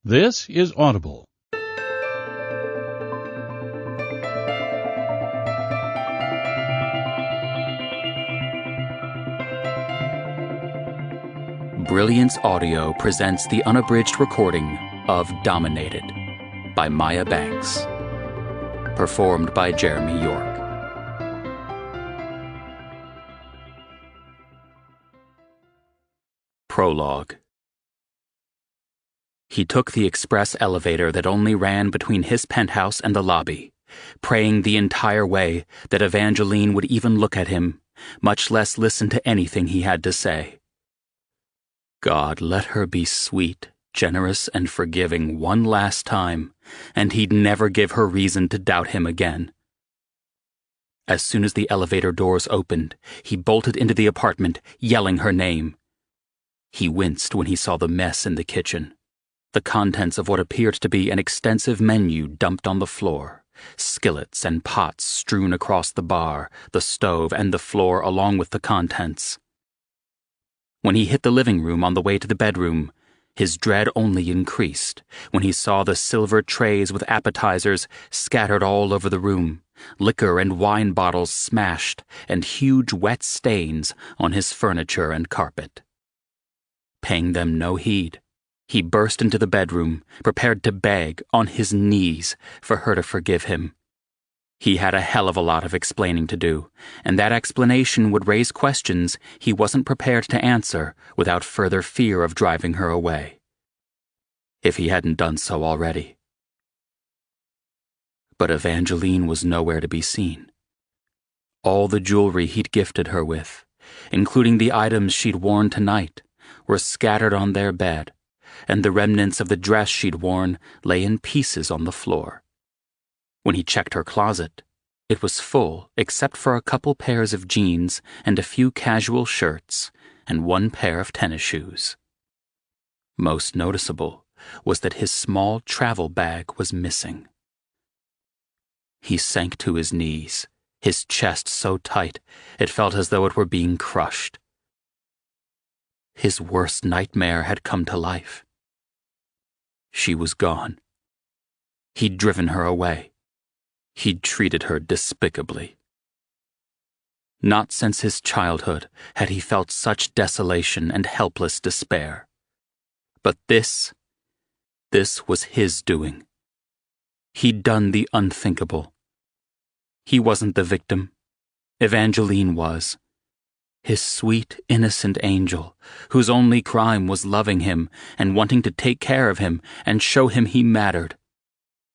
This is Audible. Brilliance Audio presents the unabridged recording of Dominated by Maya Banks, performed by Jeremy York. Prologue. He took the express elevator that only ran between his penthouse and the lobby, praying the entire way that Evangeline would even look at him, much less listen to anything he had to say. God, let her be sweet, generous, and forgiving one last time, and he'd never give her reason to doubt him again. As soon as the elevator doors opened, he bolted into the apartment, yelling her name. He winced when he saw the mess in the kitchen, the contents of what appeared to be an extensive menu dumped on the floor, skillets and pots strewn across the bar, the stove, and the floor along with the contents. When he hit the living room on the way to the bedroom, his dread only increased when he saw the silver trays with appetizers scattered all over the room, liquor and wine bottles smashed, and huge wet stains on his furniture and carpet. Paying them no heed, he burst into the bedroom, prepared to beg, on his knees, for her to forgive him. He had a hell of a lot of explaining to do, and that explanation would raise questions he wasn't prepared to answer without further fear of driving her away. If he hadn't done so already. But Evangeline was nowhere to be seen. All the jewelry he'd gifted her with, including the items she'd worn tonight, were scattered on their bed, and the remnants of the dress she'd worn lay in pieces on the floor. When he checked her closet, it was full except for a couple pairs of jeans and a few casual shirts and one pair of tennis shoes. Most noticeable was that his small travel bag was missing. He sank to his knees, his chest so tight it felt as though it were being crushed. His worst nightmare had come to life. She was gone. He'd driven her away. He'd treated her despicably. Not since his childhood had he felt such desolation and helpless despair. But this was his doing. He'd done the unthinkable. He wasn't the victim. Evangeline was. His sweet, innocent angel, whose only crime was loving him and wanting to take care of him and show him he mattered.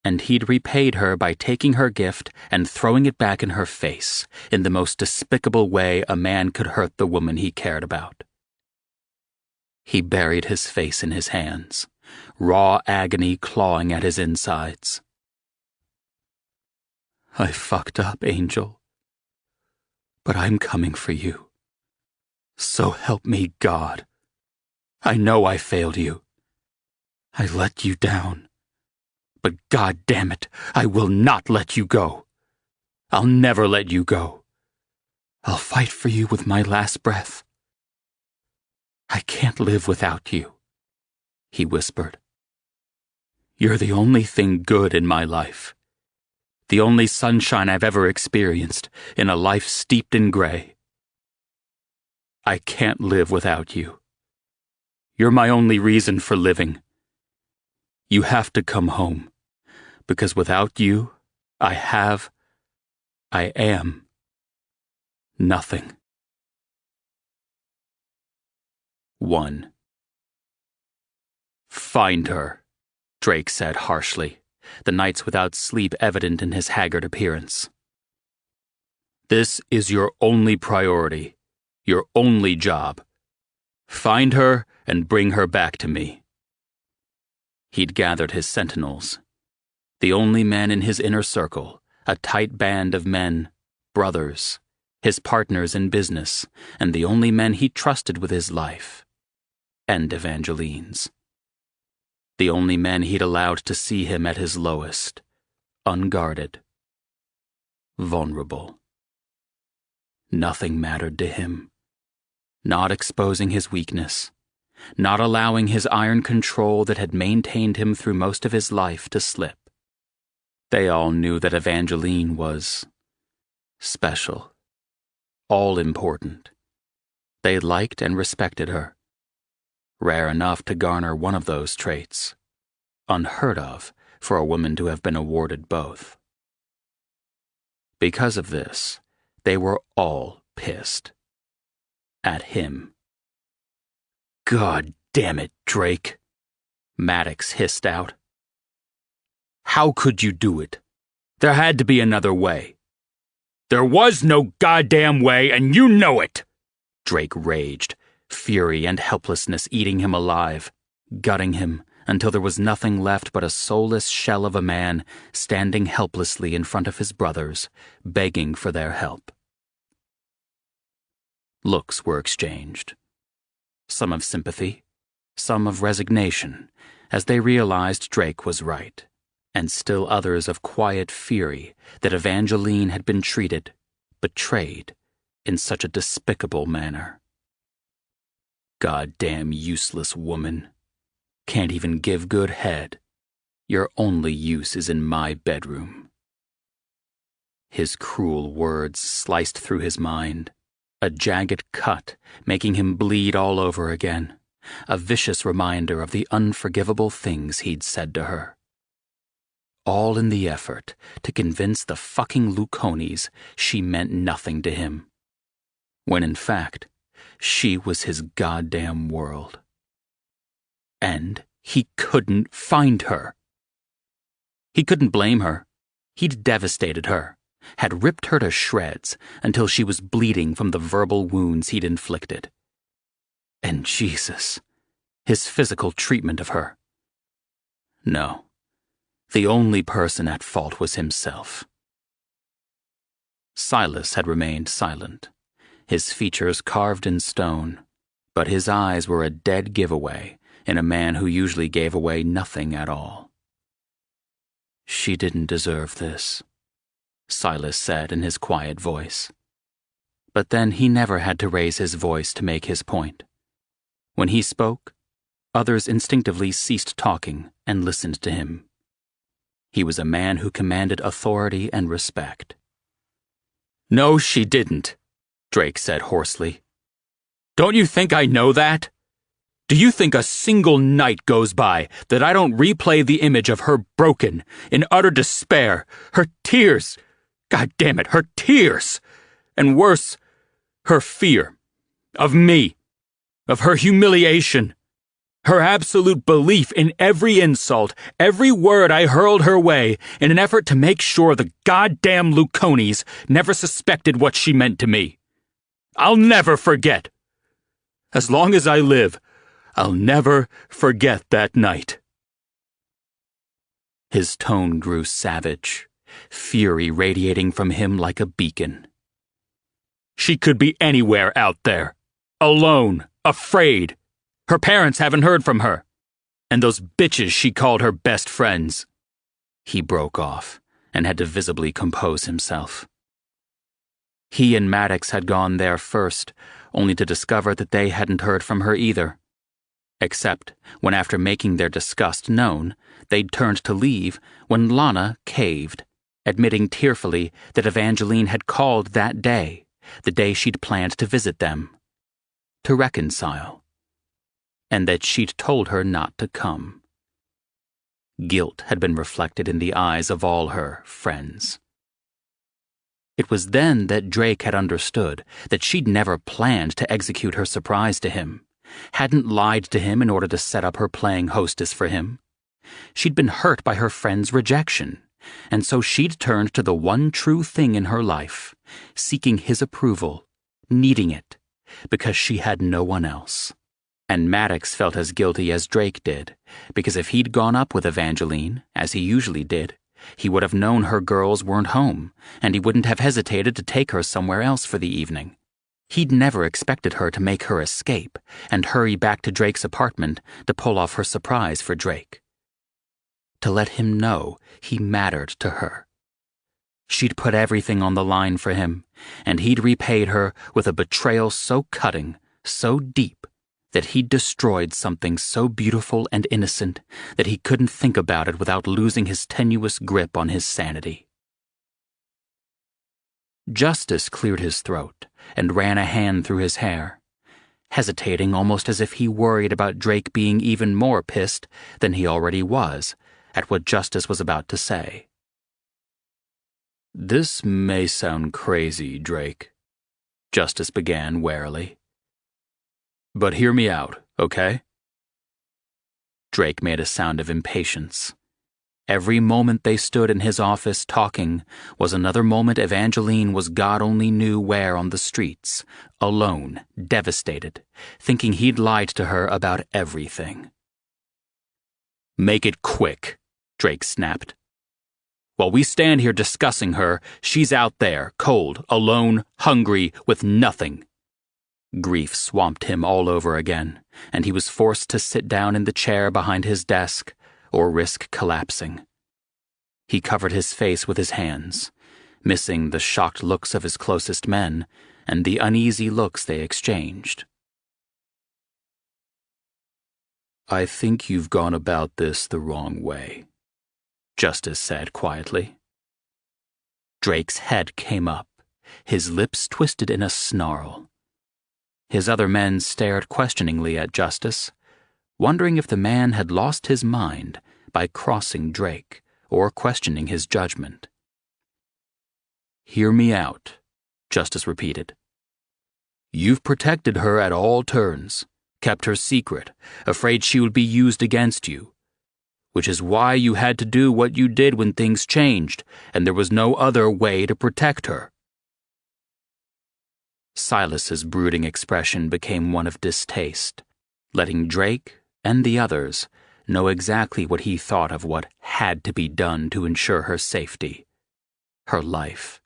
And he'd repaid her by taking her gift and throwing it back in her face in the most despicable way a man could hurt the woman he cared about. He buried his face in his hands, raw agony clawing at his insides. I fucked up, Angel. But I'm coming for you. So help me God. I know I failed you. I let you down. But God damn it, I will not let you go. I'll never let you go. I'll fight for you with my last breath. I can't live without you, he whispered. You're the only thing good in my life. The only sunshine I've ever experienced in a life steeped in gray. I can't live without you. You're my only reason for living. You have to come home, because without you, I am nothing. 1. Find her, Drake said harshly, the nights without sleep evident in his haggard appearance. This is your only priority, your only job. Find her and bring her back to me. He'd gathered his sentinels, the only men in his inner circle, a tight band of men, brothers, his partners in business, and the only men he trusted with his life, and Evangeline's. The only men he'd allowed to see him at his lowest, unguarded, vulnerable. Nothing mattered to him, not exposing his weakness, not allowing his iron control that had maintained him through most of his life to slip. They all knew that Evangeline was special, all-important. They liked and respected her. Rare enough to garner one of those traits. Unheard of for a woman to have been awarded both. Because of this, they were all pissed. At him. "God damn it, Drake," Maddox hissed out. "How could you do it? There had to be another way." "There was no goddamn way, and you know it!" Drake raged, fury and helplessness eating him alive, gutting him until there was nothing left but a soulless shell of a man standing helplessly in front of his brothers, begging for their help. Looks were exchanged. Some of sympathy, some of resignation, as they realized Drake was right, and still others of quiet fury that Evangeline had been treated, betrayed, in such a despicable manner. "Goddamn useless woman. Can't even give good head. Your only use is in my bedroom." His cruel words sliced through his mind, a jagged cut making him bleed all over again, a vicious reminder of the unforgivable things he'd said to her. All in the effort to convince the fucking Luconis she meant nothing to him, when in fact, she was his goddamn world. And he couldn't find her. He couldn't blame her. He'd devastated her, had ripped her to shreds until she was bleeding from the verbal wounds he'd inflicted. And Jesus, his physical treatment of her. No, the only person at fault was himself. Silas had remained silent, his features carved in stone, but his eyes were a dead giveaway in a man who usually gave away nothing at all. "She didn't deserve this," Silas said in his quiet voice. But then he never had to raise his voice to make his point. When he spoke, others instinctively ceased talking and listened to him. He was a man who commanded authority and respect. "No, she didn't," Drake said hoarsely. "Don't you think I know that? Do you think a single night goes by that I don't replay the image of her broken, in utter despair, her tears, God damn it, her tears, and worse, her fear, of me, of her humiliation, her absolute belief in every insult, every word I hurled her way in an effort to make sure the goddamn Luconis never suspected what she meant to me? I'll never forget. As long as I live, I'll never forget that night." His tone grew savage, fury radiating from him like a beacon. "She could be anywhere out there, alone, afraid. Her parents haven't heard from her. And those bitches she called her best friends." He broke off and had to visibly compose himself. He and Maddox had gone there first, only to discover that they hadn't heard from her either. Except when, after making their disgust known, they'd turned to leave when Lana caved, admitting tearfully that Evangeline had called that day, the day she'd planned to visit them, to reconcile, and that she'd told her not to come. Guilt had been reflected in the eyes of all her friends. It was then that Drake had understood that she'd never planned to execute her surprise to him, hadn't lied to him in order to set up her playing hostess for him. She'd been hurt by her friend's rejection, and so she'd turned to the one true thing in her life, seeking his approval, needing it, because she had no one else. And Maddox felt as guilty as Drake did, because if he'd gone up with Evangeline, as he usually did, he would have known her girls weren't home, and he wouldn't have hesitated to take her somewhere else for the evening. He'd never expected her to make her escape and hurry back to Drake's apartment to pull off her surprise for Drake. To let him know he mattered to her. She'd put everything on the line for him, and he'd repaid her with a betrayal so cutting, so deep, that he'd destroyed something so beautiful and innocent that he couldn't think about it without losing his tenuous grip on his sanity. Justice cleared his throat and ran a hand through his hair, hesitating almost as if he worried about Drake being even more pissed than he already was at what Justice was about to say. "This may sound crazy, Drake," Justice began warily. "But hear me out, okay?" Drake made a sound of impatience. Every moment they stood in his office talking was another moment Evangeline was God only knew where on the streets, alone, devastated, thinking he'd lied to her about everything. "Make it quick," Drake snapped. "While we stand here discussing her, she's out there, cold, alone, hungry, with nothing." Grief swamped him all over again, and he was forced to sit down in the chair behind his desk or risk collapsing. He covered his face with his hands, missing the shocked looks of his closest men and the uneasy looks they exchanged. "I think you've gone about this the wrong way," Justice said quietly. Drake's head came up, his lips twisted in a snarl. His other men stared questioningly at Justice, wondering if the man had lost his mind by crossing Drake or questioning his judgment. "Hear me out," Justice repeated. "You've protected her at all turns, kept her secret, afraid she would be used against you, which is why you had to do what you did when things changed, and there was no other way to protect her." Silas's brooding expression became one of distaste, letting Drake and the others know exactly what he thought of what had to be done to ensure her safety, her life.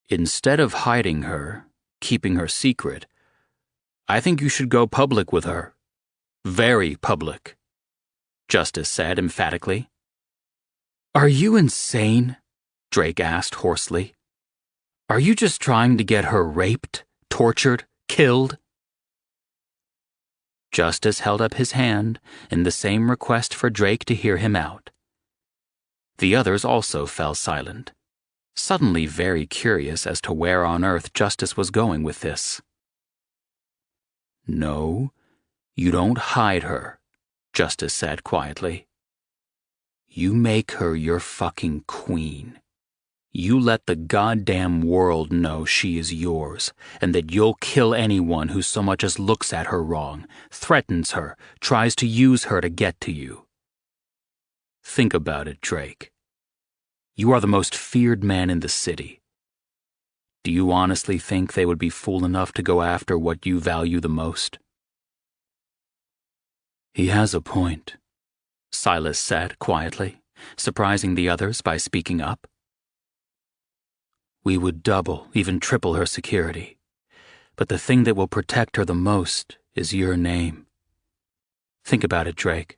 "Instead of hiding her, keeping her secret, I think you should go public with her. Very public," Justice said emphatically. "Are you insane?" Drake asked hoarsely. "Are you just trying to get her raped, tortured, killed?" Justice held up his hand in the same request for Drake to hear him out. The others also fell silent, suddenly very curious as to where on earth Justice was going with this. "No, you don't hide her," Justice said quietly. "You make her your fucking queen. You let the goddamn world know she is yours, and that you'll kill anyone who so much as looks at her wrong, threatens her, tries to use her to get to you. Think about it, Drake. You are the most feared man in the city. Do you honestly think they would be fool enough to go after what you value the most?" "He has a point," Silas said quietly, surprising the others by speaking up. "We would double, even triple her security. But the thing that will protect her the most is your name. Think about it, Drake.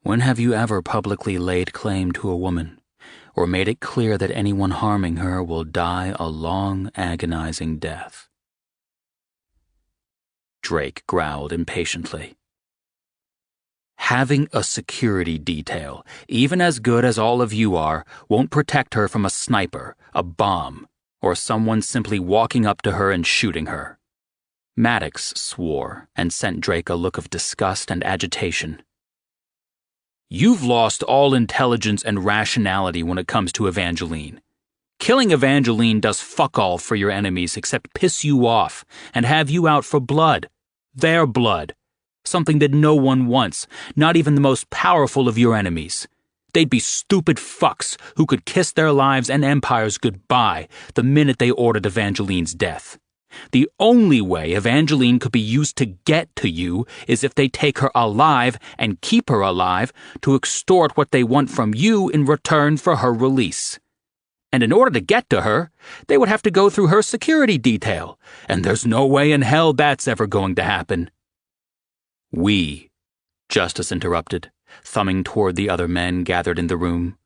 When have you ever publicly laid claim to a woman, or made it clear that anyone harming her will die a long, agonizing death?" Drake growled impatiently. "Having a security detail, even as good as all of you are, won't protect her from a sniper, a bomb, or someone simply walking up to her and shooting her." Maddox swore and sent Drake a look of disgust and agitation. "You've lost all intelligence and rationality when it comes to Evangeline. Killing Evangeline does fuck all for your enemies except piss you off and have you out for blood. Their blood. Something that no one wants, not even the most powerful of your enemies. They'd be stupid fucks who could kiss their lives and empires goodbye the minute they ordered Evangeline's death. The only way Evangeline could be used to get to you is if they take her alive and keep her alive to extort what they want from you in return for her release. And in order to get to her, they would have to go through her security detail, and there's no way in hell that's ever going to happen." "We," Justice interrupted, thumbing toward the other men gathered in the room,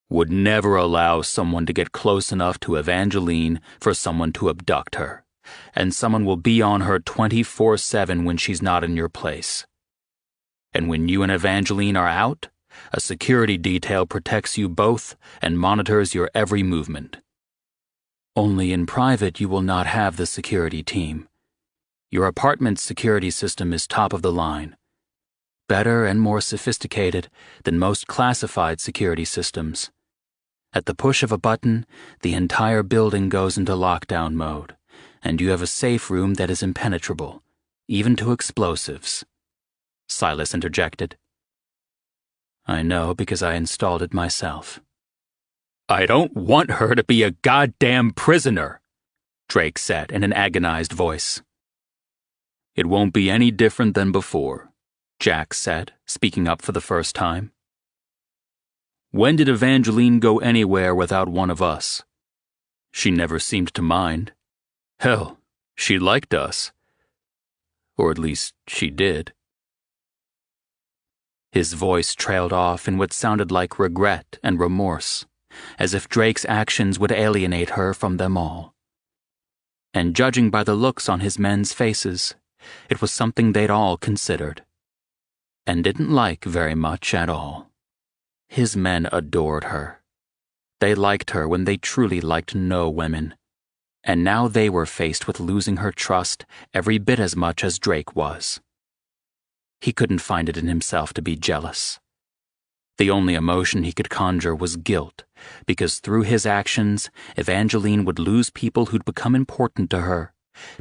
"would never allow someone to get close enough to Evangeline for someone to abduct her, and someone will be on her 24/7 when she's not in your place. And when you and Evangeline are out, a security detail protects you both and monitors your every movement. Only in private you will not have the security team. Your apartment's security system is top of the line. Better and more sophisticated than most classified security systems. At the push of a button, the entire building goes into lockdown mode, and you have a safe room that is impenetrable, even to explosives. Silas interjected. I know because I installed it myself. I don't want her to be a goddamn prisoner, Drake said in an agonized voice. It won't be any different than before, Jack said, speaking up for the first time. When did Evangeline go anywhere without one of us? She never seemed to mind. Hell, she liked us. Or at least she did. His voice trailed off in what sounded like regret and remorse, as if Drake's actions would alienate her from them all. And judging by the looks on his men's faces, it was something they'd all considered, and didn't like very much at all. His men adored her. They liked her when they truly liked no women, and now they were faced with losing her trust every bit as much as Drake was. He couldn't find it in himself to be jealous. The only emotion he could conjure was guilt, because through his actions, Evangeline would lose people who'd become important to her,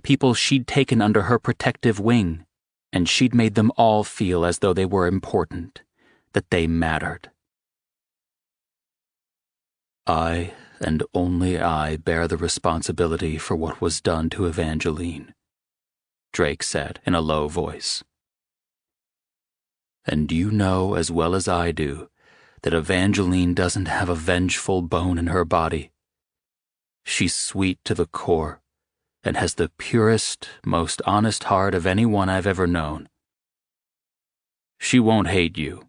people she'd taken under her protective wing, and she'd made them all feel as though they were important, that they mattered. I, and only I, bear the responsibility for what was done to Evangeline, Drake said in a low voice. And you know as well as I do that Evangeline doesn't have a vengeful bone in her body. She's sweet to the core and has the purest, most honest heart of anyone I've ever known. She won't hate you.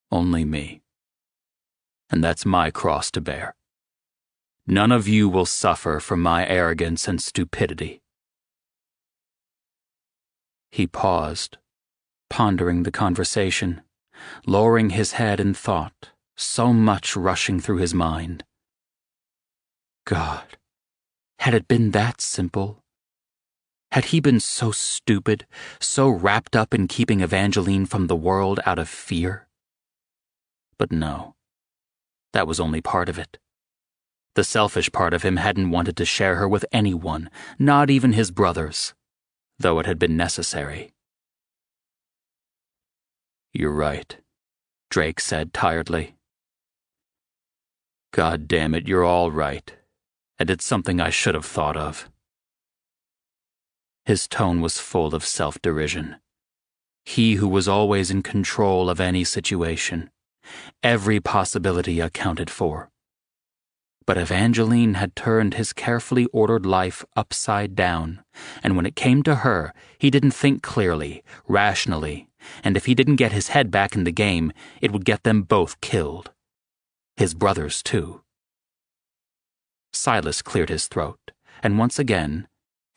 Only me. And that's my cross to bear. None of you will suffer from my arrogance and stupidity. He paused, pondering the conversation, lowering his head in thought, so much rushing through his mind. God, had it been that simple? Had he been so stupid, so wrapped up in keeping Evangeline from the world out of fear? But no, that was only part of it. The selfish part of him hadn't wanted to share her with anyone, not even his brothers, though it had been necessary. You're right, Drake said tiredly. God damn it, you're all right, and it's something I should have thought of. His tone was full of self-derision. He who was always in control of any situation, every possibility accounted for. But Evangeline had turned his carefully ordered life upside down, and when it came to her, he didn't think clearly, rationally, and if he didn't get his head back in the game, it would get them both killed. His brothers, too. Silas cleared his throat, and once again,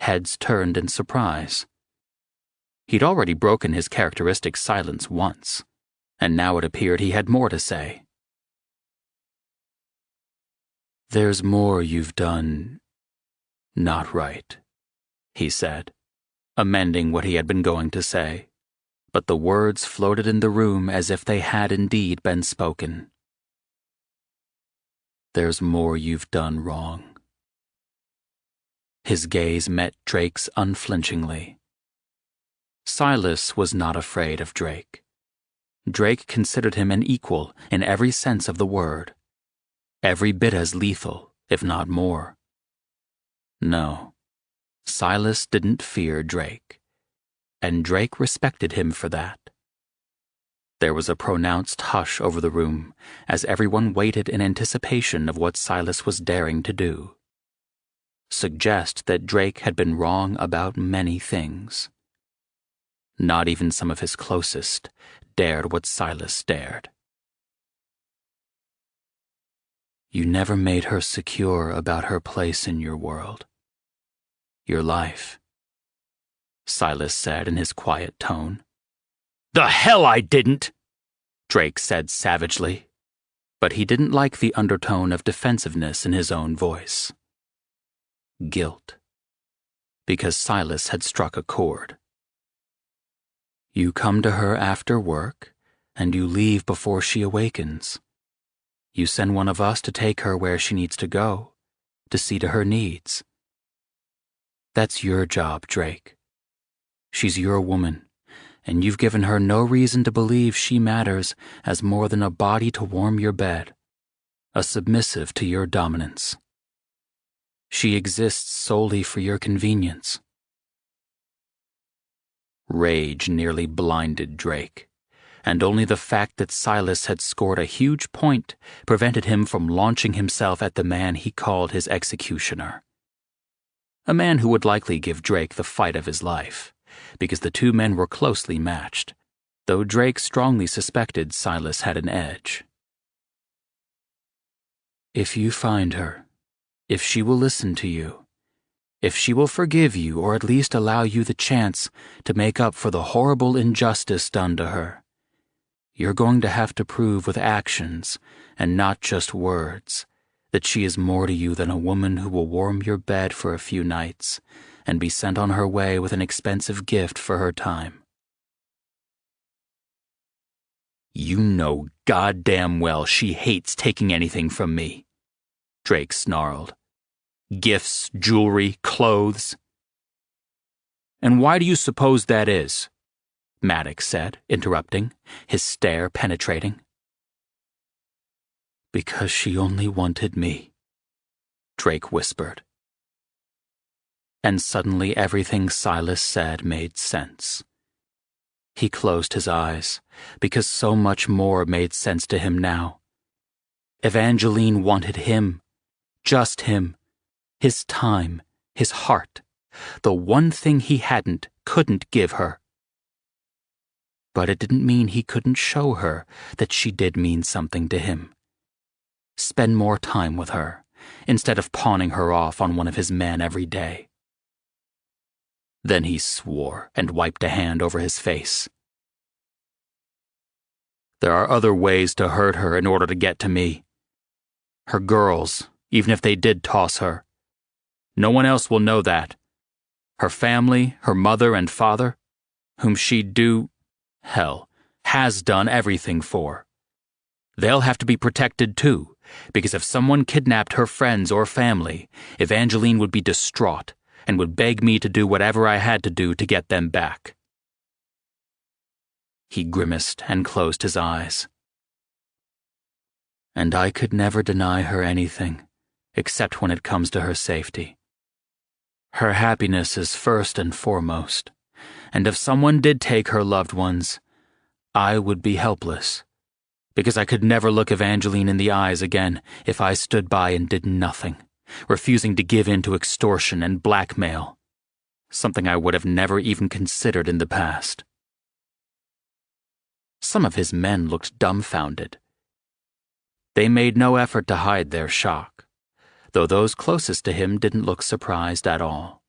heads turned in surprise. He'd already broken his characteristic silence once, and now it appeared he had more to say. There's more you've done not right, he said, amending what he had been going to say, but the words floated in the room as if they had indeed been spoken. There's more you've done wrong. His gaze met Drake's unflinchingly. Silas was not afraid of Drake. Drake considered him an equal in every sense of the word. Every bit as lethal, if not more. No, Silas didn't fear Drake, and Drake respected him for that. There was a pronounced hush over the room as everyone waited in anticipation of what Silas was daring to do. Suggest that Drake had been wrong about many things. Not even some of his closest dared what Silas dared. You never made her secure about her place in your world, Your life," Silas said in his quiet tone. "The hell I didn't!" Drake said savagely, but he didn't like the undertone of defensiveness in his own voice. Guilt. Because Silas had struck a chord. You come to her after work, and you leave before she awakens. You send one of us to take her where she needs to go, to see to her needs. That's your job, Drake. She's your woman, and you've given her no reason to believe she matters as more than a body to warm your bed, a submissive to your dominance. She exists solely for your convenience. Rage nearly blinded Drake, and only the fact that Silas had scored a huge point prevented him from launching himself at the man he called his executioner. A man who would likely give Drake the fight of his life, because the two men were closely matched, though Drake strongly suspected Silas had an edge. If you find her, if she will listen to you, if she will forgive you or at least allow you the chance to make up for the horrible injustice done to her, you're going to have to prove with actions and not just words that she is more to you than a woman who will warm your bed for a few nights and be sent on her way with an expensive gift for her time. You know goddamn well she hates taking anything from me, Drake snarled. Gifts, jewelry, clothes. And why do you suppose that is? Maddox said, interrupting, his stare penetrating. Because she only wanted me, Drake whispered. And suddenly everything Silas said made sense. He closed his eyes, because so much more made sense to him now. Evangeline wanted him, just him, his time, his heart, the one thing he couldn't give her. But it didn't mean he couldn't show her that she did mean something to him. Spend more time with her, instead of pawning her off on one of his men every day. Then he swore and wiped a hand over his face. There are other ways to hurt her in order to get to me. Her girls, even if they did toss her. No one else will know that. Her family, her mother and father, whom she'd has done everything for. They'll have to be protected too, because if someone kidnapped her friends or family, Evangeline would be distraught and would beg me to do whatever I had to do to get them back. He grimaced and closed his eyes. And I could never deny her anything, except when it comes to her safety. Her happiness is first and foremost, and if someone did take her loved ones, I would be helpless, because I could never look Evangeline in the eyes again if I stood by and did nothing, refusing to give in to extortion and blackmail, something I would have never even considered in the past. Some of his men looked dumbfounded. They made no effort to hide their shock, though those closest to him didn't look surprised at all.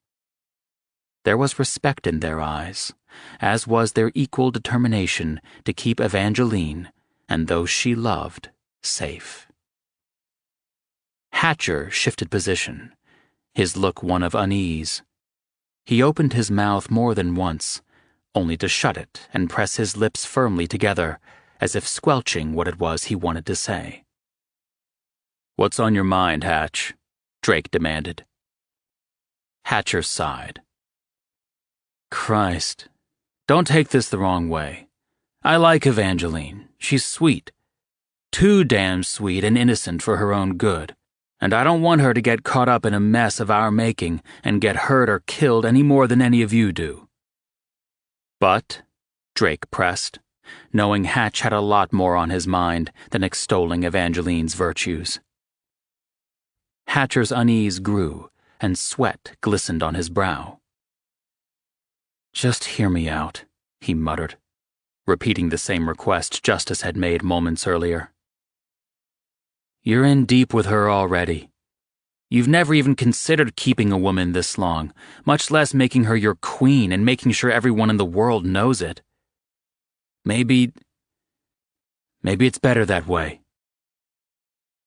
There was respect in their eyes, as was their equal determination to keep Evangeline, and those she loved, safe. Hatcher shifted position, his look one of unease. He opened his mouth more than once, only to shut it and press his lips firmly together, as if squelching what it was he wanted to say. "What's on your mind, Hatch?" Drake demanded. Hatcher sighed. Christ, don't take this the wrong way. I like Evangeline. She's sweet. Too damn sweet and innocent for her own good. And I don't want her to get caught up in a mess of our making and get hurt or killed any more than any of you do. But, Drake pressed, knowing Hatch had a lot more on his mind than extolling Evangeline's virtues. Hatcher's unease grew, and sweat glistened on his brow. Just hear me out, he muttered, repeating the same request Justice had made moments earlier. You're in deep with her already. You've never even considered keeping a woman this long, much less making her your queen and making sure everyone in the world knows it. Maybe it's better that way."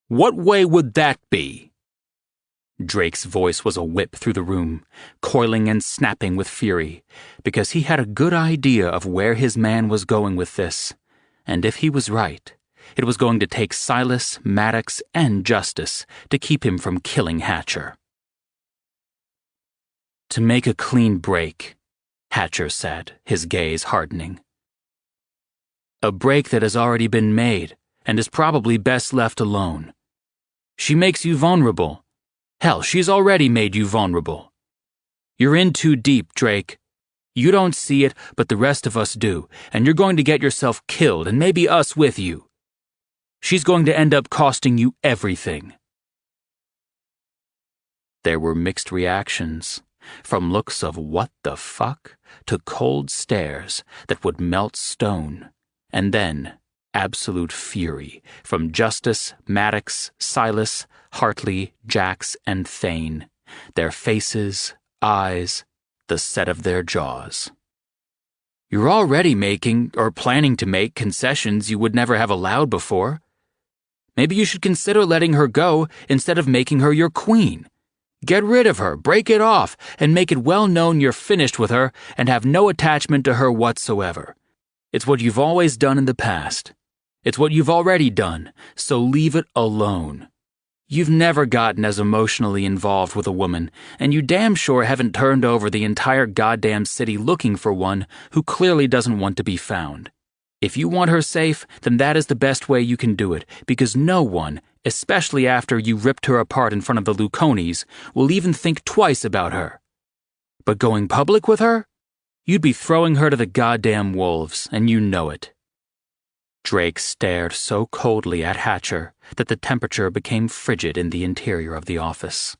"What way would that be?" Drake's voice was a whip through the room, coiling and snapping with fury, because he had a good idea of where his man was going with this, and if he was right, it was going to take Silas, Maddox, and Justice to keep him from killing Hatcher. "To make a clean break," Hatcher said, his gaze hardening. "A break that has already been made and is probably best left alone. She makes you vulnerable. Hell, she's already made you vulnerable. You're in too deep, Drake. You don't see it, but the rest of us do, and you're going to get yourself killed and maybe us with you. She's going to end up costing you everything." There were mixed reactions, from looks of what the fuck to cold stares that would melt stone, and then absolute fury from Justice, Maddox, Silas, Hartley, Jax, and Thane, their faces, eyes, the set of their jaws. "You're already making, or planning to make, concessions you would never have allowed before. Maybe you should consider letting her go instead of making her your queen. Get rid of her, break it off, and make it well known you're finished with her and have no attachment to her whatsoever. It's what you've always done in the past. It's what you've already done, so leave it alone. You've never gotten as emotionally involved with a woman, and you damn sure haven't turned over the entire goddamn city looking for one who clearly doesn't want to be found. If you want her safe, then that is the best way you can do it, because no one, especially after you ripped her apart in front of the Luconis, will even think twice about her. But going public with her? You'd be throwing her to the goddamn wolves, and you know it." Drake stared so coldly at Hatcher that the temperature became frigid in the interior of the office.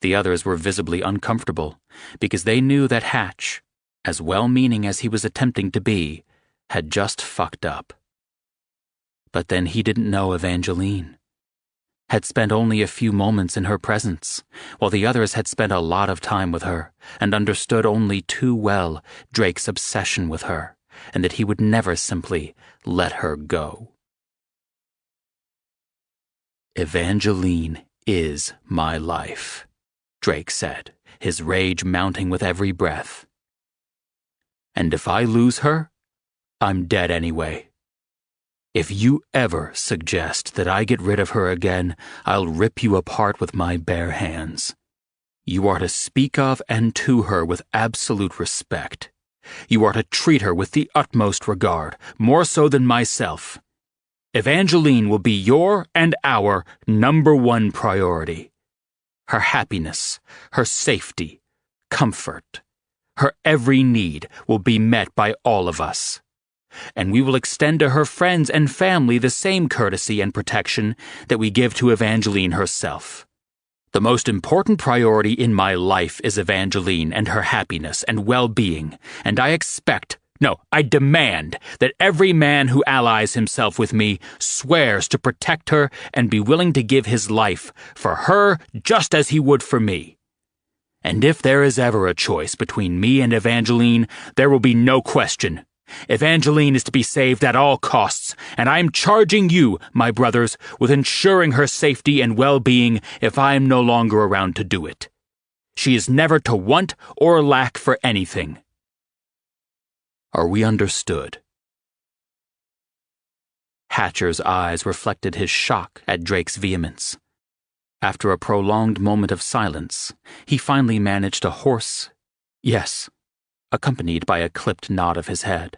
The others were visibly uncomfortable because they knew that Hatch, as well-meaning as he was attempting to be, had just fucked up. But then he didn't know Evangeline, had spent only a few moments in her presence, while the others had spent a lot of time with her and understood only too well Drake's obsession with her, and that he would never simply let her go. "Evangeline is my life," Drake said, his rage mounting with every breath. "And if I lose her, I'm dead anyway. If you ever suggest that I get rid of her again, I'll rip you apart with my bare hands. You are to speak of and to her with absolute respect. You are to treat her with the utmost regard, more so than myself. Evangeline will be your and our #1 priority. Her happiness, her safety, comfort, her every need will be met by all of us. And we will extend to her friends and family the same courtesy and protection that we give to Evangeline herself. The most important priority in my life is Evangeline and her happiness and well-being, and I demand that every man who allies himself with me swears to protect her and be willing to give his life for her just as he would for me. And if there is ever a choice between me and Evangeline, there will be no question. Evangeline is to be saved at all costs, and I am charging you, my brothers, with ensuring her safety and well-being if I am no longer around to do it. She is never to want or lack for anything. Are we understood?" Hatcher's eyes reflected his shock at Drake's vehemence. After a prolonged moment of silence, he finally managed a hoarse "yes," accompanied by a clipped nod of his head.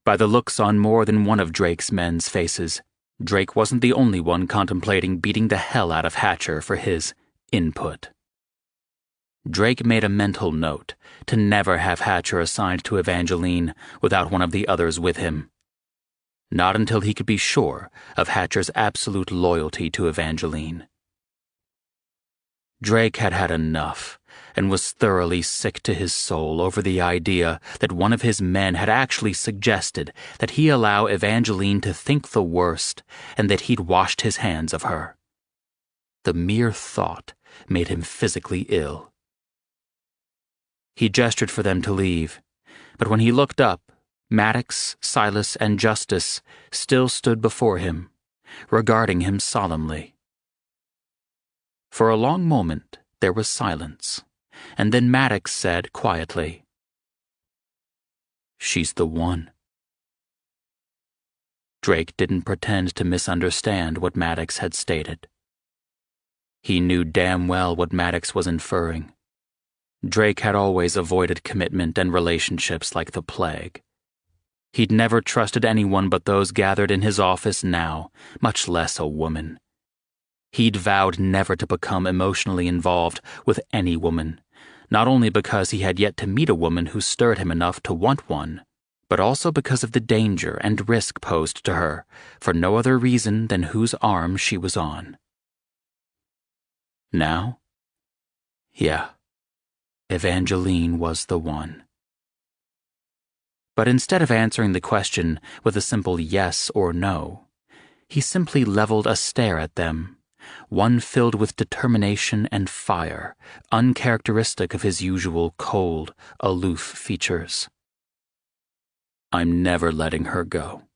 By the looks on more than one of Drake's men's faces, Drake wasn't the only one contemplating beating the hell out of Hatcher for his input. Drake made a mental note to never have Hatcher assigned to Evangeline without one of the others with him. Not until he could be sure of Hatcher's absolute loyalty to Evangeline. Drake had had enough, and was thoroughly sick to his soul over the idea that one of his men had actually suggested that he allow Evangeline to think the worst and that he'd washed his hands of her. The mere thought made him physically ill. He gestured for them to leave, but when he looked up, Maddox, Silas, and Justice still stood before him, regarding him solemnly. For a long moment there was silence, and then Maddox said quietly, "She's the one." Drake didn't pretend to misunderstand what Maddox had stated. He knew damn well what Maddox was inferring. Drake had always avoided commitment and relationships like the plague. He'd never trusted anyone but those gathered in his office now, much less a woman. He'd vowed never to become emotionally involved with any woman, not only because he had yet to meet a woman who stirred him enough to want one, but also because of the danger and risk posed to her, for no other reason than whose arm she was on. Now? Yeah, Evangeline was the one. But instead of answering the question with a simple yes or no, he simply leveled a stare at them, one filled with determination and fire, uncharacteristic of his usual cold, aloof features. "I'm never letting her go.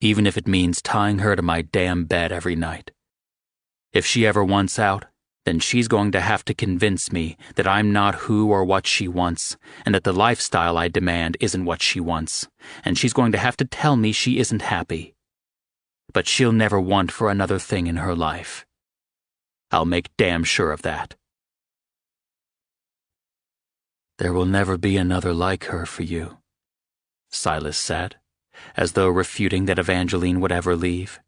Even if it means tying her to my damn bed every night. If she ever wants out, then she's going to have to convince me that I'm not who or what she wants, and that the lifestyle I demand isn't what she wants, and she's going to have to tell me she isn't happy. But she'll never want for another thing in her life. I'll make damn sure of that." "There will never be another like her for you," Silas said, as though refuting that Evangeline would ever leave.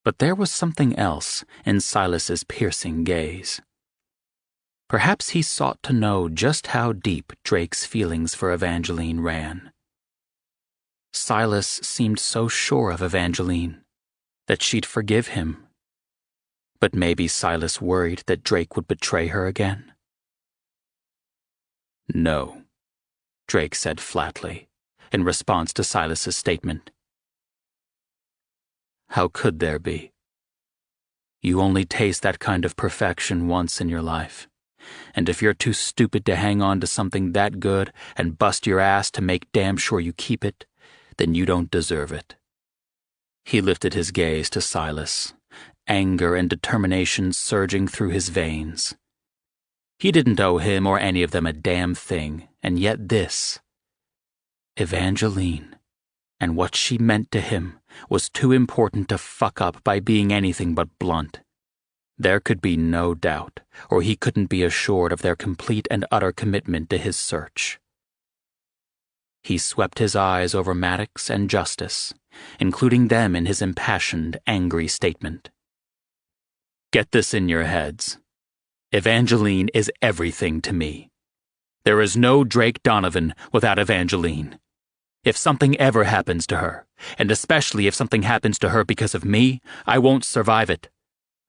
But there was something else in Silas's piercing gaze. Perhaps he sought to know just how deep Drake's feelings for Evangeline ran. Silas seemed so sure of Evangeline that she'd forgive him. But maybe Silas worried that Drake would betray her again? "No," Drake said flatly, in response to Silas's statement. "How could there be? You only taste that kind of perfection once in your life, and if you're too stupid to hang on to something that good and bust your ass to make damn sure you keep it, then you don't deserve it." He lifted his gaze to Silas, anger and determination surging through his veins. He didn't owe him or any of them a damn thing, and yet this, Evangeline, and what she meant to him, was too important to fuck up by being anything but blunt. There could be no doubt, or he couldn't be assured of their complete and utter commitment to his search. He swept his eyes over Maddox and Justice, including them in his impassioned, angry statement. "Get this in your heads. Evangeline is everything to me. There is no Drake Donovan without Evangeline. If something ever happens to her, and especially if something happens to her because of me, I won't survive it.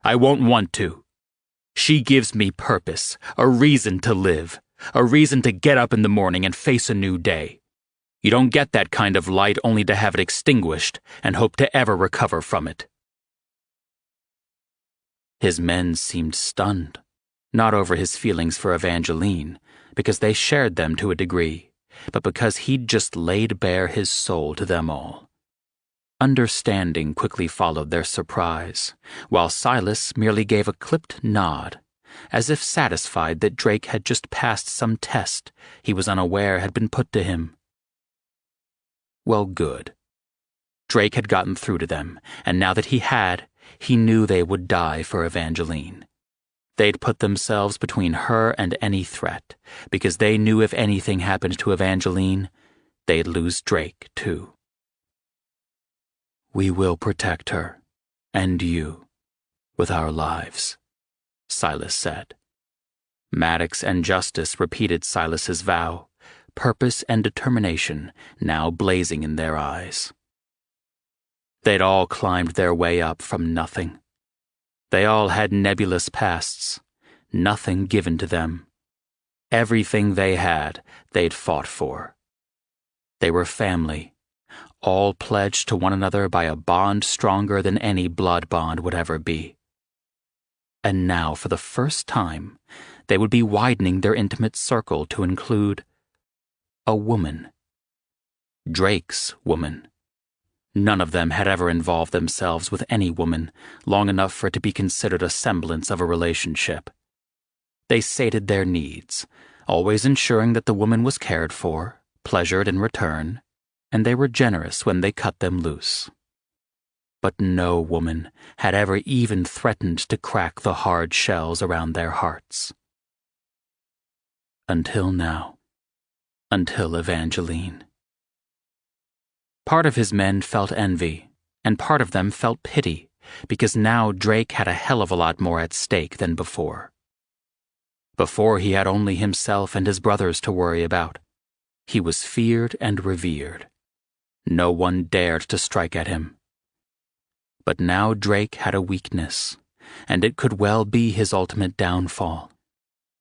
I won't want to. She gives me purpose, a reason to live, a reason to get up in the morning and face a new day. You don't get that kind of light only to have it extinguished and hope to ever recover from it." His men seemed stunned, not over his feelings for Evangeline, because they shared them to a degree, but because he'd just laid bare his soul to them all. Understanding quickly followed their surprise, while Silas merely gave a clipped nod, as if satisfied that Drake had just passed some test he was unaware had been put to him. Well, good. Drake had gotten through to them, and now that he had, he knew they would die for Evangeline. They'd put themselves between her and any threat, because they knew if anything happened to Evangeline, they'd lose Drake, too. "We will protect her, and you, with our lives," Silas said. Maddox and Justice repeated Silas's vow, purpose and determination now blazing in their eyes. They'd all climbed their way up from nothing. They all had nebulous pasts, nothing given to them. Everything they had, they'd fought for. They were family, all pledged to one another by a bond stronger than any blood bond would ever be. And now, for the first time, they would be widening their intimate circle to include a woman. Drake's woman. None of them had ever involved themselves with any woman long enough for it to be considered a semblance of a relationship. They sated their needs, always ensuring that the woman was cared for, pleasured in return, and they were generous when they cut them loose. But no woman had ever even threatened to crack the hard shells around their hearts. Until now. Until Evangeline. Part of his men felt envy, and part of them felt pity, because now Drake had a hell of a lot more at stake than before. Before he had only himself and his brothers to worry about. He was feared and revered. No one dared to strike at him. But now Drake had a weakness, and it could well be his ultimate downfall.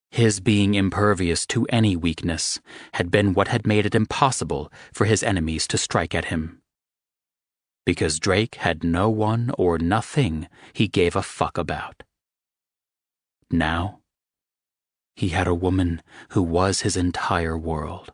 His being impervious to any weakness had been what had made it impossible for his enemies to strike at him. Because Drake had no one or nothing he gave a fuck about. Now, he had a woman who was his entire world.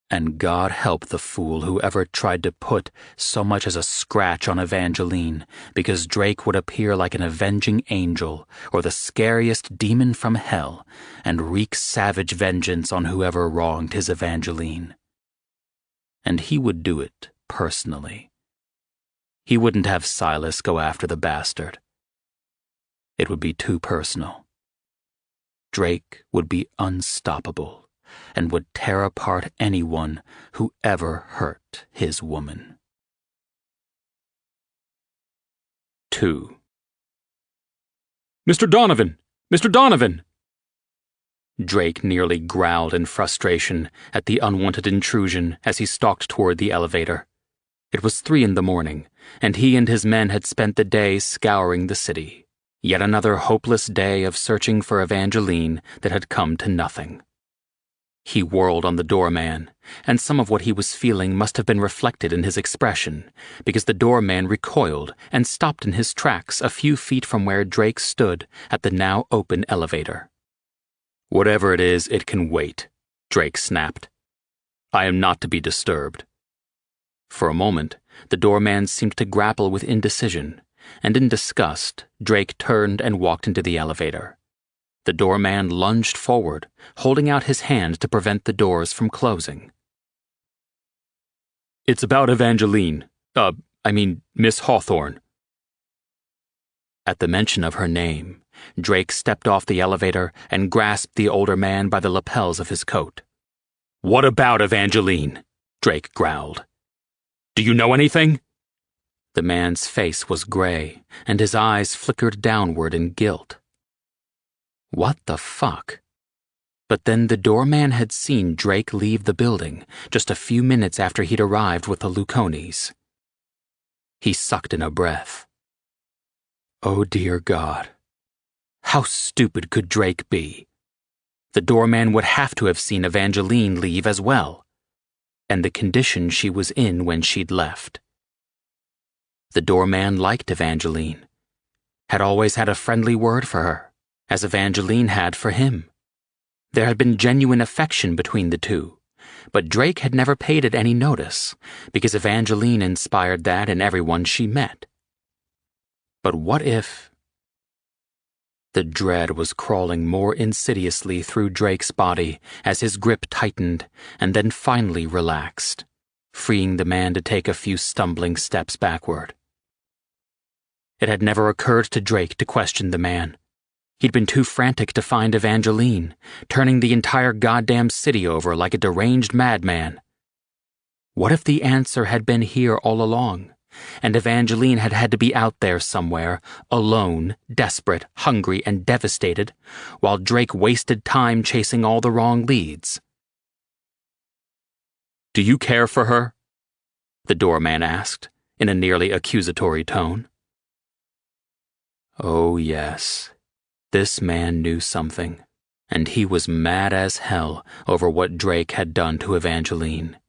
And God help the fool who ever tried to put so much as a scratch on Evangeline, because Drake would appear like an avenging angel or the scariest demon from hell and wreak savage vengeance on whoever wronged his Evangeline. And he would do it personally. He wouldn't have Silas go after the bastard. It would be too personal. Drake would be unstoppable and would tear apart anyone who ever hurt his woman. 2. "Mr. Donovan! Mr. Donovan!" Drake nearly growled in frustration at the unwanted intrusion as he stalked toward the elevator. It was 3 a.m, and he and his men had spent the day scouring the city. Yet another hopeless day of searching for Evangeline that had come to nothing. He whirled on the doorman, and some of what he was feeling must have been reflected in his expression, because the doorman recoiled and stopped in his tracks a few feet from where Drake stood at the now open elevator. "Whatever it is, it can wait," Drake snapped. "I am not to be disturbed." For a moment, the doorman seemed to grapple with indecision, and in disgust, Drake turned and walked into the elevator. The doorman lunged forward, holding out his hand to prevent the doors from closing. "It's about Evangeline. Miss Hawthorne." At the mention of her name, Drake stepped off the elevator and grasped the older man by the lapels of his coat. "What about Evangeline?" Drake growled. "Do you know anything?" The man's face was gray, and his eyes flickered downward in guilt. What the fuck? But then the doorman had seen Drake leave the building just a few minutes after he'd arrived with the Luconis. He sucked in a breath. Oh dear God. How stupid could Drake be? The doorman would have to have seen Evangeline leave as well, and the condition she was in when she'd left. The doorman liked Evangeline, had always had a friendly word for her, as Evangeline had for him. There had been genuine affection between the two, but Drake had never paid it any notice, because Evangeline inspired that in everyone she met. But what if... The dread was crawling more insidiously through Drake's body as his grip tightened and then finally relaxed, freeing the man to take a few stumbling steps backward. It had never occurred to Drake to question the man. He'd been too frantic to find Evangeline, turning the entire goddamn city over like a deranged madman. What if the answer had been here all along, and Evangeline had had to be out there somewhere, alone, desperate, hungry, and devastated, while Drake wasted time chasing all the wrong leads? "Do you care for her?" the doorman asked, in a nearly accusatory tone. Oh yes. This man knew something, and he was mad as hell over what Drake had done to Evangeline.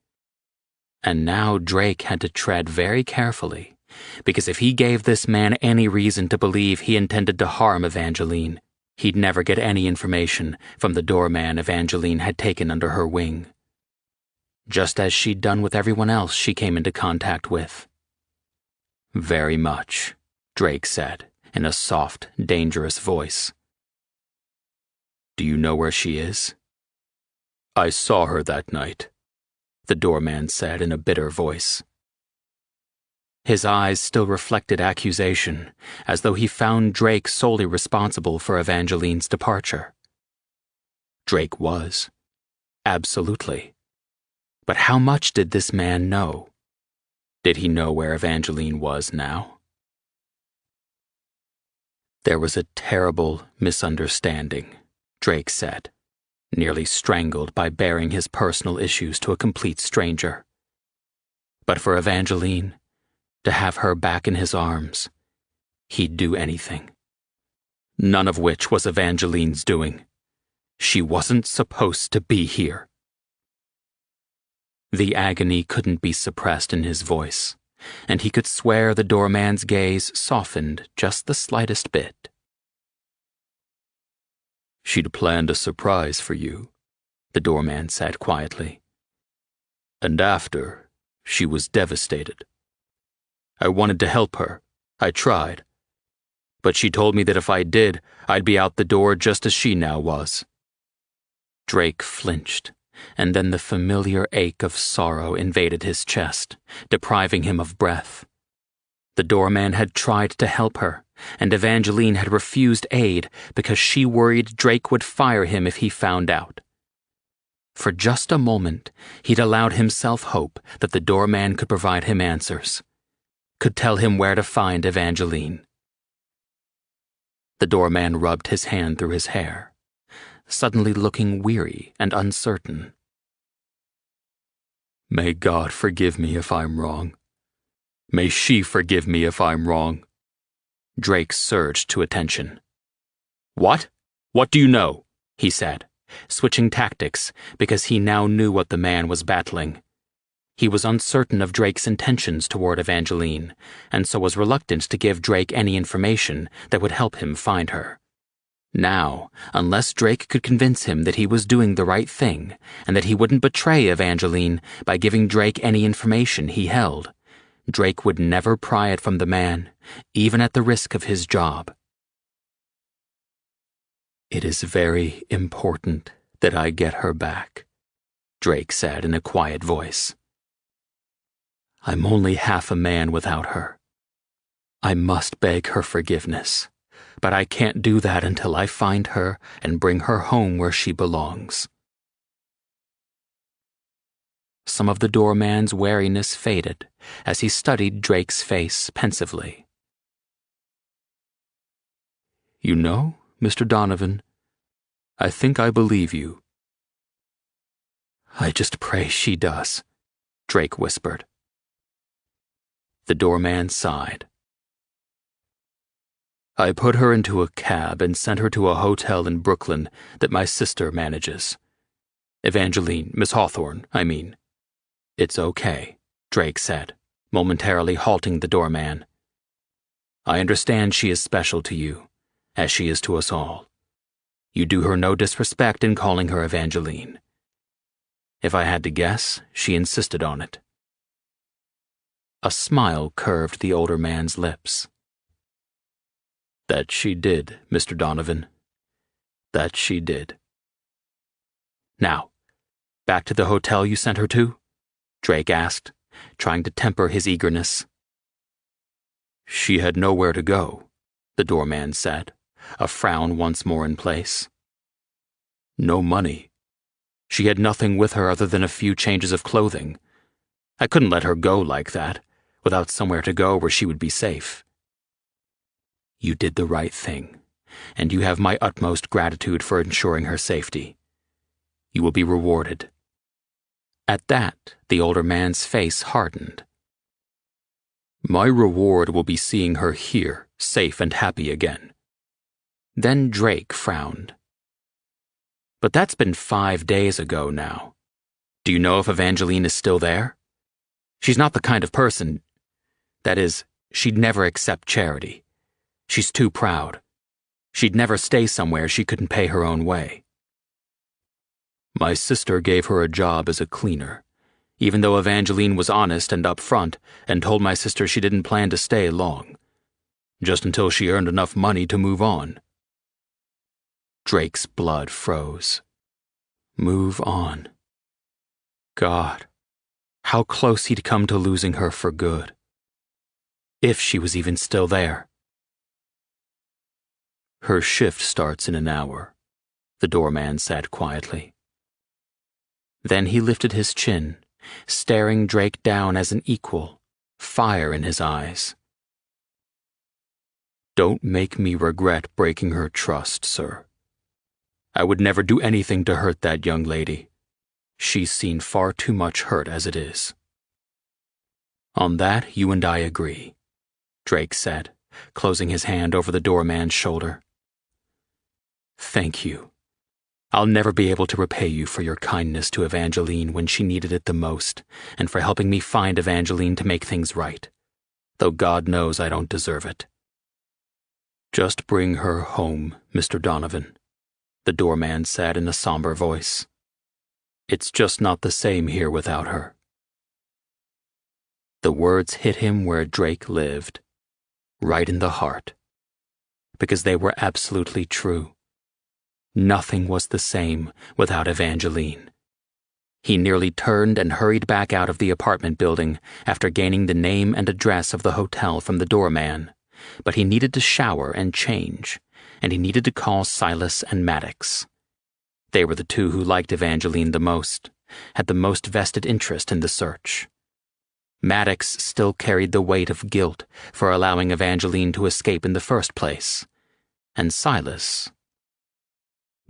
And now Drake had to tread very carefully, because if he gave this man any reason to believe he intended to harm Evangeline, he'd never get any information from the doorman Evangeline had taken under her wing. Just as she'd done with everyone else she came into contact with. "Very much," Drake said, in a soft, dangerous voice. "Do you know where she is?" "I saw her that night," the doorman said in a bitter voice. His eyes still reflected accusation, as though he found Drake solely responsible for Evangeline's departure. Drake was. Absolutely. But how much did this man know? Did he know where Evangeline was now? "There was a terrible misunderstanding," Drake said, nearly strangled by bearing his personal issues to a complete stranger. But for Evangeline, to have her back in his arms, he'd do anything. None of which was Evangeline's doing. She wasn't supposed to be here. The agony couldn't be suppressed in his voice, and he could swear the doorman's gaze softened just the slightest bit. "She'd planned a surprise for you," the doorman said quietly. "And after, she was devastated. I wanted to help her. I tried. But she told me that if I did, I'd be out the door just as she now was." Drake flinched, and then the familiar ache of sorrow invaded his chest, depriving him of breath. The doorman had tried to help her, and Evangeline had refused aid because she worried Drake would fire him if he found out. For just a moment, he'd allowed himself hope that the doorman could provide him answers, could tell him where to find Evangeline. The doorman rubbed his hand through his hair, suddenly looking weary and uncertain. "May God forgive me if I'm wrong. May she forgive me if I'm wrong." Drake surged to attention. "What? What do you know?" he said, switching tactics because he now knew what the man was battling. He was uncertain of Drake's intentions toward Evangeline, and so was reluctant to give Drake any information that would help him find her. Now, unless Drake could convince him that he was doing the right thing and that he wouldn't betray Evangeline by giving Drake any information he held, Drake would never pry it from the man, even at the risk of his job. "It is very important that I get her back," Drake said in a quiet voice. "I'm only half a man without her. I must beg her forgiveness, but I can't do that until I find her and bring her home where she belongs." Some of the doorman's wariness faded as he studied Drake's face pensively. "You know, Mr. Donovan, I think I believe you." "I just pray she does," Drake whispered. The doorman sighed. "I put her into a cab and sent her to a hotel in Brooklyn that my sister manages. Evangeline, Miss Hawthorne, I mean." "It's okay," Drake said, momentarily halting the doorman. "I understand she is special to you, as she is to us all. You do her no disrespect in calling her Evangeline. If I had to guess, she insisted on it." A smile curved the older man's lips. "That she did, Mr. Donovan. That she did." "Now, back to the hotel you sent her to?" Drake asked, trying to temper his eagerness. "She had nowhere to go," the doorman said, a frown once more in place. "No money. She had nothing with her other than a few changes of clothing. I couldn't let her go like that, without somewhere to go where she would be safe." "You did the right thing, and you have my utmost gratitude for ensuring her safety. You will be rewarded." At that, the older man's face hardened. "My reward will be seeing her here, safe and happy again." Then Drake frowned. "But that's been 5 days ago now. Do you know if Evangeline is still there? She's not the kind of person... That is, She'd never accept charity. She's too proud. She'd never stay somewhere she couldn't pay her own way. My sister gave her a job as a cleaner, even though Evangeline was honest and upfront and told my sister she didn't plan to stay long, just until she earned enough money to move on. Drake's blood froze. Move on. God, how close he'd come to losing her for good. If she was even still there. Her shift starts in an hour, the doorman said quietly. Then he lifted his chin, staring Drake down as an equal, fire in his eyes. Don't make me regret breaking her trust, sir. I would never do anything to hurt that young lady. She's seen far too much hurt as it is. On that, you and I agree, Drake said, closing his hand over the doorman's shoulder. Thank you. I'll never be able to repay you for your kindness to Evangeline when she needed it the most, and for helping me find Evangeline to make things right, though God knows I don't deserve it. Just bring her home, Mr. Donovan, the doorman said in a somber voice. It's just not the same here without her. The words hit him where Drake lived, right in the heart, because they were absolutely true. Nothing was the same without Evangeline. He nearly turned and hurried back out of the apartment building after gaining the name and address of the hotel from the doorman, but he needed to shower and change, and he needed to call Silas and Maddox. They were the two who liked Evangeline the most, had the most vested interest in the search. Maddox still carried the weight of guilt for allowing Evangeline to escape in the first place, and Silas...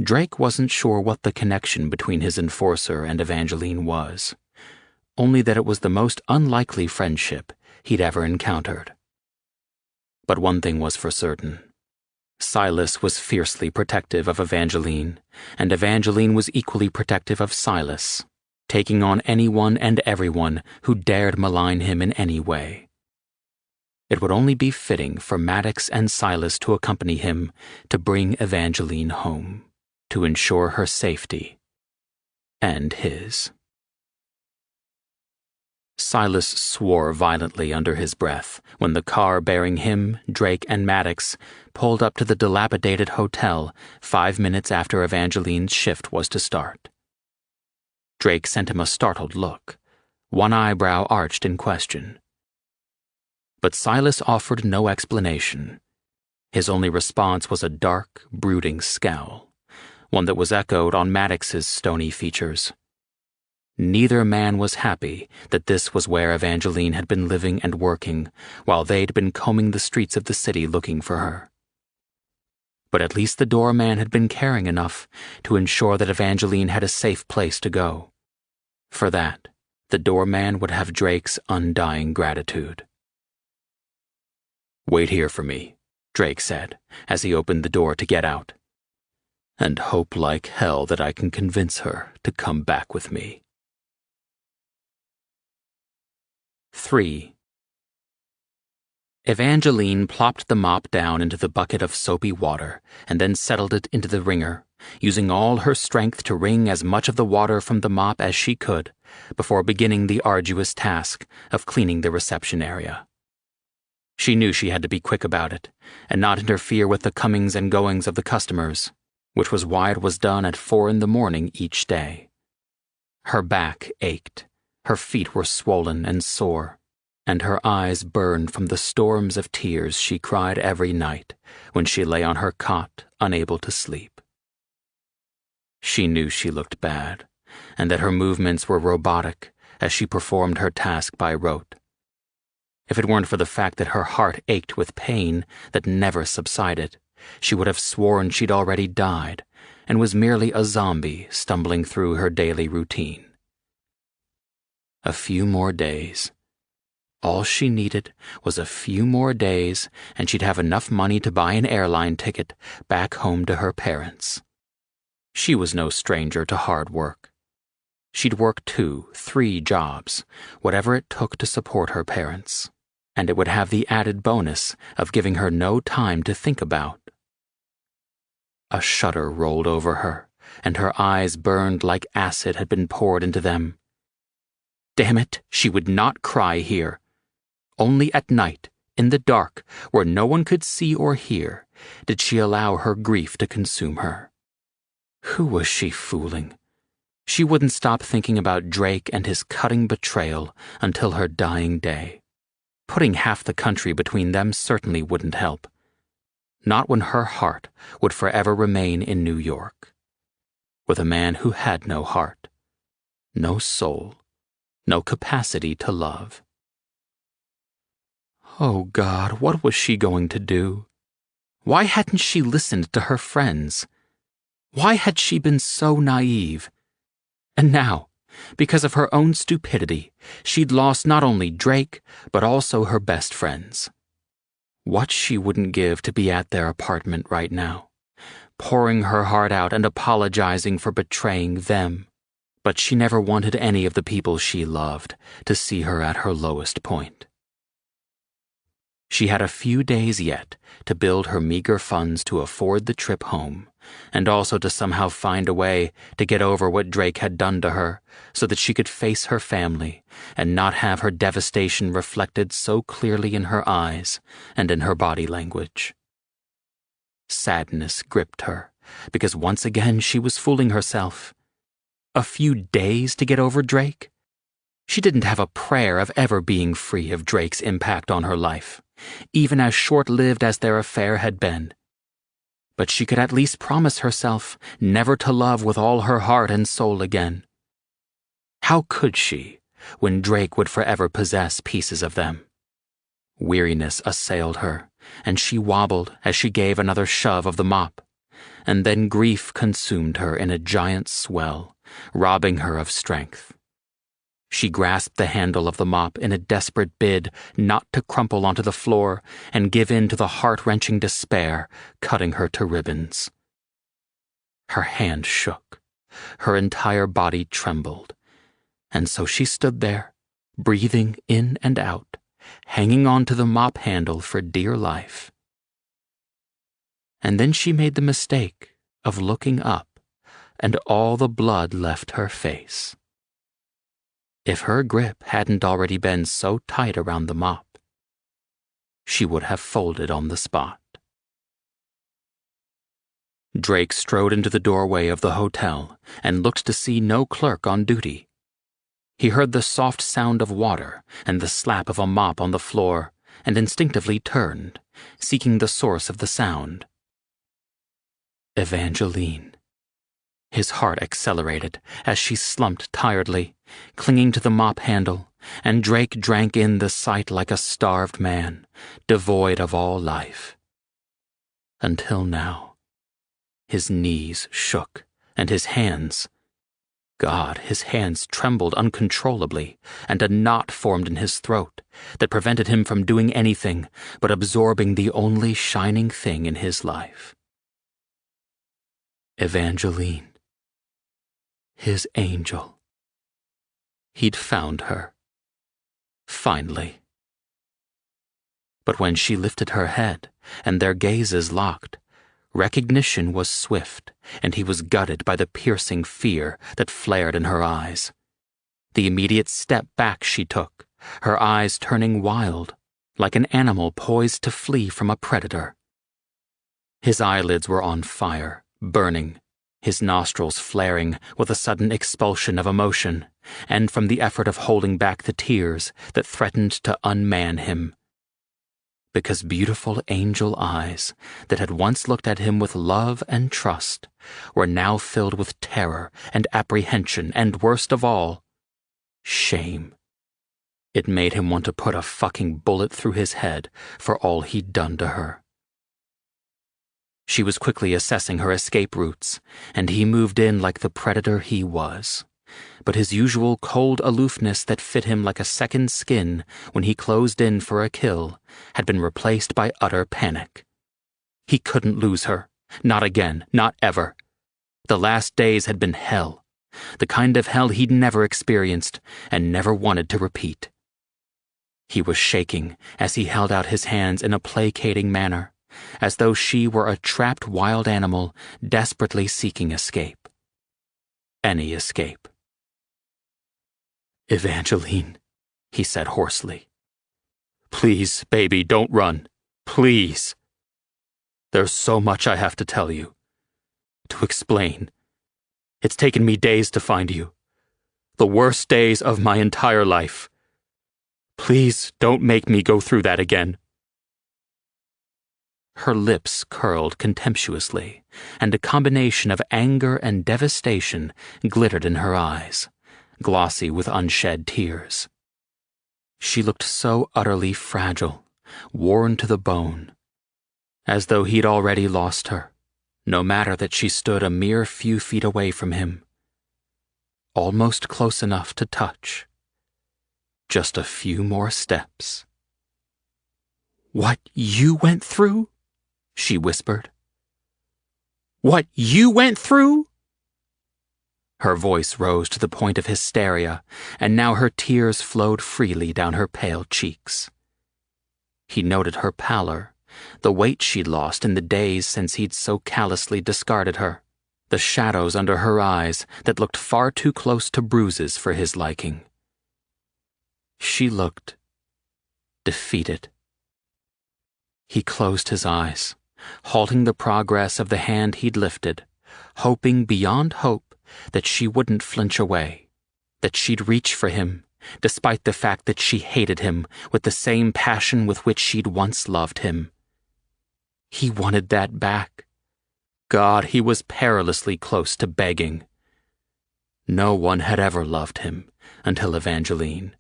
Drake wasn't sure what the connection between his enforcer and Evangeline was, only that it was the most unlikely friendship he'd ever encountered. But one thing was for certain. Silas was fiercely protective of Evangeline, and Evangeline was equally protective of Silas, taking on anyone and everyone who dared malign him in any way. It would only be fitting for Maddox and Silas to accompany him to bring Evangeline home, to ensure her safety, and his. Silas swore violently under his breath when the car bearing him, Drake, and Maddox pulled up to the dilapidated hotel 5 minutes after Evangeline's shift was to start. Drake sent him a startled look, one eyebrow arched in question. But Silas offered no explanation. His only response was a dark, brooding scowl, one that was echoed on Maddox's stony features. Neither man was happy that this was where Evangeline had been living and working while they'd been combing the streets of the city looking for her. But at least the doorman had been caring enough to ensure that Evangeline had a safe place to go. For that, the doorman would have Drake's undying gratitude. "Wait here for me," Drake said, as he opened the door to get out. "And hope like hell that I can convince her to come back with me." 3. Evangeline plopped the mop down into the bucket of soapy water and then settled it into the wringer, using all her strength to wring as much of the water from the mop as she could before beginning the arduous task of cleaning the reception area. She knew she had to be quick about it and not interfere with the comings and goings of the customers, which was why it was done at 4 a.m. each day. Her back ached, her feet were swollen and sore, and her eyes burned from the storms of tears she cried every night when she lay on her cot, unable to sleep. She knew she looked bad, and that her movements were robotic as she performed her task by rote. If it weren't for the fact that her heart ached with pain that never subsided, she would have sworn she'd already died and was merely a zombie stumbling through her daily routine. A few more days. All she needed was a few more days, and she'd have enough money to buy an airline ticket back home to her parents. She was no stranger to hard work. She'd work 2, 3 jobs, whatever it took to support her parents, and it would have the added bonus of giving her no time to think about. A shudder rolled over her, and her eyes burned like acid had been poured into them. Damn it, she would not cry here. Only at night, in the dark, where no one could see or hear, did she allow her grief to consume her. Who was she fooling? She wouldn't stop thinking about Drake and his cutting betrayal until her dying day. Putting half the country between them certainly wouldn't help. Not when her heart would forever remain in New York, with a man who had no heart, no soul, no capacity to love. Oh God, what was she going to do? Why hadn't she listened to her friends? Why had she been so naive? And now, because of her own stupidity, she'd lost not only Drake, but also her best friends. What she wouldn't give to be at their apartment right now, pouring her heart out and apologizing for betraying them. But she never wanted any of the people she loved to see her at her lowest point. She had a few days yet to build her meager funds to afford the trip home, and also to somehow find a way to get over what Drake had done to her so that she could face her family and not have her devastation reflected so clearly in her eyes and in her body language. Sadness gripped her because once again she was fooling herself. A few days to get over Drake? She didn't have a prayer of ever being free of Drake's impact on her life, even as short-lived as their affair had been. But she could at least promise herself never to love with all her heart and soul again. How could she, when Drake would forever possess pieces of them? Weariness assailed her, and she wobbled as she gave another shove of the mop, and then grief consumed her in a giant swell, robbing her of strength. She grasped the handle of the mop in a desperate bid not to crumple onto the floor and give in to the heart-wrenching despair cutting her to ribbons. Her hand shook, her entire body trembled, and so she stood there, breathing in and out, hanging on to the mop handle for dear life. And then she made the mistake of looking up, and all the blood left her face. If her grip hadn't already been so tight around the mop, she would have folded on the spot. Drake strode into the doorway of the hotel and looked to see no clerk on duty. He heard the soft sound of water and the slap of a mop on the floor and instinctively turned, seeking the source of the sound. Evangeline. His heart accelerated as she slumped tiredly, clinging to the mop handle, and Drake drank in the sight like a starved man, devoid of all life. Until now. His knees shook, and his hands trembled uncontrollably, and a knot formed in his throat that prevented him from doing anything but absorbing the only shining thing in his life. Evangeline. His angel. He'd found her. Finally. But when she lifted her head, and their gazes locked, recognition was swift, and he was gutted by the piercing fear that flared in her eyes. The immediate step back she took, her eyes turning wild, like an animal poised to flee from a predator. His eyelids were on fire, burning, his nostrils flaring with a sudden expulsion of emotion, and from the effort of holding back the tears that threatened to unman him. Because beautiful angel eyes that had once looked at him with love and trust were now filled with terror and apprehension and, worst of all, shame. It made him want to put a fucking bullet through his head for all he'd done to her. She was quickly assessing her escape routes, and he moved in like the predator he was. But his usual cold aloofness that fit him like a second skin when he closed in for a kill had been replaced by utter panic. He couldn't lose her. Not again. Not ever. The last days had been hell. The kind of hell he'd never experienced and never wanted to repeat. He was shaking as he held out his hands in a placating manner, as though she were a trapped wild animal desperately seeking escape. Any escape. "Evangeline," he said hoarsely. "Please, baby, don't run. Please. There's so much I have to tell you. To explain. It's taken me days to find you. The worst days of my entire life. Please don't make me go through that again." Her lips curled contemptuously, and a combination of anger and devastation glittered in her eyes, glossy with unshed tears. She looked so utterly fragile, worn to the bone, as though he'd already lost her, no matter that she stood a mere few feet away from him, almost close enough to touch. Just a few more steps. "What you went through?" she whispered. "What you went through?" Her voice rose to the point of hysteria, and now her tears flowed freely down her pale cheeks. He noted her pallor, the weight she'd lost in the days since he'd so callously discarded her, the shadows under her eyes that looked far too close to bruises for his liking. She looked defeated. He closed his eyes, halting the progress of the hand he'd lifted, hoping beyond hope that she wouldn't flinch away, that she'd reach for him, despite the fact that she hated him with the same passion with which she'd once loved him. He wanted that back. God, he was perilously close to begging. No one had ever loved him until Evangeline.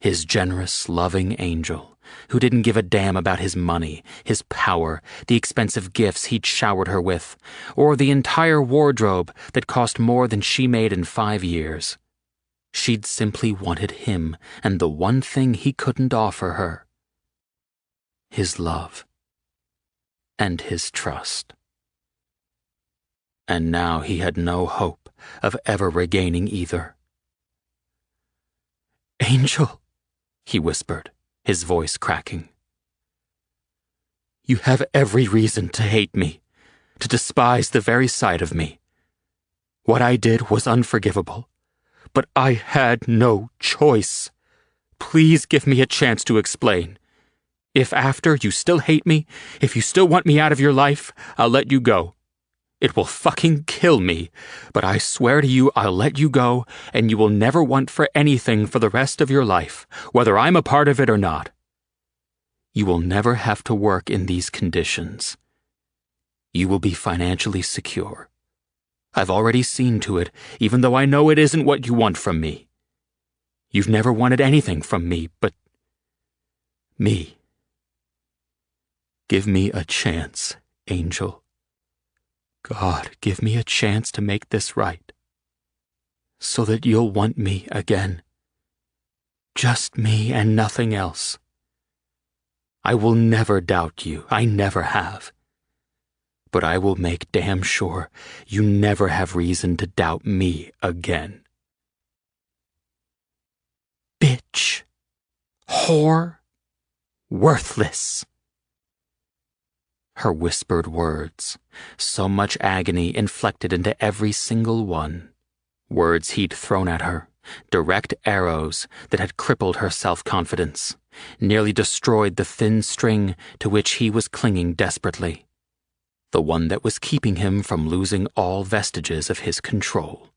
His generous, loving angel, who didn't give a damn about his money, his power, the expensive gifts he'd showered her with, or the entire wardrobe that cost more than she made in 5 years. She'd simply wanted him and the one thing he couldn't offer her: his love and his trust. And now he had no hope of ever regaining either. "Angel," he whispered, his voice cracking. "You have every reason to hate me, to despise the very sight of me. What I did was unforgivable, but I had no choice. Please give me a chance to explain. If after you still hate me, if you still want me out of your life, I'll let you go. It will fucking kill me, but I swear to you I'll let you go, and you will never want for anything for the rest of your life, whether I'm a part of it or not. You will never have to work in these conditions. You will be financially secure. I've already seen to it, even though I know it isn't what you want from me. You've never wanted anything from me but me. Give me a chance, Angel. God, give me a chance to make this right, so that you'll want me again. Just me and nothing else. I will never doubt you, I never have. But I will make damn sure you never have reason to doubt me again." Bitch. Whore. Worthless. Her whispered words, so much agony inflected into every single one. Words he'd thrown at her, direct arrows that had crippled her self-confidence, nearly destroyed the thin string to which he was clinging desperately, the one that was keeping him from losing all vestiges of his control.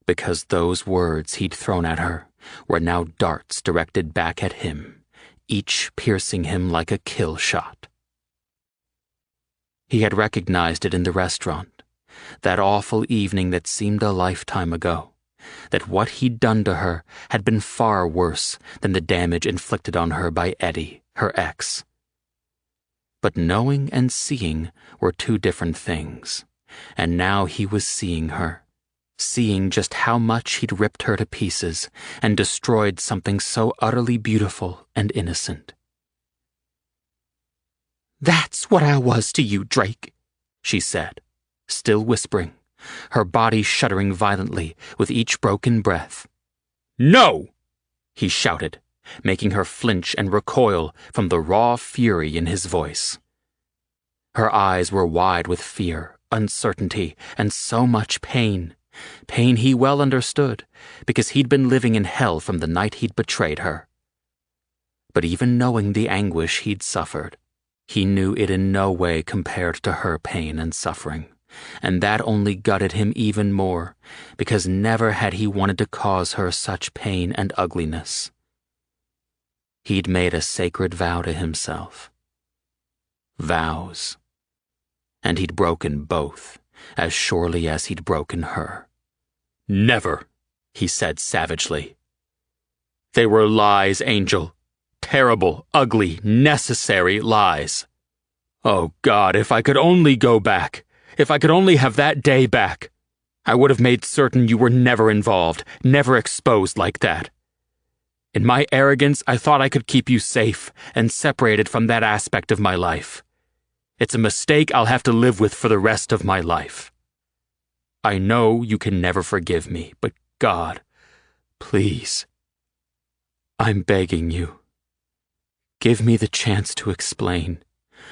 Because those words he'd thrown at her were now darts directed back at him, each piercing him like a kill shot. He had recognized it in the restaurant, that awful evening that seemed a lifetime ago, that what he'd done to her had been far worse than the damage inflicted on her by Eddie, her ex. But knowing and seeing were two different things, and now he was seeing her, seeing just how much he'd ripped her to pieces and destroyed something so utterly beautiful and innocent. "That's what I was to you, Drake," she said, still whispering, her body shuddering violently with each broken breath. "No!" he shouted, making her flinch and recoil from the raw fury in his voice. Her eyes were wide with fear, uncertainty, and so much pain. Pain he well understood, because he'd been living in hell from the night he'd betrayed her. But even knowing the anguish he'd suffered, he knew it in no way compared to her pain and suffering, and that only gutted him even more, because never had he wanted to cause her such pain and ugliness. He'd made a sacred vow to himself. Vows. And he'd broken both, as surely as he'd broken her. "Never," he said savagely. "They were lies, Angel. Terrible, ugly, necessary lies. Oh God, if I could only go back, if I could only have that day back, I would have made certain you were never involved, never exposed like that. In my arrogance, I thought I could keep you safe and separated from that aspect of my life. It's a mistake I'll have to live with for the rest of my life. I know you can never forgive me, but God, please, I'm begging you. Give me the chance to explain,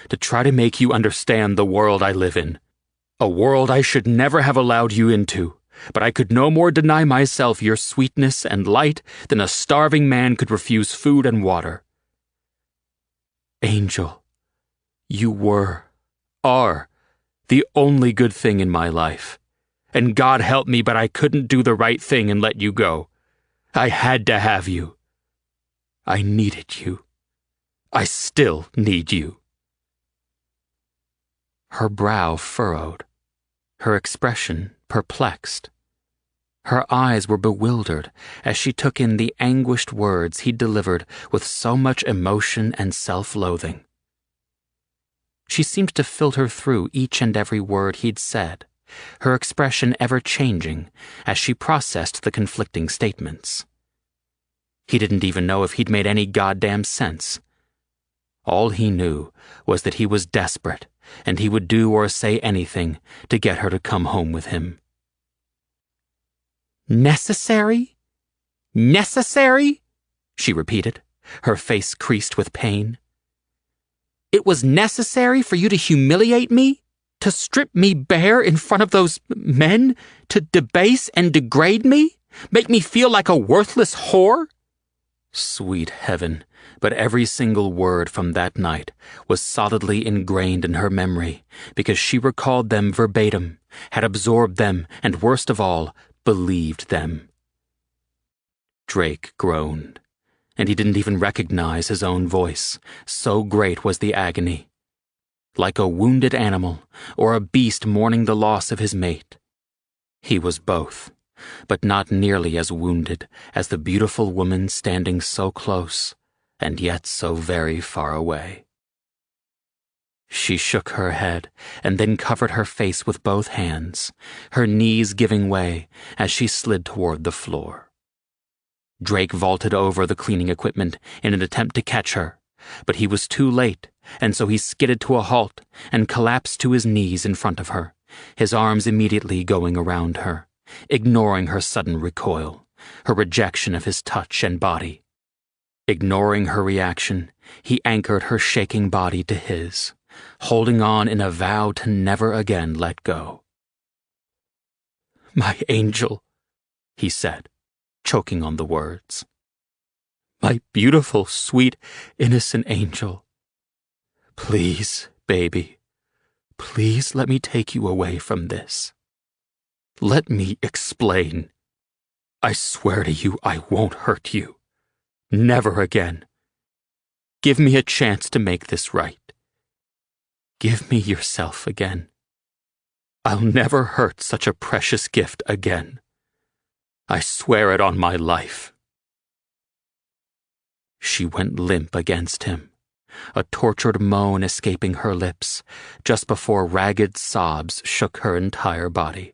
to try to make you understand the world I live in. A world I should never have allowed you into, but I could no more deny myself your sweetness and light than a starving man could refuse food and water. Angel, you are, the only good thing in my life. And God help me, but I couldn't do the right thing and let you go. I had to have you. I needed you. I still need you." Her brow furrowed, her expression perplexed. Her eyes were bewildered as she took in the anguished words he'd delivered with so much emotion and self-loathing. She seemed to filter through each and every word he'd said, her expression ever changing as she processed the conflicting statements. He didn't even know if he'd made any goddamn sense. All he knew was that he was desperate, and he would do or say anything to get her to come home with him. "Necessary? Necessary?" she repeated, her face creased with pain. "It was necessary for you to humiliate me? To strip me bare in front of those men? To debase and degrade me? Make me feel like a worthless whore?" Sweet heaven, but every single word from that night was solidly ingrained in her memory, because she recalled them verbatim, had absorbed them, and worst of all, believed them. Drake groaned, and he didn't even recognize his own voice, so great was the agony. Like a wounded animal, or a beast mourning the loss of his mate. He was both, but not nearly as wounded as the beautiful woman standing so close, and yet so very far away. She shook her head, and then covered her face with both hands, her knees giving way as she slid toward the floor. Drake vaulted over the cleaning equipment in an attempt to catch her, but he was too late, and so he skidded to a halt and collapsed to his knees in front of her, his arms immediately going around her, ignoring her sudden recoil, her rejection of his touch and body. Ignoring her reaction, he anchored her shaking body to his, holding on in a vow to never again let go. "My angel," he said, choking on the words. "My beautiful, sweet, innocent angel. Please, baby, please let me take you away from this. Let me explain. I swear to you I won't hurt you. Never again. Give me a chance to make this right. Give me yourself again. I'll never hurt such a precious gift again. I swear it on my life." She went limp against him, a tortured moan escaping her lips, just before ragged sobs shook her entire body.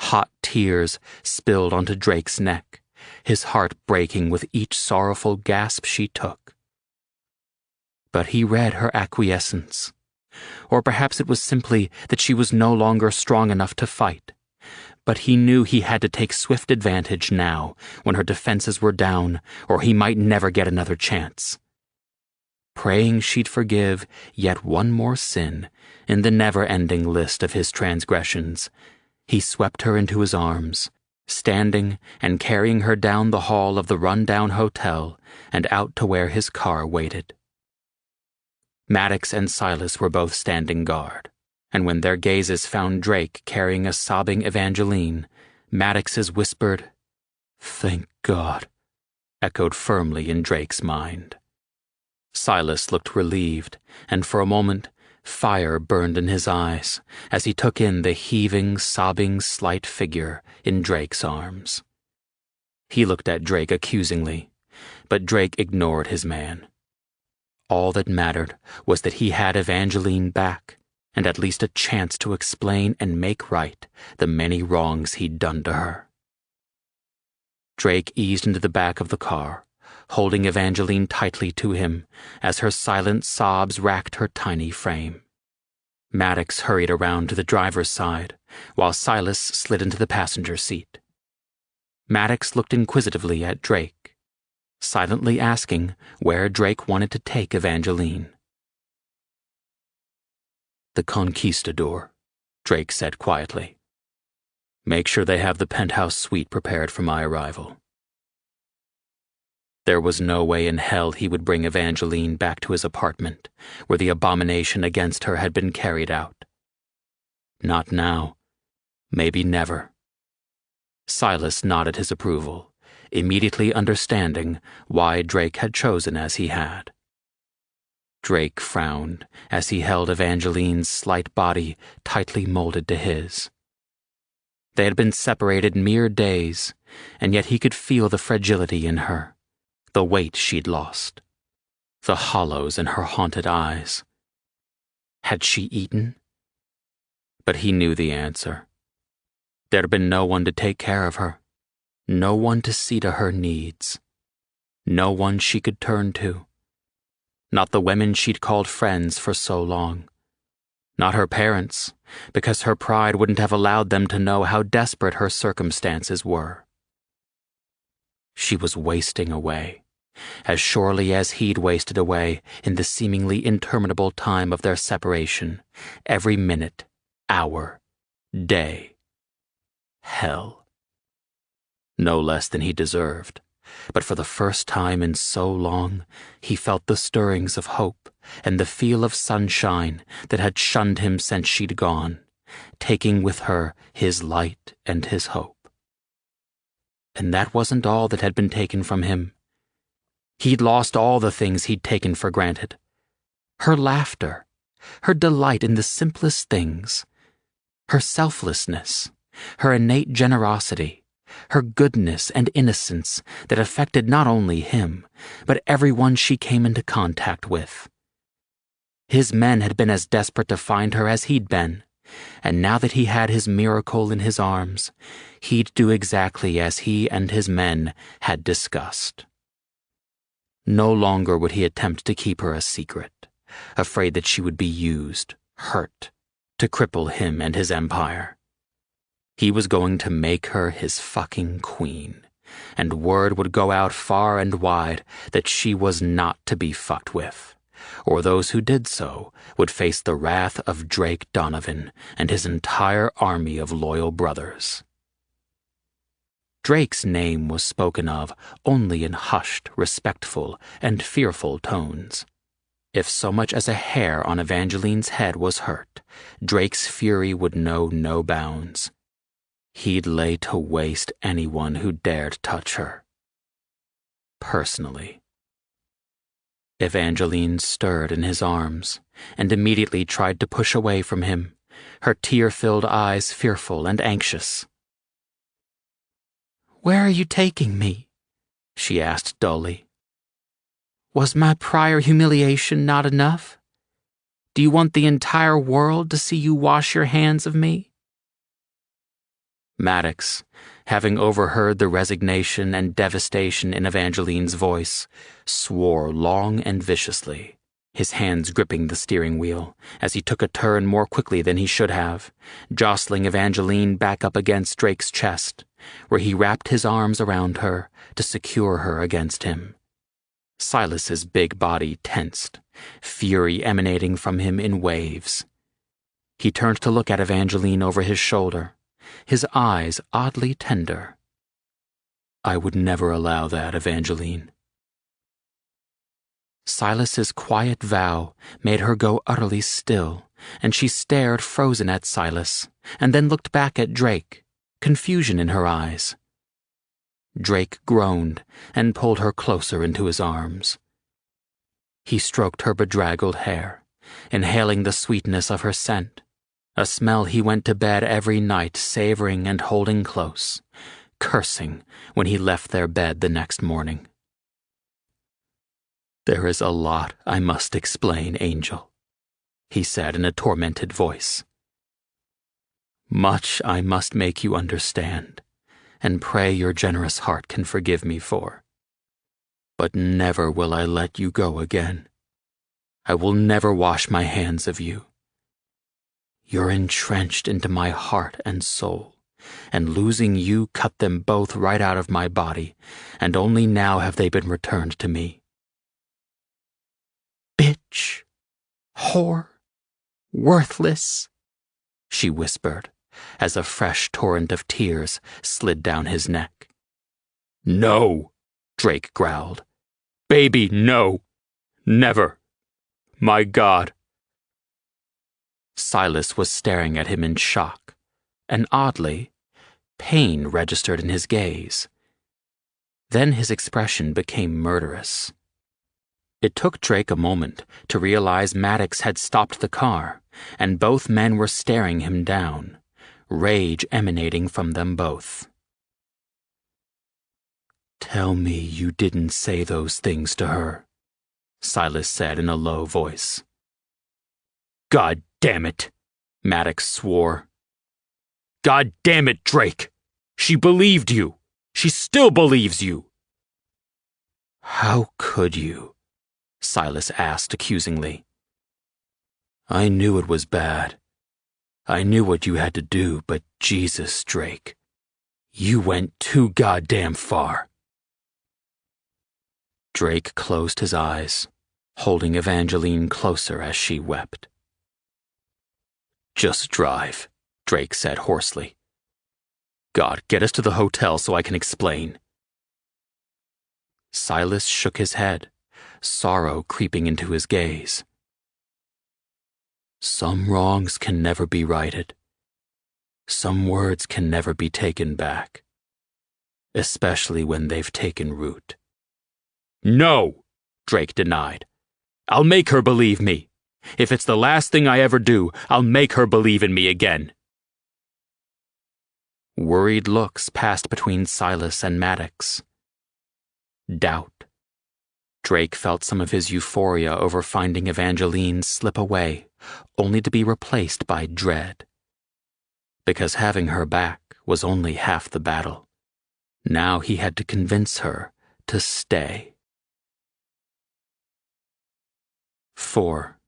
Hot tears spilled onto Drake's neck, his heart breaking with each sorrowful gasp she took. But he read her acquiescence. Or perhaps it was simply that she was no longer strong enough to fight. But he knew he had to take swift advantage now, when her defenses were down, or he might never get another chance. Praying she'd forgive yet one more sin in the never-ending list of his transgressions, he swept her into his arms, standing and carrying her down the hall of the run-down hotel and out to where his car waited. Maddox and Silas were both standing guard, and when their gazes found Drake carrying a sobbing Evangeline, Maddox's whispered, "Thank God," echoed firmly in Drake's mind. Silas looked relieved, and for a moment fire burned in his eyes as he took in the heaving, sobbing, slight figure in Drake's arms. He looked at Drake accusingly, but Drake ignored his man. All that mattered was that he had Evangeline back, and at least a chance to explain and make right the many wrongs he'd done to her. Drake eased into the back of the car, holding Evangeline tightly to him as her silent sobs racked her tiny frame. Maddox hurried around to the driver's side, while Silas slid into the passenger seat. Maddox looked inquisitively at Drake, silently asking where Drake wanted to take Evangeline. "The Conquistador," Drake said quietly. "Make sure they have the penthouse suite prepared for my arrival." There was no way in hell he would bring Evangeline back to his apartment, where the abomination against her had been carried out. Not now. Maybe never. Silas nodded his approval, immediately understanding why Drake had chosen as he had. Drake frowned as he held Evangeline's slight body tightly molded to his. They had been separated mere days, and yet he could feel the fragility in her, the weight she'd lost, the hollows in her haunted eyes. Had she eaten? But he knew the answer. There'd been no one to take care of her, no one to see to her needs, no one she could turn to. Not the women she'd called friends for so long. Not her parents, because her pride wouldn't have allowed them to know how desperate her circumstances were. She was wasting away, as surely as he'd wasted away in the seemingly interminable time of their separation, every minute, hour, day. Hell. No less than he deserved. But for the first time in so long, he felt the stirrings of hope and the feel of sunshine that had shunned him since she'd gone, taking with her his light and his hope. And that wasn't all that had been taken from him. He'd lost all the things he'd taken for granted. Her laughter, her delight in the simplest things, her selflessness, her innate generosity, her goodness and innocence that affected not only him, but everyone she came into contact with. His men had been as desperate to find her as he'd been, and now that he had his miracle in his arms, he'd do exactly as he and his men had discussed. No longer would he attempt to keep her a secret, afraid that she would be used, hurt, to cripple him and his empire. He was going to make her his fucking queen, and word would go out far and wide that she was not to be fucked with, or those who did so would face the wrath of Drake Donovan and his entire army of loyal brothers. Drake's name was spoken of only in hushed, respectful, and fearful tones. If so much as a hair on Evangeline's head was hurt, Drake's fury would know no bounds. He'd lay to waste anyone who dared touch her. Personally. Evangeline stirred in his arms and immediately tried to push away from him, her tear-filled eyes fearful and anxious. "Where are you taking me?" she asked dully. "Was my prior humiliation not enough? Do you want the entire world to see you wash your hands of me?" Maddox, having overheard the resignation and devastation in Evangeline's voice, swore long and viciously, his hands gripping the steering wheel as he took a turn more quickly than he should have, jostling Evangeline back up against Drake's chest, where he wrapped his arms around her to secure her against him. Silas's big body tensed, fury emanating from him in waves. He turned to look at Evangeline over his shoulder, his eyes oddly tender. "I would never allow that, Evangeline." Silas's quiet vow made her go utterly still, and she stared frozen at Silas, and then looked back at Drake, confusion in her eyes. Drake groaned and pulled her closer into his arms. He stroked her bedraggled hair, inhaling the sweetness of her scent, a smell he went to bed every night savoring and holding close, cursing when he left their bed the next morning. "There is a lot I must explain, Angel," he said in a tormented voice. "Much I must make you understand, and pray your generous heart can forgive me for. But never will I let you go again. I will never wash my hands of you. You're entrenched into my heart and soul, and losing you cut them both right out of my body, and only now have they been returned to me." "Bitch, whore, worthless," she whispered, as a fresh torrent of tears slid down his neck. "No," Drake growled. "Baby, no. Never. My God." Silas was staring at him in shock, and oddly, pain registered in his gaze. Then his expression became murderous. It took Drake a moment to realize Maddox had stopped the car, and both men were staring him down, rage emanating from them both. "Tell me you didn't say those things to her," Silas said in a low voice. "God damn it," Maddox swore. "God damn it, Drake! She believed you! She still believes you!" "How could you?" Silas asked accusingly. "I knew it was bad. I knew what you had to do, but Jesus, Drake, you went too goddamn far." Drake closed his eyes, holding Evangeline closer as she wept. "Just drive," Drake said hoarsely. "God, get us to the hotel so I can explain." Silas shook his head, sorrow creeping into his gaze. "Some wrongs can never be righted. Some words can never be taken back, especially when they've taken root." "No," Drake denied. "I'll make her believe me. If it's the last thing I ever do, I'll make her believe in me again." Worried looks passed between Silas and Maddox. Doubt. Drake felt some of his euphoria over finding Evangeline slip away, only to be replaced by dread. Because having her back was only half the battle. Now he had to convince her to stay. 4.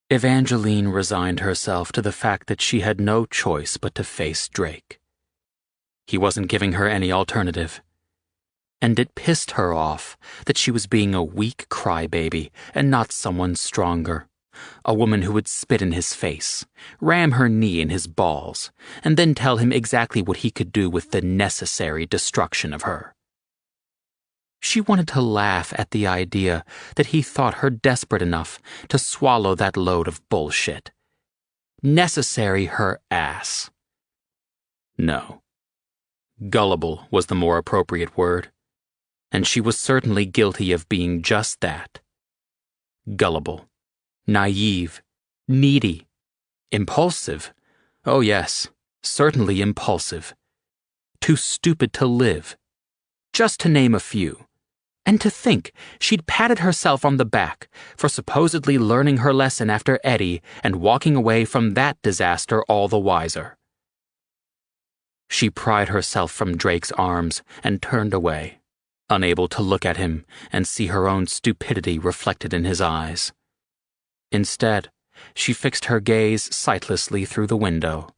Evangeline resigned herself to the fact that she had no choice but to face Drake. He wasn't giving her any alternative. And it pissed her off that she was being a weak crybaby and not someone stronger. A woman who would spit in his face, ram her knee in his balls, and then tell him exactly what he could do with the necessary destruction of her. She wanted to laugh at the idea that he thought her desperate enough to swallow that load of bullshit. Necessary her ass. No. Gullible was the more appropriate word, and she was certainly guilty of being just that. Gullible, naive, needy, impulsive. Oh yes, certainly impulsive. Too stupid to live, just to name a few. And to think she'd patted herself on the back for supposedly learning her lesson after Eddie and walking away from that disaster all the wiser. She pried herself from Drake's arms and turned away, unable to look at him and see her own stupidity reflected in his eyes. Instead, she fixed her gaze sightlessly through the window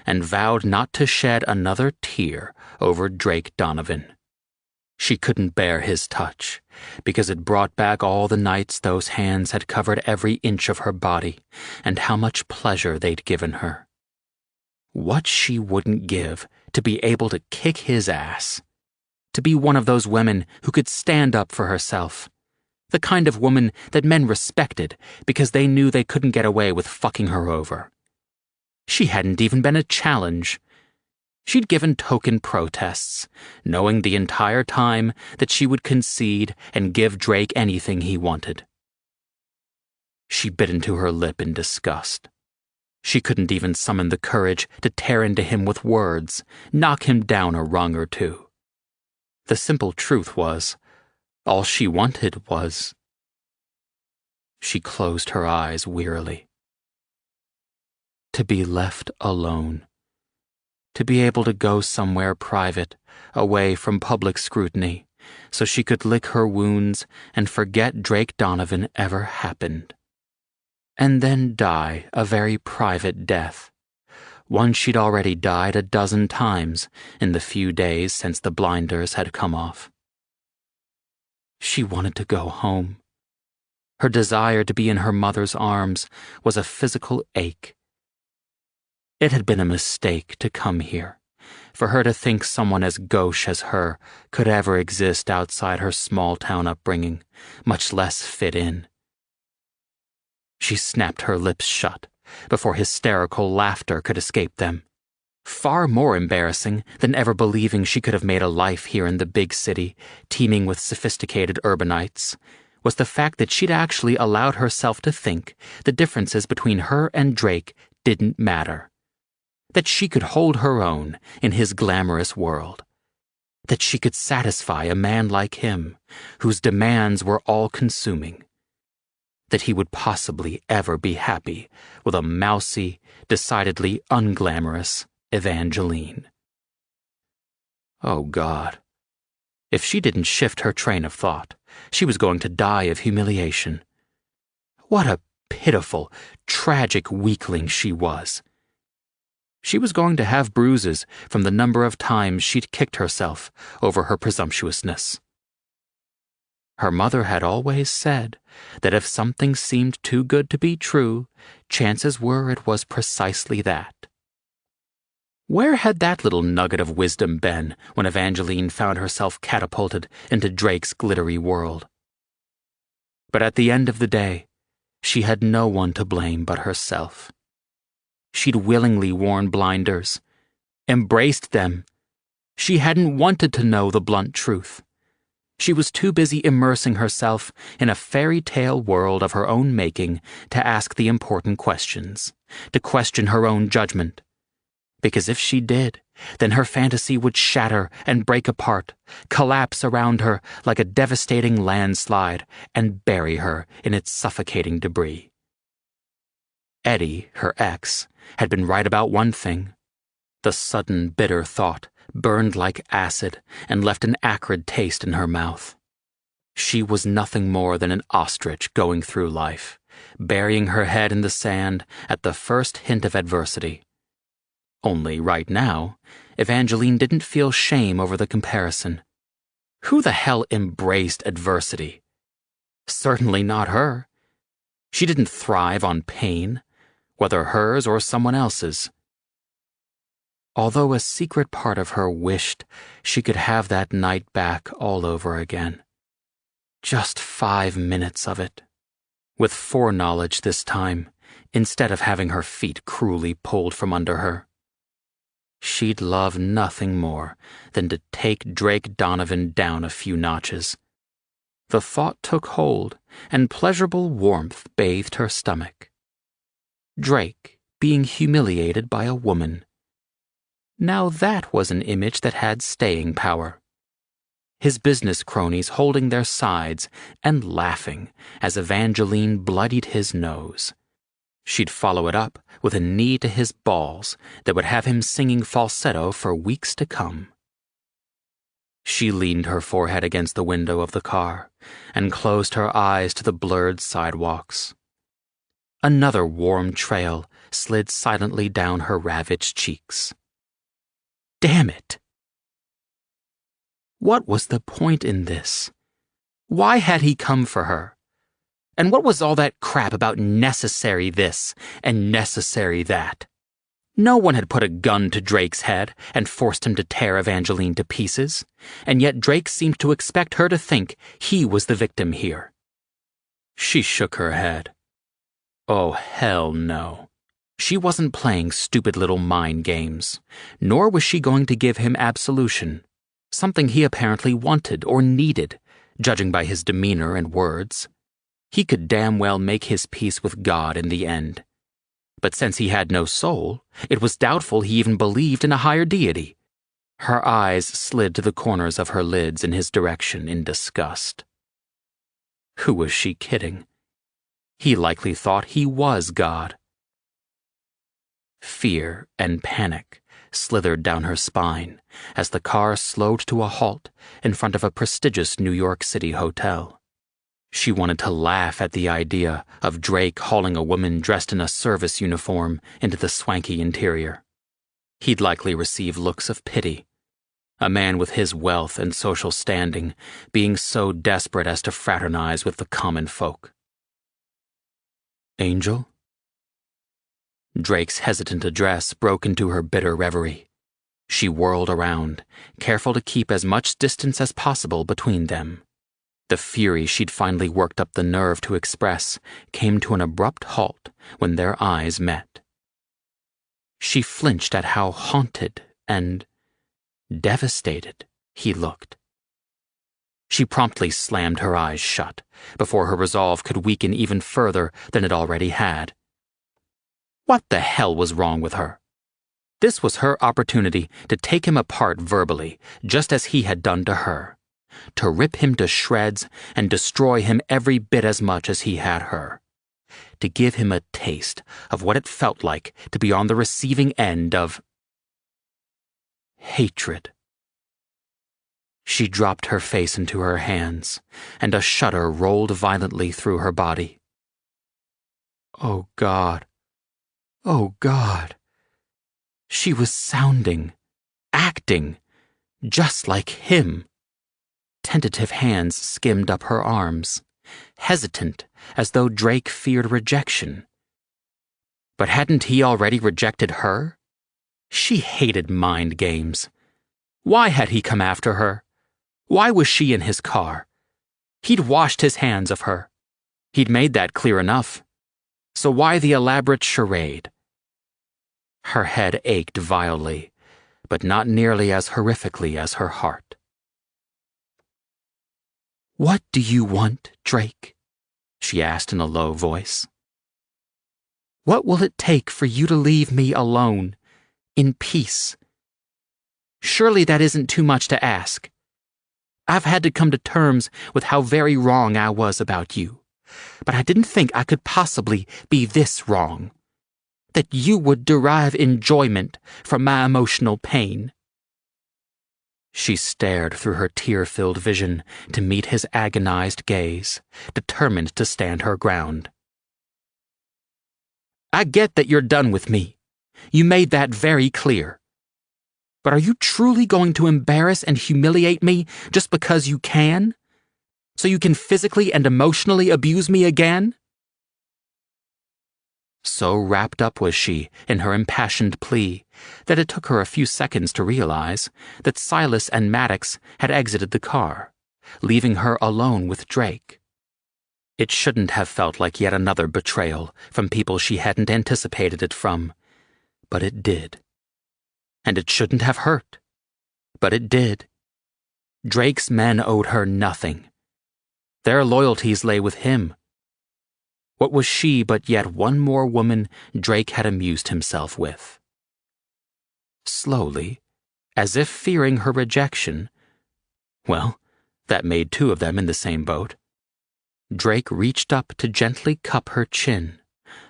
and vowed not to shed another tear over Drake Donovan. She couldn't bear his touch, because it brought back all the nights those hands had covered every inch of her body and how much pleasure they'd given her. What she wouldn't give to be able to kick his ass, to be one of those women who could stand up for herself, the kind of woman that men respected because they knew they couldn't get away with fucking her over. She hadn't even been a challenge. She'd given token protests, knowing the entire time that she would concede and give Drake anything he wanted. She bit into her lip in disgust. She couldn't even summon the courage to tear into him with words, knock him down a rung or two. The simple truth was, all she wanted was... She closed her eyes wearily. To be left alone. To be able to go somewhere private, away from public scrutiny, so she could lick her wounds and forget Drake Donovan ever happened. And then die a very private death, one she'd already died a dozen times in the few days since the blinders had come off. She wanted to go home. Her desire to be in her mother's arms was a physical ache. It had been a mistake to come here, for her to think someone as gauche as her could ever exist outside her small-town upbringing, much less fit in. She snapped her lips shut before hysterical laughter could escape them. Far more embarrassing than ever believing she could have made a life here in the big city, teeming with sophisticated urbanites, was the fact that she'd actually allowed herself to think the differences between her and Drake didn't matter. That she could hold her own in his glamorous world. That she could satisfy a man like him, whose demands were all-consuming. That he would possibly ever be happy with a mousy, decidedly unglamorous Evangeline. Oh God. If she didn't shift her train of thought, she was going to die of humiliation. What a pitiful, tragic weakling she was. She was going to have bruises from the number of times she'd kicked herself over her presumptuousness. Her mother had always said that if something seemed too good to be true, chances were it was precisely that. Where had that little nugget of wisdom been when Evangeline found herself catapulted into Drake's glittery world? But at the end of the day, she had no one to blame but herself. She'd willingly worn blinders, embraced them. She hadn't wanted to know the blunt truth. She was too busy immersing herself in a fairy tale world of her own making to ask the important questions, to question her own judgment. Because if she did, then her fantasy would shatter and break apart, collapse around her like a devastating landslide, and bury her in its suffocating debris. Eddie, her ex, had been right about one thing. The sudden, bitter thought burned like acid and left an acrid taste in her mouth. She was nothing more than an ostrich going through life, burying her head in the sand at the first hint of adversity. Only right now, Evangeline didn't feel shame over the comparison. Who the hell embraced adversity? Certainly not her. She didn't thrive on pain, whether hers or someone else's. Although a secret part of her wished she could have that night back all over again. Just 5 minutes of it. With foreknowledge this time, instead of having her feet cruelly pulled from under her. She'd love nothing more than to take Drake Donovan down a few notches. The thought took hold, and pleasurable warmth bathed her stomach. Drake being humiliated by a woman. Now that was an image that had staying power. His business cronies holding their sides and laughing as Evangeline bloodied his nose. She'd follow it up with a knee to his balls that would have him singing falsetto for weeks to come. She leaned her forehead against the window of the car and closed her eyes to the blurred sidewalks. Another warm trail slid silently down her ravaged cheeks. Damn it! What was the point in this? Why had he come for her? And what was all that crap about necessary this and necessary that? No one had put a gun to Drake's head and forced him to tear Evangeline to pieces, and yet Drake seemed to expect her to think he was the victim here. She shook her head. Oh, hell no. She wasn't playing stupid little mind games, nor was she going to give him absolution, something he apparently wanted or needed, judging by his demeanor and words. He could damn well make his peace with God in the end. But since he had no soul, it was doubtful he even believed in a higher deity. Her eyes slid to the corners of her lids in his direction in disgust. Who was she kidding? He likely thought he was God. Fear and panic slithered down her spine as the car slowed to a halt in front of a prestigious New York City hotel. She wanted to laugh at the idea of Drake hauling a woman dressed in a service uniform into the swanky interior. He'd likely receive looks of pity. A man with his wealth and social standing being so desperate as to fraternize with the common folk. Angel? Drake's hesitant address broke into her bitter reverie. She whirled around, careful to keep as much distance as possible between them. The fury she'd finally worked up the nerve to express came to an abrupt halt when their eyes met. She flinched at how haunted and devastated he looked. She promptly slammed her eyes shut before her resolve could weaken even further than it already had. What the hell was wrong with her? This was her opportunity to take him apart verbally, just as he had done to her. To rip him to shreds and destroy him every bit as much as he had her. To give him a taste of what it felt like to be on the receiving end of hatred. She dropped her face into her hands, and a shudder rolled violently through her body. Oh God. Oh God. She was sounding, acting, just like him. Tentative hands skimmed up her arms, hesitant as though Drake feared rejection. But hadn't he already rejected her? She hated mind games. Why had he come after her? Why was she in his car? He'd washed his hands of her. He'd made that clear enough. So why the elaborate charade? Her head ached vilely, but not nearly as horrifically as her heart. What do you want, Drake? She asked in a low voice. What will it take for you to leave me alone, in peace? Surely that isn't too much to ask. I've had to come to terms with how very wrong I was about you, but I didn't think I could possibly be this wrong. That you would derive enjoyment from my emotional pain. She stared through her tear-filled vision to meet his agonized gaze, determined to stand her ground. I get that you're done with me. You made that very clear. But are you truly going to embarrass and humiliate me just because you can? So you can physically and emotionally abuse me again? So wrapped up was she in her impassioned plea that it took her a few seconds to realize that Silas and Maddox had exited the car, leaving her alone with Drake. It shouldn't have felt like yet another betrayal from people she hadn't anticipated it from, but it did. And it shouldn't have hurt, but it did. Drake's men owed her nothing. Their loyalties lay with him. What was she but yet one more woman Drake had amused himself with? Slowly, as if fearing her rejection, well, that made two of them in the same boat, Drake reached up to gently cup her chin,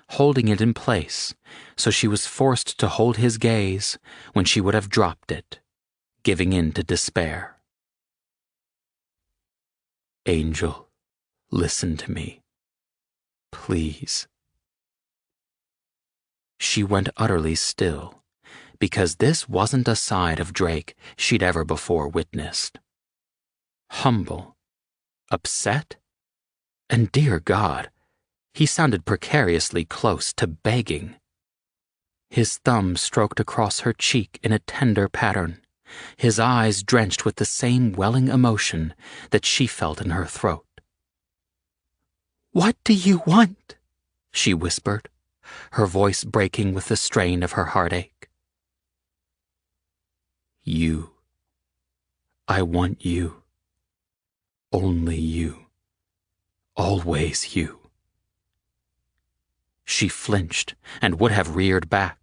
holding it in place, so she was forced to hold his gaze when she would have dropped it, giving in to despair. Angel, listen to me. Please. She went utterly still, because this wasn't a side of Drake she'd ever before witnessed. Humble, upset, and dear God, he sounded precariously close to begging. His thumb stroked across her cheek in a tender pattern, his eyes drenched with the same welling emotion that she felt in her throat. "What do you want?" she whispered, her voice breaking with the strain of her heartache. You. I want you. Only you. Always you. She flinched and would have reared back,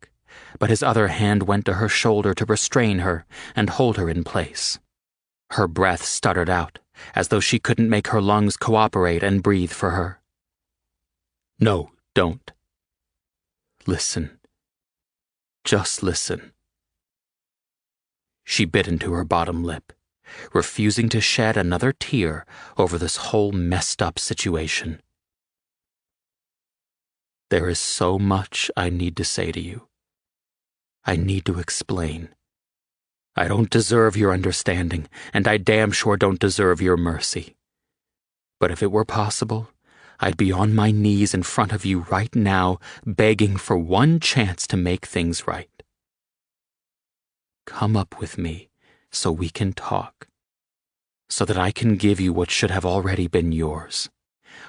but his other hand went to her shoulder to restrain her and hold her in place. Her breath stuttered out, as though she couldn't make her lungs cooperate and breathe for her. No, don't. Listen. Just listen. She bit into her bottom lip, refusing to shed another tear over this whole messed-up situation. There is so much I need to say to you. I need to explain. I don't deserve your understanding, and I damn sure don't deserve your mercy. But if it were possible, I'd be on my knees in front of you right now, begging for one chance to make things right. Come up with me so we can talk, so that I can give you what should have already been yours,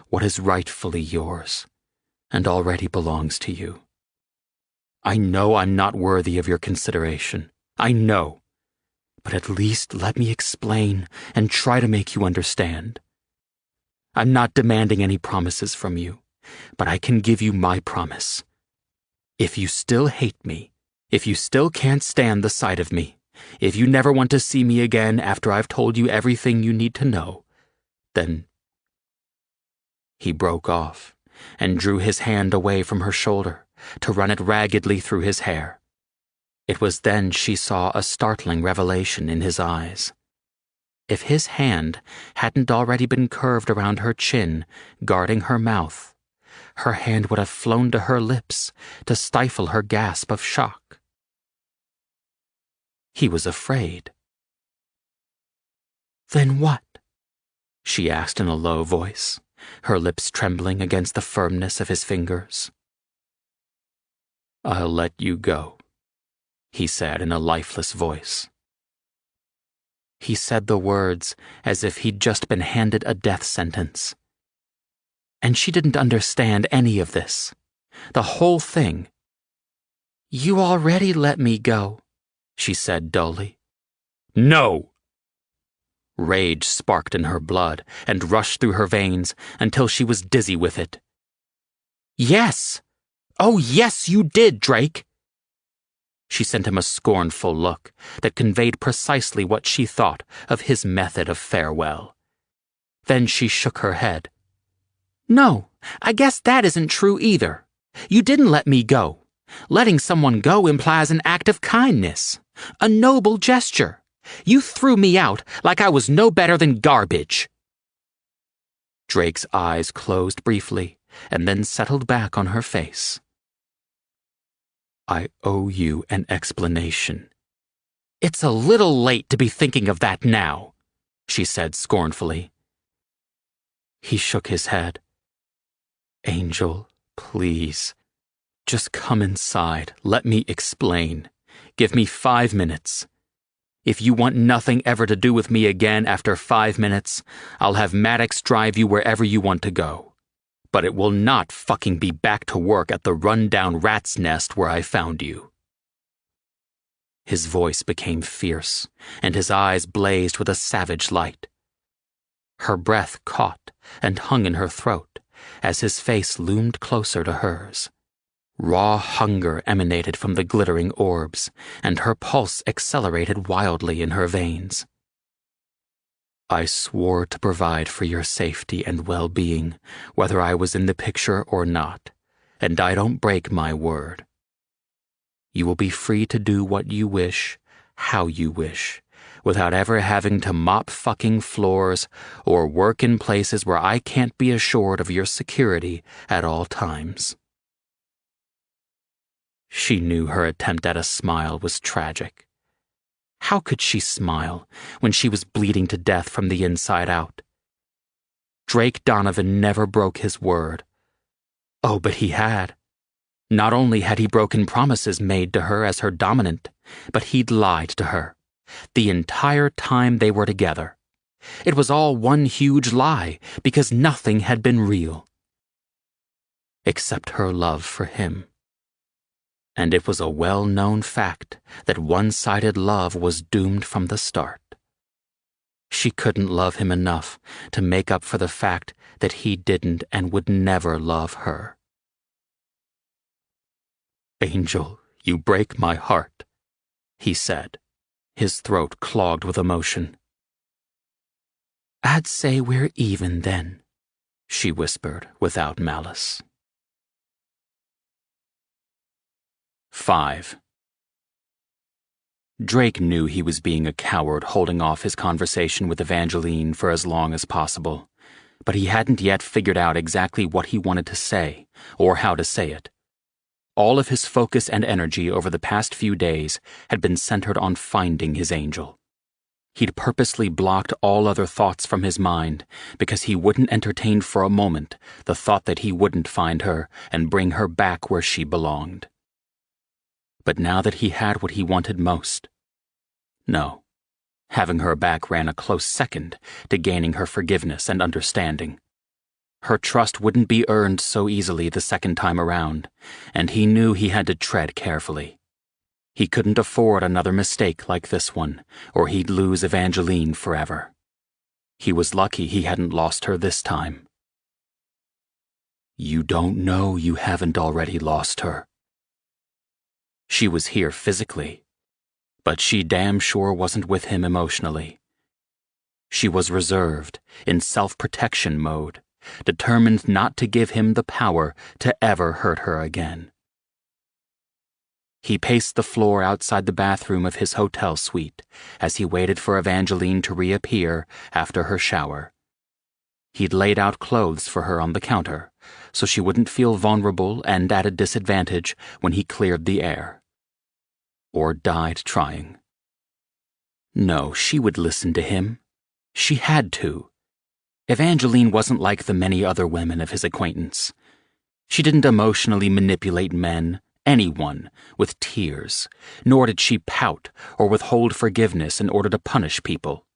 what is rightfully yours, and already belongs to you. I know I'm not worthy of your consideration. I know. But at least let me explain and try to make you understand. I'm not demanding any promises from you, but I can give you my promise. If you still hate me, if you still can't stand the sight of me, if you never want to see me again after I've told you everything you need to know, then... He broke off and drew his hand away from her shoulder to run it raggedly through his hair. It was then she saw a startling revelation in his eyes. If his hand hadn't already been curved around her chin, guarding her mouth, her hand would have flown to her lips to stifle her gasp of shock. He was afraid. "Then what?" she asked in a low voice, her lips trembling against the firmness of his fingers. "I'll let you go," he said in a lifeless voice. He said the words as if he'd just been handed a death sentence. And she didn't understand any of this. The whole thing. "You already let me go," she said dully. "No!" Rage sparked in her blood and rushed through her veins until she was dizzy with it. "Yes! Oh, yes, you did, Drake!" She sent him a scornful look that conveyed precisely what she thought of his method of farewell. Then she shook her head. "No, I guess that isn't true either. You didn't let me go. Letting someone go implies an act of kindness, a noble gesture. You threw me out like I was no better than garbage." Drake's eyes closed briefly and then settled back on her face. "I owe you an explanation." "It's a little late to be thinking of that now," she said scornfully. He shook his head. "Angel, please. Just come inside. Let me explain. Give me 5 minutes. If you want nothing ever to do with me again after 5 minutes, I'll have Maddox drive you wherever you want to go. But it will not fucking be back to work at the run-down rat's nest where I found you." His voice became fierce, and his eyes blazed with a savage light. Her breath caught and hung in her throat as his face loomed closer to hers. Raw hunger emanated from the glittering orbs, and her pulse accelerated wildly in her veins. "I swore to provide for your safety and well-being, whether I was in the picture or not, and I don't break my word. You will be free to do what you wish, how you wish, without ever having to mop fucking floors or work in places where I can't be assured of your security at all times." She knew her attempt at a smile was tragic. How could she smile when she was bleeding to death from the inside out? Drake Donovan never broke his word. Oh, but he had. Not only had he broken promises made to her as her dominant, but he'd lied to her the entire time they were together. It was all one huge lie because nothing had been real. Except her love for him. And it was a well-known fact that one-sided love was doomed from the start. She couldn't love him enough to make up for the fact that he didn't and would never love her. "Angel, you break my heart," he said, his throat clogged with emotion. "I'd say we're even then," she whispered without malice. 5. Drake knew he was being a coward holding off his conversation with Evangeline for as long as possible, but he hadn't yet figured out exactly what he wanted to say or how to say it. All of his focus and energy over the past few days had been centered on finding his angel. He'd purposely blocked all other thoughts from his mind because he wouldn't entertain for a moment the thought that he wouldn't find her and bring her back where she belonged. But now that he had what he wanted most, no, having her back ran a close second to gaining her forgiveness and understanding. Her trust wouldn't be earned so easily the second time around, and he knew he had to tread carefully. He couldn't afford another mistake like this one, or he'd lose Evangeline forever. He was lucky he hadn't lost her this time. "You don't know you haven't already lost her." She was here physically, but she damn sure wasn't with him emotionally. She was reserved, in self-protection mode, determined not to give him the power to ever hurt her again. He paced the floor outside the bathroom of his hotel suite as he waited for Evangeline to reappear after her shower. He'd laid out clothes for her on the counter, so she wouldn't feel vulnerable and at a disadvantage when he cleared the air. Or died trying. No, she would listen to him. She had to. Evangeline wasn't like the many other women of his acquaintance. She didn't emotionally manipulate men, anyone, with tears, nor did she pout or withhold forgiveness in order to punish people.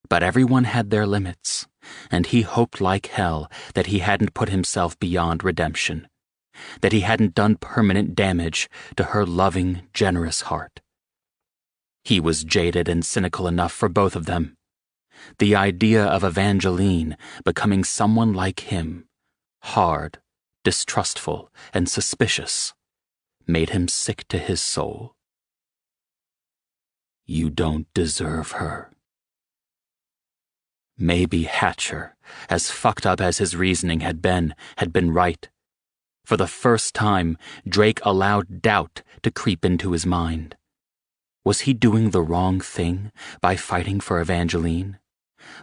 But everyone had their limits, and he hoped like hell that he hadn't put himself beyond redemption, that he hadn't done permanent damage to her loving, generous heart. He was jaded and cynical enough for both of them. The idea of Evangeline becoming someone like him, hard, distrustful, and suspicious, made him sick to his soul. "You don't deserve her." Maybe Hatcher, as fucked up as his reasoning had been right. For the first time, Drake allowed doubt to creep into his mind. Was he doing the wrong thing by fighting for Evangeline?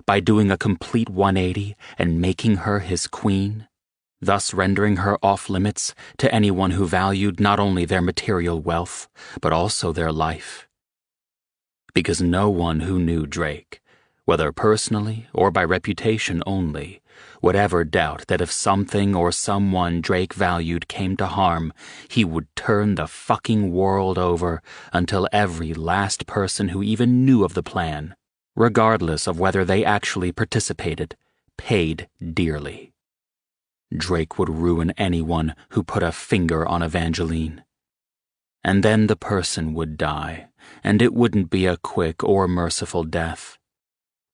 By doing a complete 180 and making her his queen, thus rendering her off-limits to anyone who valued not only their material wealth, but also their life? Because no one who knew Drake, whether personally or by reputation only, would ever doubt that if something or someone Drake valued came to harm, he would turn the fucking world over until every last person who even knew of the plan, regardless of whether they actually participated, paid dearly. Drake would ruin anyone who put a finger on Evangeline. And then the person would die, and it wouldn't be a quick or merciful death.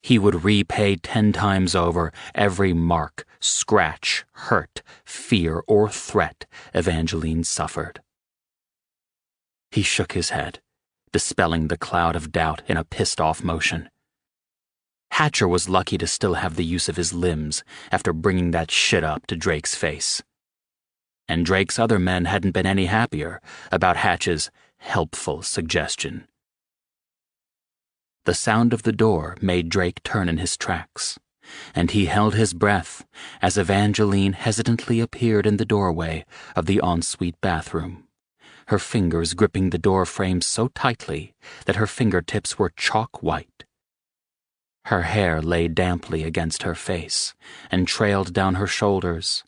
He would repay 10 times over every mark, scratch, hurt, fear, or threat Evangeline suffered. He shook his head, dispelling the cloud of doubt in a pissed-off motion. Hatcher was lucky to still have the use of his limbs after bringing that shit up to Drake's face. And Drake's other men hadn't been any happier about Hatch's helpful suggestion. The sound of the door made Drake turn in his tracks, and he held his breath as Evangeline hesitantly appeared in the doorway of the ensuite bathroom, her fingers gripping the door frame so tightly that her fingertips were chalk white. Her hair lay damply against her face and trailed down her shoulders,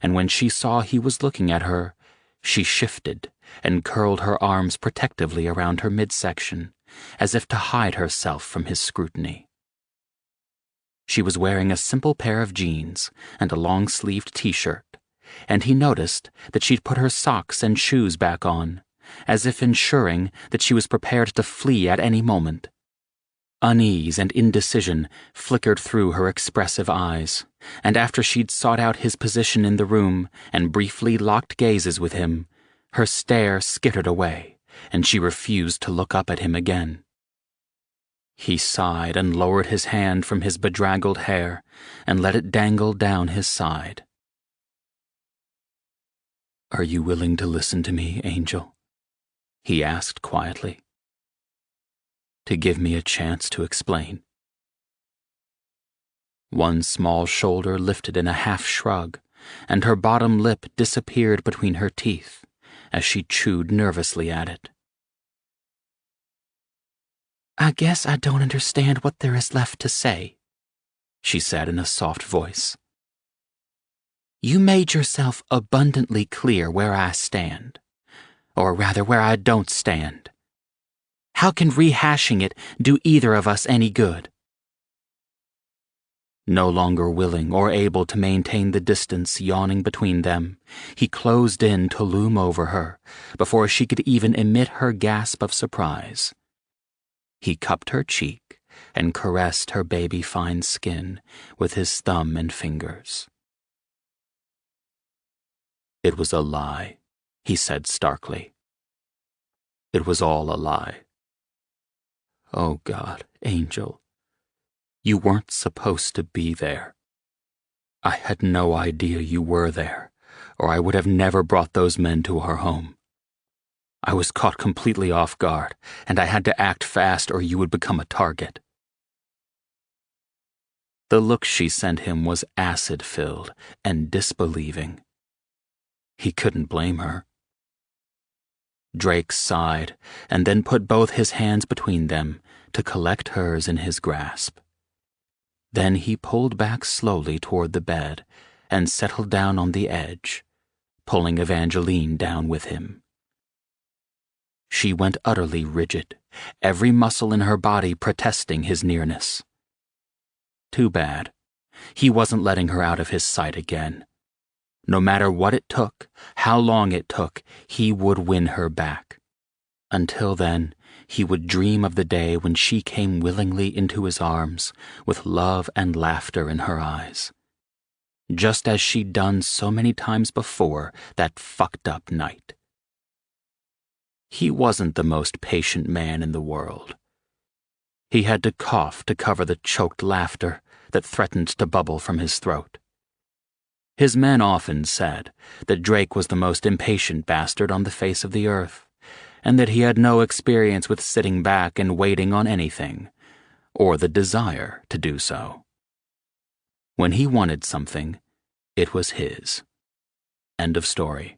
and when she saw he was looking at her, she shifted and curled her arms protectively around her midsection, as if to hide herself from his scrutiny. She was wearing a simple pair of jeans and a long-sleeved t-shirt, and he noticed that she'd put her socks and shoes back on, as if ensuring that she was prepared to flee at any moment. Unease and indecision flickered through her expressive eyes, and after she'd sought out his position in the room and briefly locked gazes with him, her stare skittered away, and she refused to look up at him again. He sighed and lowered his hand from his bedraggled hair and let it dangle down his side. "Are you willing to listen to me, Angel?" he asked quietly. "To give me a chance to explain?" One small shoulder lifted in a half shrug, and her bottom lip disappeared between her teeth as she chewed nervously at it. "I guess I don't understand what there is left to say," she said in a soft voice. "You made yourself abundantly clear where I stand, or rather where I don't stand. How can rehashing it do either of us any good?" No longer willing or able to maintain the distance yawning between them, he closed in to loom over her before she could even emit her gasp of surprise. He cupped her cheek and caressed her baby-fine skin with his thumb and fingers. "It was a lie," he said starkly. "It was all a lie. Oh God, Angel, you weren't supposed to be there. I had no idea you were there, or I would have never brought those men to our home. I was caught completely off guard, and I had to act fast or you would become a target." The look she sent him was acid-filled and disbelieving. He couldn't blame her. Drake sighed and then put both his hands between them to collect hers in his grasp. Then he pulled back slowly toward the bed and settled down on the edge, pulling Evangeline down with him. She went utterly rigid, every muscle in her body protesting his nearness. Too bad. He wasn't letting her out of his sight again. No matter what it took, how long it took, he would win her back. Until then, he would dream of the day when she came willingly into his arms with love and laughter in her eyes, just as she'd done so many times before that fucked-up night. He wasn't the most patient man in the world. He had to cough to cover the choked laughter that threatened to bubble from his throat. His men often said that Drake was the most impatient bastard on the face of the earth, and that he had no experience with sitting back and waiting on anything, or the desire to do so. When he wanted something, it was his. End of story.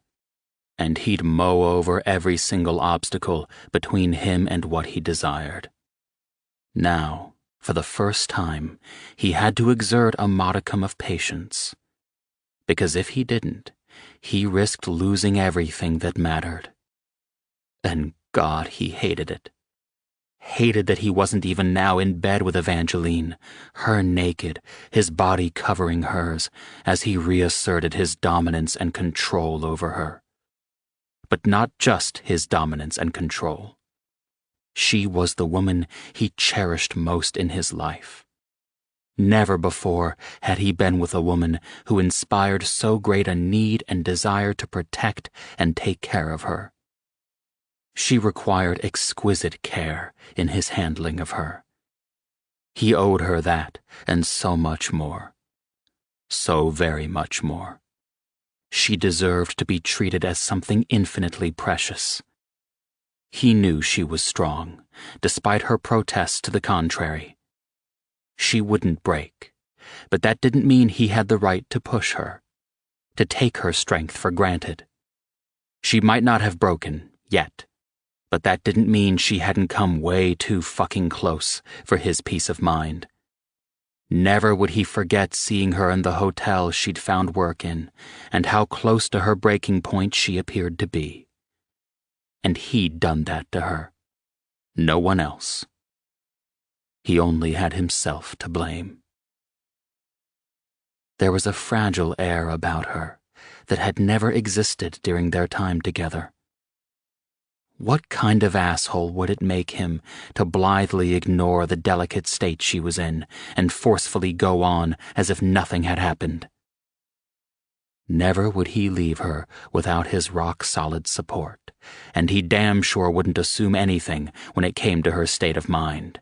And he'd mow over every single obstacle between him and what he desired. Now, for the first time, he had to exert a modicum of patience. Because if he didn't, he risked losing everything that mattered. And God, he hated it. Hated that he wasn't even now in bed with Evangeline, her naked, his body covering hers, as he reasserted his dominance and control over her. But not just his dominance and control. She was the woman he cherished most in his life. Never before had he been with a woman who inspired so great a need and desire to protect and take care of her. She required exquisite care in his handling of her. He owed her that and so much more. So very much more. She deserved to be treated as something infinitely precious. He knew she was strong, despite her protests to the contrary. She wouldn't break, but that didn't mean he had the right to push her, to take her strength for granted. She might not have broken, yet, but that didn't mean she hadn't come way too fucking close for his peace of mind. Never would he forget seeing her in the hotel she'd found work in, and how close to her breaking point she appeared to be. And he'd done that to her. No one else. He only had himself to blame. There was a fragile air about her that had never existed during their time together. What kind of asshole would it make him to blithely ignore the delicate state she was in and forcefully go on as if nothing had happened? Never would he leave her without his rock-solid support, and he damn sure wouldn't assume anything when it came to her state of mind,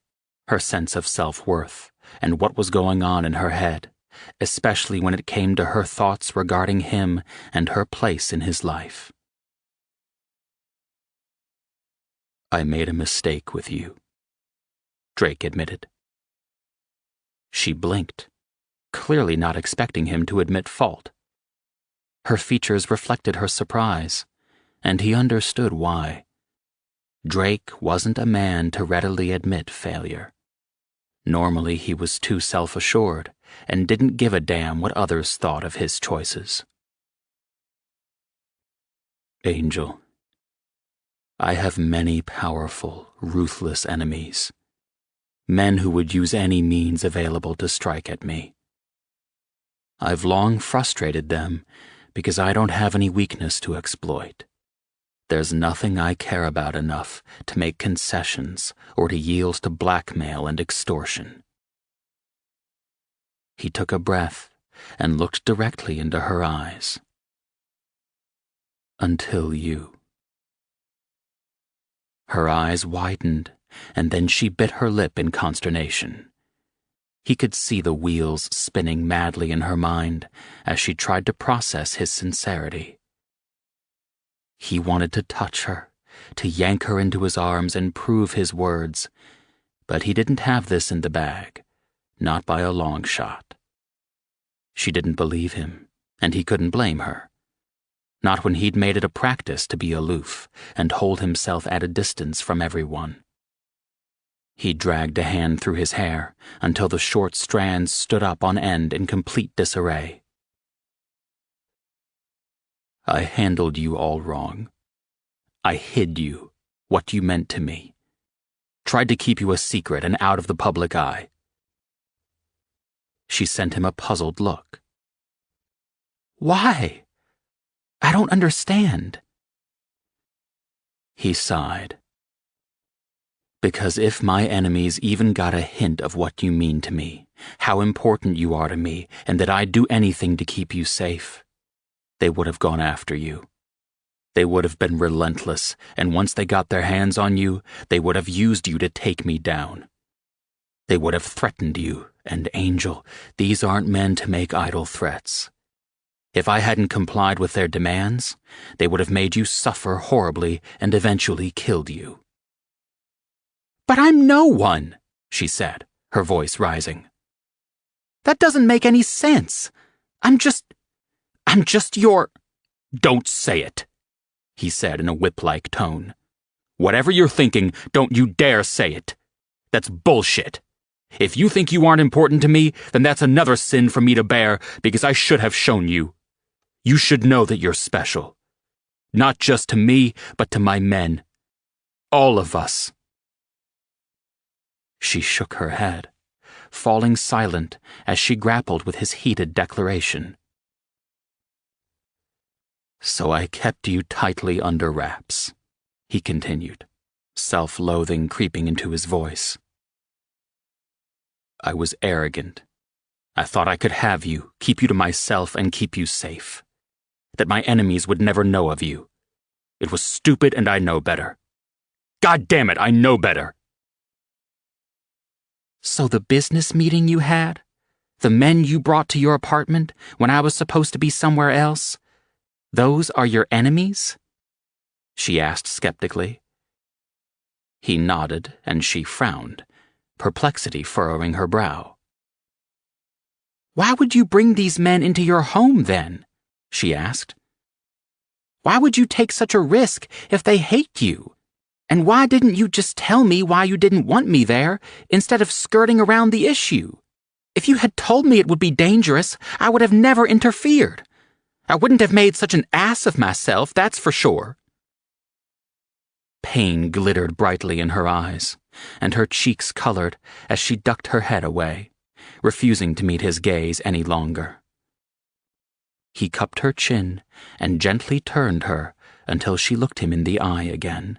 her sense of self-worth, and what was going on in her head, especially when it came to her thoughts regarding him and her place in his life. "I made a mistake with you," Drake admitted. She blinked, clearly not expecting him to admit fault. Her features reflected her surprise, and he understood why. Drake wasn't a man to readily admit failure. Normally he was too self-assured and didn't give a damn what others thought of his choices. "Angel, I have many powerful, ruthless enemies. Men who would use any means available to strike at me. I've long frustrated them because I don't have any weakness to exploit. There's nothing I care about enough to make concessions or to yield to blackmail and extortion." He took a breath and looked directly into her eyes. "Until you." Her eyes widened, and then she bit her lip in consternation. He could see the wheels spinning madly in her mind as she tried to process his sincerity. He wanted to touch her, to yank her into his arms and prove his words, but he didn't have this in the bag, not by a long shot. She didn't believe him, and he couldn't blame her. Not when he'd made it a practice to be aloof and hold himself at a distance from everyone. He dragged a hand through his hair until the short strands stood up on end in complete disarray. "I handled you all wrong. I hid you, what you meant to me. Tried to keep you a secret and out of the public eye." She sent him a puzzled look. "Why? I don't understand." He sighed. "Because if my enemies even got a hint of what you mean to me, how important you are to me, and that I'd do anything to keep you safe, they would have gone after you. They would have been relentless, and once they got their hands on you, they would have used you to take me down. They would have threatened you, and Angel, these aren't men to make idle threats. If I hadn't complied with their demands, they would have made you suffer horribly and eventually killed you." "But I'm no one," she said, her voice rising. "That doesn't make any sense. I'm just your—" "Don't say it," he said in a whip-like tone. "Whatever you're thinking, don't you dare say it. That's bullshit. If you think you aren't important to me, then that's another sin for me to bear because I should have shown you. You should know that you're special. Not just to me, but to my men. All of us." She shook her head, falling silent as she grappled with his heated declaration. "So I kept you tightly under wraps," he continued, self-loathing creeping into his voice. "I was arrogant. I thought I could have you, keep you to myself, and keep you safe. That my enemies would never know of you. It was stupid, and I know better. God damn it, I know better." "So the business meeting you had? The men you brought to your apartment when I was supposed to be somewhere else? Those are your enemies?" she asked skeptically. He nodded, and she frowned, perplexity furrowing her brow. "Why would you bring these men into your home, then?" she asked. "Why would you take such a risk if they hate you? And why didn't you just tell me why you didn't want me there, instead of skirting around the issue? If you had told me it would be dangerous, I would have never interfered. I wouldn't have made such an ass of myself, that's for sure." Pain glittered brightly in her eyes, and her cheeks colored as she ducked her head away, refusing to meet his gaze any longer. He cupped her chin and gently turned her until she looked him in the eye again.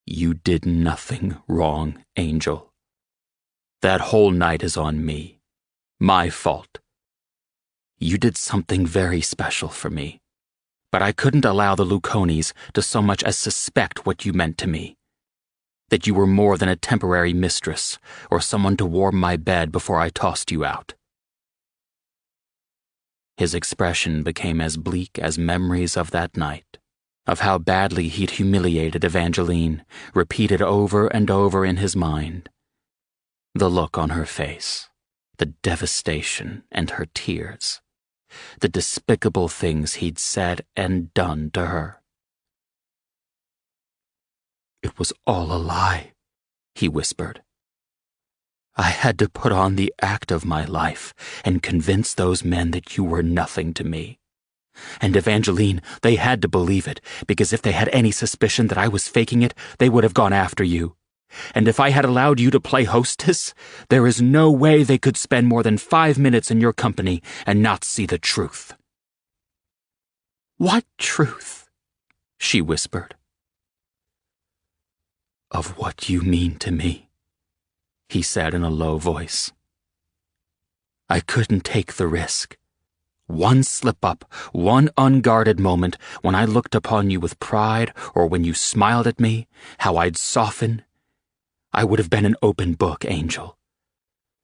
"You did nothing wrong, Angel. That whole night is on me. My fault. You did something very special for me, but I couldn't allow the Luconis to so much as suspect what you meant to me. That you were more than a temporary mistress or someone to warm my bed before I tossed you out." His expression became as bleak as memories of that night, of how badly he'd humiliated Evangeline, repeated over and over in his mind. The look on her face, the devastation and her tears, the despicable things he'd said and done to her. "It was all a lie," he whispered. "I had to put on the act of my life and convince those men that you were nothing to me. And Evangeline, they had to believe it, because if they had any suspicion that I was faking it, they would have gone after you. And if I had allowed you to play hostess, there is no way they could spend more than 5 minutes in your company and not see the truth." "What truth?" she whispered. "Of what you mean to me," he said in a low voice. "I couldn't take the risk. One slip-up, one unguarded moment when I looked upon you with pride or when you smiled at me, how I'd soften. I would have been an open book, Angel.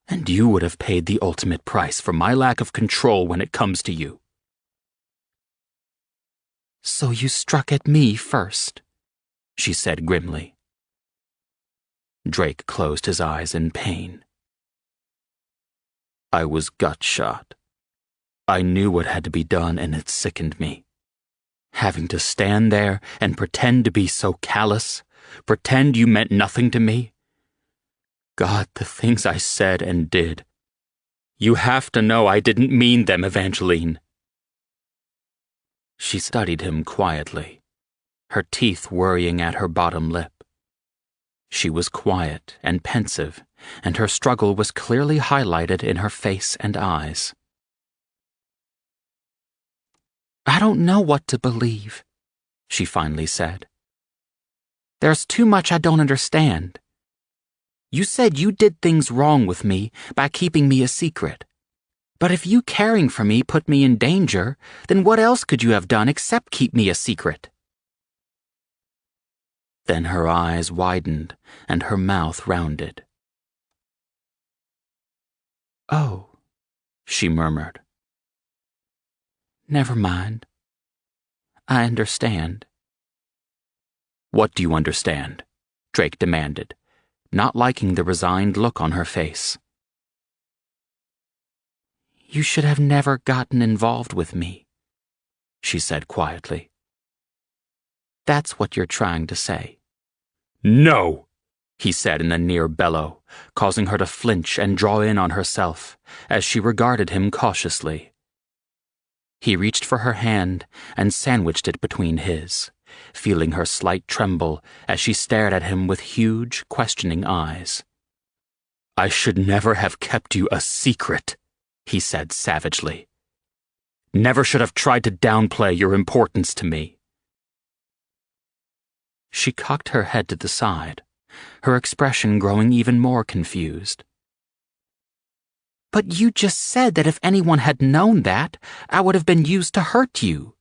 And you would have paid the ultimate price for my lack of control when it comes to you." "So you struck at me first," she said grimly. Drake closed his eyes in pain. "I was gut-shot. I knew what had to be done, and it sickened me. Having to stand there and pretend to be so callous, pretend you meant nothing to me. God, the things I said and did. You have to know I didn't mean them, Evangeline." She studied him quietly, her teeth worrying at her bottom lip. She was quiet and pensive, and her struggle was clearly highlighted in her face and eyes. "I don't know what to believe," she finally said. "There's too much I don't understand. You said you did things wrong with me by keeping me a secret. But if you caring for me put me in danger, then what else could you have done except keep me a secret?" Then her eyes widened and her mouth rounded. "Oh," she murmured. "Never mind. I understand." "What do you understand?" Drake demanded, not liking the resigned look on her face. "You should have never gotten involved with me," she said quietly. "That's what you're trying to say." "No!" he said in a near bellow, causing her to flinch and draw in on herself, as she regarded him cautiously. He reached for her hand and sandwiched it between his, feeling her slight tremble as she stared at him with huge, questioning eyes. "I should never have kept you a secret," he said savagely. "Never should have tried to downplay your importance to me." She cocked her head to the side, her expression growing even more confused. "But you just said that if anyone had known that, I would have been used to hurt you."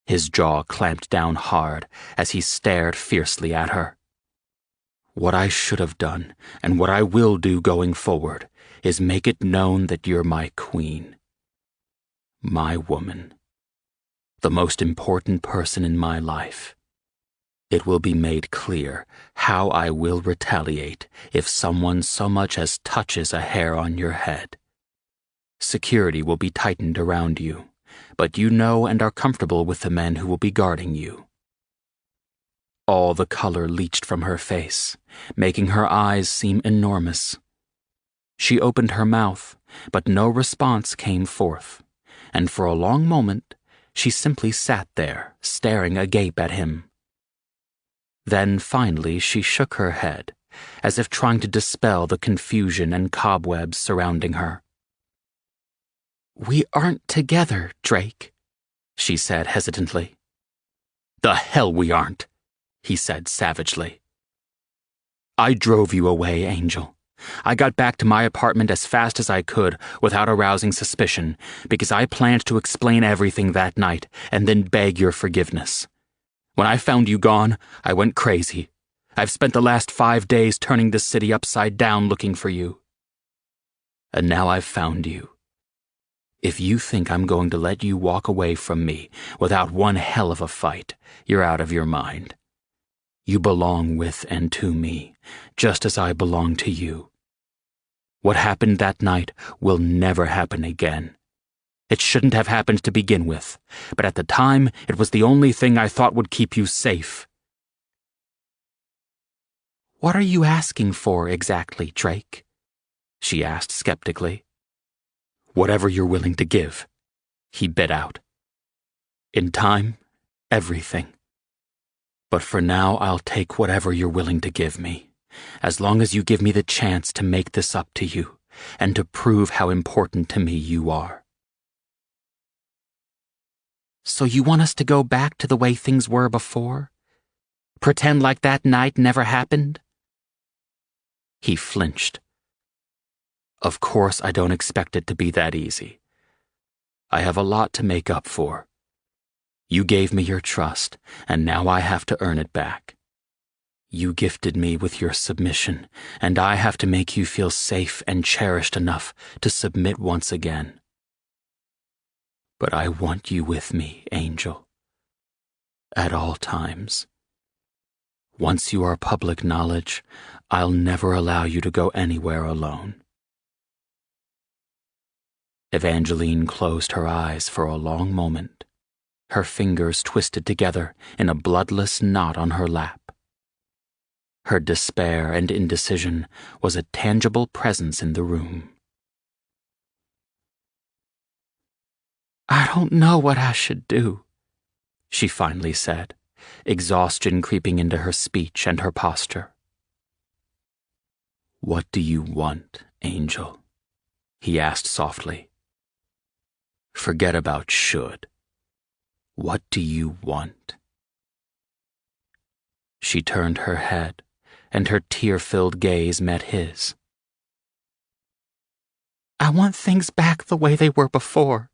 His jaw clamped down hard as he stared fiercely at her. "What I should have done, and what I will do going forward, is make it known that you're my queen. My woman. The most important person in my life. It will be made clear how I will retaliate if someone so much as touches a hair on your head. Security will be tightened around you, but you know and are comfortable with the men who will be guarding you." All the color leached from her face, making her eyes seem enormous. She opened her mouth, but no response came forth, and for a long moment she simply sat there, staring agape at him. Then finally she shook her head, as if trying to dispel the confusion and cobwebs surrounding her. "We aren't together, Drake," she said hesitantly. "The hell we aren't," he said savagely. "I drove you away, Angel. I got back to my apartment as fast as I could without arousing suspicion, because I planned to explain everything that night and then beg your forgiveness. When I found you gone, I went crazy. I've spent the last 5 days turning this city upside down looking for you. And now I've found you. If you think I'm going to let you walk away from me without one hell of a fight, you're out of your mind. You belong with and to me, just as I belong to you. What happened that night will never happen again. It shouldn't have happened to begin with, but at the time it was the only thing I thought would keep you safe." "What are you asking for exactly, Drake?" she asked skeptically. "Whatever you're willing to give," he bit out. "In time, everything. But for now, I'll take whatever you're willing to give me, as long as you give me the chance to make this up to you and to prove how important to me you are." "So you want us to go back to the way things were before? Pretend like that night never happened?" He flinched. "Of course I don't expect it to be that easy. I have a lot to make up for. You gave me your trust, and now I have to earn it back. You gifted me with your submission, and I have to make you feel safe and cherished enough to submit once again. But I want you with me, Angel. At all times. Once you are public knowledge, I'll never allow you to go anywhere alone." Evangeline closed her eyes for a long moment, her fingers twisted together in a bloodless knot on her lap. Her despair and indecision was a tangible presence in the room. "I don't know what I should do," she finally said, exhaustion creeping into her speech and her posture. "What do you want, Angel?" he asked softly. "Forget about should. What do you want?" She turned her head, and her tear-filled gaze met his. "I want things back the way they were before,"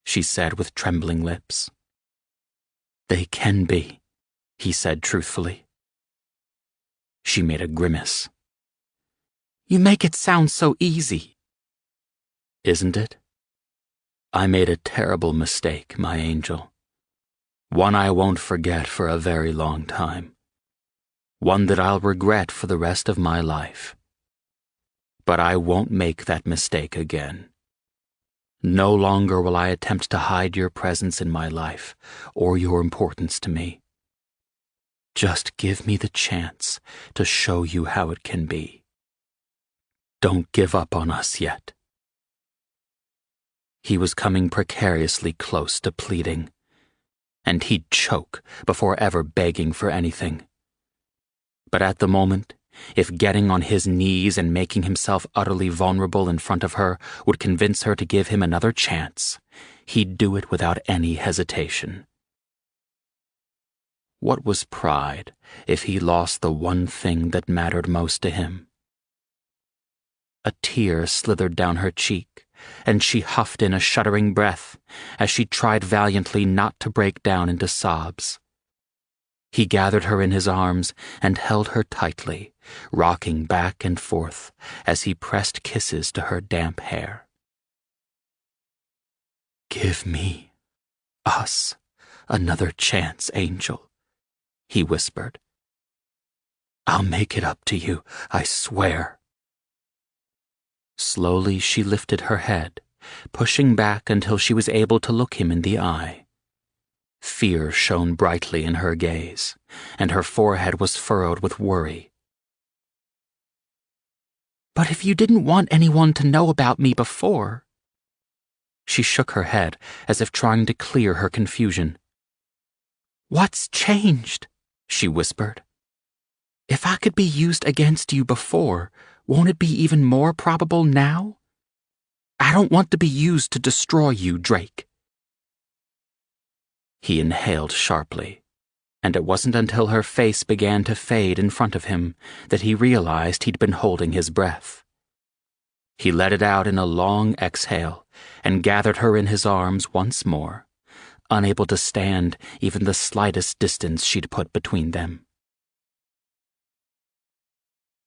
she said with trembling lips. "They can be," he said truthfully. She made a grimace. "You make it sound so easy." "Isn't it? I made a terrible mistake, my angel. One I won't forget for a very long time. One that I'll regret for the rest of my life. But I won't make that mistake again. No longer will I attempt to hide your presence in my life or your importance to me. Just give me the chance to show you how it can be. Don't give up on us yet." He was coming precariously close to pleading, and he'd choke before ever begging for anything. But at the moment, if getting on his knees and making himself utterly vulnerable in front of her would convince her to give him another chance, he'd do it without any hesitation. What was pride if he lost the one thing that mattered most to him? A tear slithered down her cheek, and she huffed in a shuddering breath as she tried valiantly not to break down into sobs. He gathered her in his arms and held her tightly, rocking back and forth as he pressed kisses to her damp hair. "Give me, us, another chance, Angel," he whispered. "I'll make it up to you, I swear." Slowly she lifted her head, pushing back until she was able to look him in the eye. Fear shone brightly in her gaze, and her forehead was furrowed with worry. "But if you didn't want anyone to know about me before—" She shook her head as if trying to clear her confusion. "What's changed?" she whispered. "If I could be used against you before, won't it be even more probable now? I don't want to be used to destroy you, Drake." He inhaled sharply, and it wasn't until her face began to fade in front of him that he realized he'd been holding his breath. He let it out in a long exhale and gathered her in his arms once more, unable to stand even the slightest distance she'd put between them.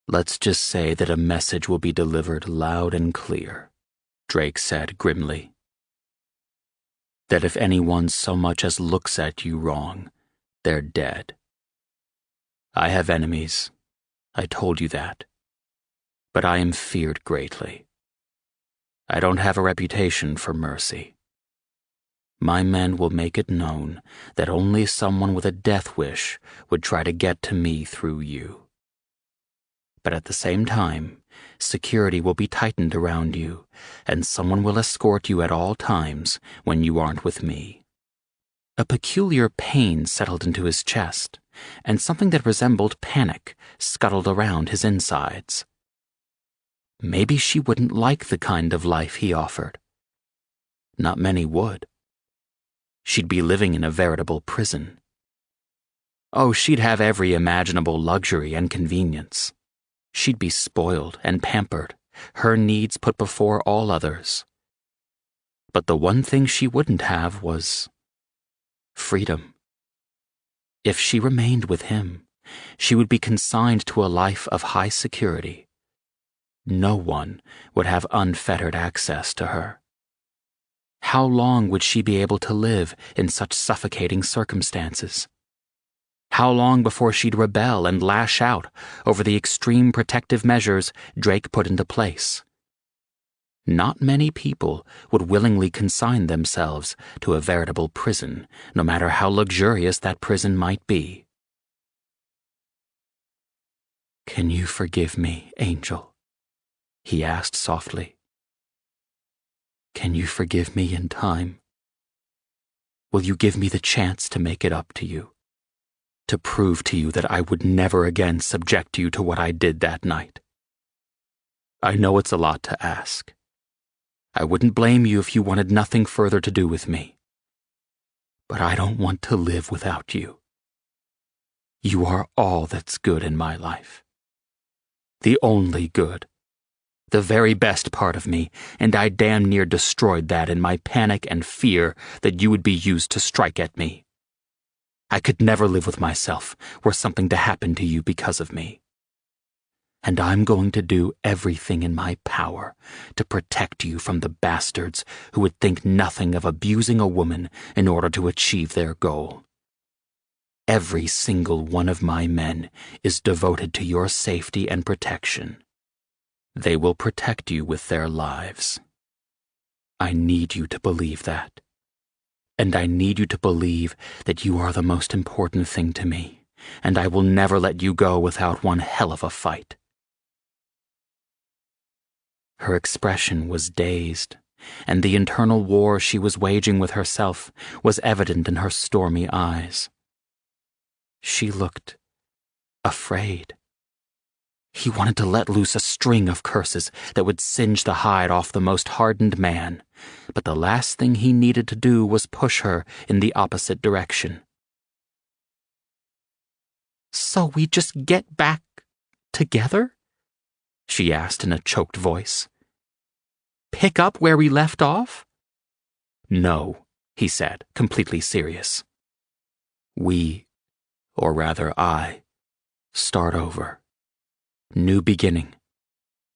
"Let's just say that a message will be delivered loud and clear," Drake said grimly. "That if anyone so much as looks at you wrong, they're dead. I have enemies, I told you that, but I am feared greatly. I don't have a reputation for mercy. My men will make it known that only someone with a death wish would try to get to me through you. But at the same time, security will be tightened around you, and someone will escort you at all times when you aren't with me." A peculiar pain settled into his chest, and something that resembled panic scuttled around his insides. Maybe she wouldn't like the kind of life he offered. Not many would. She'd be living in a veritable prison. Oh, she'd have every imaginable luxury and convenience. She'd be spoiled and pampered, her needs put before all others. But the one thing she wouldn't have was freedom. If she remained with him, she would be consigned to a life of high security. No one would have unfettered access to her. How long would she be able to live in such suffocating circumstances? How long before she'd rebel and lash out over the extreme protective measures Drake put into place? Not many people would willingly consign themselves to a veritable prison, no matter how luxurious that prison might be. "Can you forgive me, Angel?" he asked softly. "Can you forgive me in time? Will you give me the chance to make it up to you? To prove to you that I would never again subject you to what I did that night? I know it's a lot to ask. I wouldn't blame you if you wanted nothing further to do with me. But I don't want to live without you. You are all that's good in my life. The only good. The very best part of me, and I damn near destroyed that in my panic and fear that you would be used to strike at me. I could never live with myself were something to happen to you because of me. And I'm going to do everything in my power to protect you from the bastards who would think nothing of abusing a woman in order to achieve their goal. Every single one of my men is devoted to your safety and protection. They will protect you with their lives. I need you to believe that. And I need you to believe that you are the most important thing to me, and I will never let you go without one hell of a fight." Her expression was dazed, and the internal war she was waging with herself was evident in her stormy eyes. She looked afraid. He wanted to let loose a string of curses that would singe the hide off the most hardened man, but the last thing he needed to do was push her in the opposite direction. "So we just get back together?" she asked in a choked voice. "Pick up where we left off?" "No," he said, completely serious. "We, or rather I, start over. New beginning.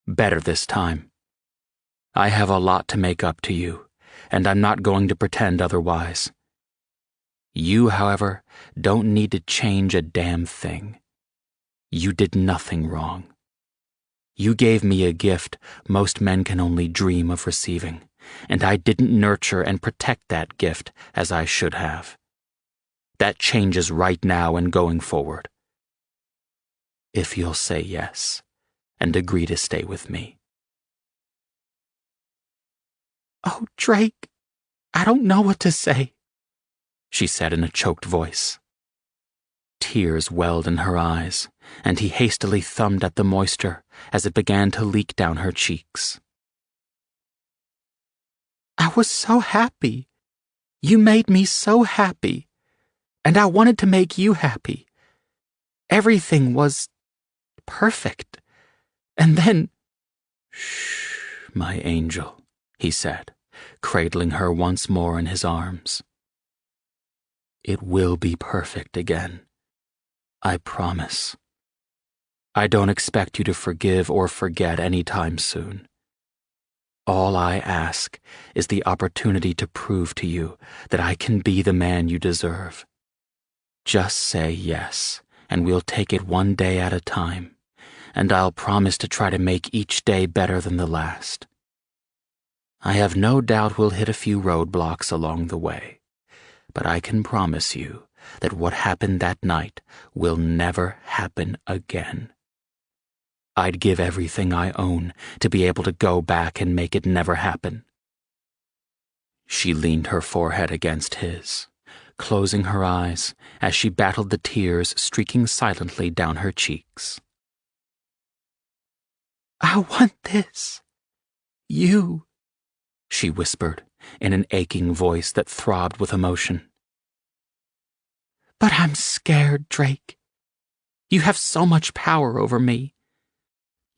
Better this time. I have a lot to make up to you, and I'm not going to pretend otherwise. You, however, don't need to change a damn thing. You did nothing wrong. You gave me a gift most men can only dream of receiving, and I didn't nurture and protect that gift as I should have. That changes right now and going forward. If you'll say yes and agree to stay with me. Oh, Drake, I don't know what to say, she said in a choked voice. Tears welled in her eyes, and he hastily thumbed at the moisture as it began to leak down her cheeks. I was so happy. You made me so happy. And I wanted to make you happy. Everything was perfect. And then... Shh, my angel, he said, cradling her once more in his arms. It will be perfect again. I promise. I don't expect you to forgive or forget any time soon. All I ask is the opportunity to prove to you that I can be the man you deserve. Just say yes, and we'll take it one day at a time, and I'll promise to try to make each day better than the last. I have no doubt we'll hit a few roadblocks along the way, but I can promise you that what happened that night will never happen again. I'd give everything I own to be able to go back and make it never happen. She leaned her forehead against his, closing her eyes as she battled the tears streaking silently down her cheeks. I want this. You, she whispered in an aching voice that throbbed with emotion. But I'm scared, Drake. You have so much power over me.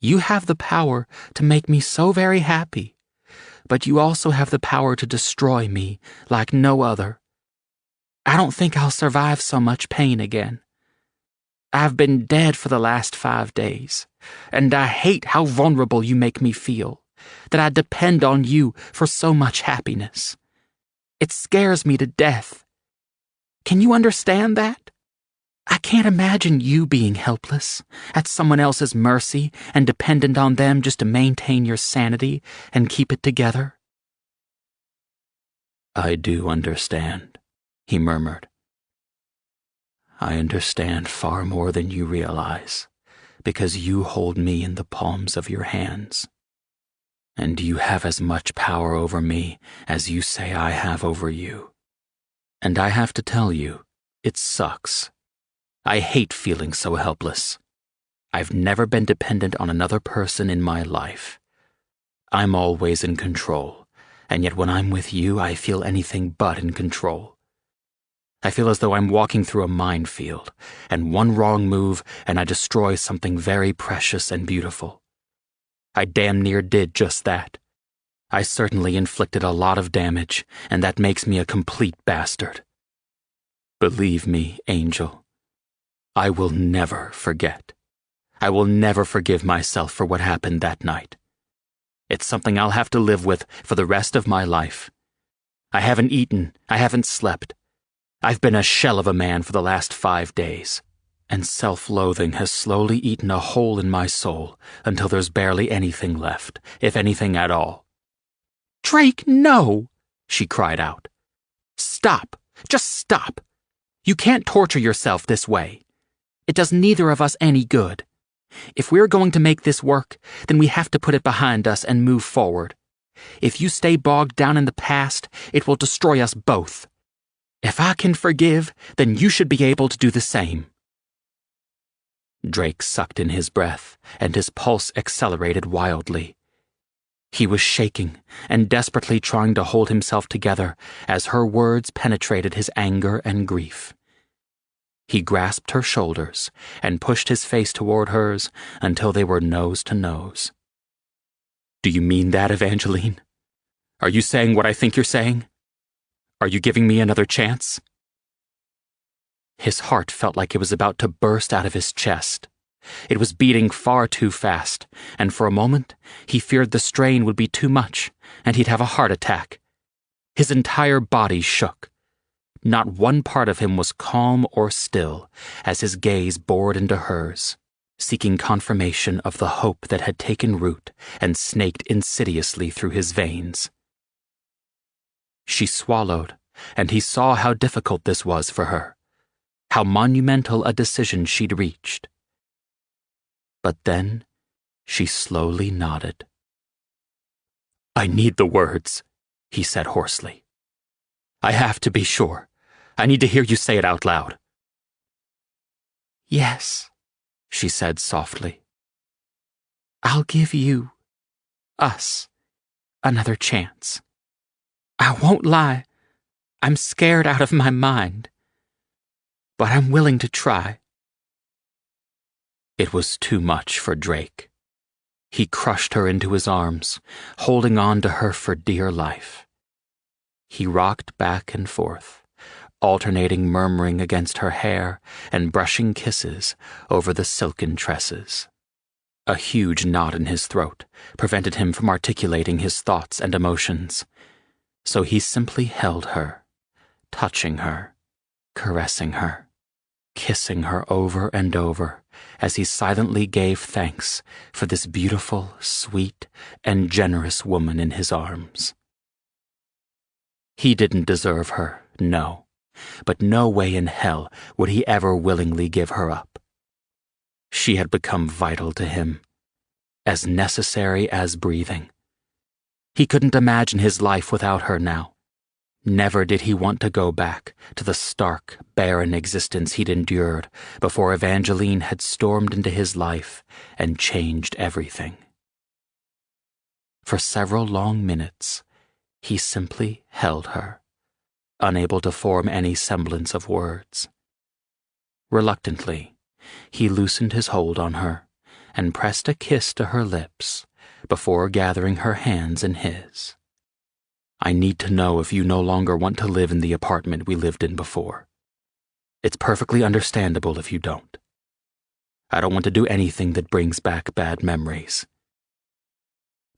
You have the power to make me so very happy, but you also have the power to destroy me like no other. I don't think I'll survive so much pain again. I've been dead for the last 5 days, and I hate how vulnerable you make me feel, that I depend on you for so much happiness. It scares me to death. Can you understand that? I can't imagine you being helpless, at someone else's mercy and dependent on them just to maintain your sanity and keep it together. I do understand, he murmured. I understand far more than you realize, because you hold me in the palms of your hands. And you have as much power over me as you say I have over you. And I have to tell you, it sucks. I hate feeling so helpless. I've never been dependent on another person in my life. I'm always in control, and yet when I'm with you, I feel anything but in control. I feel as though I'm walking through a minefield, and one wrong move and I destroy something very precious and beautiful. I damn near did just that. I certainly inflicted a lot of damage, and that makes me a complete bastard. Believe me, Angel, I will never forget. I will never forgive myself for what happened that night. It's something I'll have to live with for the rest of my life. I haven't eaten, I haven't slept. I've been a shell of a man for the last 5 days, and self-loathing has slowly eaten a hole in my soul until there's barely anything left, if anything at all. Drake, no, she cried out. Stop. Just stop. You can't torture yourself this way. It does neither of us any good. If we're going to make this work, then we have to put it behind us and move forward. If you stay bogged down in the past, it will destroy us both. If I can forgive, then you should be able to do the same. Drake sucked in his breath, and his pulse accelerated wildly. He was shaking and desperately trying to hold himself together as her words penetrated his anger and grief. He grasped her shoulders and pushed his face toward hers until they were nose to nose. Do you mean that, Evangeline? Are you saying what I think you're saying? Are you giving me another chance? His heart felt like it was about to burst out of his chest. It was beating far too fast, and for a moment he feared the strain would be too much and he'd have a heart attack. His entire body shook. Not one part of him was calm or still as his gaze bored into hers, seeking confirmation of the hope that had taken root and snaked insidiously through his veins. She swallowed, and he saw how difficult this was for her, how monumental a decision she'd reached. But then she slowly nodded. "I need the words," he said hoarsely. "I have to be sure. I need to hear you say it out loud." "Yes," she said softly. "I'll give you, us, another chance. I won't lie, I'm scared out of my mind. But I'm willing to try." It was too much for Drake. He crushed her into his arms, holding on to her for dear life. He rocked back and forth, alternating murmuring against her hair and brushing kisses over the silken tresses. A huge knot in his throat prevented him from articulating his thoughts and emotions, so he simply held her, touching her, caressing her, kissing her over and over as he silently gave thanks for this beautiful, sweet, and generous woman in his arms. He didn't deserve her, no, but no way in hell would he ever willingly give her up. She had become vital to him, as necessary as breathing. He couldn't imagine his life without her now. Never did he want to go back to the stark, barren existence he'd endured before Evangeline had stormed into his life and changed everything. For several long minutes, he simply held her, unable to form any semblance of words. Reluctantly, he loosened his hold on her and pressed a kiss to her lips before gathering her hands in his. "I need to know if you no longer want to live in the apartment we lived in before. It's perfectly understandable if you don't. I don't want to do anything that brings back bad memories.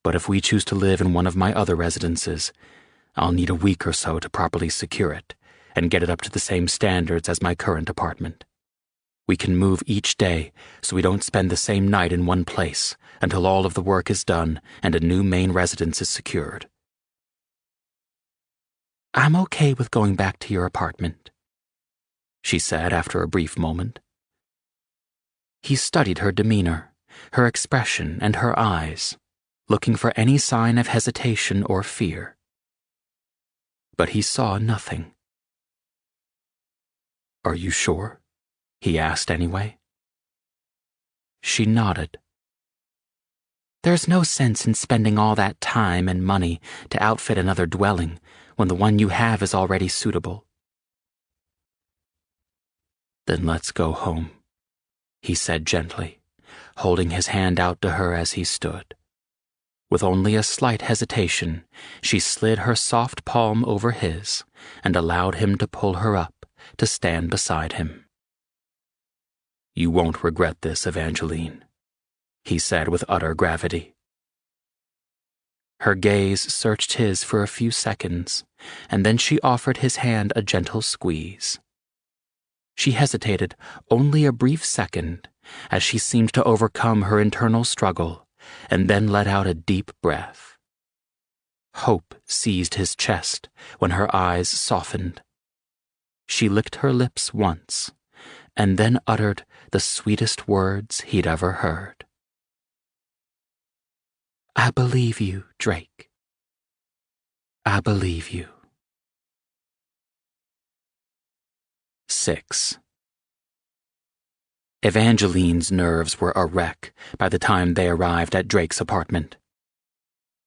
But if we choose to live in one of my other residences, I'll need a week or so to properly secure it and get it up to the same standards as my current apartment. We can move each day so we don't spend the same night in one place until all of the work is done and a new main residence is secured." "I'm okay with going back to your apartment," she said after a brief moment. He studied her demeanor, her expression, and her eyes, looking for any sign of hesitation or fear. But he saw nothing. "Are you sure?" he asked anyway. She nodded. "There's no sense in spending all that time and money to outfit another dwelling when the one you have is already suitable." "Then let's go home," he said gently, holding his hand out to her as he stood. With only a slight hesitation, she slid her soft palm over his and allowed him to pull her up to stand beside him. "You won't regret this, Evangeline," he said with utter gravity. Her gaze searched his for a few seconds, and then she offered his hand a gentle squeeze. She hesitated only a brief second as she seemed to overcome her internal struggle, and then let out a deep breath. Hope seized his chest when her eyes softened. She licked her lips once, and then uttered the sweetest words he'd ever heard. "I believe you, Drake. I believe you." 6. Evangeline's nerves were a wreck by the time they arrived at Drake's apartment.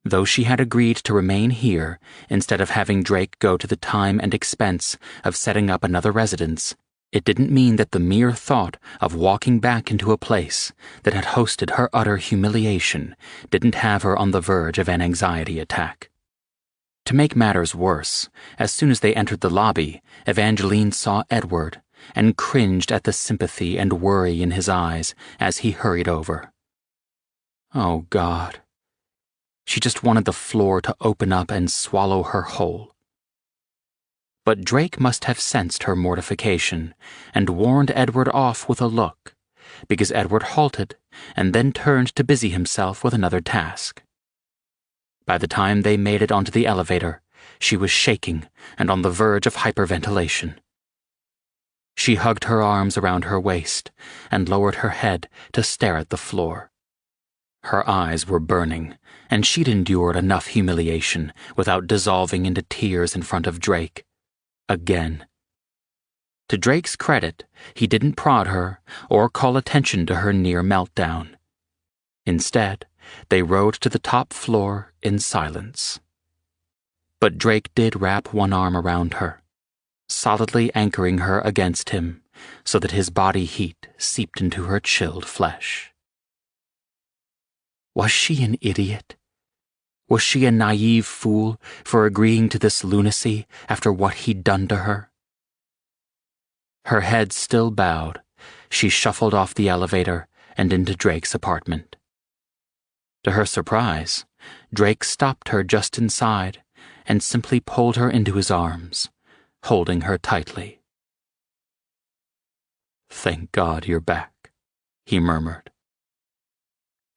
Though she had agreed to remain here instead of having Drake go to the time and expense of setting up another residence, it didn't mean that the mere thought of walking back into a place that had hosted her utter humiliation didn't have her on the verge of an anxiety attack. To make matters worse, as soon as they entered the lobby, Evangeline saw Edward and cringed at the sympathy and worry in his eyes as he hurried over. Oh, God. She just wanted the floor to open up and swallow her whole. But Drake must have sensed her mortification and warned Edward off with a look, because Edward halted and then turned to busy himself with another task. By the time they made it onto the elevator, she was shaking and on the verge of hyperventilation. She hugged her arms around her waist and lowered her head to stare at the floor. Her eyes were burning, and she'd endured enough humiliation without dissolving into tears in front of Drake. Again. To Drake's credit, he didn't prod her or call attention to her near meltdown. Instead, they rode to the top floor in silence. But Drake did wrap one arm around her, solidly anchoring her against him so that his body heat seeped into her chilled flesh. Was she an idiot? Was she a naive fool for agreeing to this lunacy after what he'd done to her? Her head still bowed, she shuffled off the elevator and into Drake's apartment. To her surprise, Drake stopped her just inside and simply pulled her into his arms, holding her tightly. "Thank God you're back," he murmured.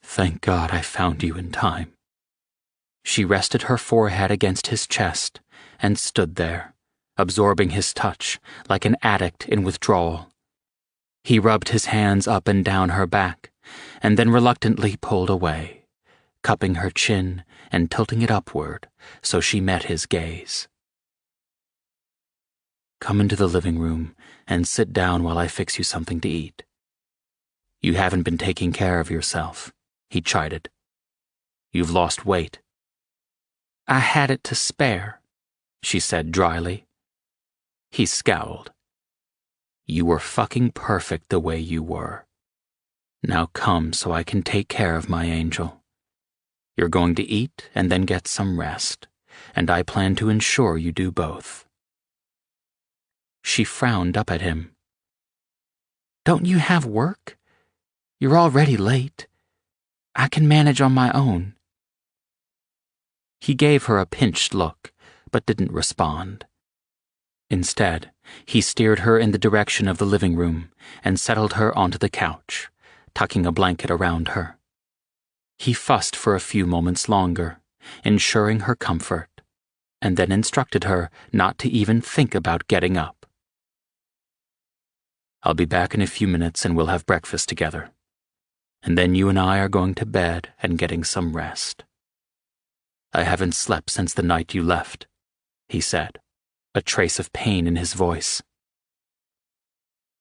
"Thank God I found you in time." She rested her forehead against his chest and stood there, absorbing his touch like an addict in withdrawal. He rubbed his hands up and down her back, and then reluctantly pulled away, cupping her chin and tilting it upward so she met his gaze. "Come into the living room and sit down while I fix you something to eat. You haven't been taking care of yourself," he chided. "You've lost weight." "I had it to spare," she said dryly. He scowled. "You were fucking perfect the way you were. Now come so I can take care of my angel. You're going to eat and then get some rest, and I plan to ensure you do both." She frowned up at him. "Don't you have work? You're already late. I can manage on my own." He gave her a pinched look, but didn't respond. Instead, he steered her in the direction of the living room and settled her onto the couch, tucking a blanket around her. He fussed for a few moments longer, ensuring her comfort, and then instructed her not to even think about getting up. "I'll be back in a few minutes and we'll have breakfast together. And then you and I are going to bed and getting some rest. I haven't slept since the night you left," he said, a trace of pain in his voice.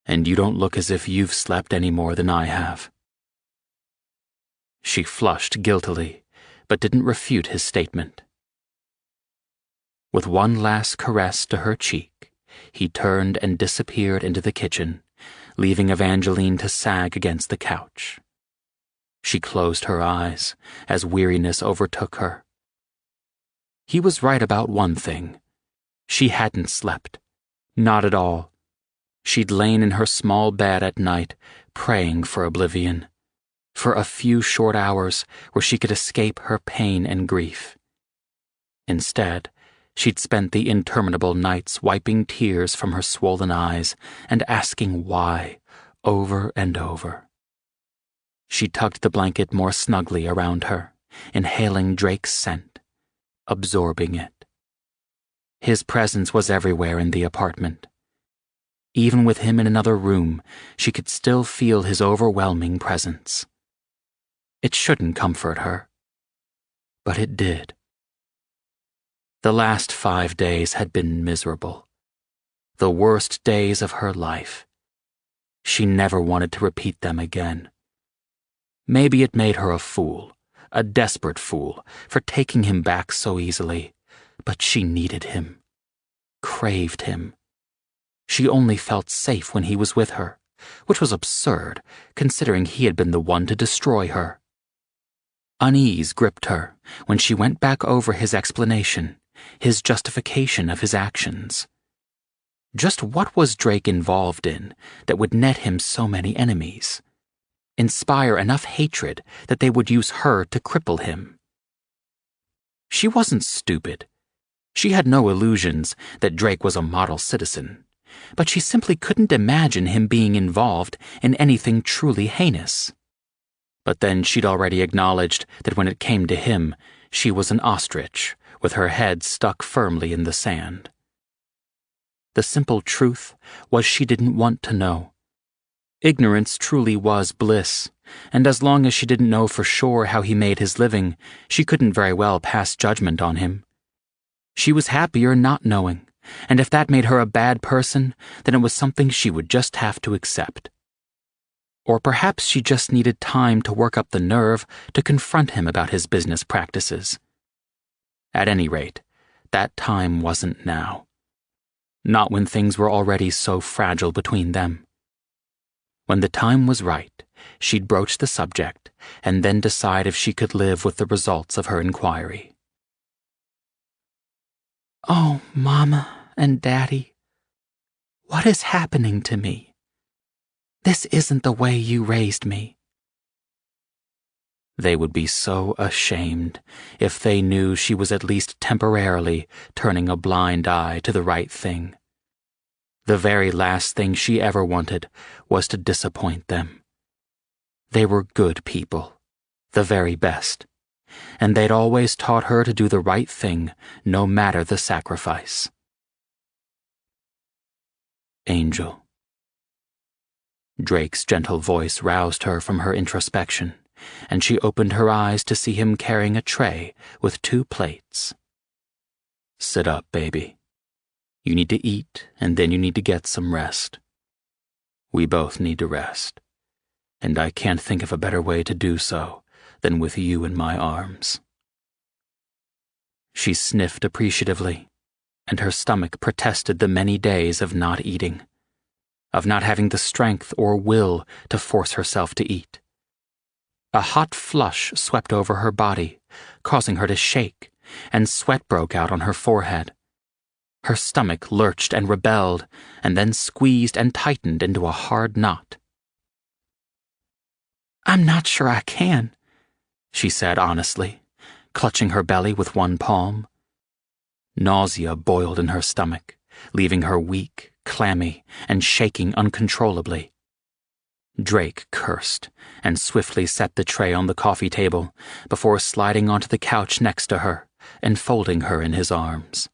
"And you don't look as if you've slept any more than I have." She flushed guiltily, but didn't refute his statement. With one last caress to her cheek, he turned and disappeared into the kitchen, leaving Evangeline to sag against the couch. She closed her eyes as weariness overtook her. He was right about one thing. She hadn't slept. Not at all. She'd lain in her small bed at night, praying for oblivion, for a few short hours where she could escape her pain and grief. Instead, she'd spent the interminable nights wiping tears from her swollen eyes and asking why, over and over. She tucked the blanket more snugly around her, inhaling Drake's scent, absorbing it. His presence was everywhere in the apartment. Even with him in another room, she could still feel his overwhelming presence. It shouldn't comfort her, but it did. The last 5 days had been miserable. The worst days of her life. She never wanted to repeat them again. Maybe it made her a fool, a desperate fool, for taking him back so easily, but she needed him, craved him. She only felt safe when he was with her, which was absurd, considering he had been the one to destroy her. Unease gripped her when she went back over his explanation, his justification of his actions. Just what was Drake involved in that would net him so many enemies? Inspire enough hatred that they would use her to cripple him? She wasn't stupid. She had no illusions that Drake was a model citizen, but she simply couldn't imagine him being involved in anything truly heinous. But then she'd already acknowledged that when it came to him, she was an ostrich, with her head stuck firmly in the sand. The simple truth was she didn't want to know. Ignorance truly was bliss, and as long as she didn't know for sure how he made his living, she couldn't very well pass judgment on him. She was happier not knowing, and if that made her a bad person, then it was something she would just have to accept. Or perhaps she just needed time to work up the nerve to confront him about his business practices. At any rate, that time wasn't now. Not when things were already so fragile between them. When the time was right, she'd broach the subject and then decide if she could live with the results of her inquiry. "Oh, Mama and Daddy, what is happening to me? This isn't the way you raised me." They would be so ashamed if they knew she was at least temporarily turning a blind eye to the right thing. The very last thing she ever wanted was to disappoint them. They were good people, the very best, and they'd always taught her to do the right thing, no matter the sacrifice. Angel. Drake's gentle voice roused her from her introspection, and she opened her eyes to see him carrying a tray with 2 plates. "Sit up, baby. You need to eat, and then you need to get some rest. We both need to rest, and I can't think of a better way to do so than with you in my arms." She sniffed appreciatively, and her stomach protested the many days of not eating, of not having the strength or will to force herself to eat. A hot flush swept over her body, causing her to shake, and sweat broke out on her forehead. Her stomach lurched and rebelled, and then squeezed and tightened into a hard knot. "I'm not sure I can," she said honestly, clutching her belly with one palm. Nausea boiled in her stomach, leaving her weak, clammy, and shaking uncontrollably. Drake cursed and swiftly set the tray on the coffee table before sliding onto the couch next to her and folding her in his arms.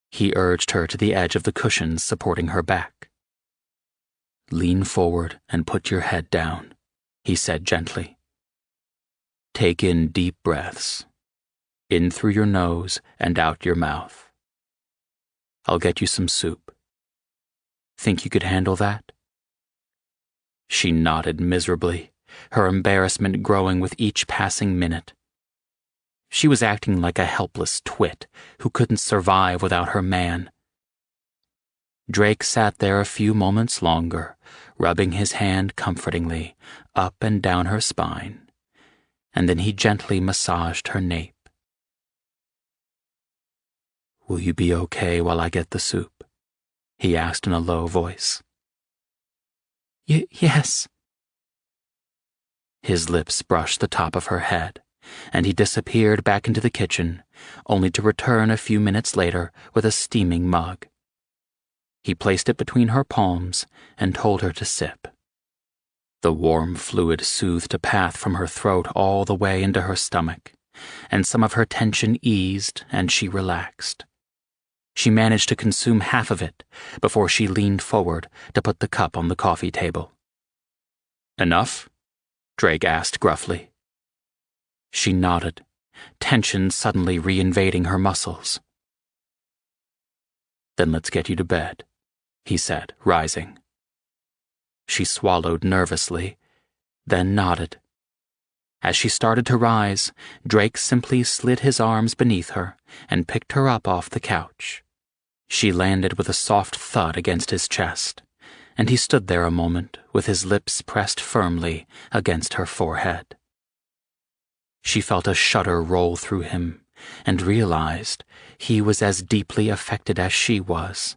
He urged her to the edge of the cushions supporting her back. "Lean forward and put your head down," he said gently. "Take in deep breaths, in through your nose and out your mouth. I'll get you some soup. Think you could handle that?" She nodded miserably, her embarrassment growing with each passing minute. She was acting like a helpless twit who couldn't survive without her man. Drake sat there a few moments longer, rubbing his hand comfortingly up and down her spine, and then he gently massaged her nape. "Will you be okay while I get the soup?" he asked in a low voice. Yes." His lips brushed the top of her head, and he disappeared back into the kitchen, only to return a few minutes later with a steaming mug. He placed it between her palms and told her to sip. The warm fluid soothed a path from her throat all the way into her stomach, and some of her tension eased and she relaxed. She managed to consume half of it before she leaned forward to put the cup on the coffee table. "Enough?" Drake asked gruffly. She nodded, tension suddenly reinvading her muscles. "Then let's get you to bed," he said, rising. She swallowed nervously, then nodded. As she started to rise, Drake simply slid his arms beneath her and picked her up off the couch. She landed with a soft thud against his chest, and he stood there a moment with his lips pressed firmly against her forehead. She felt a shudder roll through him and realized he was as deeply affected as she was.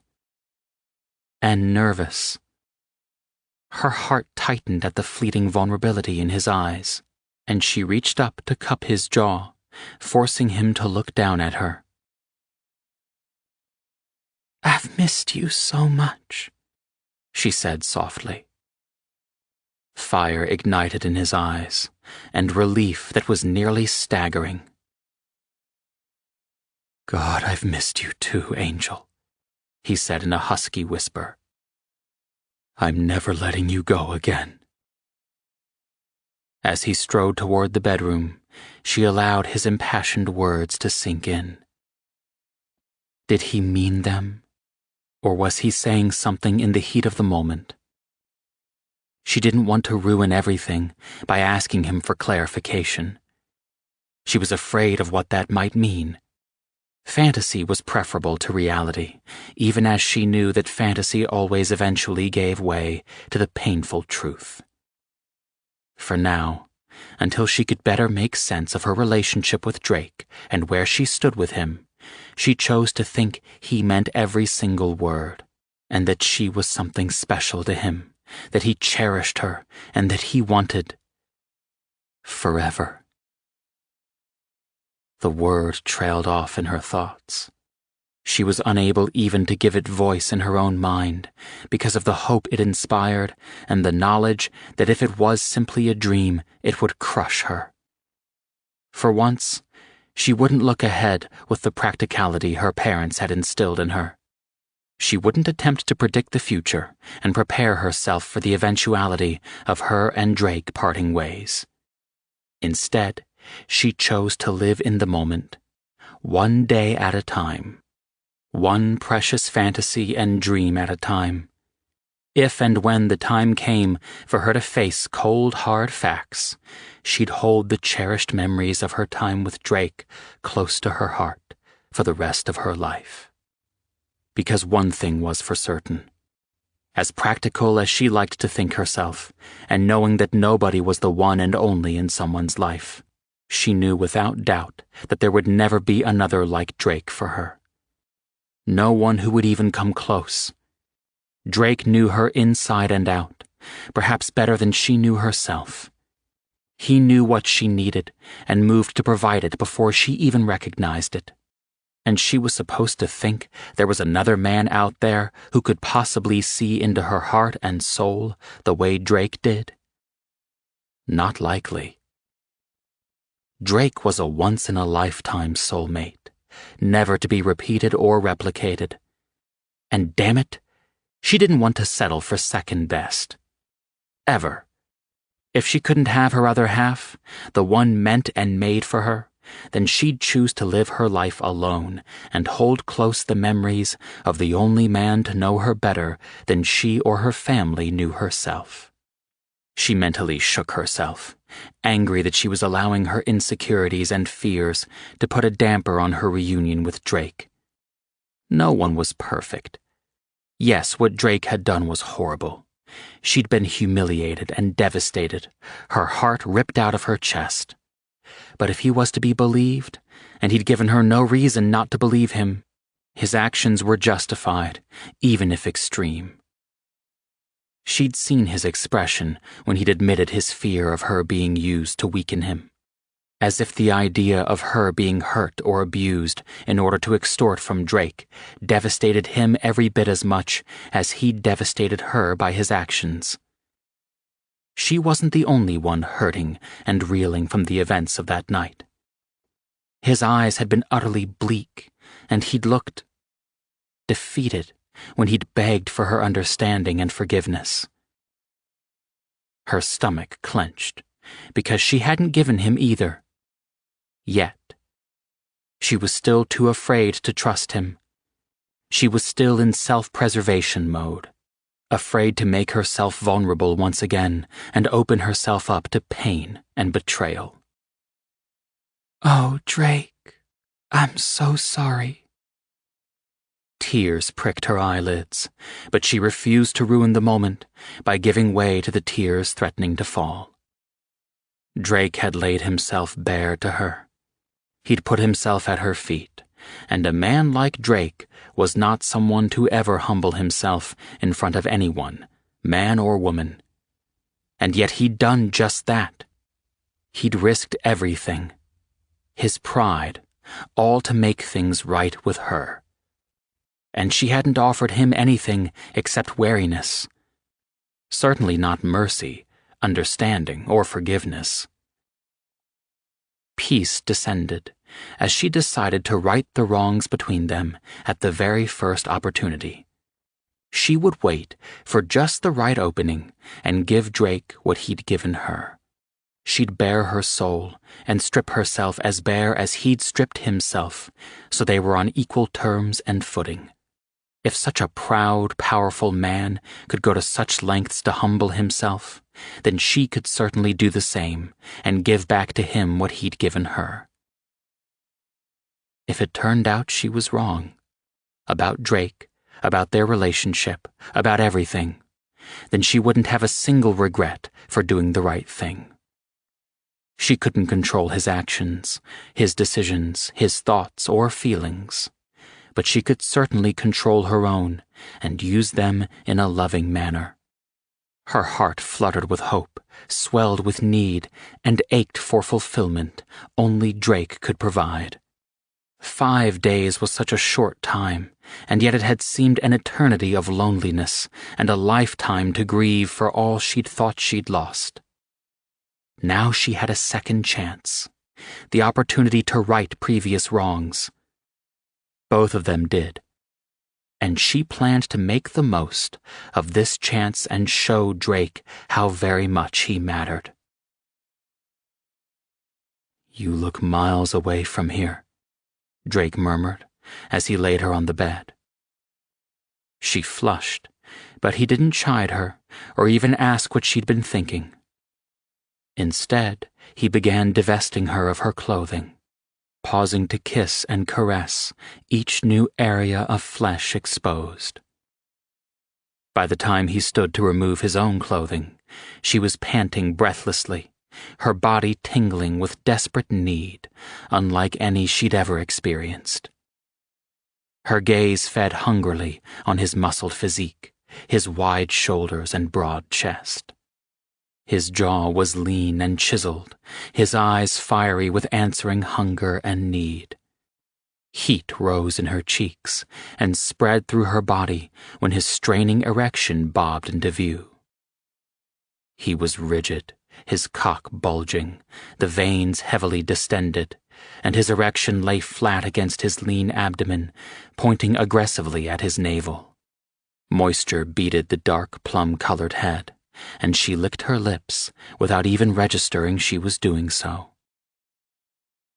And nervous. Her heart tightened at the fleeting vulnerability in his eyes, and she reached up to cup his jaw, forcing him to look down at her. missed you so much," she said softly. Fire ignited in his eyes, and relief that was nearly staggering. "God, I've missed you too, Angel," he said in a husky whisper. "I'm never letting you go again." As he strode toward the bedroom, she allowed his impassioned words to sink in. Did he mean them, or was he saying something in the heat of the moment? She didn't want to ruin everything by asking him for clarification. She was afraid of what that might mean. Fantasy was preferable to reality, even as she knew that fantasy always eventually gave way to the painful truth. For now, until she could better make sense of her relationship with Drake and where she stood with him, she chose to think he meant every single word, and that she was something special to him, that he cherished her, and that he wanted forever. The word trailed off in her thoughts. She was unable even to give it voice in her own mind because of the hope it inspired and the knowledge that if it was simply a dream, it would crush her. For once, she wouldn't look ahead with the practicality her parents had instilled in her. She wouldn't attempt to predict the future and prepare herself for the eventuality of her and Drake parting ways. Instead, she chose to live in the moment, one day at a time, one precious fantasy and dream at a time. If and when the time came for her to face cold, hard facts, she'd hold the cherished memories of her time with Drake close to her heart for the rest of her life. Because one thing was for certain. As practical as she liked to think herself, and knowing that nobody was the one and only in someone's life, she knew without doubt that there would never be another like Drake for her. No one who would even come close. Drake knew her inside and out, perhaps better than she knew herself. He knew what she needed and moved to provide it before she even recognized it. And she was supposed to think there was another man out there who could possibly see into her heart and soul the way Drake did? Not likely. Drake was a once-in-a-lifetime soulmate, never to be repeated or replicated. And damn it, she didn't want to settle for second best. Ever. If she couldn't have her other half, the one meant and made for her, then she'd choose to live her life alone and hold close the memories of the only man to know her better than she or her family knew herself. She mentally shook herself, angry that she was allowing her insecurities and fears to put a damper on her reunion with Drake. No one was perfect. Yes, what Drake had done was horrible. She'd been humiliated and devastated, her heart ripped out of her chest. But if he was to be believed, and he'd given her no reason not to believe him, his actions were justified, even if extreme. She'd seen his expression when he'd admitted his fear of her being used to weaken him, as if the idea of her being hurt or abused in order to extort from Drake devastated him every bit as much as he'd devastated her by his actions. She wasn't the only one hurting and reeling from the events of that night. His eyes had been utterly bleak, and he'd looked defeated when he'd begged for her understanding and forgiveness. Her stomach clenched, because she hadn't given him either. Yet. She was still too afraid to trust him. She was still in self-preservation mode, afraid to make herself vulnerable once again and open herself up to pain and betrayal. "Oh, Drake, I'm so sorry." Tears pricked her eyelids, but she refused to ruin the moment by giving way to the tears threatening to fall. Drake had laid himself bare to her. He'd put himself at her feet, and a man like Drake was not someone to ever humble himself in front of anyone, man or woman. And yet he'd done just that. He'd risked everything, his pride, all to make things right with her. and she hadn't offered him anything except wariness. Certainly not mercy, understanding, or forgiveness. Peace descended as she decided to right the wrongs between them at the very first opportunity. She would wait for just the right opening and give Drake what he'd given her. She'd bare her soul and strip herself as bare as he'd stripped himself, so they were on equal terms and footing. If such a proud, powerful man could go to such lengths to humble himself, then she could certainly do the same and give back to him what he'd given her. If it turned out she was wrong, about Drake, about their relationship, about everything, then she wouldn't have a single regret for doing the right thing. She couldn't control his actions, his decisions, his thoughts or feelings, but she could certainly control her own and use them in a loving manner. Her heart fluttered with hope, swelled with need, and ached for fulfillment only Drake could provide. 5 days was such a short time, and yet it had seemed an eternity of loneliness and a lifetime to grieve for all she'd thought she'd lost. Now she had a second chance, the opportunity to right previous wrongs. Both of them did, and she planned to make the most of this chance and show Drake how very much he mattered. "You look miles away from here," Drake murmured as he laid her on the bed. She flushed, but he didn't chide her or even ask what she'd been thinking. Instead, he began divesting her of her clothing, pausing to kiss and caress each new area of flesh exposed. By the time he stood to remove his own clothing, she was panting breathlessly, her body tingling with desperate need, unlike any she'd ever experienced. Her gaze fed hungrily on his muscled physique, his wide shoulders and broad chest. His jaw was lean and chiseled, his eyes fiery with answering hunger and need. Heat rose in her cheeks and spread through her body when his straining erection bobbed into view. He was rigid, his cock bulging, the veins heavily distended, and his erection lay flat against his lean abdomen, pointing aggressively at his navel. Moisture beaded the dark plum-colored head, and she licked her lips without even registering she was doing so.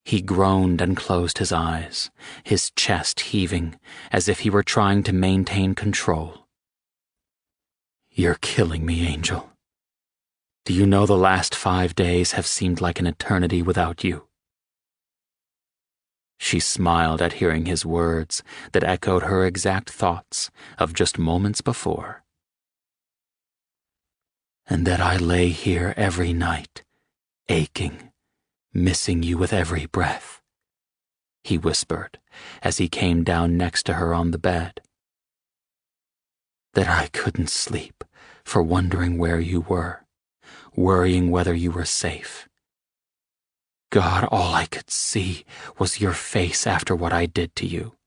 He groaned and closed his eyes, his chest heaving as if he were trying to maintain control. "You're killing me, Angel. Do you know the last 5 days have seemed like an eternity without you?" She smiled at hearing his words that echoed her exact thoughts of just moments before. "And that I lay here every night, aching, missing you with every breath," he whispered as he came down next to her on the bed. "That I couldn't sleep for wondering where you were, worrying whether you were safe. God, all I could see was your face after what I did to you.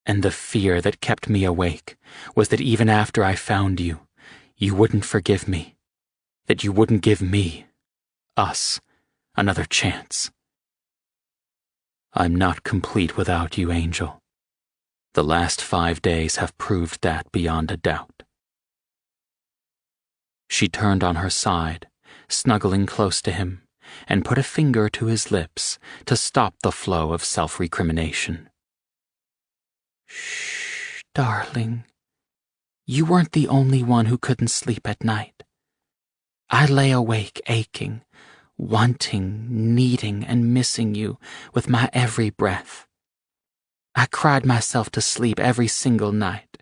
And the fear that kept me awake was that even after I found you, you wouldn't forgive me, that you wouldn't give me, us, another chance. I'm not complete without you, Angel. The last 5 days have proved that beyond a doubt." She turned on her side, snuggling close to him, and put a finger to his lips to stop the flow of self-recrimination. "Shh, darling. You weren't the only one who couldn't sleep at night. I lay awake aching, wanting, needing, and missing you with my every breath. I cried myself to sleep every single night."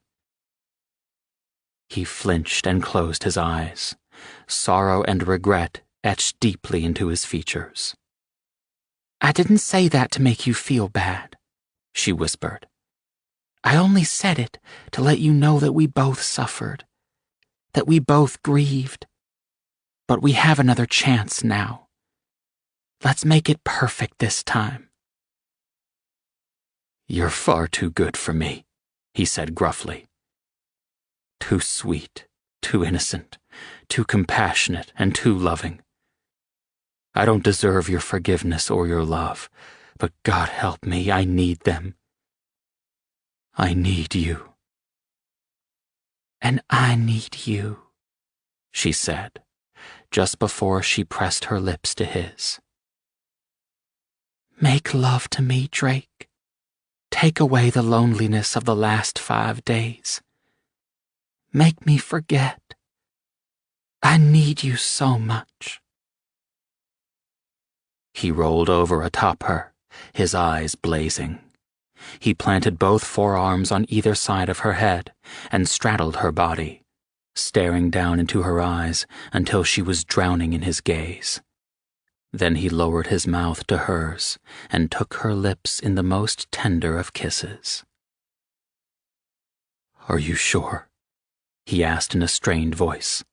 He flinched and closed his eyes, sorrow and regret etched deeply into his features. "I didn't say that to make you feel bad," she whispered. "I only said it to let you know that we both suffered, that we both grieved. But we have another chance now. Let's make it perfect this time." "You're far too good for me," he said gruffly. Too sweet, too innocent, too compassionate, and too loving. I don't deserve your forgiveness or your love, but God help me, I need them. I need you. And I need you, she said, just before she pressed her lips to his. Make love to me, Drake. Take away the loneliness of the last 5 days. Make me forget. I need you so much. He rolled over atop her, his eyes blazing. He planted both forearms on either side of her head and straddled her body, staring down into her eyes until she was drowning in his gaze. Then he lowered his mouth to hers and took her lips in the most tender of kisses. Are you sure? He asked in a strained voice.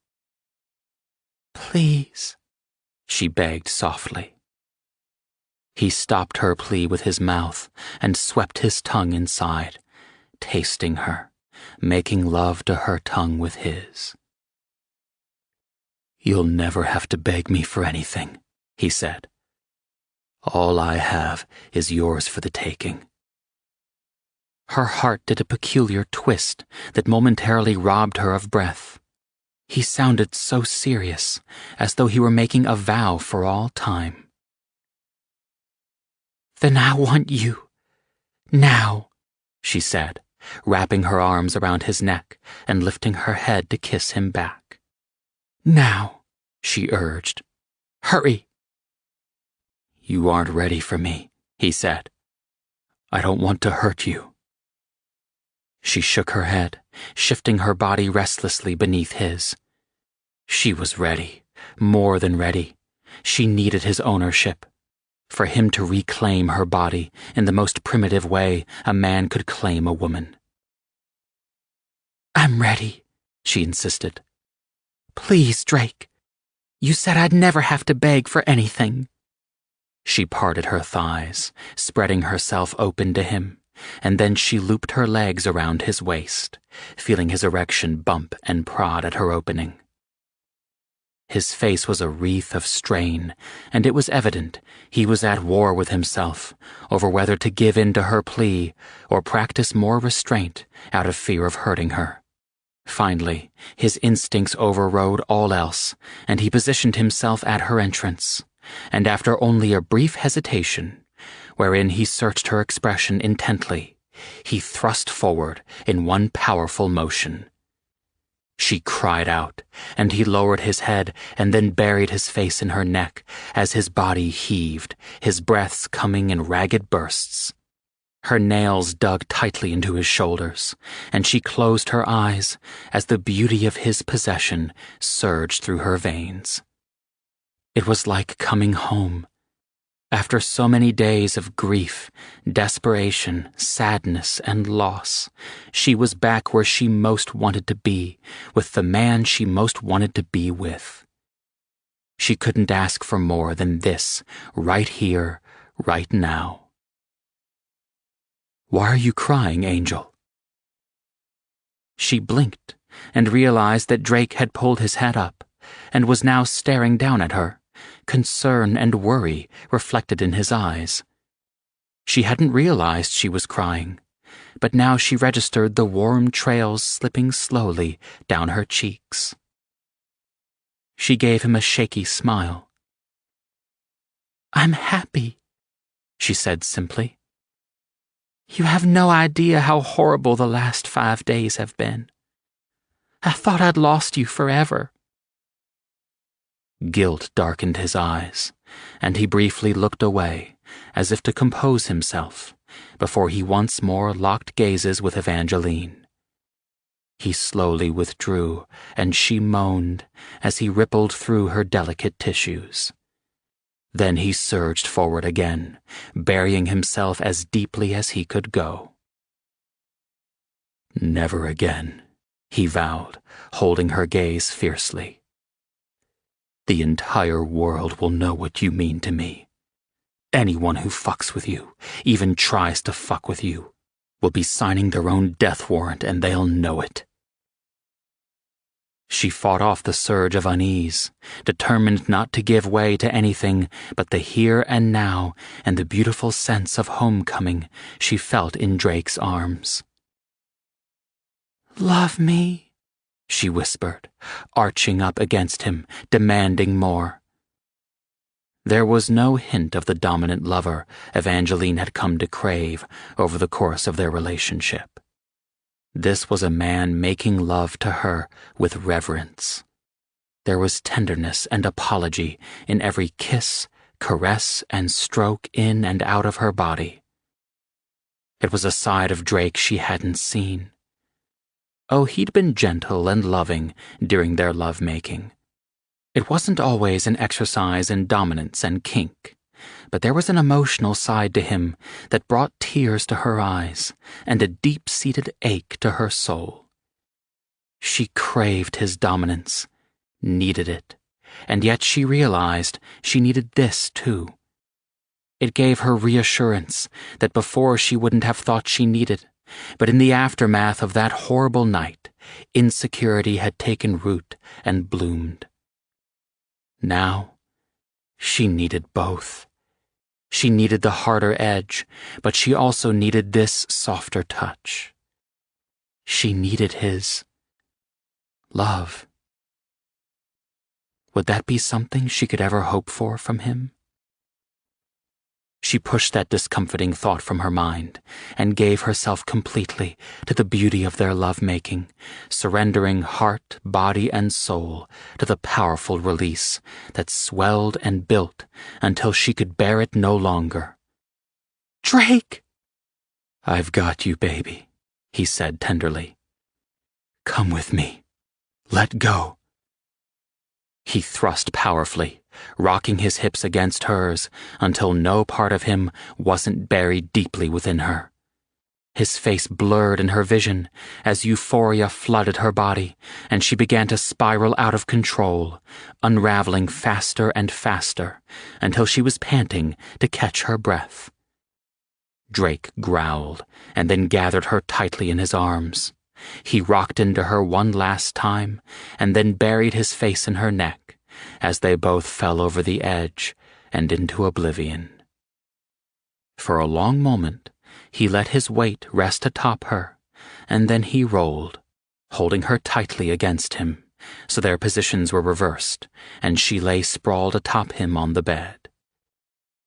Please, she begged softly. He stopped her plea with his mouth and swept his tongue inside, tasting her, making love to her tongue with his. You'll never have to beg me for anything, he said. All I have is yours for the taking. Her heart did a peculiar twist that momentarily robbed her of breath. He sounded so serious, as though he were making a vow for all time. Then I want you. Now, she said, wrapping her arms around his neck and lifting her head to kiss him back. Now, she urged. Hurry. You aren't ready for me, he said. I don't want to hurt you. She shook her head, shifting her body restlessly beneath his. She was ready, more than ready. She needed his ownership. For him to reclaim her body in the most primitive way a man could claim a woman. I'm ready, she insisted. Please, Drake. You said I'd never have to beg for anything. She parted her thighs, spreading herself open to him, and then she looped her legs around his waist, feeling his erection bump and prod at her opening. His face was a wreath of strain, and it was evident he was at war with himself over whether to give in to her plea or practice more restraint out of fear of hurting her. Finally, his instincts overrode all else, and he positioned himself at her entrance, and after only a brief hesitation, wherein he searched her expression intently, he thrust forward in one powerful motion. She cried out, and he lowered his head and then buried his face in her neck as his body heaved, his breaths coming in ragged bursts. Her nails dug tightly into his shoulders, and she closed her eyes as the beauty of his possession surged through her veins. It was like coming home. After so many days of grief, desperation, sadness, and loss, she was back where she most wanted to be, with the man she most wanted to be with. She couldn't ask for more than this, right here, right now. Why are you crying, Angel? She blinked and realized that Drake had pulled his head up and was now staring down at her, concern and worry reflected in his eyes. She hadn't realized she was crying, but now she registered the warm trails slipping slowly down her cheeks. She gave him a shaky smile. I'm happy, she said simply. You have no idea how horrible the last 5 days have been. I thought I'd lost you forever. Guilt darkened his eyes, and he briefly looked away, as if to compose himself, before he once more locked gazes with Evangeline. He slowly withdrew, and she moaned as he rippled through her delicate tissues. Then he surged forward again, burying himself as deeply as he could go. Never again, he vowed, holding her gaze fiercely. The entire world will know what you mean to me. Anyone who fucks with you, even tries to fuck with you, will be signing their own death warrant, and they'll know it. She fought off the surge of unease, determined not to give way to anything but the here and now and the beautiful sense of homecoming she felt in Drake's arms. "Love me," she whispered, arching up against him, demanding more. There was no hint of the dominant lover Evangeline had come to crave over the course of their relationship. This was a man making love to her with reverence. There was tenderness and apology in every kiss, caress, and stroke in and out of her body. It was a side of Drake she hadn't seen. Oh, he'd been gentle and loving during their love-making. It wasn't always an exercise in dominance and kink, but there was an emotional side to him that brought tears to her eyes and a deep-seated ache to her soul. She craved his dominance, needed it, and yet she realized she needed this too. It gave her reassurance that before she wouldn't have thought she needed, but in the aftermath of that horrible night, insecurity had taken root and bloomed. Now, she needed both. She needed the harder edge, but she also needed this softer touch. She needed his love. Would that be something she could ever hope for from him? She pushed that discomforting thought from her mind and gave herself completely to the beauty of their love-making, surrendering heart, body, and soul to the powerful release that swelled and built until she could bear it no longer. "Drake!" "I've got you, baby," he said tenderly. "Come with me. Let go." He thrust powerfully, rocking his hips against hers until no part of him wasn't buried deeply within her. His face blurred in her vision as euphoria flooded her body, and she began to spiral out of control, unraveling faster and faster until she was panting to catch her breath. Drake growled and then gathered her tightly in his arms. He rocked into her one last time and then buried his face in her neck as they both fell over the edge and into oblivion. For a long moment, he let his weight rest atop her, and then he rolled, holding her tightly against him, so their positions were reversed, and she lay sprawled atop him on the bed.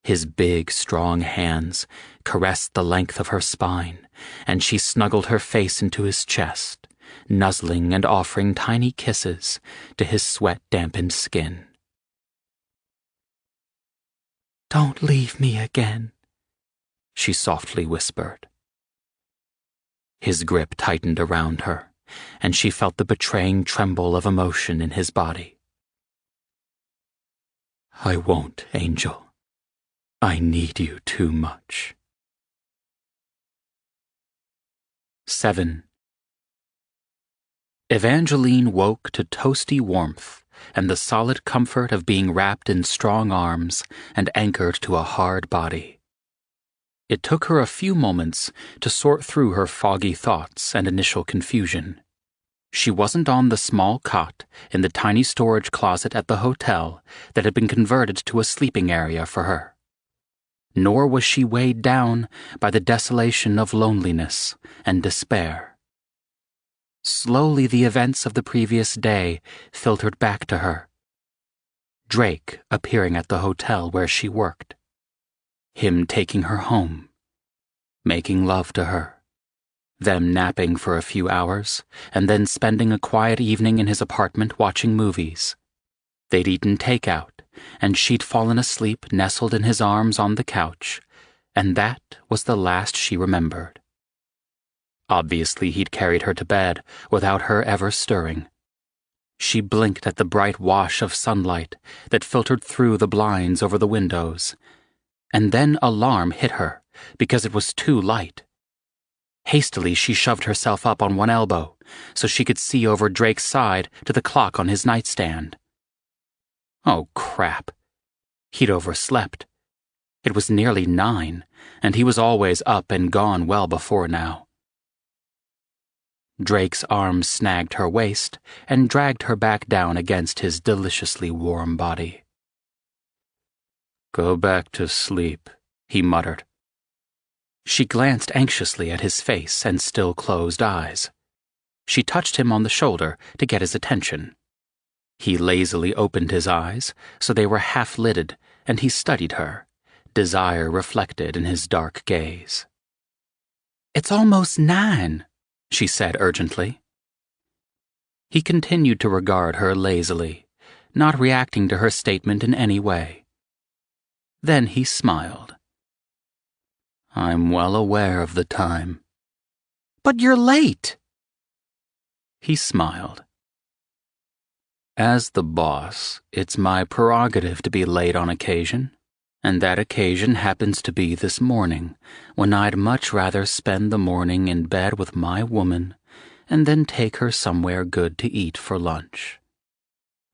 His big, strong hands caressed the length of her spine, and she snuggled her face into his chest, nuzzling and offering tiny kisses to his sweat-dampened skin. "Don't leave me again," she softly whispered. His grip tightened around her, and she felt the betraying tremble of emotion in his body. "I won't, Angel. I need you too much." 7. Evangeline woke to toasty warmth and the solid comfort of being wrapped in strong arms and anchored to a hard body. It took her a few moments to sort through her foggy thoughts and initial confusion. She wasn't on the small cot in the tiny storage closet at the hotel that had been converted to a sleeping area for her. Nor was she weighed down by the desolation of loneliness and despair. Slowly the events of the previous day filtered back to her. Drake appearing at the hotel where she worked. Him taking her home. Making love to her. Them napping for a few hours, and then spending a quiet evening in his apartment watching movies. They'd eaten takeout, and she'd fallen asleep nestled in his arms on the couch, and that was the last she remembered. Obviously he'd carried her to bed without her ever stirring. She blinked at the bright wash of sunlight that filtered through the blinds over the windows, and then alarm hit her because it was too light. Hastily she shoved herself up on one elbow so she could see over Drake's side to the clock on his nightstand. Oh, crap. He'd overslept. It was nearly 9, and he was always up and gone well before now. Drake's arms snagged her waist and dragged her back down against his deliciously warm body. "Go back to sleep," he muttered. She glanced anxiously at his face and still closed eyes. She touched him on the shoulder to get his attention. He lazily opened his eyes so they were half-lidded, and he studied her, desire reflected in his dark gaze. "It's almost 9, she said urgently. He continued to regard her lazily, not reacting to her statement in any way. Then he smiled. "I'm well aware of the time." "But you're late." He smiled. "As the boss, it's my prerogative to be late on occasion, and that occasion happens to be this morning, when I'd much rather spend the morning in bed with my woman and then take her somewhere good to eat for lunch.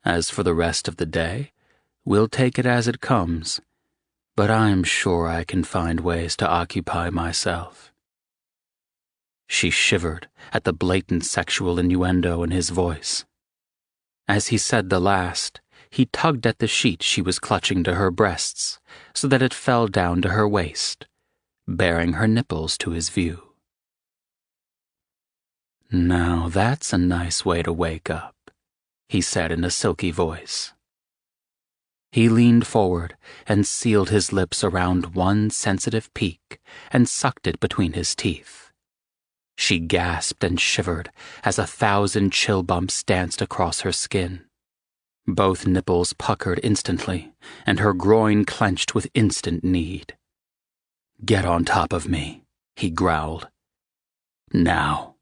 As for the rest of the day, we'll take it as it comes, but I'm sure I can find ways to occupy myself." She shivered at the blatant sexual innuendo in his voice. As he said the last, he tugged at the sheet she was clutching to her breasts so that it fell down to her waist, baring her nipples to his view. "Now that's a nice way to wake up," he said in a silky voice. He leaned forward and sealed his lips around one sensitive peak and sucked it between his teeth. She gasped and shivered as 1,000 chill bumps danced across her skin. Both nipples puckered instantly, and her groin clenched with instant need. "Get on top of me," he growled. "Now."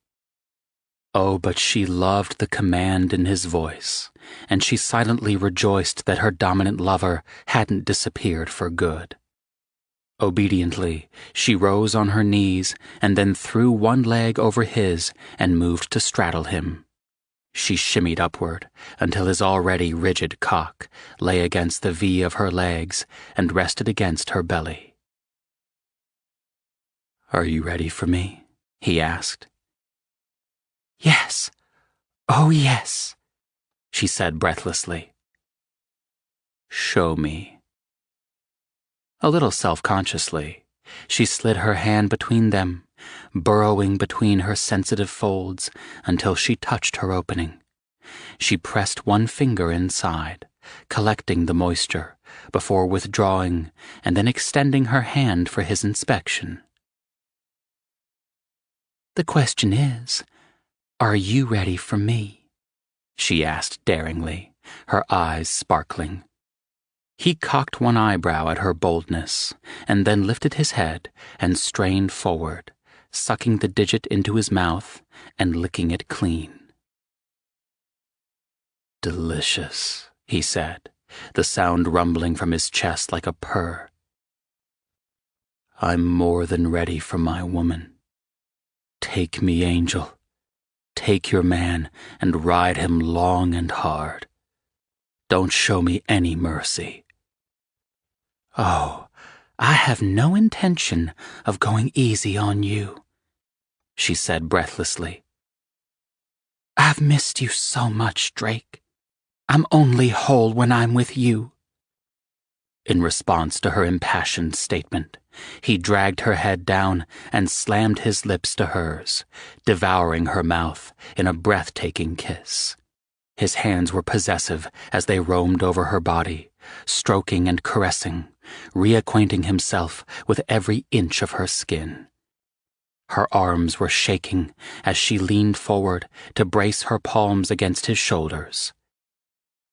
Oh, but she loved the command in his voice, and she silently rejoiced that her dominant lover hadn't disappeared for good. Obediently, she rose on her knees and then threw one leg over his and moved to straddle him. She shimmied upward until his already rigid cock lay against the V of her legs and rested against her belly. "Are you ready for me?" he asked. "Yes. Oh, yes," she said breathlessly. "Show me." A little self-consciously, she slid her hand between them, burrowing between her sensitive folds until she touched her opening. She pressed one finger inside, collecting the moisture, before withdrawing and then extending her hand for his inspection. "The question is, are you ready for me?" she asked daringly, her eyes sparkling. He cocked one eyebrow at her boldness, and then lifted his head and strained forward, sucking the digit into his mouth and licking it clean. "Delicious," he said, the sound rumbling from his chest like a purr. "I'm more than ready for my woman. Take me, angel. Take your man and ride him long and hard. Don't show me any mercy." "Oh, I have no intention of going easy on you," she said breathlessly. "I've missed you so much, Drake. I'm only whole when I'm with you." In response to her impassioned statement, he dragged her head down and slammed his lips to hers, devouring her mouth in a breathtaking kiss. His hands were possessive as they roamed over her body, stroking and caressing, reacquainting himself with every inch of her skin. Her arms were shaking as she leaned forward to brace her palms against his shoulders.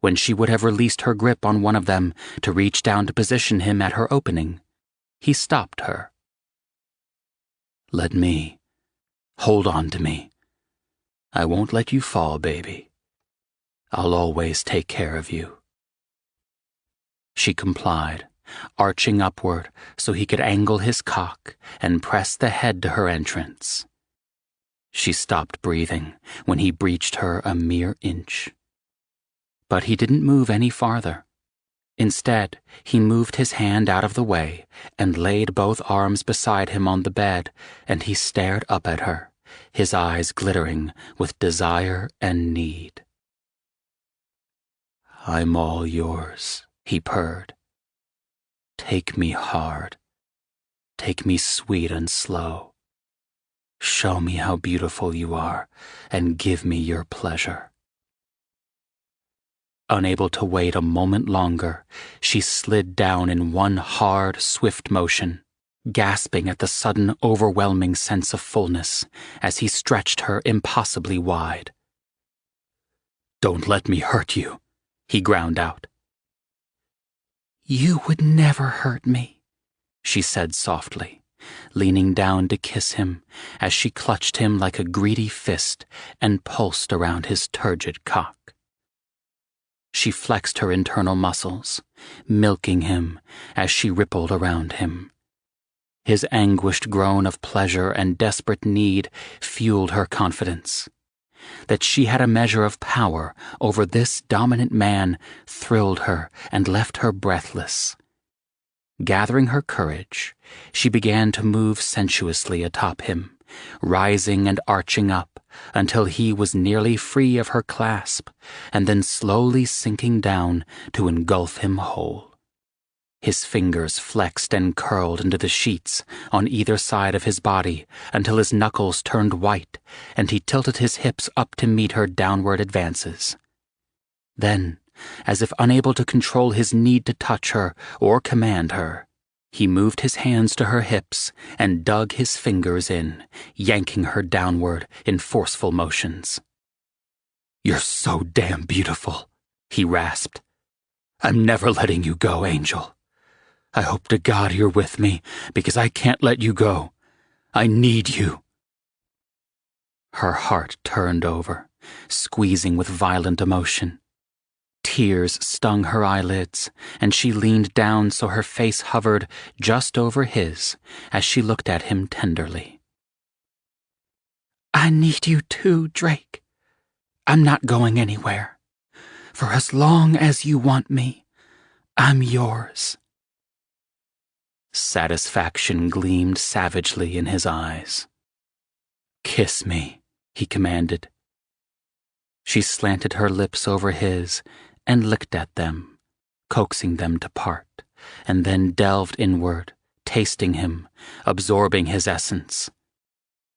When she would have released her grip on one of them to reach down to position him at her opening, he stopped her. "Let me. Hold on to me. I won't let you fall, baby. I'll always take care of you." She complied, arching upward so he could angle his cock and press the head to her entrance. She stopped breathing when he breached her a mere inch. But he didn't move any farther. Instead, he moved his hand out of the way and laid both arms beside him on the bed, and he stared up at her, his eyes glittering with desire and need. "I'm all yours," he purred. "Take me hard. Take me sweet and slow. Show me how beautiful you are, and give me your pleasure." Unable to wait a moment longer, she slid down in one hard, swift motion, gasping at the sudden, overwhelming sense of fullness as he stretched her impossibly wide. "Don't let me hurt you," he ground out. "You would never hurt me," she said softly, leaning down to kiss him as she clutched him like a greedy fist and pulsed around his turgid cock. She flexed her internal muscles, milking him as she rippled around him. His anguished groan of pleasure and desperate need fueled her confidence. That she had a measure of power over this dominant man thrilled her and left her breathless. Gathering her courage, she began to move sensuously atop him, rising and arching up until he was nearly free of her clasp, and then slowly sinking down to engulf him whole. His fingers flexed and curled into the sheets on either side of his body until his knuckles turned white and he tilted his hips up to meet her downward advances. Then, as if unable to control his need to touch her or command her, he moved his hands to her hips and dug his fingers in, yanking her downward in forceful motions. "You're so damn beautiful," he rasped. "I'm never letting you go, Angel. I hope to God you're with me, because I can't let you go. I need you." Her heart turned over, squeezing with violent emotion. Tears stung her eyelids, and she leaned down so her face hovered just over his as she looked at him tenderly. "I need you too, Drake. I'm not going anywhere. For as long as you want me, I'm yours." Satisfaction gleamed savagely in his eyes. "Kiss me," he commanded. She slanted her lips over his and licked at them, coaxing them to part, and then delved inward, tasting him, absorbing his essence.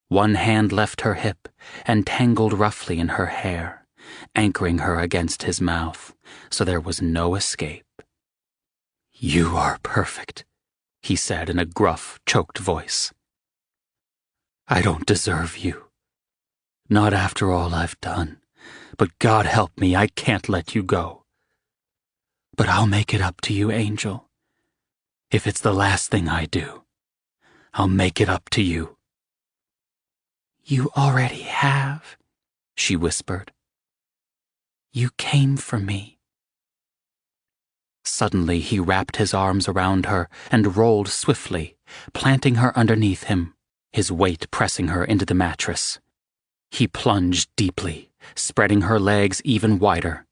One hand left her hip and tangled roughly in her hair, anchoring her against his mouth, so there was no escape. "You are perfect," he said in a gruff, choked voice. "I don't deserve you. Not after all I've done, but God help me, I can't let you go. But I'll make it up to you, Angel. If it's the last thing I do, I'll make it up to you." "You already have," she whispered. "You came for me." Suddenly he wrapped his arms around her and rolled swiftly, planting her underneath him, his weight pressing her into the mattress. He plunged deeply, spreading her legs even wider.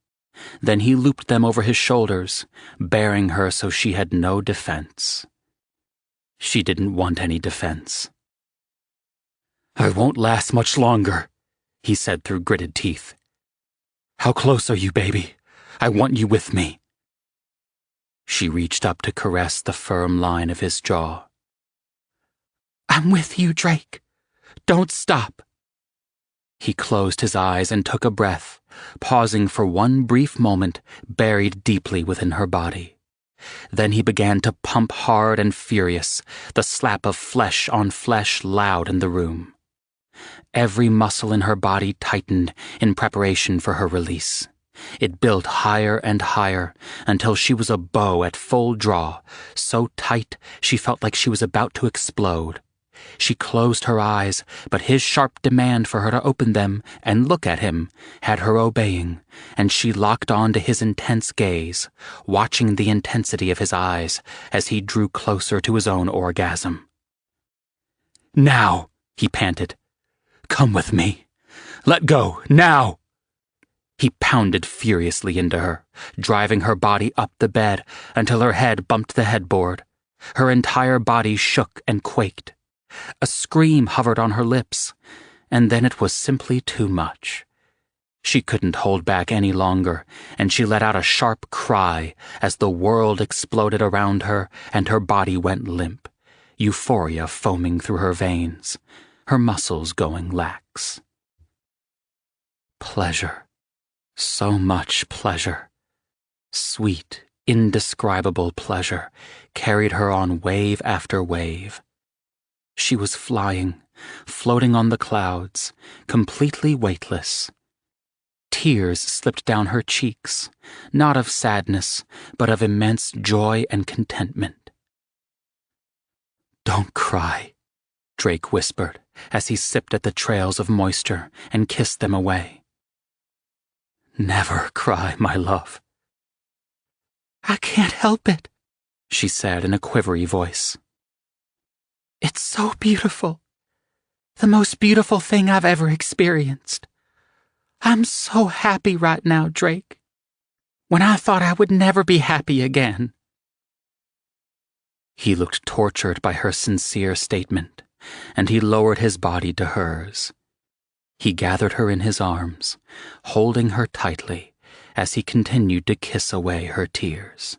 Then he looped them over his shoulders, bearing her so she had no defense. She didn't want any defense. "I won't last much longer," he said through gritted teeth. "How close are you, baby? I want you with me." She reached up to caress the firm line of his jaw. "I'm with you, Drake. Don't stop." He closed his eyes and took a breath, pausing for one brief moment buried deeply within her body. Then he began to pump hard and furious, the slap of flesh on flesh loud in the room. Every muscle in her body tightened in preparation for her release. It built higher and higher until she was a bow at full draw, so tight she felt like she was about to explode. She closed her eyes, but his sharp demand for her to open them and look at him had her obeying, and she locked on to his intense gaze, watching the intensity of his eyes as he drew closer to his own orgasm. "Now," he panted. "Come with me. Let go, now!" He pounded furiously into her, driving her body up the bed until her head bumped the headboard. Her entire body shook and quaked. A scream hovered on her lips, and then it was simply too much. She couldn't hold back any longer, and she let out a sharp cry as the world exploded around her and her body went limp, euphoria foaming through her veins, her muscles going lax. Pleasure. So much pleasure. Sweet, indescribable pleasure carried her on wave after wave. She was flying, floating on the clouds, completely weightless. Tears slipped down her cheeks, not of sadness, but of immense joy and contentment. "Don't cry," Drake whispered as he sipped at the trails of moisture and kissed them away. "Never cry, my love." "I can't help it," she said in a quivery voice. "It's so beautiful. The most beautiful thing I've ever experienced. I'm so happy right now, Drake. When I thought I would never be happy again." He looked tortured by her sincere statement, and he lowered his body to hers. He gathered her in his arms, holding her tightly as he continued to kiss away her tears.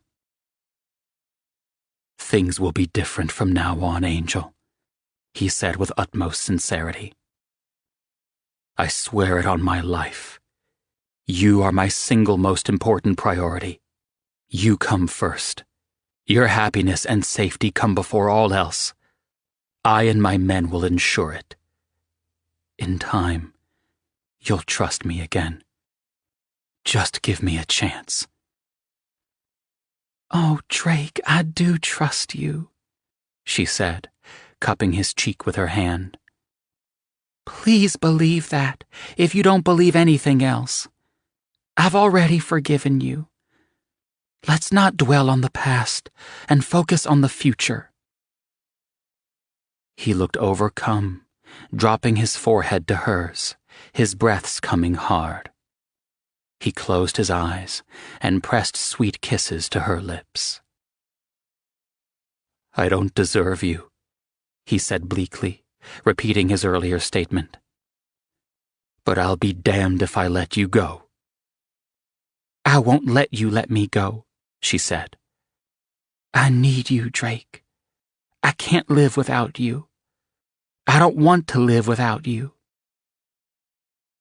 "Things will be different from now on, Angel," he said with utmost sincerity. "I swear it on my life. You are my single most important priority. You come first. Your happiness and safety come before all else. I and my men will ensure it. In time, you'll trust me again. Just give me a chance." "Oh, Drake, I do trust you," she said, cupping his cheek with her hand. "Please believe that, if you don't believe anything else. I've already forgiven you. Let's not dwell on the past and focus on the future." He looked overcome, dropping his forehead to hers, his breaths coming hard. He closed his eyes and pressed sweet kisses to her lips. "I don't deserve you," he said bleakly, repeating his earlier statement. "But I'll be damned if I let you go." "I won't let you let me go," she said. "I need you, Drake. I can't live without you. I don't want to live without you."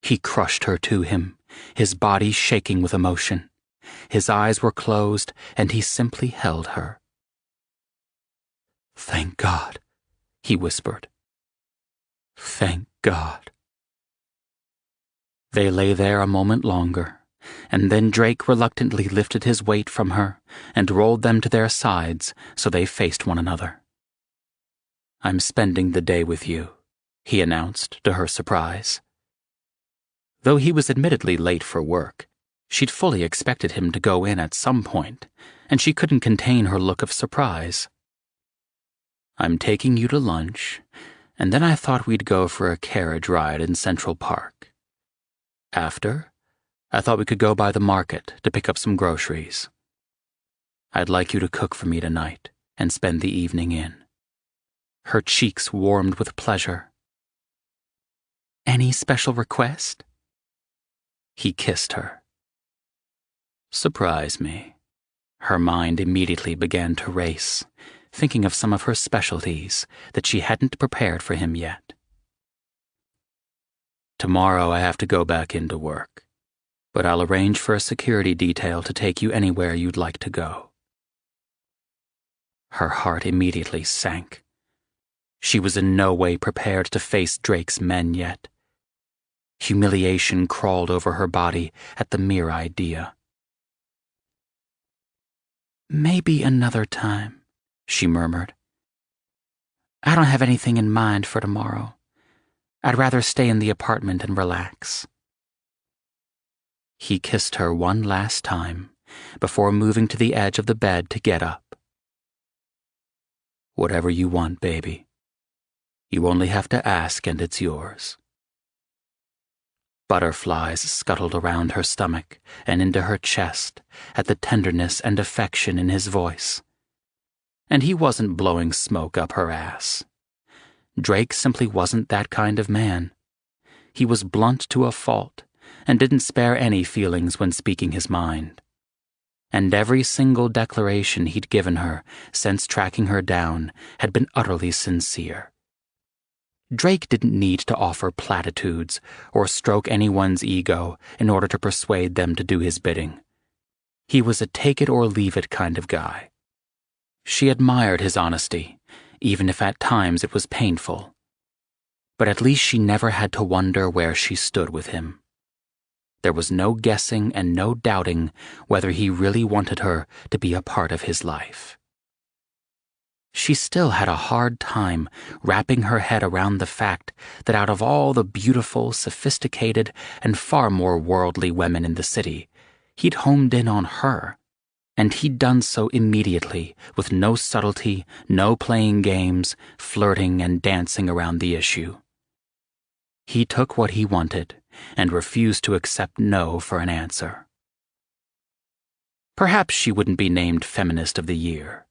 He crushed her to him, his body shaking with emotion. His eyes were closed, and he simply held her. "Thank God," he whispered. "Thank God." They lay there a moment longer, and then Drake reluctantly lifted his weight from her and rolled them to their sides so they faced one another. "I'm spending the day with you," he announced, to her surprise. Though he was admittedly late for work, she'd fully expected him to go in at some point, and she couldn't contain her look of surprise. "I'm taking you to lunch, and then I thought we'd go for a carriage ride in Central Park. After, I thought we could go by the market to pick up some groceries. I'd like you to cook for me tonight and spend the evening in." Her cheeks warmed with pleasure. "Any special request?" He kissed her. "Surprise me." Her mind immediately began to race, thinking of some of her specialties that she hadn't prepared for him yet. "Tomorrow I have to go back into work, but I'll arrange for a security detail to take you anywhere you'd like to go." Her heart immediately sank. She was in no way prepared to face Drake's men yet. Humiliation crawled over her body at the mere idea. "Maybe another time," she murmured. "I don't have anything in mind for tomorrow. I'd rather stay in the apartment and relax." He kissed her one last time before moving to the edge of the bed to get up. "Whatever you want, baby. You only have to ask and it's yours." Butterflies scuttled around her stomach and into her chest at the tenderness and affection in his voice. And he wasn't blowing smoke up her ass. Drake simply wasn't that kind of man. He was blunt to a fault, and didn't spare any feelings when speaking his mind. And every single declaration he'd given her since tracking her down had been utterly sincere. Drake didn't need to offer platitudes or stroke anyone's ego in order to persuade them to do his bidding. He was a take-it-or-leave-it kind of guy. She admired his honesty, even if at times it was painful. But at least she never had to wonder where she stood with him. There was no guessing and no doubting whether he really wanted her to be a part of his life. She still had a hard time wrapping her head around the fact that out of all the beautiful, sophisticated, and far more worldly women in the city, he'd homed in on her. And he'd done so immediately, with no subtlety, no playing games, flirting and dancing around the issue. He took what he wanted and refused to accept no for an answer. Perhaps she wouldn't be named Feminist of the Year,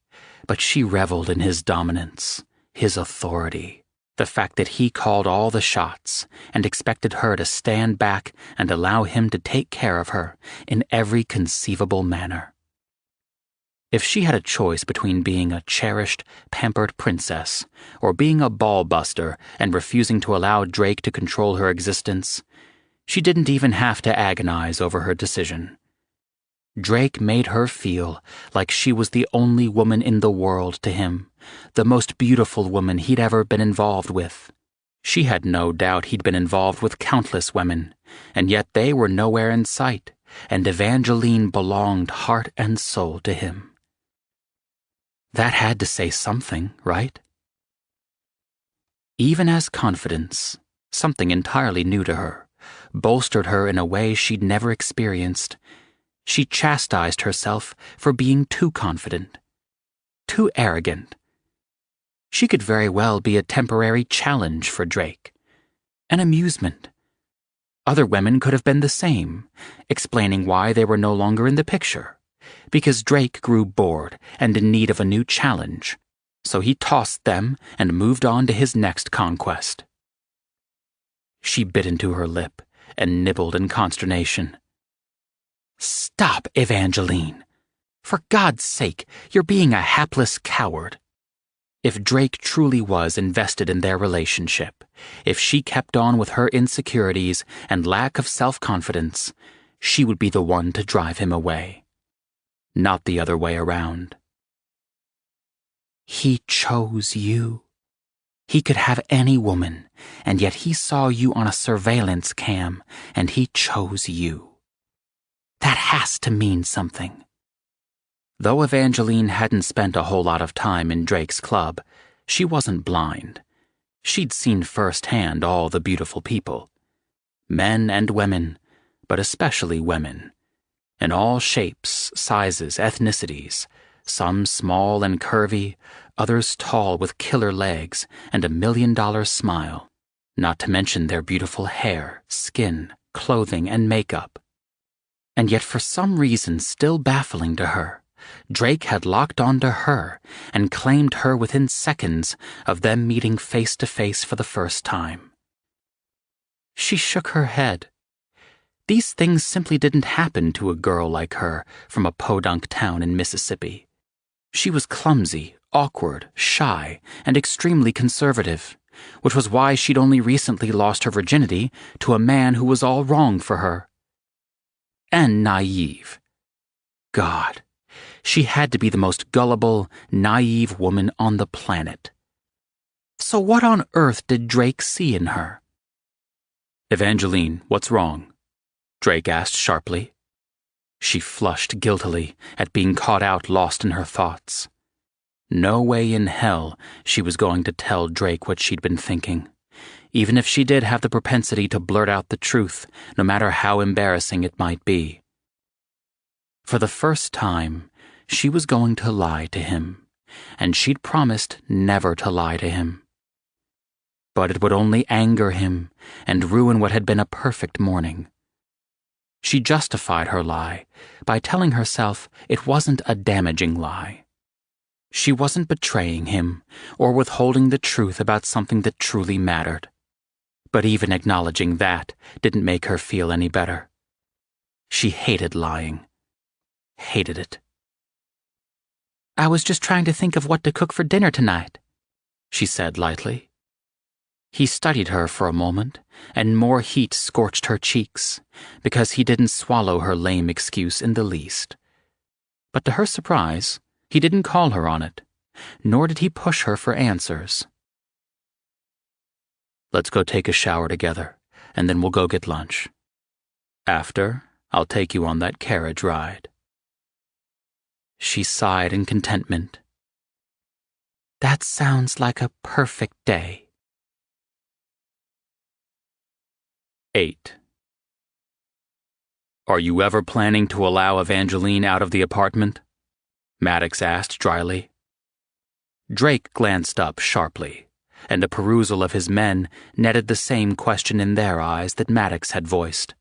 but she reveled in his dominance, his authority, the fact that he called all the shots and expected her to stand back and allow him to take care of her in every conceivable manner. If she had a choice between being a cherished, pampered princess or being a ball-buster and refusing to allow Drake to control her existence, she didn't even have to agonize over her decision. Drake made her feel like she was the only woman in the world to him, the most beautiful woman he'd ever been involved with. She had no doubt he'd been involved with countless women, and yet they were nowhere in sight, and Evangeline belonged heart and soul to him. That had to say something, right? Even as confidence, something entirely new to her, bolstered her in a way she'd never experienced, she chastised herself for being too confident, too arrogant. She could very well be a temporary challenge for Drake, an amusement. Other women could have been the same, explaining why they were no longer in the picture. Because Drake grew bored and in need of a new challenge, so he tossed them and moved on to his next conquest. She bit into her lip and nibbled in consternation. "Stop, Evangeline! For God's sake, you're being a hapless coward." If Drake truly was invested in their relationship, if she kept on with her insecurities and lack of self-confidence, she would be the one to drive him away. Not the other way around. He chose you. He could have any woman, and yet he saw you on a surveillance cam, and he chose you. That has to mean something. Though Evangeline hadn't spent a whole lot of time in Drake's club, she wasn't blind. She'd seen firsthand all the beautiful people. Men and women, but especially women. In all shapes, sizes, ethnicities, some small and curvy, others tall with killer legs and a $1 million smile, not to mention their beautiful hair, skin, clothing, and makeup. And yet for some reason still baffling to her, Drake had locked onto her and claimed her within seconds of them meeting face to face for the first time. She shook her head. These things simply didn't happen to a girl like her from a podunk town in Mississippi. She was clumsy, awkward, shy, and extremely conservative, which was why she'd only recently lost her virginity to a man who was all wrong for her. And naive. God, she had to be the most gullible, naive woman on the planet. So what on earth did Drake see in her? "Evangeline, what's wrong?" Drake asked sharply. She flushed guiltily at being caught out lost in her thoughts. No way in hell she was going to tell Drake what she'd been thinking, even if she did have the propensity to blurt out the truth, no matter how embarrassing it might be. For the first time, she was going to lie to him, and she'd promised never to lie to him. But it would only anger him and ruin what had been a perfect morning. She justified her lie by telling herself it wasn't a damaging lie. She wasn't betraying him or withholding the truth about something that truly mattered. But even acknowledging that didn't make her feel any better. She hated lying. Hated it. "I was just trying to think of what to cook for dinner tonight," she said lightly. He studied her for a moment, and more heat scorched her cheeks, because he didn't swallow her lame excuse in the least. But to her surprise, he didn't call her on it, nor did he push her for answers. "Let's go take a shower together, and then we'll go get lunch. After, I'll take you on that carriage ride." She sighed in contentment. "That sounds like a perfect day." 8. "Are you ever planning to allow Evangeline out of the apartment?" Maddox asked dryly. Drake glanced up sharply, and a perusal of his men netted the same question in their eyes that Maddox had voiced.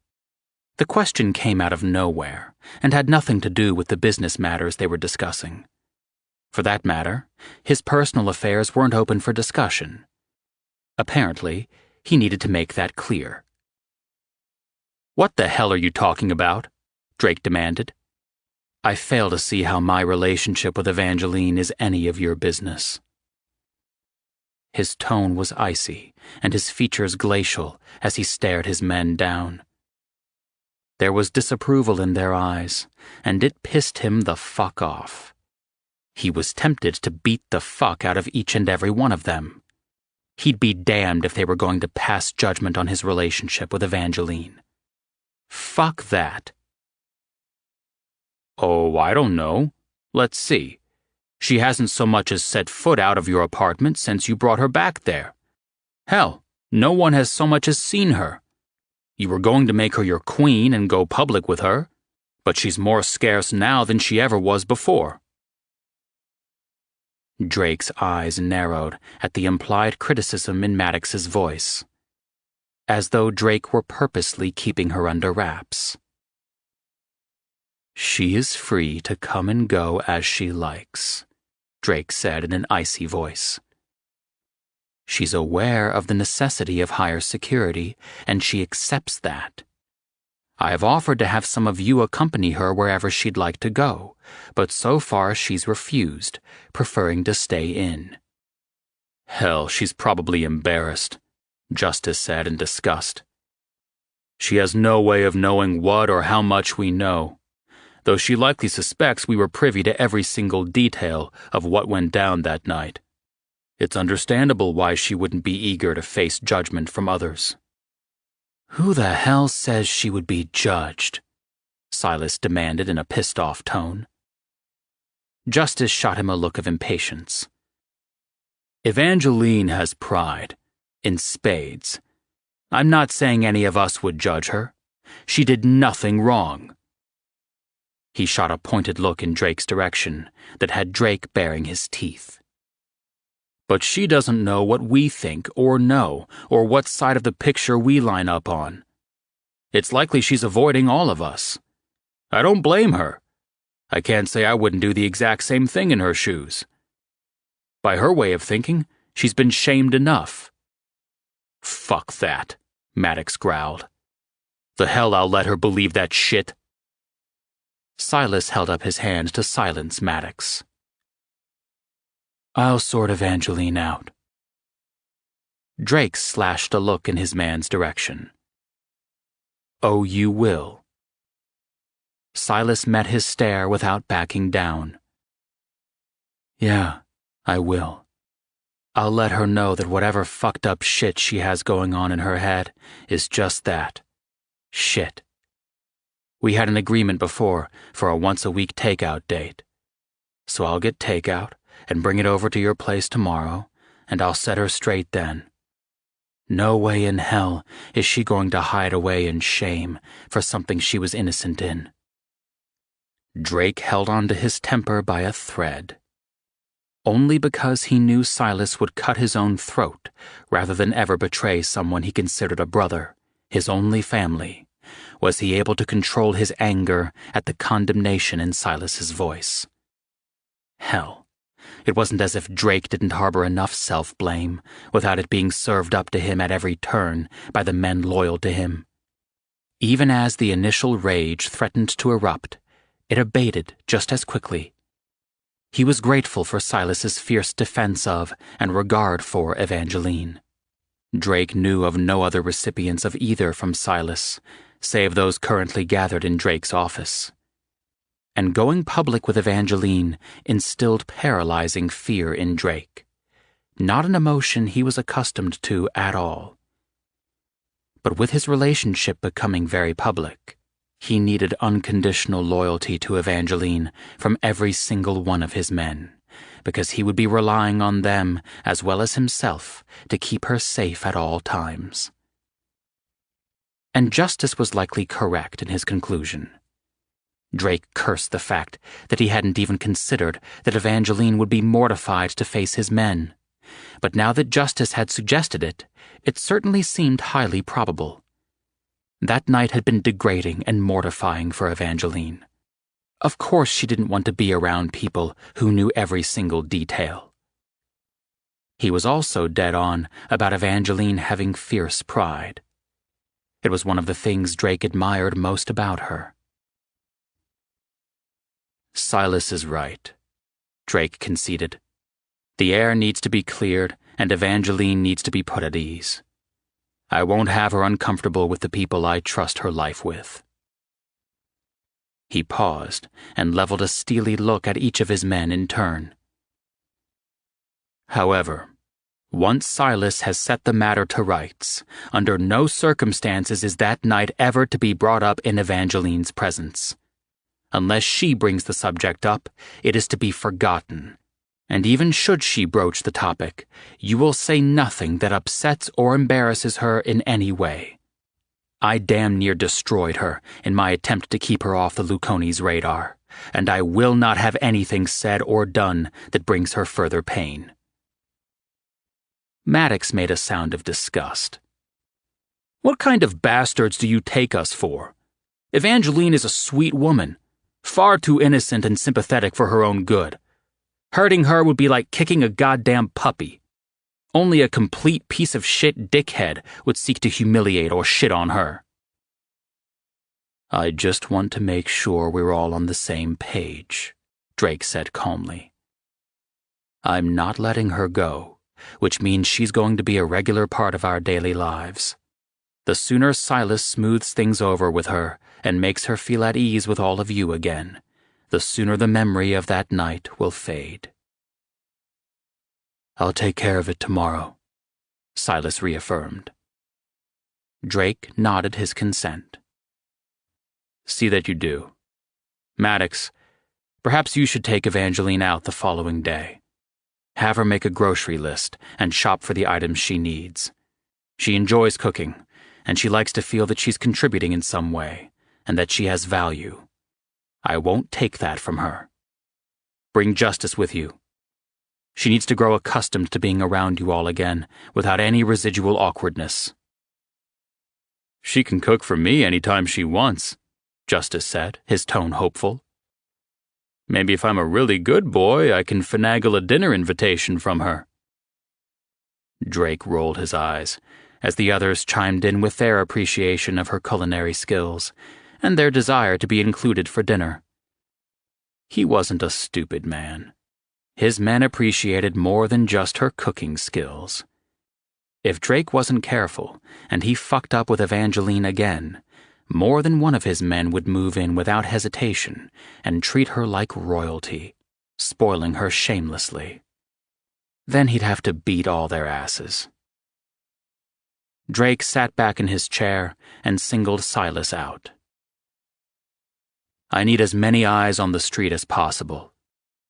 The question came out of nowhere and had nothing to do with the business matters they were discussing. For that matter, his personal affairs weren't open for discussion. Apparently, he needed to make that clear. "What the hell are you talking about?" Drake demanded. "I fail to see how my relationship with Evangeline is any of your business." His tone was icy, and his features glacial as he stared his men down. There was disapproval in their eyes, and it pissed him the fuck off. He was tempted to beat the fuck out of each and every one of them. He'd be damned if they were going to pass judgment on his relationship with Evangeline. Fuck that. "Oh, I don't know. Let's see. She hasn't so much as set foot out of your apartment since you brought her back there. Hell, no one has so much as seen her. You were going to make her your queen and go public with her, but she's more scarce now than she ever was before." Drake's eyes narrowed at the implied criticism in Maddox's voice, as though Drake were purposely keeping her under wraps. "She is free to come and go as she likes," Drake said in an icy voice. "She's aware of the necessity of higher security, and she accepts that. I have offered to have some of you accompany her wherever she'd like to go, but so far she's refused, preferring to stay in." "Hell, she's probably embarrassed," Justice said in disgust. "She has no way of knowing what or how much we know, though she likely suspects we were privy to every single detail of what went down that night. It's understandable why she wouldn't be eager to face judgment from others." "Who the hell says she would be judged?" Silas demanded in a pissed-off tone. Justice shot him a look of impatience. "Evangeline has pride, in spades. I'm not saying any of us would judge her. She did nothing wrong." He shot a pointed look in Drake's direction that had Drake baring his teeth. "But she doesn't know what we think or know, or what side of the picture we line up on. It's likely she's avoiding all of us. I don't blame her. I can't say I wouldn't do the exact same thing in her shoes. By her way of thinking, she's been shamed enough." "Fuck that," Maddox growled. "The hell I'll let her believe that shit." Silas held up his hand to silence Maddox. "I'll sort Evangeline out." Drake slashed a look in his man's direction. "Oh, you will?" Silas met his stare without backing down. "Yeah, I will. I'll let her know that whatever fucked up shit she has going on in her head is just that. Shit. We had an agreement before for a once-a-week takeout date. So I'll get takeout and bring it over to your place tomorrow, and I'll set her straight then. No way in hell is she going to hide away in shame for something she was innocent in." Drake held on to his temper by a thread. Only because he knew Silas would cut his own throat rather than ever betray someone he considered a brother, his only family, was he able to control his anger at the condemnation in Silas's voice. Hell, It wasn't as if Drake didn't harbor enough self-blame without it being served up to him at every turn by the men loyal to him. Even as the initial rage threatened to erupt, it abated just as quickly. He was grateful for Silas's fierce defense of and regard for Evangeline. Drake knew of no other recipients of either from Silas, save those currently gathered in Drake's office. And going public with Evangeline instilled paralyzing fear in Drake, not an emotion he was accustomed to at all. But with his relationship becoming very public, he needed unconditional loyalty to Evangeline from every single one of his men, because he would be relying on them as well as himself to keep her safe at all times. And Justice was likely correct in his conclusion. Drake cursed the fact that he hadn't even considered that Evangeline would be mortified to face his men. But now that Justice had suggested it, it certainly seemed highly probable. That night had been degrading and mortifying for Evangeline. Of course she didn't want to be around people who knew every single detail. He was also dead on about Evangeline having fierce pride. It was one of the things Drake admired most about her. Silas is right, Drake conceded. The air needs to be cleared, and Evangeline needs to be put at ease. I won't have her uncomfortable with the people I trust her life with. He paused and leveled a steely look at each of his men in turn. However, once Silas has set the matter to rights, under no circumstances is that night ever to be brought up in Evangeline's presence. Unless she brings the subject up, it is to be forgotten. And even should she broach the topic, you will say nothing that upsets or embarrasses her in any way. I damn near destroyed her in my attempt to keep her off the Luconi's radar, and I will not have anything said or done that brings her further pain. Maddox made a sound of disgust. What kind of bastards do you take us for? Evangeline is a sweet woman, far too innocent and sympathetic for her own good. Hurting her would be like kicking a goddamn puppy. Only a complete piece of shit dickhead would seek to humiliate or shit on her. I just want to make sure we're all on the same page, Drake said calmly. I'm not letting her go, which means she's going to be a regular part of our daily lives. The sooner Silas smooths things over with her and makes her feel at ease with all of you again, the sooner the memory of that night will fade. I'll take care of it tomorrow, Silas reaffirmed. Drake nodded his consent. See that you do. Maddox, perhaps you should take Evangeline out the following day. Have her make a grocery list and shop for the items she needs. She enjoys cooking, and she likes to feel that she's contributing in some way, and that she has value. I won't take that from her. Bring Justice with you. She needs to grow accustomed to being around you all again, without any residual awkwardness. She can cook for me anytime she wants, Justice said, his tone hopeful. Maybe if I'm a really good boy, I can finagle a dinner invitation from her. Drake rolled his eyes, as the others chimed in with their appreciation of her culinary skills, and their desire to be included for dinner. He wasn't a stupid man. His men appreciated more than just her cooking skills. If Drake wasn't careful, and he fucked up with Evangeline again, more than one of his men would move in without hesitation and treat her like royalty, spoiling her shamelessly. Then he'd have to beat all their asses. Drake sat back in his chair and singled Silas out. I need as many eyes on the street as possible.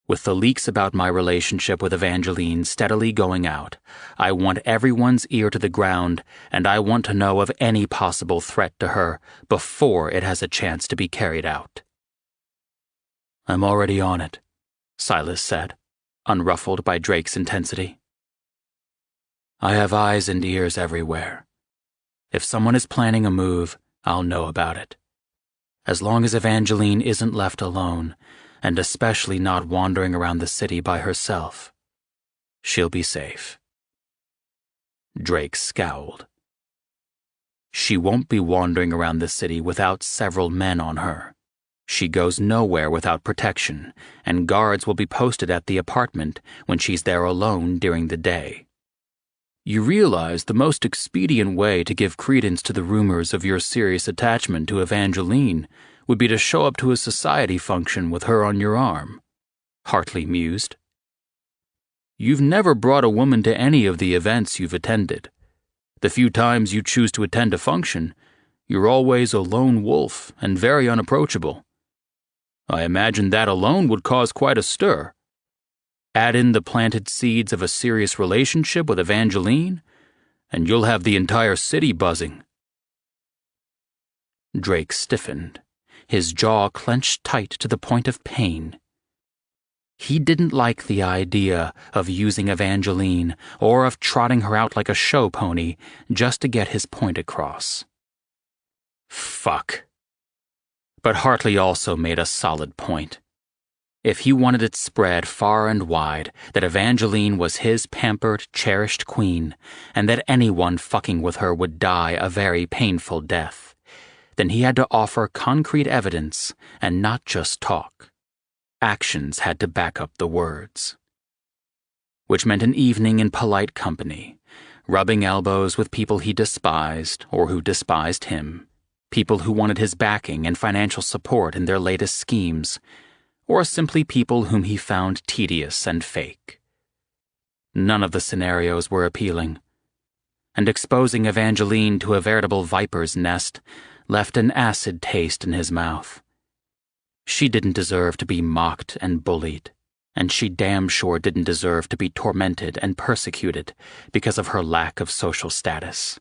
With the leaks about my relationship with Evangeline steadily going out, I want everyone's ear to the ground, and I want to know of any possible threat to her before it has a chance to be carried out. I'm already on it, Silas said, unruffled by Drake's intensity. I have eyes and ears everywhere. If someone is planning a move, I'll know about it. As long as Evangeline isn't left alone, and especially not wandering around the city by herself. She'll be safe. Drake scowled. She won't be wandering around the city without several men on her. She goes nowhere without protection, and guards will be posted at the apartment when she's there alone during the day. You realize the most expedient way to give credence to the rumors of your serious attachment to Evangeline would be to show up to a society function with her on your arm, Hartley mused. You've never brought a woman to any of the events you've attended. The few times you choose to attend a function, you're always a lone wolf and very unapproachable. I imagine that alone would cause quite a stir. Add in the planted seeds of a serious relationship with Evangeline, and you'll have the entire city buzzing. Drake stiffened, his jaw clenched tight to the point of pain. He didn't like the idea of using Evangeline or of trotting her out like a show pony just to get his point across. Fuck. But Hartley also made a solid point. If he wanted it spread far and wide that Evangeline was his pampered, cherished queen, and that anyone fucking with her would die a very painful death, then he had to offer concrete evidence and not just talk. Actions had to back up the words. Which meant an evening in polite company, rubbing elbows with people he despised or who despised him, people who wanted his backing and financial support in their latest schemes, or simply people whom he found tedious and fake. None of the scenarios were appealing, and exposing Evangeline to a veritable viper's nest left an acid taste in his mouth. She didn't deserve to be mocked and bullied, and she damn sure didn't deserve to be tormented and persecuted because of her lack of social status.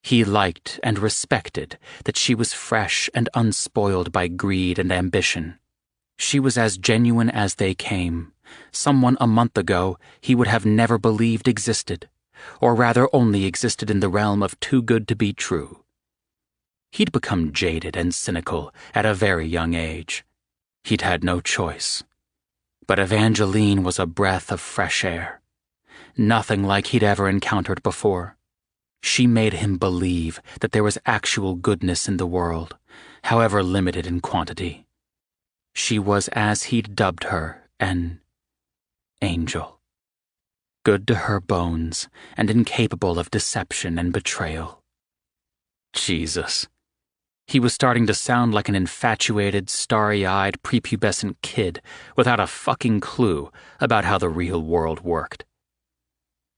He liked and respected that she was fresh and unspoiled by greed and ambition. She was as genuine as they came, someone a month ago he would have never believed existed, or rather only existed in the realm of too good to be true. He'd become jaded and cynical at a very young age. He'd had no choice. But Evangeline was a breath of fresh air. Nothing like he'd ever encountered before. She made him believe that there was actual goodness in the world, however limited in quantity. She was, as he'd dubbed her, an angel. Good to her bones and incapable of deception and betrayal. Jesus. He was starting to sound like an infatuated, starry-eyed, prepubescent kid without a fucking clue about how the real world worked.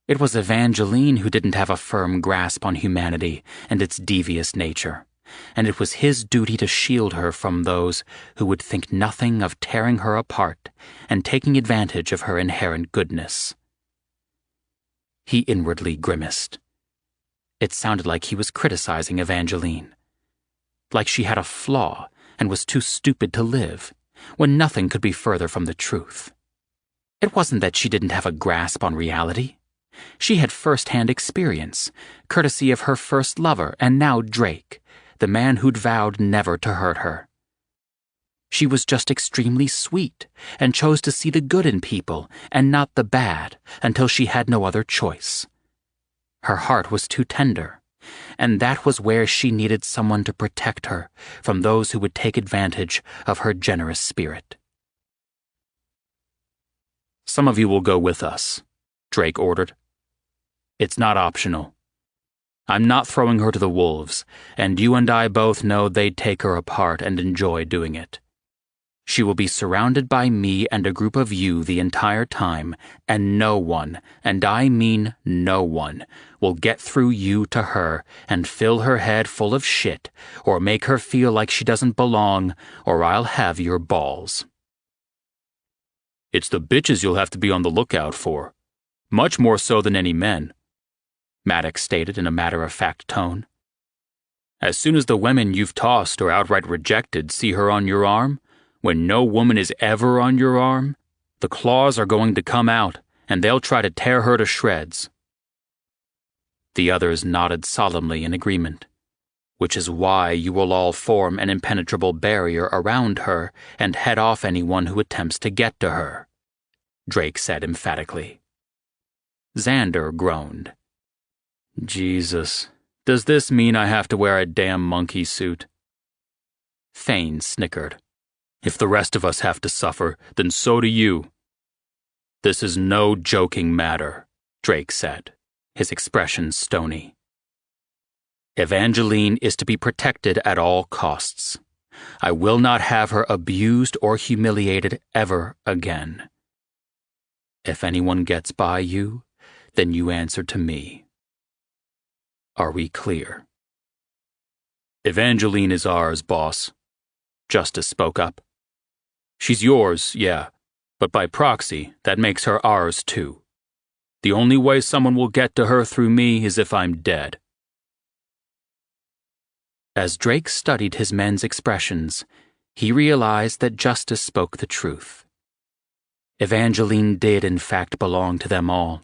It was Evangeline who didn't have a firm grasp on humanity and its devious nature, and it was his duty to shield her from those who would think nothing of tearing her apart and taking advantage of her inherent goodness. He inwardly grimaced. It sounded like he was criticizing Evangeline. Like she had a flaw and was too stupid to live, when nothing could be further from the truth. It wasn't that she didn't have a grasp on reality. She had first-hand experience, courtesy of her first lover and now Drake, the man who'd vowed never to hurt her. She was just extremely sweet and chose to see the good in people and not the bad until she had no other choice. Her heart was too tender, and that was where she needed someone to protect her from those who would take advantage of her generous spirit. Some of you will go with us, Drake ordered. It's not optional. I'm not throwing her to the wolves, and you and I both know they'd take her apart and enjoy doing it. She will be surrounded by me and a group of you the entire time, and no one, and I mean no one, will get through you to her and fill her head full of shit, or make her feel like she doesn't belong, or I'll have your balls. It's the bitches you'll have to be on the lookout for, much more so than any men, Maddox stated in a matter-of-fact tone. As soon as the women you've tossed or outright rejected see her on your arm, when no woman is ever on your arm, the claws are going to come out, and they'll try to tear her to shreds. The others nodded solemnly in agreement. which is why you will all form an impenetrable barrier around her and head off anyone who attempts to get to her," Drake said emphatically. Xander groaned. "Jesus, does this mean I have to wear a damn monkey suit?" Thane snickered. "If the rest of us have to suffer, then so do you." "This is no joking matter," Drake said, his expression stony. "Evangeline is to be protected at all costs. I will not have her abused or humiliated ever again. If anyone gets by you, then you answer to me. Are we clear?" "Evangeline is ours, boss," Justice spoke up. "She's yours, yeah, but by proxy, that makes her ours too. The only way someone will get to her through me is if I'm dead." As Drake studied his men's expressions, he realized that Justice spoke the truth. Evangeline did in fact belong to them all.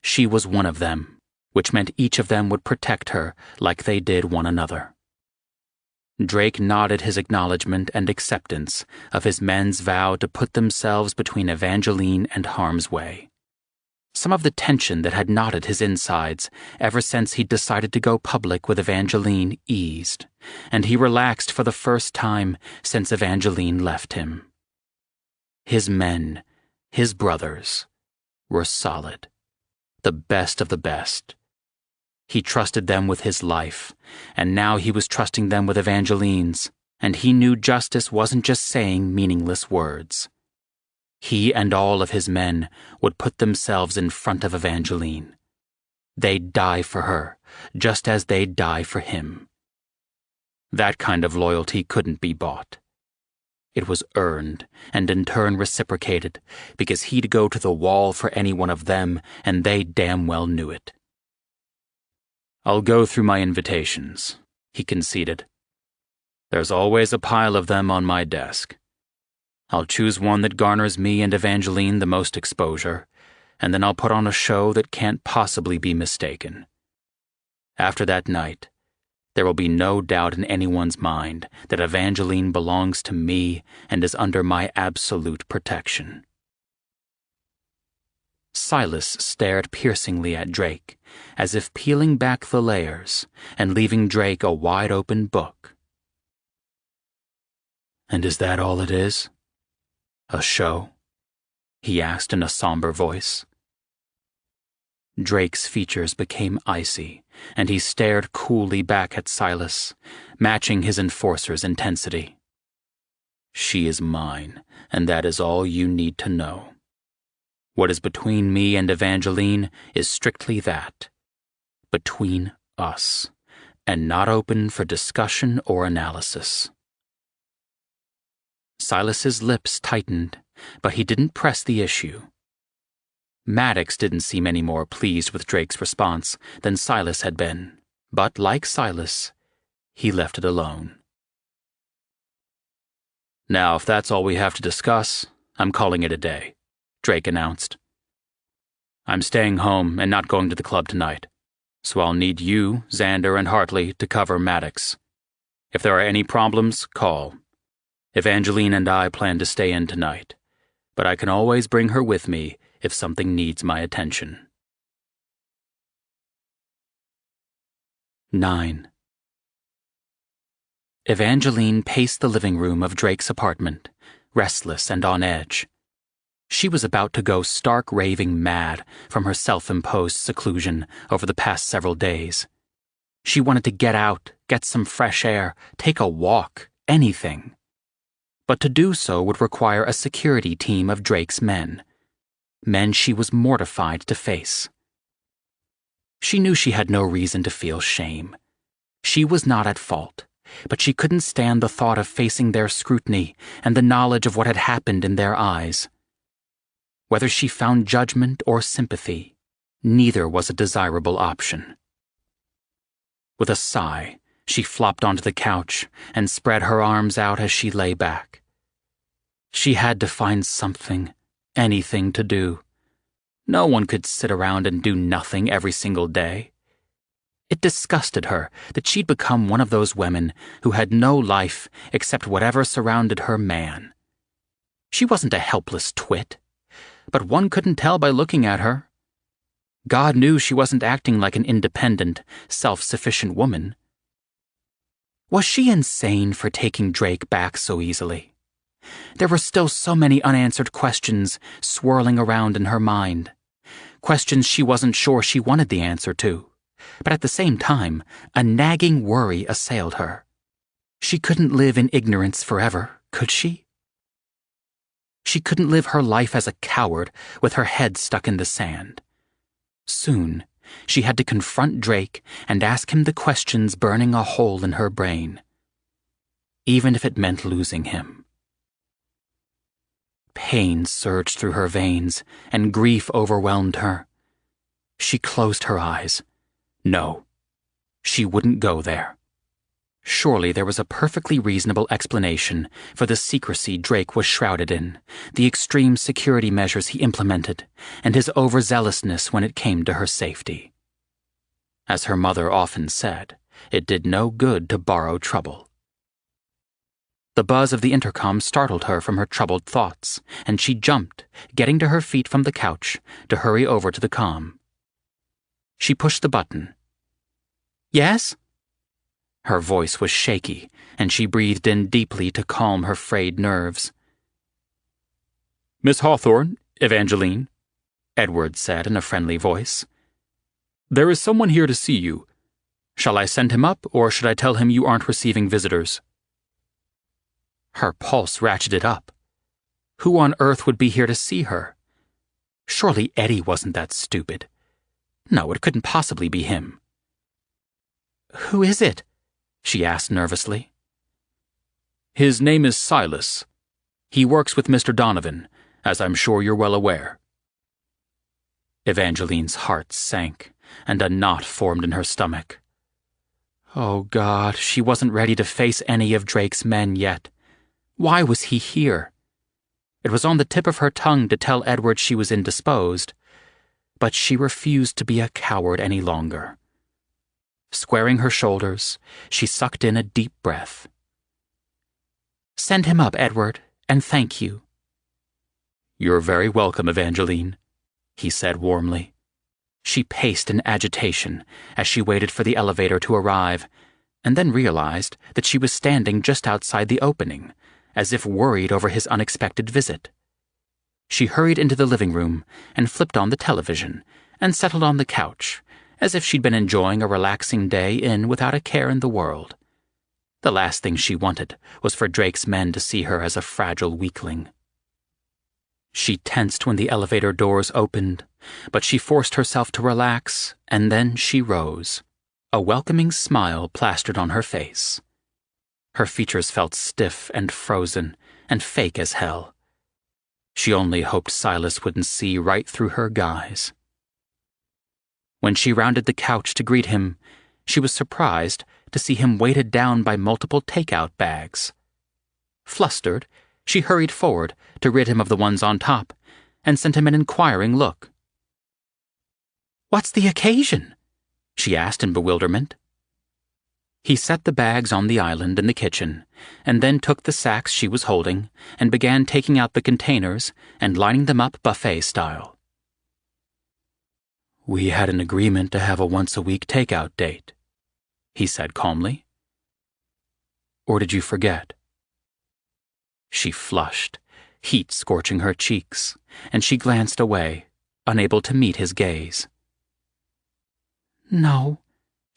She was one of them, which meant each of them would protect her like they did one another. Drake nodded his acknowledgement and acceptance of his men's vow to put themselves between Evangeline and harm's way. Some of the tension that had knotted his insides ever since he'd decided to go public with Evangeline eased, and he relaxed for the first time since Evangeline left him. His men, his brothers, were solid, the best of the best. He trusted them with his life, and now he was trusting them with Evangeline's, and he knew Justice wasn't just saying meaningless words. He and all of his men would put themselves in front of Evangeline. They'd die for her, just as they'd die for him. That kind of loyalty couldn't be bought. It was earned, and in turn reciprocated, because he'd go to the wall for any one of them, and they damn well knew it. "I'll go through my invitations," he conceded. "There's always a pile of them on my desk. I'll choose one that garners me and Evangeline the most exposure, and then I'll put on a show that can't possibly be mistaken. After that night, there will be no doubt in anyone's mind that Evangeline belongs to me and is under my absolute protection." Silas stared piercingly at Drake, as if peeling back the layers and leaving Drake a wide-open book. "And is that all it is? A show?" he asked in a somber voice. Drake's features became icy, and he stared coolly back at Silas, matching his enforcer's intensity. "She is mine, and that is all you need to know. What is between me and Evangeline is strictly that, between us, and not open for discussion or analysis." Silas's lips tightened, but he didn't press the issue. Maddox didn't seem any more pleased with Drake's response than Silas had been, but like Silas, he left it alone. "Now, if that's all we have to discuss, I'm calling it a day," Drake announced. "I'm staying home and not going to the club tonight, so I'll need you, Xander, and Hartley to cover Maddox. If there are any problems, call. Evangeline and I plan to stay in tonight, but I can always bring her with me if something needs my attention." 9. Evangeline paced the living room of Drake's apartment, restless and on edge. She was about to go stark raving mad from her self-imposed seclusion over the past several days. She wanted to get out, get some fresh air, take a walk, anything. But to do so would require a security team of Drake's men she was mortified to face. She knew she had no reason to feel shame. She was not at fault, but she couldn't stand the thought of facing their scrutiny and the knowledge of what had happened in their eyes. Whether she found judgment or sympathy, neither was a desirable option. With a sigh, she flopped onto the couch and spread her arms out as she lay back. She had to find something, anything to do. No one could sit around and do nothing every single day. It disgusted her that she'd become one of those women who had no life except whatever surrounded her man. She wasn't a helpless twit, but one couldn't tell by looking at her. God knew she wasn't acting like an independent, self-sufficient woman. Was she insane for taking Drake back so easily? There were still so many unanswered questions swirling around in her mind. Questions she wasn't sure she wanted the answer to. But at the same time, a nagging worry assailed her. She couldn't live in ignorance forever, could she? She couldn't live her life as a coward with her head stuck in the sand. Soon, she had to confront Drake and ask him the questions burning a hole in her brain, even if it meant losing him. Pain surged through her veins, and grief overwhelmed her. She closed her eyes. No, she wouldn't go there. Surely there was a perfectly reasonable explanation for the secrecy Drake was shrouded in, the extreme security measures he implemented, and his overzealousness when it came to her safety. As her mother often said, it did no good to borrow trouble. The buzz of the intercom startled her from her troubled thoughts, and she jumped, getting to her feet from the couch, to hurry over to the comm. She pushed the button. Yes? Her voice was shaky, and she breathed in deeply to calm her frayed nerves. Miss Hawthorne, Evangeline, Edward said in a friendly voice. There is someone here to see you. Shall I send him up, or should I tell him you aren't receiving visitors? Her pulse ratcheted up. Who on earth would be here to see her? Surely Eddie wasn't that stupid. No, it couldn't possibly be him. Who is it? She asked nervously. His name is Silas. He works with Mr. Donovan, as I'm sure you're well aware. Evangeline's heart sank, and a knot formed in her stomach. Oh, God, she wasn't ready to face any of Drake's men yet. Why was he here? It was on the tip of her tongue to tell Edward she was indisposed, but she refused to be a coward any longer. Squaring her shoulders, she sucked in a deep breath. Send him up, Edward, and thank you. You're very welcome, Evangeline, he said warmly. She paced in agitation as she waited for the elevator to arrive, and then realized that she was standing just outside the opening, as if worried over his unexpected visit. She hurried into the living room and flipped on the television and settled on the couch, as if she'd been enjoying a relaxing day in without a care in the world. The last thing she wanted was for Drake's men to see her as a fragile weakling. She tensed when the elevator doors opened, but she forced herself to relax, and then she rose. A welcoming smile plastered on her face. Her features felt stiff and frozen and fake as hell. She only hoped Silas wouldn't see right through her guise. When she rounded the couch to greet him, she was surprised to see him weighted down by multiple takeout bags. Flustered, she hurried forward to rid him of the ones on top and sent him an inquiring look. What's the occasion? She asked in bewilderment. He set the bags on the island in the kitchen, and then took the sacks she was holding and began taking out the containers and lining them up buffet style. We had an agreement to have a once-a-week takeout date, he said calmly. Or did you forget? She flushed, heat scorching her cheeks, and she glanced away, unable to meet his gaze. No,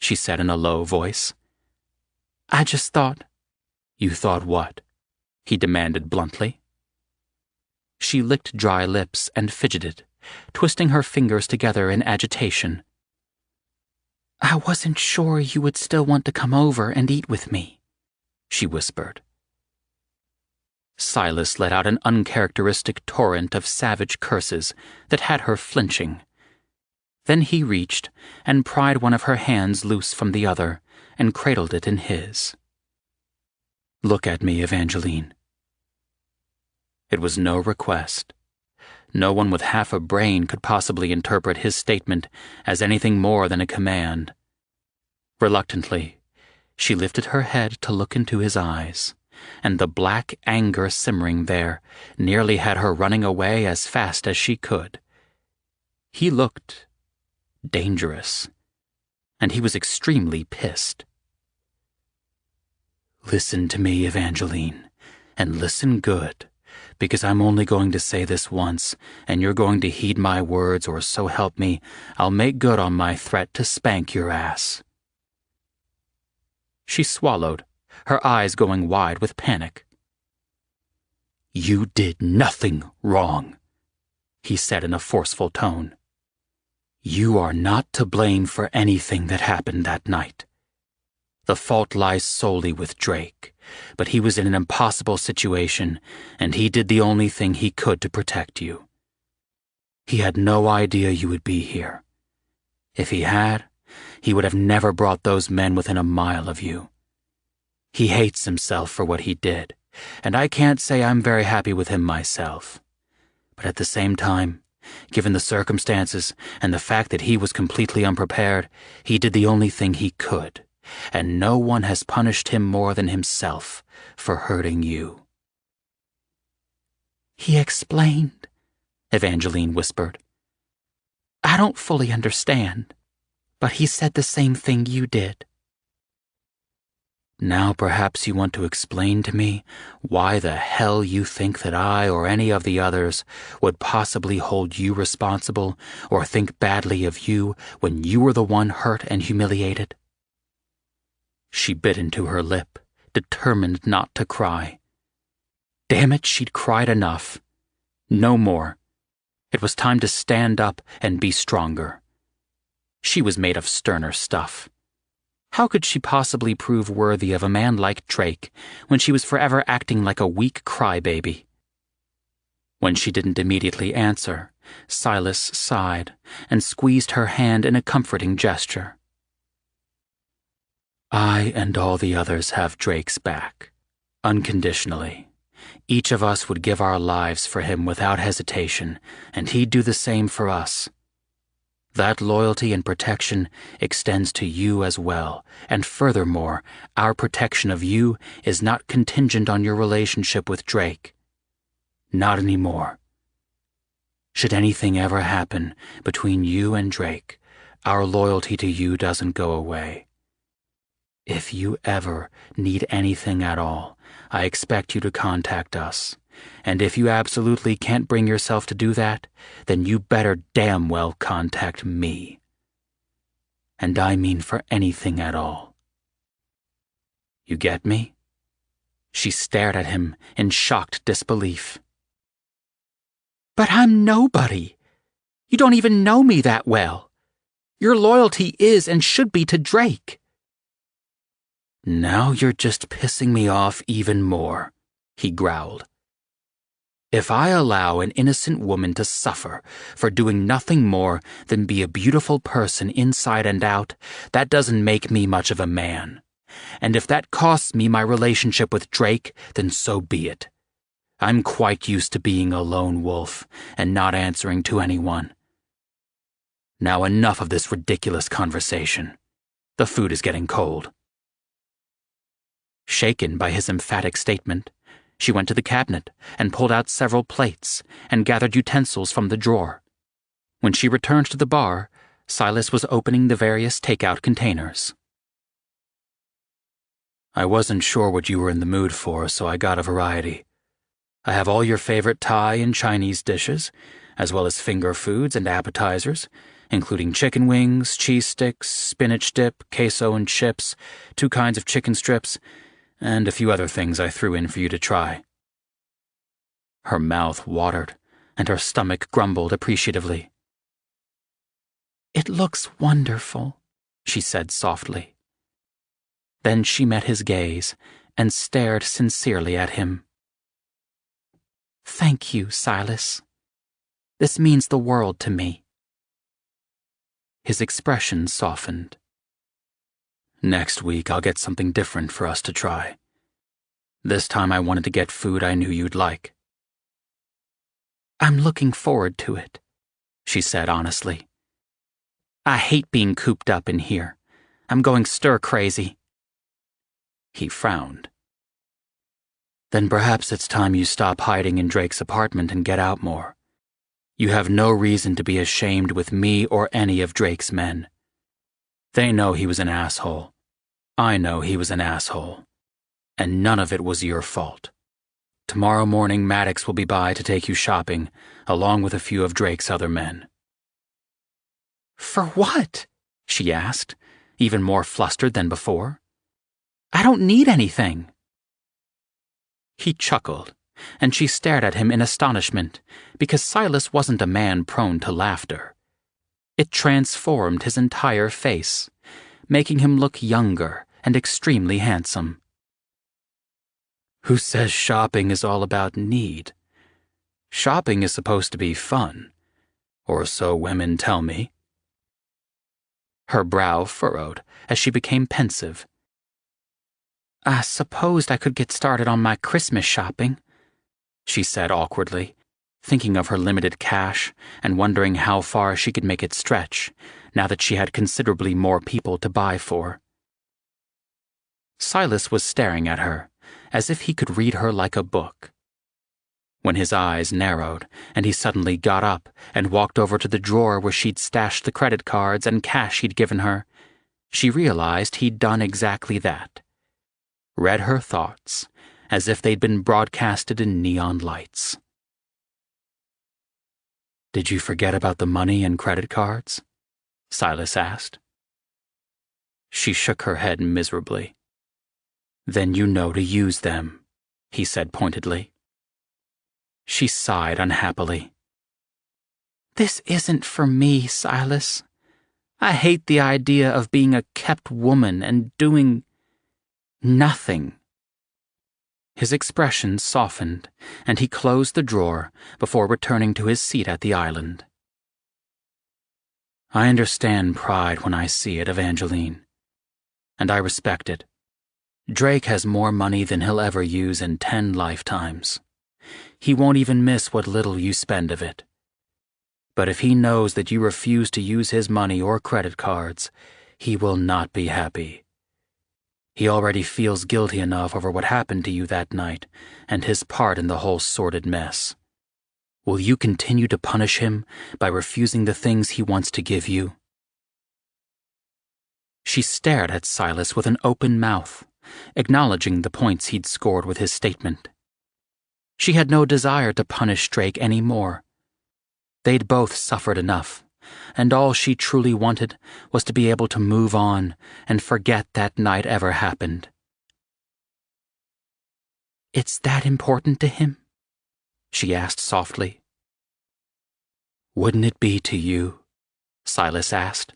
she said in a low voice. I just thought... You thought what? He demanded bluntly. She licked dry lips and fidgeted, twisting her fingers together in agitation. I wasn't sure you would still want to come over and eat with me, she whispered. Silas let out an uncharacteristic torrent of savage curses that had her flinching. Then he reached and pried one of her hands loose from the other and cradled it in his. Look at me, Evangeline. It was no request. No one with half a brain could possibly interpret his statement as anything more than a command. Reluctantly, she lifted her head to look into his eyes, and the black anger simmering there nearly had her running away as fast as she could. He looked dangerous, and he was extremely pissed. "Listen to me, Evangeline, and listen good, because I'm only going to say this once, and you're going to heed my words, or so help me, I'll make good on my threat to spank your ass." She swallowed, her eyes going wide with panic. "You did nothing wrong," he said in a forceful tone. "You are not to blame for anything that happened that night. The fault lies solely with Drake, but he was in an impossible situation, and he did the only thing he could to protect you. He had no idea you would be here. If he had, he would have never brought those men within a mile of you. He hates himself for what he did, and I can't say I'm very happy with him myself. But at the same time, given the circumstances and the fact that he was completely unprepared, he did the only thing he could, and no one has punished him more than himself for hurting you." "He explained," Evangeline whispered. "I don't fully understand, but he said the same thing you did." "Now perhaps you want to explain to me why the hell you think that I or any of the others would possibly hold you responsible or think badly of you when you were the one hurt and humiliated?" She bit into her lip, determined not to cry. Damn it, she'd cried enough. No more. It was time to stand up and be stronger. She was made of sterner stuff. How could she possibly prove worthy of a man like Drake when she was forever acting like a weak crybaby? When she didn't immediately answer, Silas sighed and squeezed her hand in a comforting gesture. "I and all the others have Drake's back, unconditionally. Each of us would give our lives for him without hesitation, and he'd do the same for us. That loyalty and protection extends to you as well, and furthermore, our protection of you is not contingent on your relationship with Drake. Not anymore. Should anything ever happen between you and Drake, our loyalty to you doesn't go away. If you ever need anything at all, I expect you to contact us. And if you absolutely can't bring yourself to do that, then you better damn well contact me. And I mean for anything at all. You get me?" She stared at him in shocked disbelief. "But I'm nobody. You don't even know me that well. Your loyalty is and should be to Drake." "Now you're just pissing me off even more," he growled. "If I allow an innocent woman to suffer for doing nothing more than be a beautiful person inside and out, that doesn't make me much of a man. And if that costs me my relationship with Drake, then so be it. I'm quite used to being a lone wolf and not answering to anyone. Now enough of this ridiculous conversation. The food is getting cold." Shaken by his emphatic statement, she went to the cabinet and pulled out several plates and gathered utensils from the drawer. When she returned to the bar, Silas was opening the various takeout containers. "I wasn't sure what you were in the mood for, so I got a variety. I have all your favorite Thai and Chinese dishes, as well as finger foods and appetizers, including chicken wings, cheese sticks, spinach dip, queso and chips, 2 kinds of chicken strips, and a few other things I threw in for you to try." Her mouth watered, and her stomach grumbled appreciatively. "It looks wonderful," she said softly. Then she met his gaze and stared sincerely at him. "Thank you, Silas. This means the world to me." His expression softened. "Next week I'll get something different for us to try. This time I wanted to get food I knew you'd like." "I'm looking forward to it," she said honestly. "I hate being cooped up in here. I'm going stir-crazy." He frowned. "Then perhaps it's time you stop hiding in Drake's apartment and get out more. You have no reason to be ashamed with me or any of Drake's men. They know he was an asshole. I know he was an asshole. And none of it was your fault. Tomorrow morning, Maddox will be by to take you shopping, along with a few of Drake's other men." "For what?" she asked, even more flustered than before. "I don't need anything." He chuckled, and she stared at him in astonishment, because Silas wasn't a man prone to laughter. It transformed his entire face, making him look younger and extremely handsome. "Who says shopping is all about need? Shopping is supposed to be fun, or so women tell me." Her brow furrowed as she became pensive. "I supposed I could get started on my Christmas shopping," she said awkwardly, thinking of her limited cash and wondering how far she could make it stretch now that she had considerably more people to buy for. Silas was staring at her, as if he could read her like a book. When his eyes narrowed, and he suddenly got up and walked over to the drawer where she'd stashed the credit cards and cash he'd given her, she realized he'd done exactly that. Read her thoughts, as if they'd been broadcasted in neon lights. "Did you forget about the money and credit cards?" Silas asked. She shook her head miserably. "Then you know to use them," he said pointedly. She sighed unhappily. "This isn't for me, Silas. I hate the idea of being a kept woman and doing nothing." His expression softened, and he closed the drawer before returning to his seat at the island. "I understand pride when I see it, Evangeline. And I respect it. Drake has more money than he'll ever use in 10 lifetimes. He won't even miss what little you spend of it. But if he knows that you refuse to use his money or credit cards, he will not be happy. He already feels guilty enough over what happened to you that night and his part in the whole sordid mess. Will you continue to punish him by refusing the things he wants to give you?" She stared at Silas with an open mouth, acknowledging the points he'd scored with his statement. She had no desire to punish Drake any more. They'd both suffered enough, and all she truly wanted was to be able to move on and forget that night ever happened. "It's that important to him?" she asked softly. "Wouldn't it be to you?" Silas asked.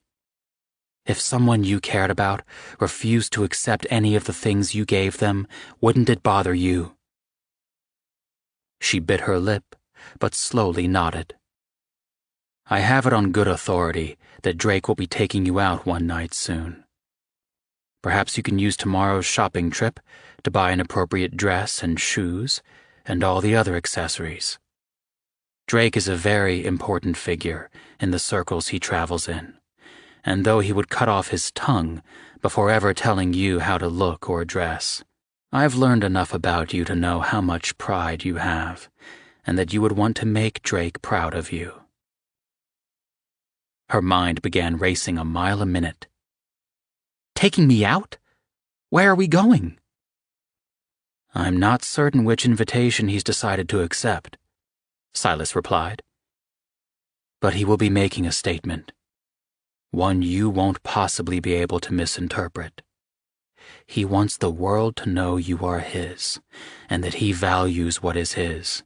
"If someone you cared about refused to accept any of the things you gave them, wouldn't it bother you?" She bit her lip, but slowly nodded. "I have it on good authority that Drake will be taking you out one night soon. Perhaps you can use tomorrow's shopping trip to buy an appropriate dress and shoes and all the other accessories. Drake is a very important figure in the circles he travels in, and though he would cut off his tongue before ever telling you how to look or dress, I've learned enough about you to know how much pride you have, and that you would want to make Drake proud of you." Her mind began racing a mile a minute. "Taking me out? Where are we going?" "I'm not certain which invitation he's decided to accept," Silas replied. "But he will be making a statement, one you won't possibly be able to misinterpret. He wants the world to know you are his, and that he values what is his.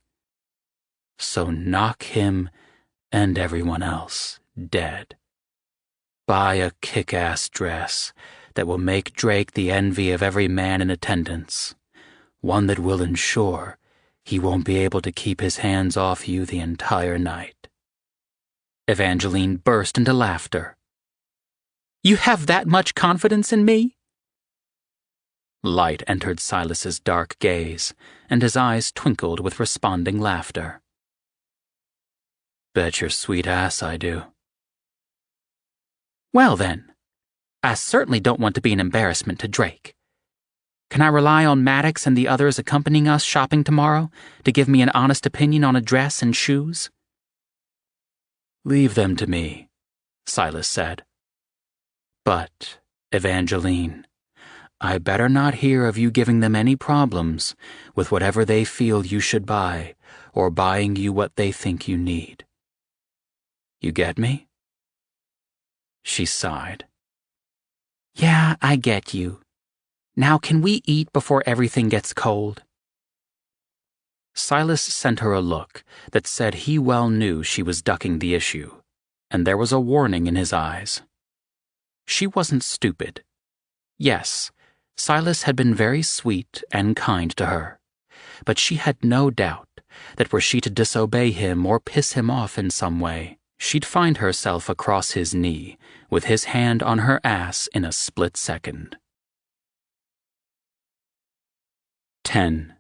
So knock him and everyone else dead. Buy a kick-ass dress that will make Drake the envy of every man in attendance, one that will ensure he won't be able to keep his hands off you the entire night." Evangeline burst into laughter. "You have that much confidence in me?" Light entered Silas's dark gaze, and his eyes twinkled with responding laughter. "Bet your sweet ass I do." "Well then, I certainly don't want to be an embarrassment to Drake. Can I rely on Maddox and the others accompanying us shopping tomorrow to give me an honest opinion on a dress and shoes?" "Leave them to me," Silas said. "But, Evangeline, I better not hear of you giving them any problems with whatever they feel you should buy or buying you what they think you need. You get me?" She sighed. "Yeah, I get you. Now can we eat before everything gets cold?" Silas sent her a look that said he well knew she was ducking the issue, and there was a warning in his eyes. She wasn't stupid. Yes, Silas had been very sweet and kind to her, but she had no doubt that were she to disobey him or piss him off in some way, she'd find herself across his knee with his hand on her ass in a split second. 10.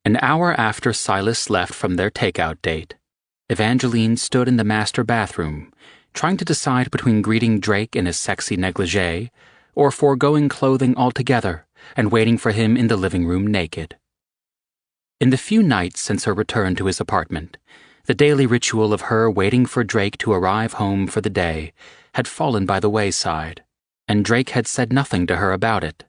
An hour after Silas left from their takeout date, Evangeline stood in the master bathroom, trying to decide between greeting Drake in his sexy negligee or foregoing clothing altogether and waiting for him in the living room naked. In the few nights since her return to his apartment, the daily ritual of her waiting for Drake to arrive home for the day had fallen by the wayside, and Drake had said nothing to her about it.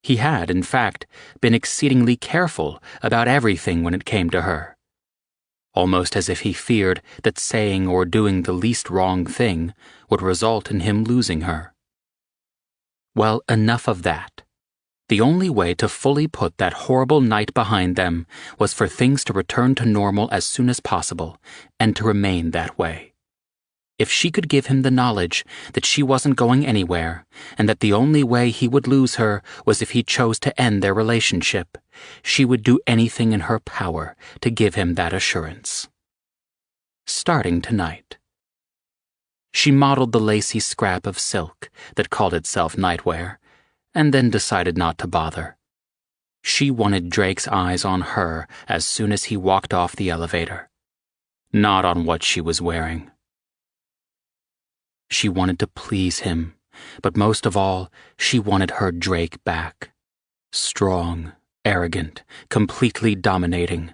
He had, in fact, been exceedingly careful about everything when it came to her, almost as if he feared that saying or doing the least wrong thing would result in him losing her. Well, enough of that. The only way to fully put that horrible night behind them was for things to return to normal as soon as possible, and to remain that way. If she could give him the knowledge that she wasn't going anywhere, and that the only way he would lose her was if he chose to end their relationship, she would do anything in her power to give him that assurance. Starting tonight. She modeled the lacy scrap of silk that called itself nightwear, and then decided not to bother. She wanted Drake's eyes on her as soon as he walked off the elevator, not on what she was wearing. She wanted to please him, but most of all, she wanted her Drake back. Strong, arrogant, completely dominating,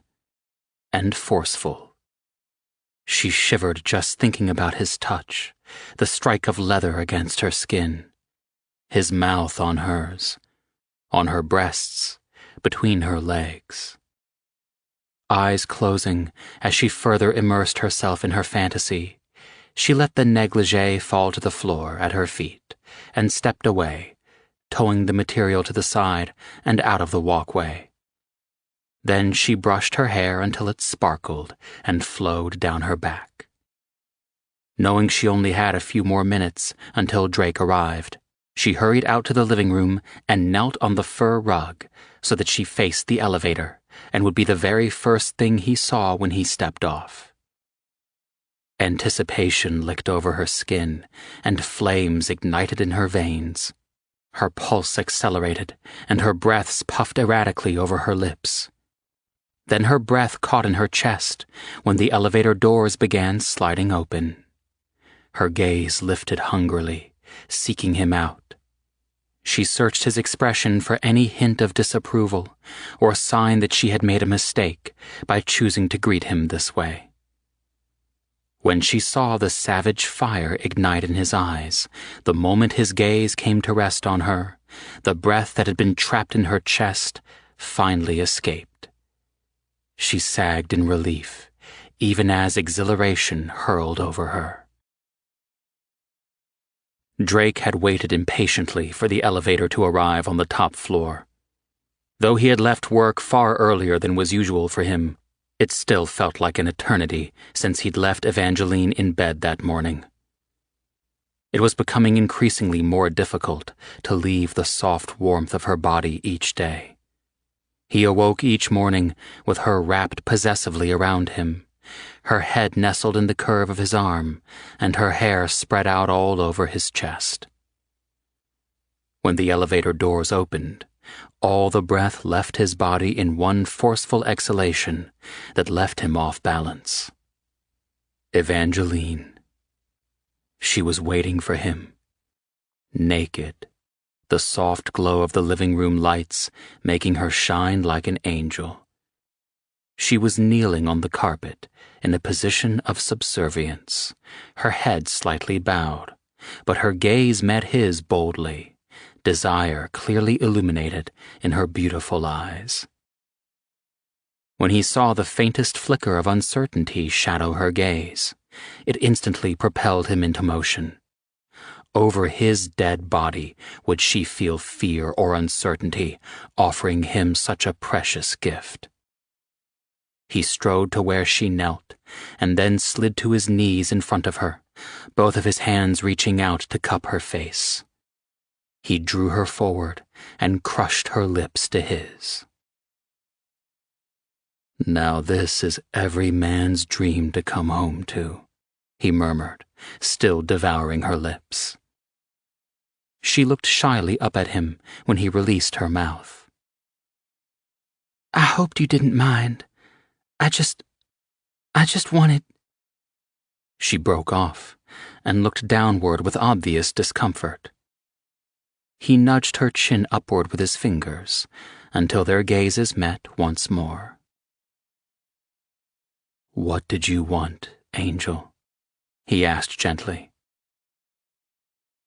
and forceful. She shivered just thinking about his touch, the strike of leather against her skin, his mouth on hers, on her breasts, between her legs. Eyes closing as she further immersed herself in her fantasy, she let the negligee fall to the floor at her feet and stepped away, towing the material to the side and out of the walkway. Then she brushed her hair until it sparkled and flowed down her back. Knowing she only had a few more minutes until Drake arrived, she hurried out to the living room and knelt on the fur rug so that she faced the elevator and would be the very first thing he saw when he stepped off. Anticipation licked over her skin, and flames ignited in her veins. Her pulse accelerated, and her breaths puffed erratically over her lips. Then her breath caught in her chest when the elevator doors began sliding open. Her gaze lifted hungrily, seeking him out. She searched his expression for any hint of disapproval or sign that she had made a mistake by choosing to greet him this way. When she saw the savage fire ignite in his eyes, the moment his gaze came to rest on her, the breath that had been trapped in her chest finally escaped. She sagged in relief, even as exhilaration hurled over her. Drake had waited impatiently for the elevator to arrive on the top floor. Though he had left work far earlier than was usual for him, it still felt like an eternity since he'd left Evangeline in bed that morning. It was becoming increasingly more difficult to leave the soft warmth of her body each day. He awoke each morning with her wrapped possessively around him, her head nestled in the curve of his arm, and her hair spread out all over his chest. When the elevator doors opened, all the breath left his body in one forceful exhalation that left him off balance. Evangeline. She was waiting for him, naked, the soft glow of the living room lights making her shine like an angel. She was kneeling on the carpet in a position of subservience, her head slightly bowed, but her gaze met his boldly, desire clearly illuminated in her beautiful eyes. When he saw the faintest flicker of uncertainty shadow her gaze, it instantly propelled him into motion. Over his dead body would she feel fear or uncertainty, offering him such a precious gift. He strode to where she knelt, and then slid to his knees in front of her, both of his hands reaching out to cup her face. He drew her forward and crushed her lips to his. "Now this is every man's dream to come home to," he murmured, still devouring her lips. She looked shyly up at him when he released her mouth. "I hoped you didn't mind. I just wanted—" She broke off and looked downward with obvious discomfort. He nudged her chin upward with his fingers until their gazes met once more. "What did you want, Angel?" he asked gently.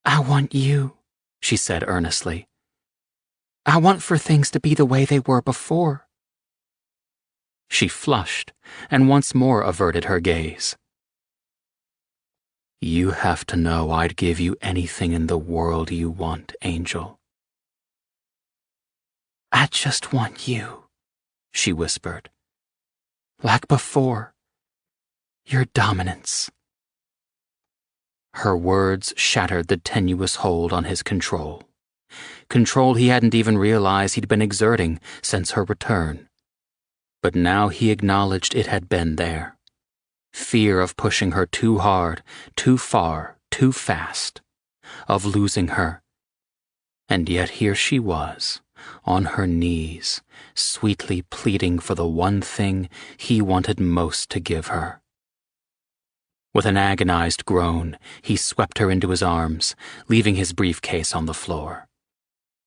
"I want you," she said earnestly. "I want for things to be the way they were before." She flushed and once more averted her gaze. "You have to know I'd give you anything in the world you want, Angel." "I just want you," she whispered. "Like before. Your dominance." Her words shattered the tenuous hold on his control. Control he hadn't even realized he'd been exerting since her return. But now he acknowledged it had been there. Fear of pushing her too hard, too far, too fast. Of losing her. And yet here she was, on her knees, sweetly pleading for the one thing he wanted most to give her. With an agonized groan, he swept her into his arms, leaving his briefcase on the floor.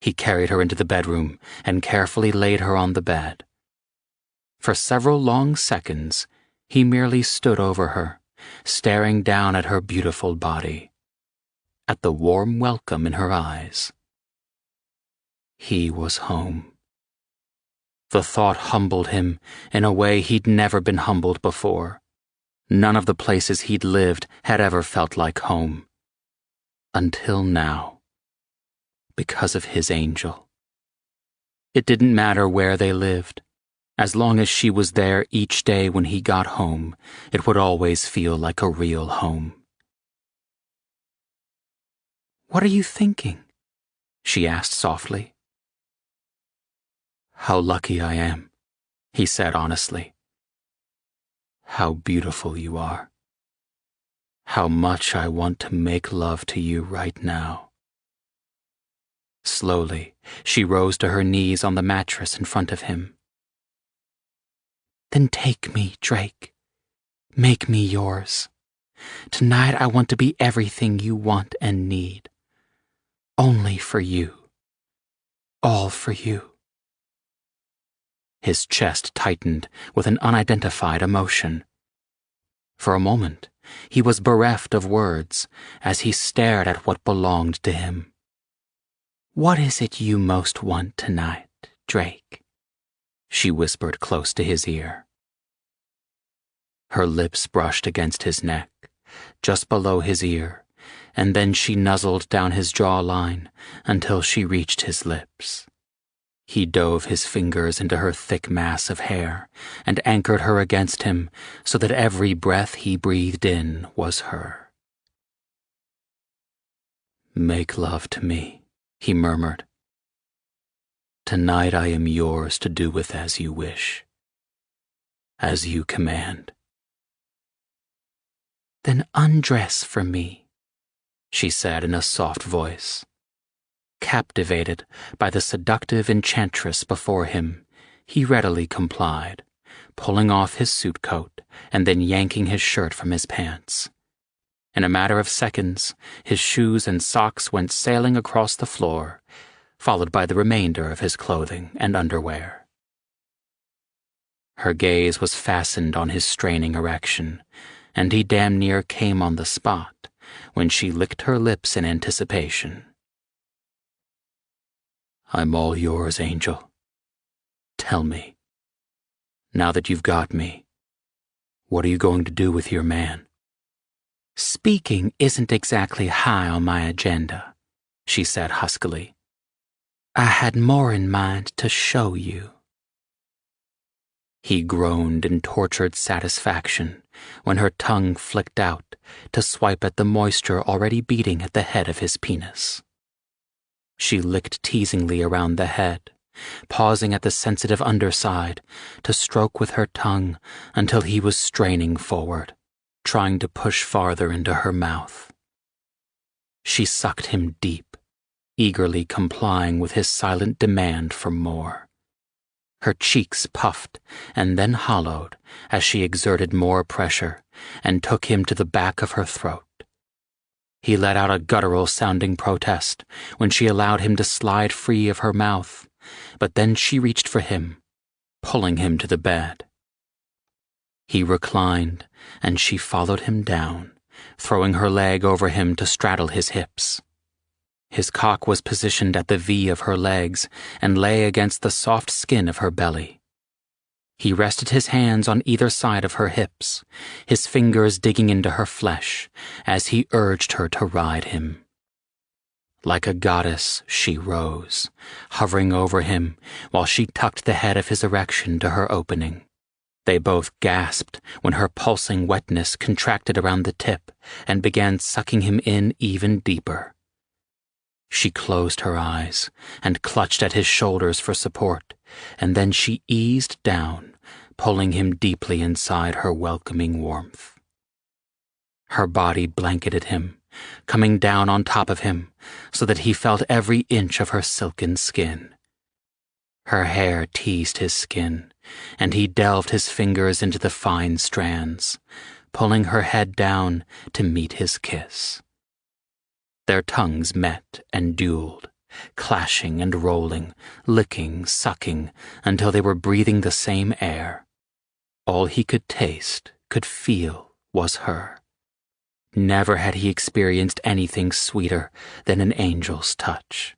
He carried her into the bedroom and carefully laid her on the bed. For several long seconds, he merely stood over her, staring down at her beautiful body, at the warm welcome in her eyes. He was home. The thought humbled him in a way he'd never been humbled before. None of the places he'd lived had ever felt like home. Until now. Because of his Angel. It didn't matter where they lived. As long as she was there each day when he got home, it would always feel like a real home. "What are you thinking?" she asked softly. "How lucky I am," he said honestly. "How beautiful you are. How much I want to make love to you right now." Slowly, she rose to her knees on the mattress in front of him. "Then take me, Drake. Make me yours. Tonight I want to be everything you want and need. Only for you. All for you." His chest tightened with an unidentified emotion. For a moment, he was bereft of words as he stared at what belonged to him. "What is it you most want tonight, Drake?" she whispered close to his ear. Her lips brushed against his neck, just below his ear, and then she nuzzled down his jawline until she reached his lips. He dove his fingers into her thick mass of hair and anchored her against him so that every breath he breathed in was her. "Make love to me," he murmured. "Tonight I am yours to do with as you wish, as you command." "Then undress for me," she said in a soft voice. Captivated by the seductive enchantress before him, he readily complied, pulling off his suit coat and then yanking his shirt from his pants. In a matter of seconds, his shoes and socks went sailing across the floor, followed by the remainder of his clothing and underwear. Her gaze was fastened on his straining erection, and he damn near came on the spot when she licked her lips in anticipation. "I'm all yours, Angel. Tell me, now that you've got me, what are you going to do with your man?" "Speaking isn't exactly high on my agenda," she said huskily. "I had more in mind to show you." He groaned in tortured satisfaction when her tongue flicked out to swipe at the moisture already beating at the head of his penis. She licked teasingly around the head, pausing at the sensitive underside to stroke with her tongue until he was straining forward, trying to push farther into her mouth. She sucked him deep, eagerly complying with his silent demand for more. Her cheeks puffed and then hollowed as she exerted more pressure and took him to the back of her throat. He let out a guttural-sounding protest when she allowed him to slide free of her mouth, but then she reached for him, pulling him to the bed. He reclined, and she followed him down, throwing her leg over him to straddle his hips. His cock was positioned at the V of her legs and lay against the soft skin of her belly. He rested his hands on either side of her hips, his fingers digging into her flesh as he urged her to ride him. Like a goddess, she rose, hovering over him while she tucked the head of his erection to her opening. They both gasped when her pulsing wetness contracted around the tip and began sucking him in even deeper. She closed her eyes and clutched at his shoulders for support, and then she eased down, pulling him deeply inside her welcoming warmth. Her body blanketed him, coming down on top of him so that he felt every inch of her silken skin. Her hair teased his skin, and he delved his fingers into the fine strands, pulling her head down to meet his kiss. Their tongues met and dueled, clashing and rolling, licking, sucking, until they were breathing the same air. All he could taste, could feel, was her. Never had he experienced anything sweeter than an angel's touch.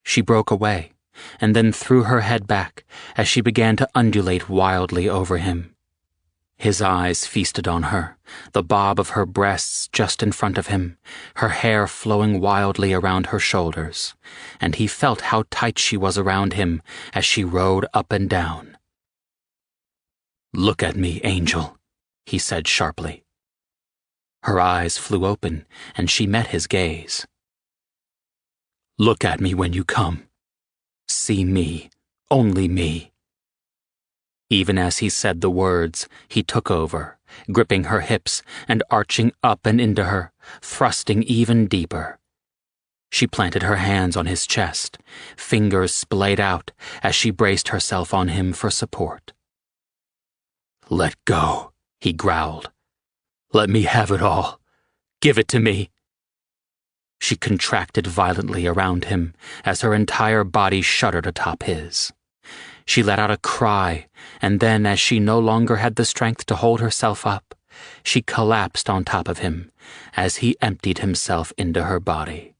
She broke away, and then threw her head back as she began to undulate wildly over him. His eyes feasted on her, the bob of her breasts just in front of him, her hair flowing wildly around her shoulders, and he felt how tight she was around him as she rode up and down. "Look at me, Angel," he said sharply. Her eyes flew open, and she met his gaze. "Look at me when you come. See me, only me." Even as he said the words, he took over, gripping her hips and arching up and into her, thrusting even deeper. She planted her hands on his chest, fingers splayed out as she braced herself on him for support. "Let go," he growled. "Let me have it all. Give it to me." She contracted violently around him as her entire body shuddered atop his. She let out a cry, and then, as she no longer had the strength to hold herself up, she collapsed on top of him as he emptied himself into her body.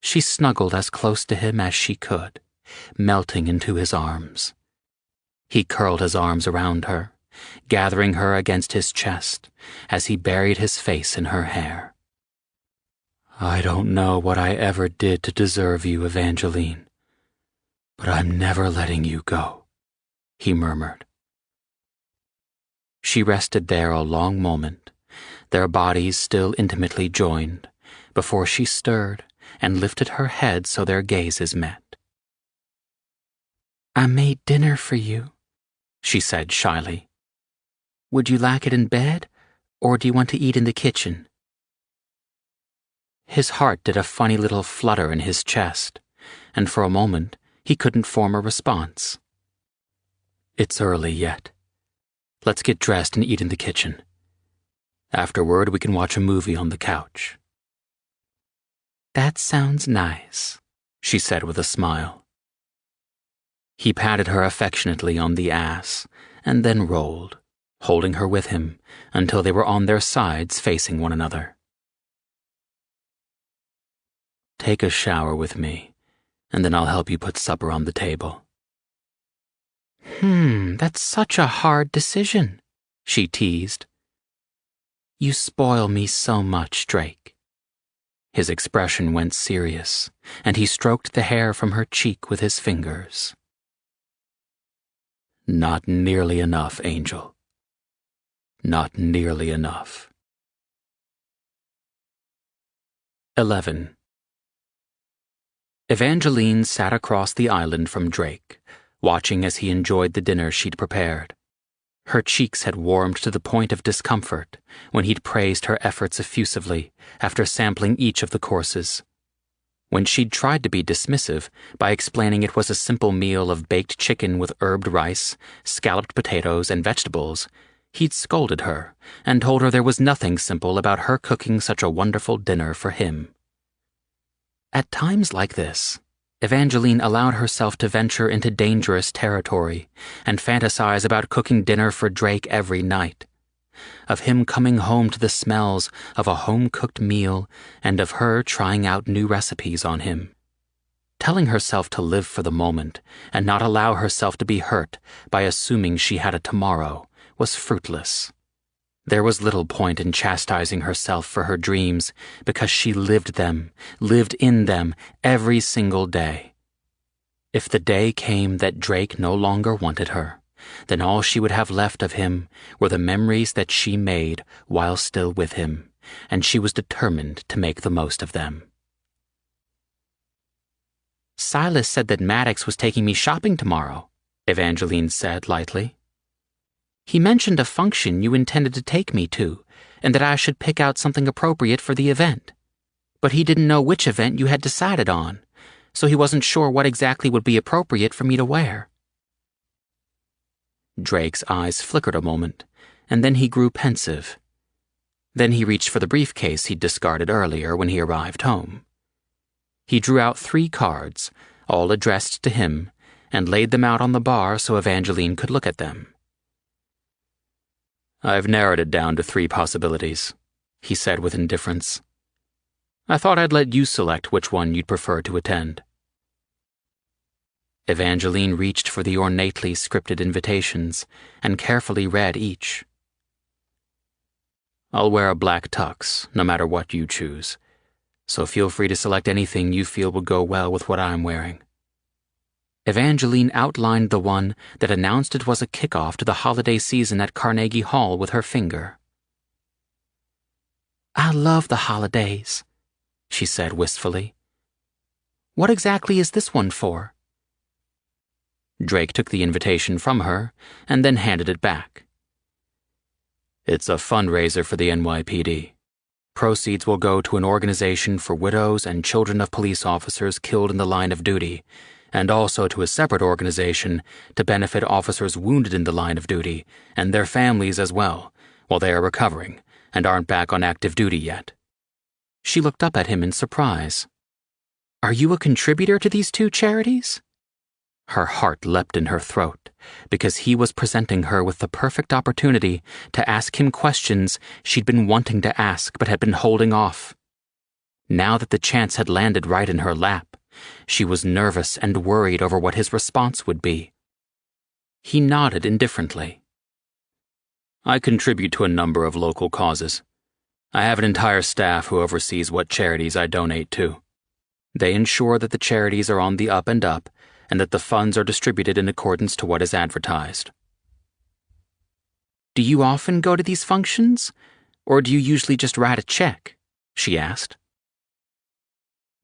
She snuggled as close to him as she could, melting into his arms. He curled his arms around her, gathering her against his chest as he buried his face in her hair. "I don't know what I ever did to deserve you, Evangeline, but I'm never letting you go," he murmured. She rested there a long moment, their bodies still intimately joined, before she stirred and lifted her head so their gazes met. "I made dinner for you," she said shyly. "Would you like it in bed, or do you want to eat in the kitchen?" His heart did a funny little flutter in his chest, and for a moment he couldn't form a response. "It's early yet. Let's get dressed and eat in the kitchen." Afterward, we can watch a movie on the couch." "That sounds nice," she said with a smile. He patted her affectionately on the ass and then rolled, holding her with him until they were on their sides facing one another. "Take a shower with me, and then I'll help you put supper on the table." That's such a hard decision," she teased. "You spoil me so much, Drake." His expression went serious, and he stroked the hair from her cheek with his fingers. "Not nearly enough, Angel. Not nearly enough." 11. Evangeline sat across the island from Drake, watching as he enjoyed the dinner she'd prepared. Her cheeks had warmed to the point of discomfort when he'd praised her efforts effusively after sampling each of the courses. When she'd tried to be dismissive by explaining it was a simple meal of baked chicken with herbed rice, scalloped potatoes, and vegetables, he'd scolded her and told her there was nothing simple about her cooking such a wonderful dinner for him. At times like this, Evangeline allowed herself to venture into dangerous territory and fantasize about cooking dinner for Drake every night, of him coming home to the smells of a home-cooked meal and of her trying out new recipes on him. Telling herself to live for the moment and not allow herself to be hurt by assuming she had a tomorrow was fruitless. There was little point in chastising herself for her dreams because she lived in them every single day. If the day came that Drake no longer wanted her, then all she would have left of him were the memories that she made while still with him, and she was determined to make the most of them. "Silas said that Maddox was taking me shopping tomorrow," Evangeline said lightly. "He mentioned a function you intended to take me to, and that I should pick out something appropriate for the event. But he didn't know which event you had decided on, so he wasn't sure what exactly would be appropriate for me to wear." Drake's eyes flickered a moment, and then he grew pensive. Then he reached for the briefcase he'd discarded earlier when he arrived home. He drew out 3 cards, all addressed to him, and laid them out on the bar so Evangeline could look at them. "I've narrowed it down to 3 possibilities," he said with indifference. "I thought I'd let you select which one you'd prefer to attend." Evangeline reached for the ornately scripted invitations and carefully read each. "I'll wear a black tux, no matter what you choose, so feel free to select anything you feel would go well with what I'm wearing." Evangeline outlined the one that announced it was a kickoff to the holiday season at Carnegie Hall with her finger. "I love the holidays," she said wistfully. "What exactly is this one for?" Drake took the invitation from her and then handed it back. "It's a fundraiser for the NYPD. Proceeds will go to an organization for widows and children of police officers killed in the line of duty, and also to a separate organization to benefit officers wounded in the line of duty and their families as well, while they are recovering and aren't back on active duty yet." She looked up at him in surprise. "Are you a contributor to these 2 charities?" Her heart leapt in her throat because he was presenting her with the perfect opportunity to ask him questions she'd been wanting to ask but had been holding off. Now that the chance had landed right in her lap, she was nervous and worried over what his response would be. He nodded indifferently. "I contribute to a number of local causes. I have an entire staff who oversees what charities I donate to. They ensure that the charities are on the up and up and that the funds are distributed in accordance to what is advertised." "Do you often go to these functions, or do you usually just write a check?" she asked.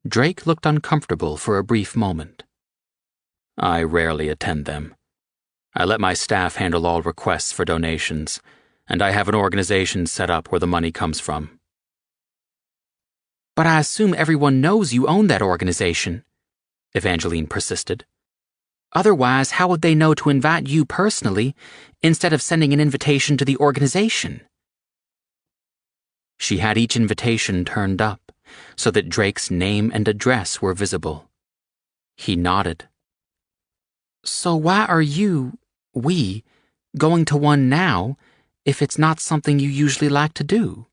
Drake looked uncomfortable for a brief moment. "I rarely attend them. I let my staff handle all requests for donations, and I have an organization set up where the money comes from." "But I assume everyone knows you own that organization," Evangeline persisted. "Otherwise, how would they know to invite you personally instead of sending an invitation to the organization?" She had each invitation turned up so that Drake's name and address were visible. He nodded. So why are we, going to one now if it's not something you usually like to do?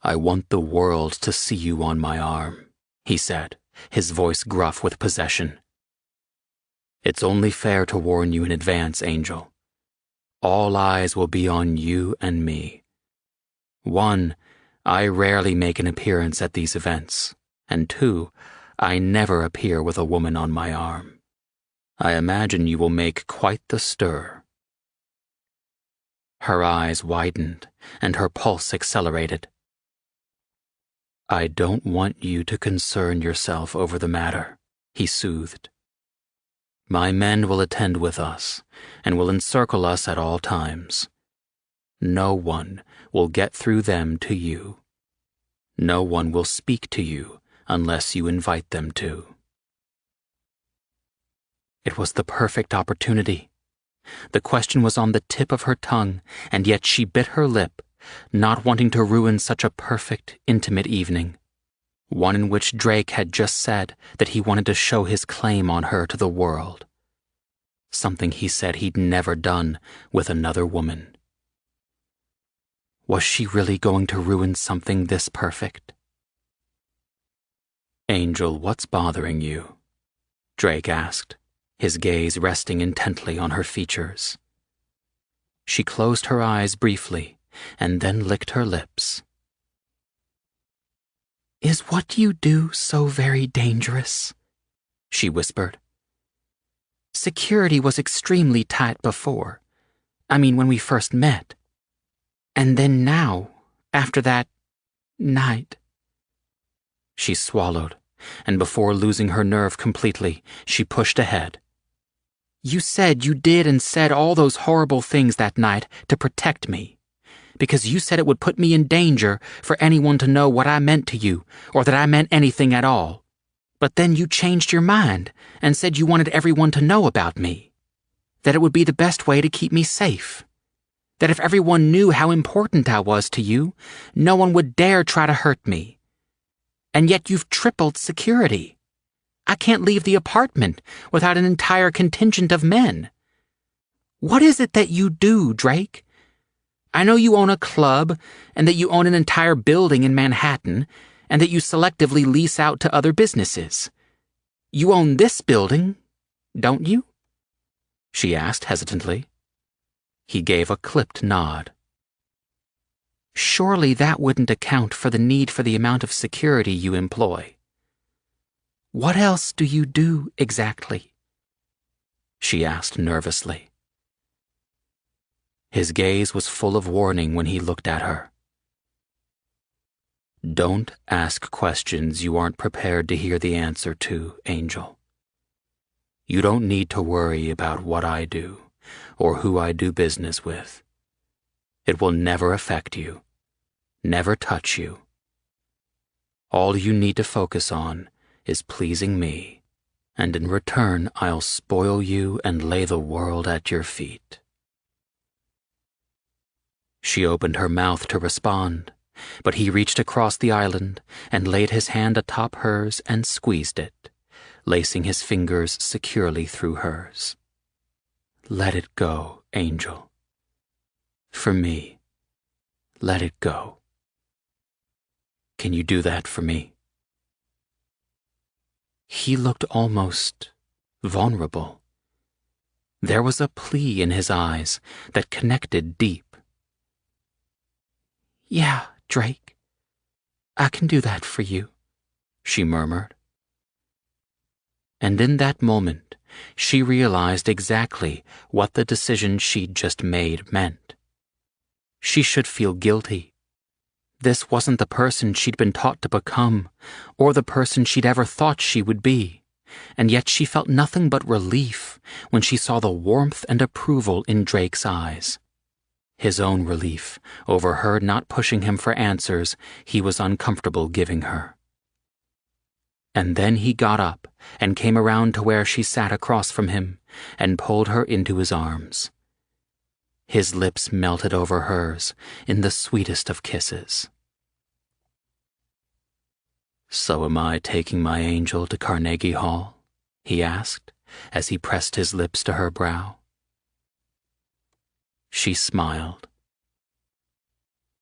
I want the world to see you on my arm, he said, his voice gruff with possession. It's only fair to warn you in advance, Angel. All eyes will be on you and me. 1, I rarely make an appearance at these events, and 2, I never appear with a woman on my arm. I imagine you will make quite the stir. Her eyes widened, and her pulse accelerated. I don't want you to concern yourself over the matter, he soothed. My men will attend with us, and will encircle us at all times. No one will get through them to you. No one will speak to you unless you invite them to. It was the perfect opportunity. The question was on the tip of her tongue, and yet she bit her lip, not wanting to ruin such a perfect, intimate evening. One in which Drake had just said that he wanted to show his claim on her to the world. Something he said he'd never done with another woman. Was she really going to ruin something this perfect? Angel, what's bothering you? Drake asked, his gaze resting intently on her features. She closed her eyes briefly and then licked her lips. Is what you do so very dangerous? She whispered. Security was extremely tight before. I mean, when we first met. And then now, after that night. She swallowed, and before losing her nerve completely, she pushed ahead. You said you did and said all those horrible things that night to protect me. Because you said it would put me in danger for anyone to know what I meant to you, or that I meant anything at all. But then you changed your mind and said you wanted everyone to know about me. That it would be the best way to keep me safe. That if everyone knew how important I was to you, no one would dare try to hurt me. And yet you've tripled security. I can't leave the apartment without an entire contingent of men. What is it that you do, Drake? I know you own a club, and that you own an entire building in Manhattan, and that you selectively lease out to other businesses. You own this building, don't you? She asked hesitantly. He gave a clipped nod. Surely that wouldn't account for the need for the amount of security you employ. What else do you do exactly? She asked nervously. His gaze was full of warning when he looked at her. Don't ask questions you aren't prepared to hear the answer to, Angel. You don't need to worry about what I do or who I do business with. It will never affect you, never touch you. All you need to focus on is pleasing me, and in return I'll spoil you and lay the world at your feet. She opened her mouth to respond, but he reached across the island and laid his hand atop hers and squeezed it, lacing his fingers securely through hers. Let it go, Angel. For me, let it go. Can you do that for me? He looked almost vulnerable. There was a plea in his eyes that connected deep. Yeah, Drake. I can do that for you, she murmured. And in that moment, she realized exactly what the decision she'd just made meant. She should feel guilty. This wasn't the person she'd been taught to become, or the person she'd ever thought she would be, and yet she felt nothing but relief when she saw the warmth and approval in Drake's eyes. His own relief over her not pushing him for answers he was uncomfortable giving her. And then he got up and came around to where she sat across from him and pulled her into his arms. His lips melted over hers in the sweetest of kisses. "So am I taking my angel to Carnegie Hall?" he asked, as he pressed his lips to her brow. She smiled.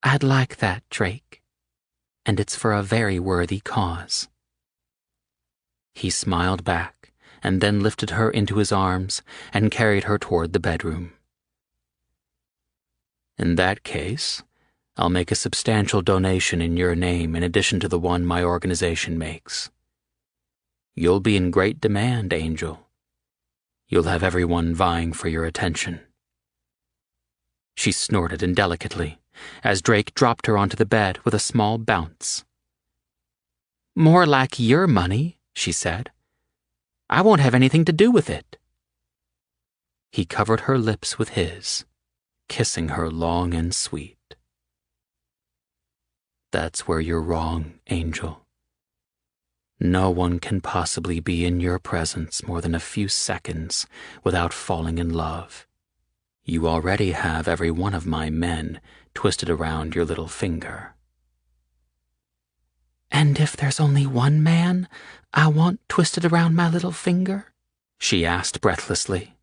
"I'd like that, Drake, and it's for a very worthy cause." He smiled back, and then lifted her into his arms and carried her toward the bedroom. "In that case, I'll make a substantial donation in your name in addition to the one my organization makes. You'll be in great demand, Angel. You'll have everyone vying for your attention." She snorted indelicately as Drake dropped her onto the bed with a small bounce. "More like your money," she said. "I won't have anything to do with it." He covered her lips with his, kissing her long and sweet. "That's where you're wrong, Angel. No one can possibly be in your presence more than a few seconds without falling in love. You already have every one of my men twisted around your little finger." "And if there's only one man I want twisted around my little finger?" she asked breathlessly.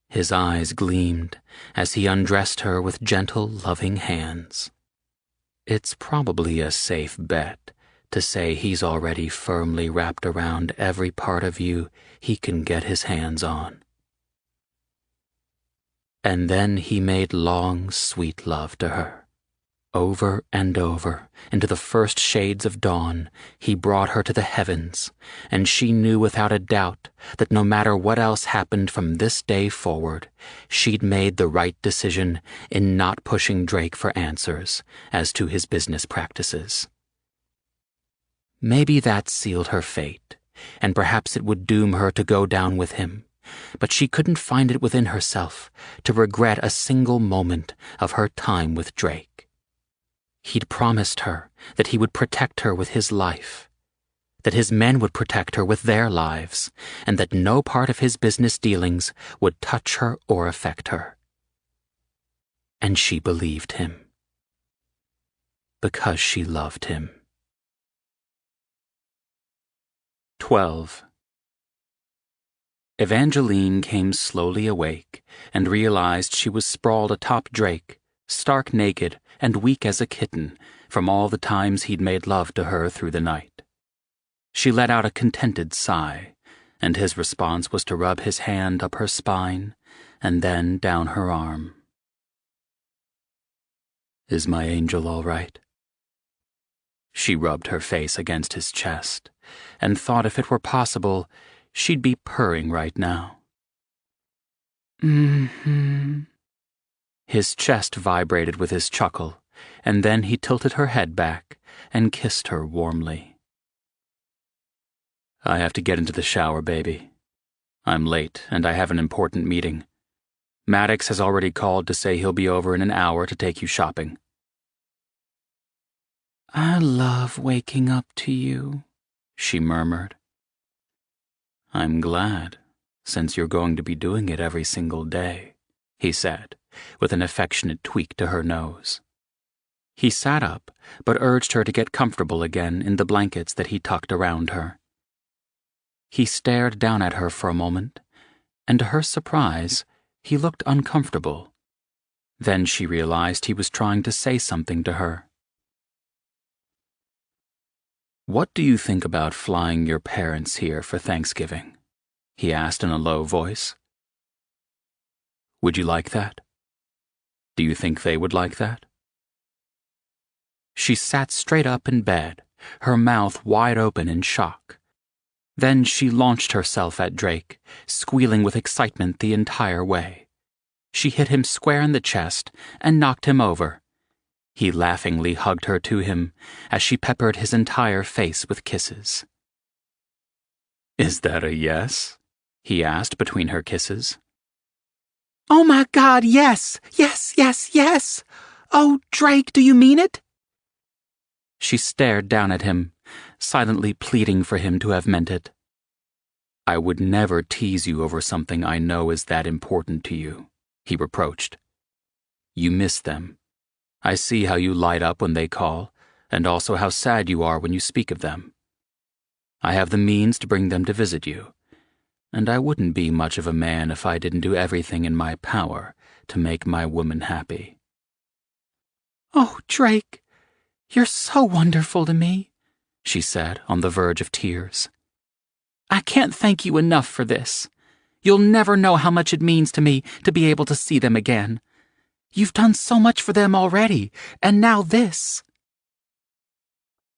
His eyes gleamed as he undressed her with gentle, loving hands. It's probably a safe bet to say he's already firmly wrapped around every part of you he can get his hands on. And then he made long, sweet love to her. Over and over, into the first shades of dawn, he brought her to the heavens, and she knew without a doubt that no matter what else happened from this day forward, she'd made the right decision in not pushing Drake for answers as to his business practices. Maybe that sealed her fate, and perhaps it would doom her to go down with him, but she couldn't find it within herself to regret a single moment of her time with Drake. He'd promised her that he would protect her with his life, that his men would protect her with their lives, and that no part of his business dealings would touch her or affect her. And she believed him. Because she loved him. 12. Evangeline came slowly awake and realized she was sprawled atop Drake, stark naked and weak as a kitten from all the times he'd made love to her through the night. She let out a contented sigh, and his response was to rub his hand up her spine and then down her arm. "Is my angel all right?" She rubbed her face against his chest and thought if it were possible, she'd be purring right now. "Mm-hmm." His chest vibrated with his chuckle, and then he tilted her head back and kissed her warmly. "I have to get into the shower, baby. I'm late, and I have an important meeting. Maddox has already called to say he'll be over in an hour to take you shopping." "I love waking up to you," she murmured. "I'm glad, since you're going to be doing it every single day," he said, with an affectionate tweak to her nose. He sat up, but urged her to get comfortable again in the blankets that he tucked around her. He stared down at her for a moment, and to her surprise, he looked uncomfortable. Then she realized he was trying to say something to her. "What do you think about flying your parents here for Thanksgiving?" he asked in a low voice. "Would you like that? Do you think they would like that?" She sat straight up in bed, her mouth wide open in shock. Then she launched herself at Drake, squealing with excitement the entire way. She hit him square in the chest and knocked him over. He laughingly hugged her to him as she peppered his entire face with kisses. "Is that a yes?" he asked between her kisses. "Oh my God, yes! Yes, yes, yes! Oh, Drake, do you mean it?" She stared down at him, silently pleading for him to have meant it. "I would never tease you over something I know is that important to you," he reproached. You miss them. I see how you light up when they call, and also how sad you are when you speak of them. I have the means to bring them to visit you, and I wouldn't be much of a man if I didn't do everything in my power to make my woman happy. Oh, Drake, you're so wonderful to me, she said, on the verge of tears. I can't thank you enough for this. You'll never know how much it means to me to be able to see them again. You've done so much for them already, and now this.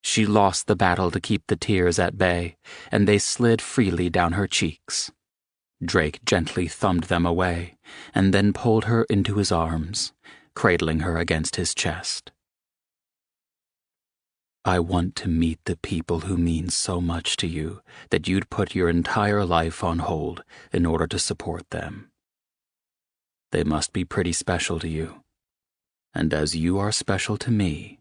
She lost the battle to keep the tears at bay, and they slid freely down her cheeks. Drake gently thumbed them away, and then pulled her into his arms, cradling her against his chest. I want to meet the people who mean so much to you that you'd put your entire life on hold in order to support them. They must be pretty special to you. And as you are special to me,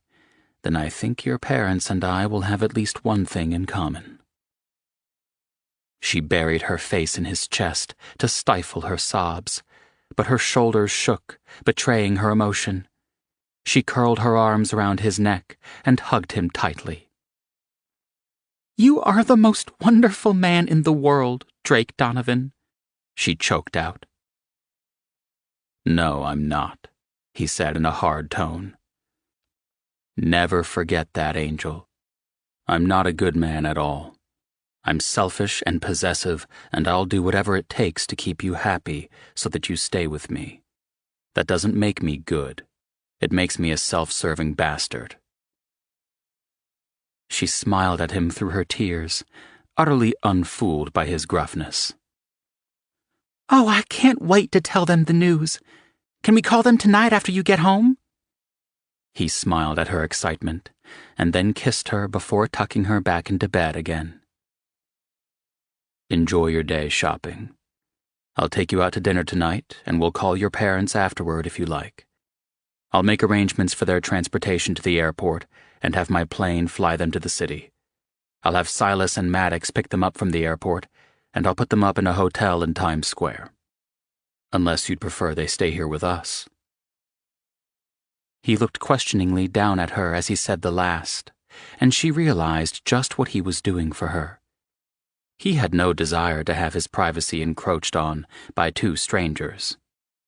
then I think your parents and I will have at least one thing in common. She buried her face in his chest to stifle her sobs, but her shoulders shook, betraying her emotion. She curled her arms around his neck and hugged him tightly. You are the most wonderful man in the world, Drake Donovan, she choked out. No, I'm not, he said in a hard tone. Never forget that, Angel. I'm not a good man at all. I'm selfish and possessive, and I'll do whatever it takes to keep you happy so that you stay with me. That doesn't make me good. It makes me a self-serving bastard. She smiled at him through her tears, utterly unfooled by his gruffness. Oh, I can't wait to tell them the news. Can we call them tonight after you get home? He smiled at her excitement, and then kissed her before tucking her back into bed again. Enjoy your day shopping. I'll take you out to dinner tonight, and we'll call your parents afterward if you like. I'll make arrangements for their transportation to the airport and have my plane fly them to the city. I'll have Silas and Maddox pick them up from the airport, and I'll put them up in a hotel in Times Square. Unless you'd prefer they stay here with us. He looked questioningly down at her as he said the last, and she realized just what he was doing for her. He had no desire to have his privacy encroached on by two strangers,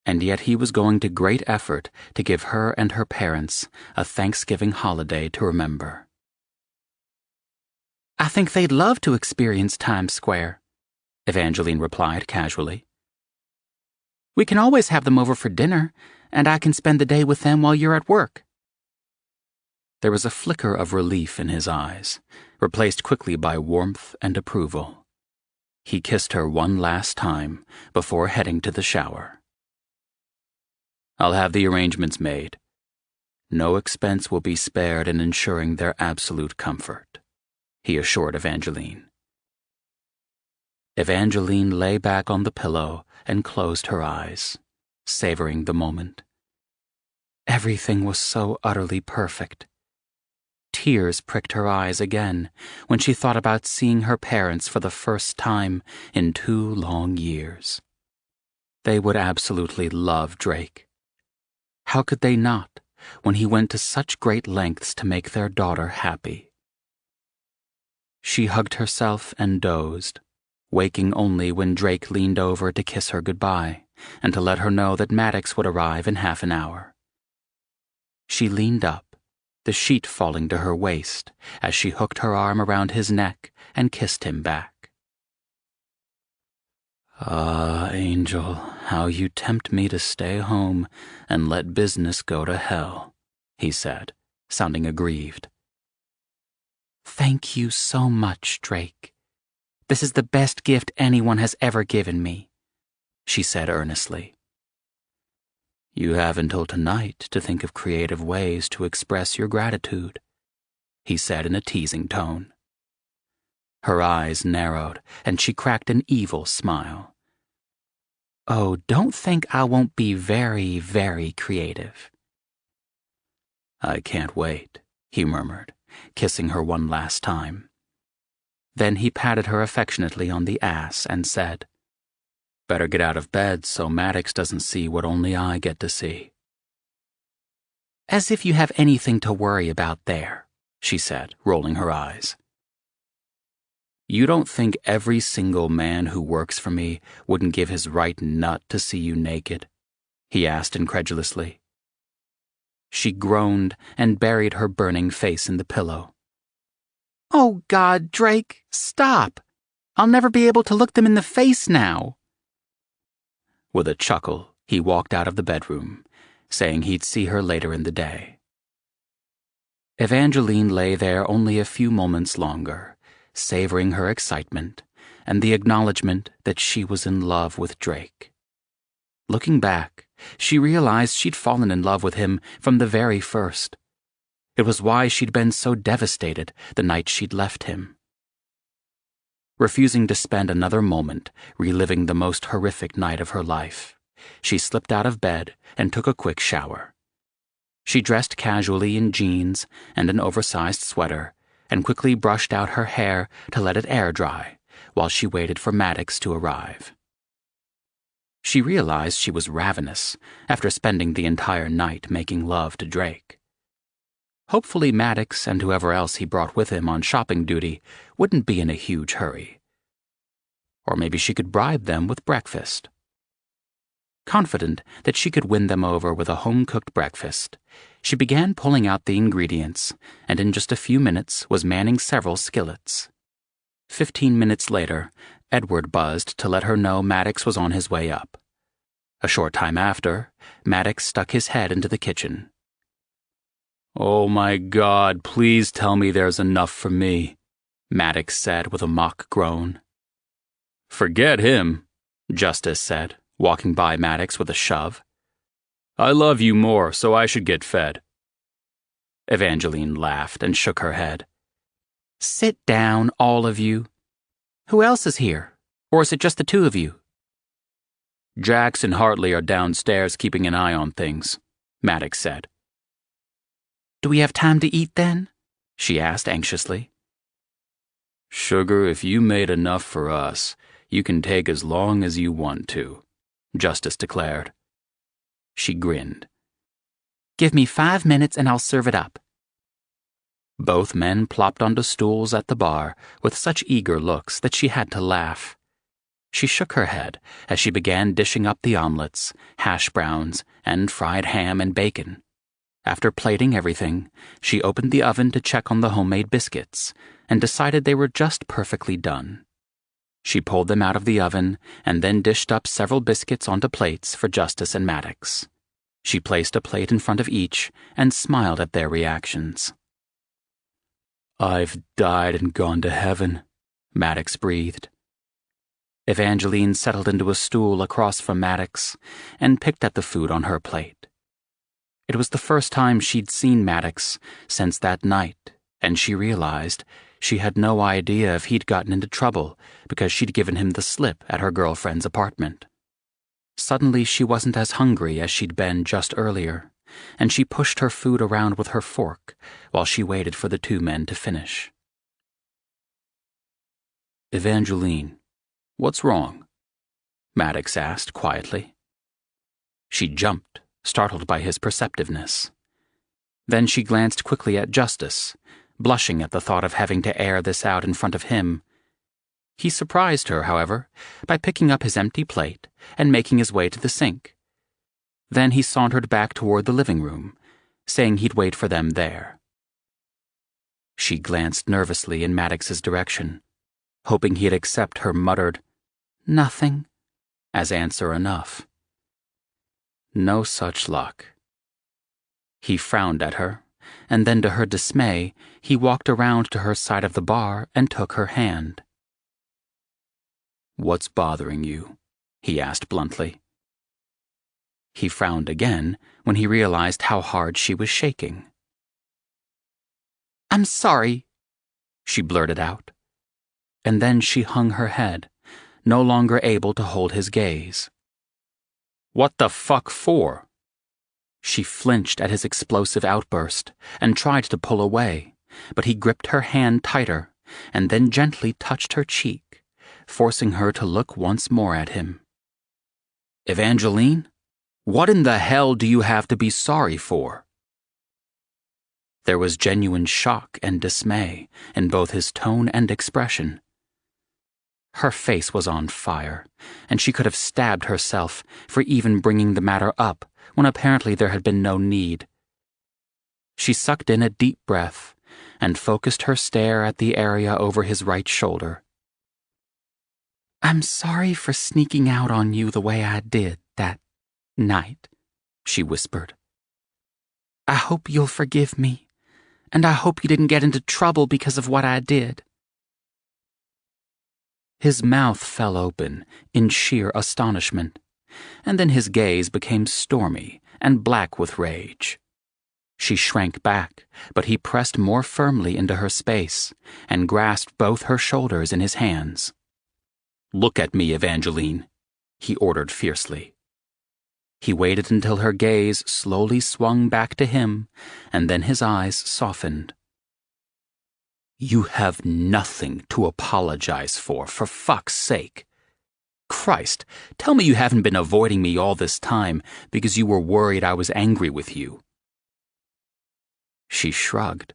and yet he was going to great effort to give her and her parents a Thanksgiving holiday to remember. I think they'd love to experience Times Square, Evangeline replied casually. We can always have them over for dinner, and I can spend the day with them while you're at work. There was a flicker of relief in his eyes, replaced quickly by warmth and approval. He kissed her one last time before heading to the shower. I'll have the arrangements made. No expense will be spared in ensuring their absolute comfort, he assured Evangeline. Evangeline lay back on the pillow and closed her eyes, savoring the moment. Everything was so utterly perfect. Tears pricked her eyes again when she thought about seeing her parents for the first time in 2 long years. They would absolutely love Drake. How could they not, when he went to such great lengths to make their daughter happy? She hugged herself and dozed, waking only when Drake leaned over to kiss her goodbye and to let her know that Maddox would arrive in half an hour. She leaned up, the sheet falling to her waist as she hooked her arm around his neck and kissed him back. Ah, Angel, how you tempt me to stay home and let business go to hell, he said, sounding aggrieved. Thank you so much, Drake. This is the best gift anyone has ever given me, she said earnestly. You have until tonight to think of creative ways to express your gratitude, he said in a teasing tone. Her eyes narrowed, and she cracked an evil smile. Oh, don't think I won't be very, very creative. I can't wait, he murmured, kissing her one last time. Then he patted her affectionately on the ass and said, Better get out of bed so Maddox doesn't see what only I get to see. As if you have anything to worry about there, she said, rolling her eyes. You don't think every single man who works for me wouldn't give his right nut to see you naked? He asked incredulously. She groaned and buried her burning face in the pillow. Oh, God, Drake, stop! I'll never be able to look them in the face now. With a chuckle, he walked out of the bedroom, saying he'd see her later in the day. Evangeline lay there only a few moments longer, savoring her excitement and the acknowledgement that she was in love with Drake. Looking back, she realized she'd fallen in love with him from the very first. It was why she'd been so devastated the night she'd left him. Refusing to spend another moment reliving the most horrific night of her life, she slipped out of bed and took a quick shower. She dressed casually in jeans and an oversized sweater and quickly brushed out her hair to let it air dry while she waited for Maddox to arrive. She realized she was ravenous after spending the entire night making love to Drake. Hopefully Maddox and whoever else he brought with him on shopping duty wouldn't be in a huge hurry. Or maybe she could bribe them with breakfast. Confident that she could win them over with a home-cooked breakfast, she began pulling out the ingredients and in just a few minutes was manning several skillets. 15 minutes later, Edward buzzed to let her know Maddox was on his way up. A short time after, Maddox stuck his head into the kitchen. "Oh my God, please tell me there's enough for me," Maddox said with a mock groan. "Forget him," Justice said, walking by Maddox with a shove. "I love you more, so I should get fed." Evangeline laughed and shook her head. Sit down, all of you. Who else is here? Or is it just the two of you? "Jax and Hartley are downstairs keeping an eye on things," Maddox said. Do we have time to eat then? She asked anxiously. "Sugar, if you made enough for us, you can take as long as you want to," Justice declared. She grinned. Give me 5 minutes and I'll serve it up. Both men plopped onto stools at the bar with such eager looks that she had to laugh. She shook her head as she began dishing up the omelets, hash browns, and fried ham and bacon. After plating everything, she opened the oven to check on the homemade biscuits and decided they were just perfectly done. She pulled them out of the oven and then dished up several biscuits onto plates for Justice and Maddox. She placed a plate in front of each and smiled at their reactions. "I've died and gone to heaven," Maddox breathed. Evangeline settled into a stool across from Maddox and picked at the food on her plate. It was the first time she'd seen Maddox since that night, and she realized she had no idea if he'd gotten into trouble because she'd given him the slip at her girlfriend's apartment. Suddenly she wasn't as hungry as she'd been just earlier, and she pushed her food around with her fork while she waited for the two men to finish. "Evangeline, what's wrong?" Maddox asked quietly. She jumped, startled by his perceptiveness. Then she glanced quickly at Justice, blushing at the thought of having to air this out in front of him. He surprised her, however, by picking up his empty plate and making his way to the sink. Then he sauntered back toward the living room, saying he'd wait for them there. She glanced nervously in Maddox's direction, hoping he'd accept her muttered, "Nothing," as answer enough. No such luck. He frowned at her, and then to her dismay, he walked around to her side of the bar and took her hand. "What's bothering you?" he asked bluntly. He frowned again when he realized how hard she was shaking. "I'm sorry," she blurted out. And then she hung her head, no longer able to hold his gaze. "What the fuck for?" She flinched at his explosive outburst and tried to pull away, but he gripped her hand tighter and then gently touched her cheek, forcing her to look once more at him. Evangeline, what in the hell do you have to be sorry for? There was genuine shock and dismay in both his tone and expression. Her face was on fire, and she could have stabbed herself for even bringing the matter up when apparently there had been no need. She sucked in a deep breath and focused her stare at the area over his right shoulder. "I'm sorry for sneaking out on you the way I did that night," she whispered. "I hope you'll forgive me, and I hope you didn't get into trouble because of what I did." His mouth fell open in sheer astonishment, and then his gaze became stormy and black with rage. She shrank back, but he pressed more firmly into her space and grasped both her shoulders in his hands. "Look at me, Evangeline," he ordered fiercely. He waited until her gaze slowly swung back to him, and then his eyes softened. "You have nothing to apologize for fuck's sake. Christ, tell me you haven't been avoiding me all this time because you were worried I was angry with you." She shrugged.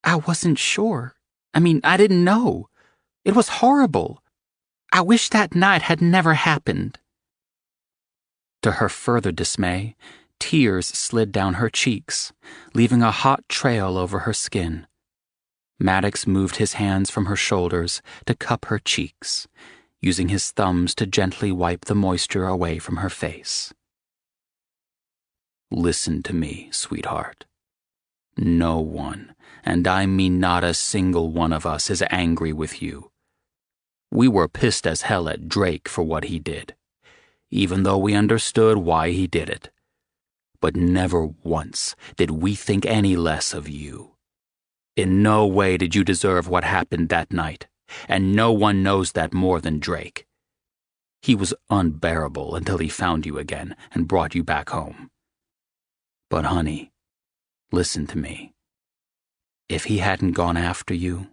"I wasn't sure. I didn't know. It was horrible. I wish that night had never happened." To her further dismay, tears slid down her cheeks, leaving a hot trail over her skin. Maddox moved his hands from her shoulders to cup her cheeks, using his thumbs to gently wipe the moisture away from her face. "Listen to me, sweetheart. No one, and I mean not a single one of us, is angry with you. We were pissed as hell at Drake for what he did, even though we understood why he did it. But never once did we think any less of you. In no way did you deserve what happened that night, and no one knows that more than Drake. He was unbearable until he found you again and brought you back home. But honey, listen to me. If he hadn't gone after you,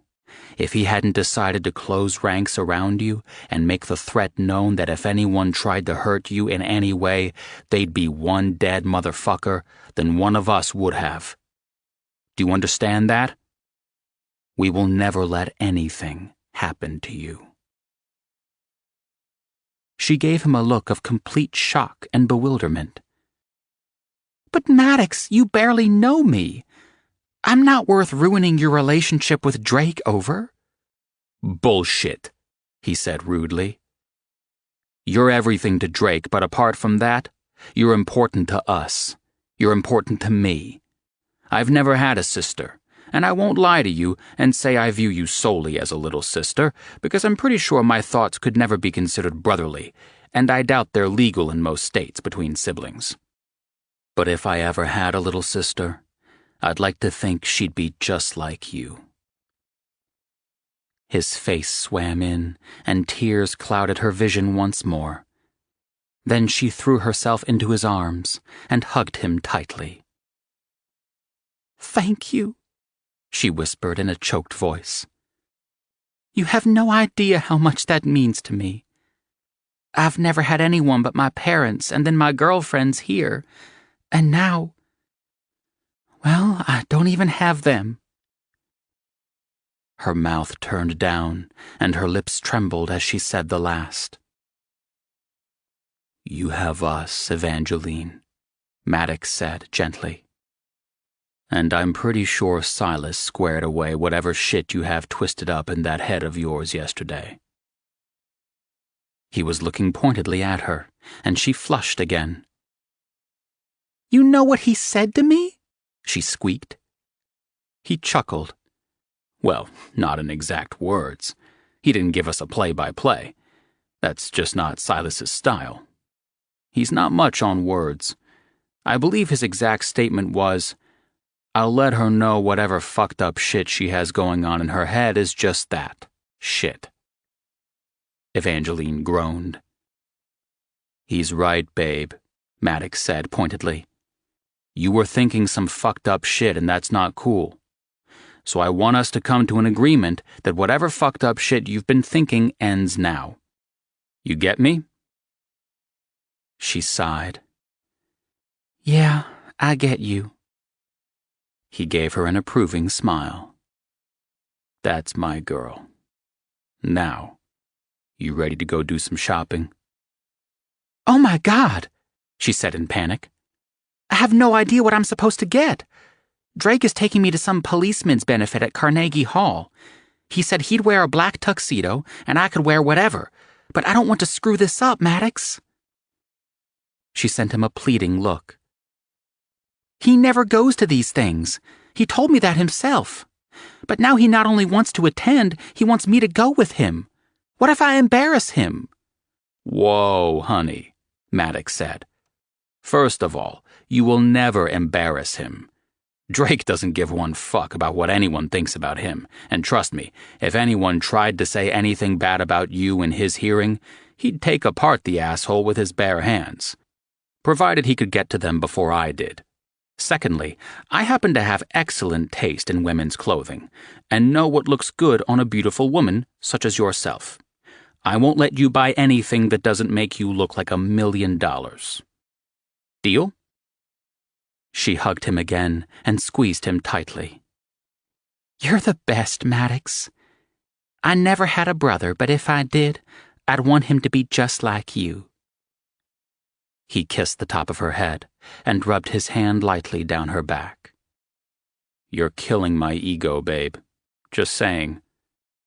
if he hadn't decided to close ranks around you and make the threat known that if anyone tried to hurt you in any way, they'd be one dead motherfucker, then one of us would have. Do you understand that? We will never let anything happen to you." She gave him a look of complete shock and bewilderment. "But Maddox, you barely know me. I'm not worth ruining your relationship with Drake over." "Bullshit," he said rudely. "You're everything to Drake, but apart from that, you're important to us. You're important to me. I've never had a sister, and I won't lie to you and say I view you solely as a little sister, because I'm pretty sure my thoughts could never be considered brotherly, and I doubt they're legal in most states between siblings. But if I ever had a little sister, I'd like to think she'd be just like you." His face swam in, and tears clouded her vision once more. Then she threw herself into his arms and hugged him tightly. "Thank you," she whispered in a choked voice. "You have no idea how much that means to me. I've never had anyone but my parents and then my girlfriends here, and now, well, I don't even have them." Her mouth turned down, and her lips trembled as she said the last. "You have us, Evangeline," Maddox said gently. "And I'm pretty sure Silas squared away whatever shit you have twisted up in that head of yours yesterday." He was looking pointedly at her, and she flushed again. "You know what he said to me?" she squeaked. He chuckled. "Well, not in exact words. He didn't give us a play-by-play. That's just not Silas's style. He's not much on words. I believe his exact statement was, 'I'll let her know whatever fucked up shit she has going on in her head is just that, shit.'" Evangeline groaned. "He's right, babe," Maddox said pointedly. "You were thinking some fucked up shit, and that's not cool. So I want us to come to an agreement that whatever fucked up shit you've been thinking ends now. You get me?" She sighed. Yeah, I get you. He gave her an approving smile. That's my girl. Now, you ready to go do some shopping? Oh my God, she said in panic. I have no idea what I'm supposed to get. Drake is taking me to some policeman's benefit at Carnegie Hall. He said he'd wear a black tuxedo and I could wear whatever, but I don't want to screw this up, Maddox. She sent him a pleading look. He never goes to these things. He told me that himself. But now he not only wants to attend, he wants me to go with him. What if I embarrass him? Whoa, honey, Maddox said. First of all, you will never embarrass him. Drake doesn't give one fuck about what anyone thinks about him, and trust me, if anyone tried to say anything bad about you in his hearing, he'd take apart the asshole with his bare hands. Provided he could get to them before I did. Secondly, I happen to have excellent taste in women's clothing, and know what looks good on a beautiful woman such as yourself. I won't let you buy anything that doesn't make you look like $1 million. Deal? She hugged him again and squeezed him tightly. You're the best, Maddox. I never had a brother, but if I did, I'd want him to be just like you. He kissed the top of her head and rubbed his hand lightly down her back. You're killing my ego, babe. Just saying.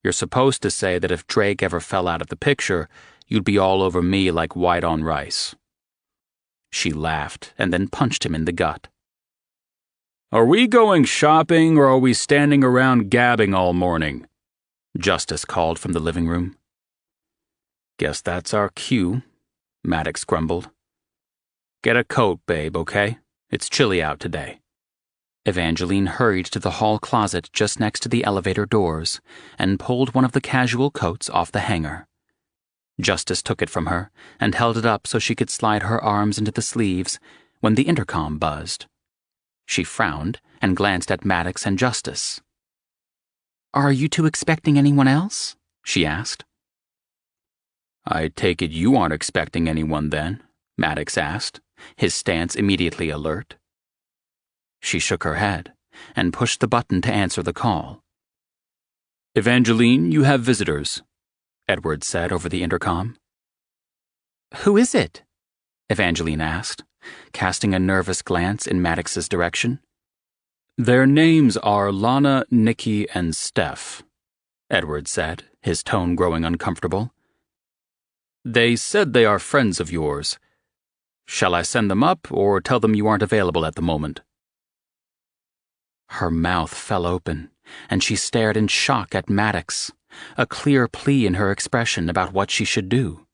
You're supposed to say that if Drake ever fell out of the picture, you'd be all over me like white on rice. She laughed and then punched him in the gut. Are we going shopping or are we standing around gabbing all morning? Justice called from the living room. Guess that's our cue, Maddox grumbled. Get a coat, babe, okay? It's chilly out today. Evangeline hurried to the hall closet just next to the elevator doors and pulled one of the casual coats off the hanger. Justice took it from her and held it up so she could slide her arms into the sleeves when the intercom buzzed. She frowned and glanced at Maddox and Justice. Are you two expecting anyone else? She asked. I take it you aren't expecting anyone then, Maddox asked, his stance immediately alert. She shook her head and pushed the button to answer the call. Evangeline, you have visitors, Edward said over the intercom. Who is it? Evangeline asked, casting a nervous glance in Maddox's direction. Their names are Lana, Nikki, and Steph, Edward said, his tone growing uncomfortable. They said they are friends of yours. Shall I send them up or tell them you aren't available at the moment? Her mouth fell open, and she stared in shock at Maddox, a clear plea in her expression about what she should do.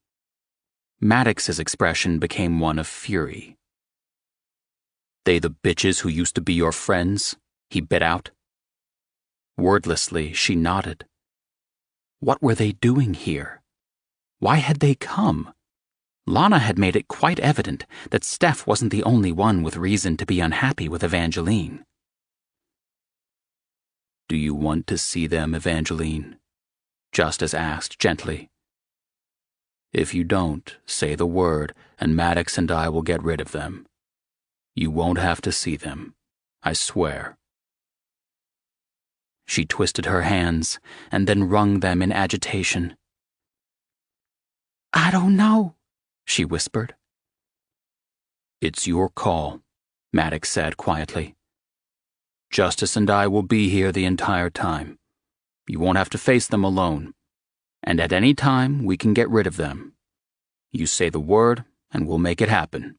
Maddox's expression became one of fury. They the bitches who used to be your friends? He bit out. Wordlessly, she nodded. What were they doing here? Why had they come? Lana had made it quite evident that Steph wasn't the only one with reason to be unhappy with Evangeline. Do you want to see them, Evangeline? Justice asked gently. If you don't, say the word, and Maddox and I will get rid of them. You won't have to see them, I swear. She twisted her hands and then wrung them in agitation. I don't know, she whispered. It's your call, Maddox said quietly. Justice and I will be here the entire time. You won't have to face them alone. And at any time, we can get rid of them. You say the word, and we'll make it happen.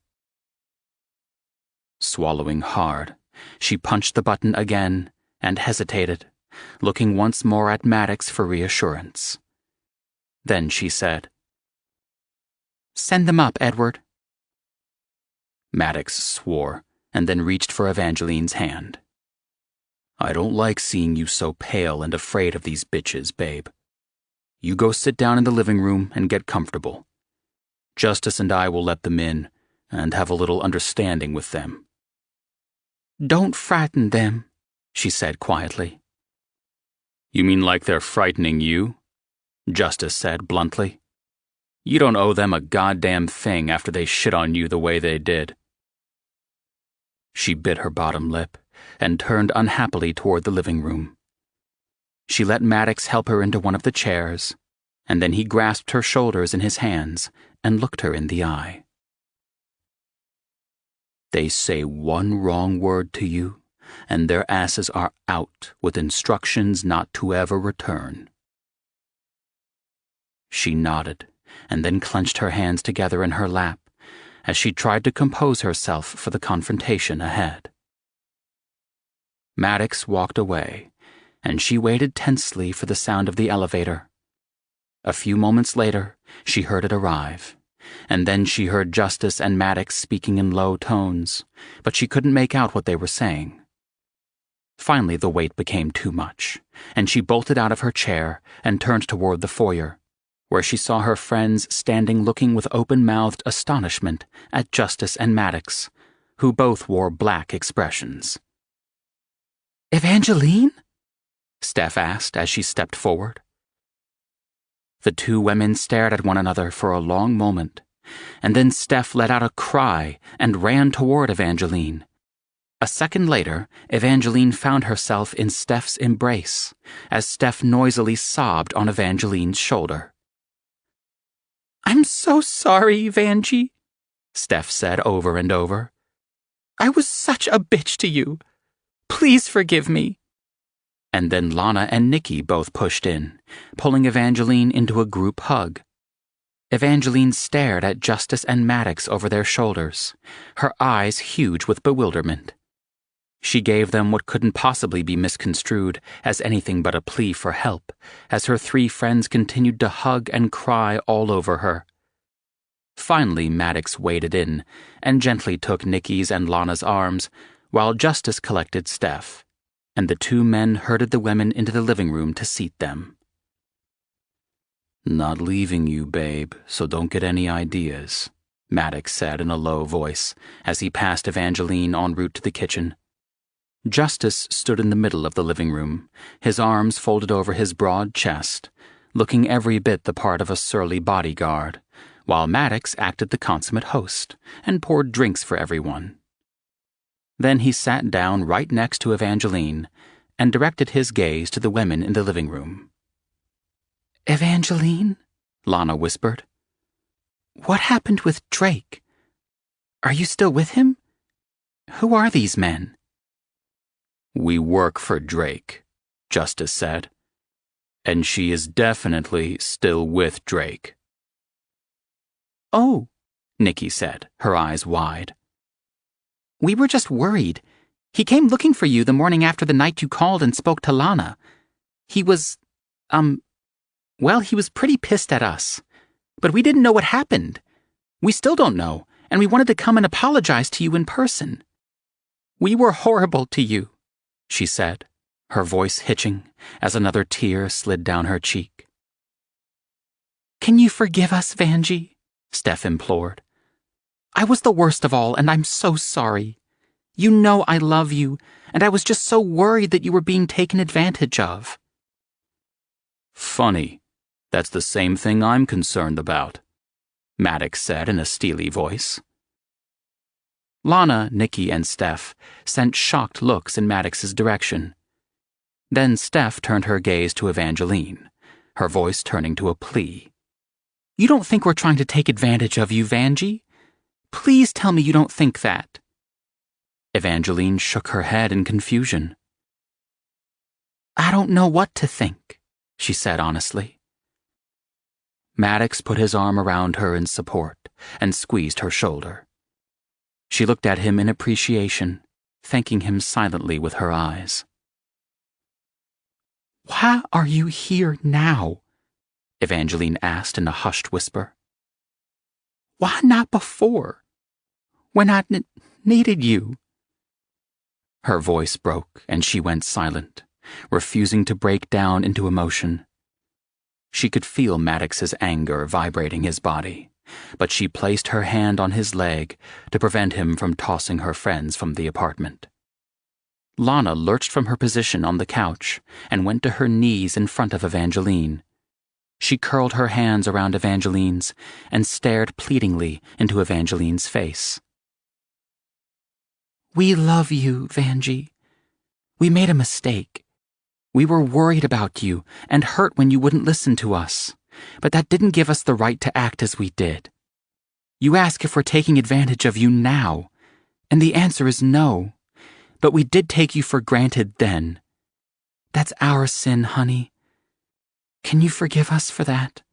Swallowing hard, she punched the button again and hesitated, looking once more at Maddox for reassurance. Then she said, Send them up, Edward. Maddox swore and then reached for Evangeline's hand. I don't like seeing you so pale and afraid of these bitches, babe. You go sit down in the living room and get comfortable. Justice and I will let them in and have a little understanding with them. Don't frighten them, she said quietly. You mean like they're frightening you? Justice said bluntly. You don't owe them a goddamn thing after they shit on you the way they did." She bit her bottom lip and turned unhappily toward the living room. She let Maddox help her into one of the chairs, and then he grasped her shoulders in his hands and looked her in the eye. "They say one wrong word to you, and their asses are out with instructions not to ever return." She nodded, and then clenched her hands together in her lap as she tried to compose herself for the confrontation ahead. Maddox walked away, and she waited tensely for the sound of the elevator. A few moments later, she heard it arrive, and then she heard Justice and Maddox speaking in low tones, but she couldn't make out what they were saying. Finally, the wait became too much, and she bolted out of her chair and turned toward the foyer, where she saw her friends standing looking with open-mouthed astonishment at Justice and Maddox, who both wore black expressions. "Evangeline?" Steph asked as she stepped forward. The two women stared at one another for a long moment, and then Steph let out a cry and ran toward Evangeline. A second later, Evangeline found herself in Steph's embrace, as Steph noisily sobbed on Evangeline's shoulder. "I'm so sorry, Evangie," Steph said over and over. "I was such a bitch to you. Please forgive me." And then Lana and Nikki both pushed in, pulling Evangeline into a group hug. Evangeline stared at Justice and Maddox over their shoulders, her eyes huge with bewilderment. She gave them what couldn't possibly be misconstrued as anything but a plea for help, as her three friends continued to hug and cry all over her. Finally, Maddox waded in and gently took Nikki's and Lana's arms, while Justice collected Steph, and the two men herded the women into the living room to seat them. "Not leaving you, babe, so don't get any ideas," Maddox said in a low voice as he passed Evangeline en route to the kitchen. Justice stood in the middle of the living room, his arms folded over his broad chest, looking every bit the part of a surly bodyguard, while Maddox acted the consummate host and poured drinks for everyone. Then he sat down right next to Evangeline and directed his gaze to the women in the living room. "Evangeline?" Lana whispered. "What happened with Drake? Are you still with him? Who are these men?" "We work for Drake," Justice said. "And she is definitely still with Drake." "Oh," Nikki said, her eyes wide. "We were just worried. He came looking for you the morning after the night you called and spoke to Lana. He was, well, he was pretty pissed at us. But we didn't know what happened. We still don't know, and we wanted to come and apologize to you in person. We were horrible to you," she said, her voice hitching as another tear slid down her cheek. "Can you forgive us, Vanjie?" Steph implored. "I was the worst of all, and I'm so sorry. You know I love you, and I was just so worried that you were being taken advantage of." "Funny. That's the same thing I'm concerned about," Maddox said in a steely voice. Lana, Nikki, and Steph sent shocked looks in Maddox's direction. Then Steph turned her gaze to Evangeline, her voice turning to a plea. "You don't think we're trying to take advantage of you, Vanjie? Please tell me you don't think that." Evangeline shook her head in confusion. "I don't know what to think," she said honestly. Maddox put his arm around her in support and squeezed her shoulder. She looked at him in appreciation, thanking him silently with her eyes. "Why are you here now?" Evangeline asked in a hushed whisper. "Why not before? When I needed you?" Her voice broke and she went silent, refusing to break down into emotion. She could feel Maddox's anger vibrating his body, but she placed her hand on his leg to prevent him from tossing her friends from the apartment. Lana lurched from her position on the couch and went to her knees in front of Evangeline. She curled her hands around Evangeline's and stared pleadingly into Evangeline's face. We love you, Vanjie. We made a mistake. We were worried about you and hurt when you wouldn't listen to us, but that didn't give us the right to act as we did. You ask if we're taking advantage of you now, and the answer is no. But we did take you for granted then. That's our sin, honey. Can you forgive us for that?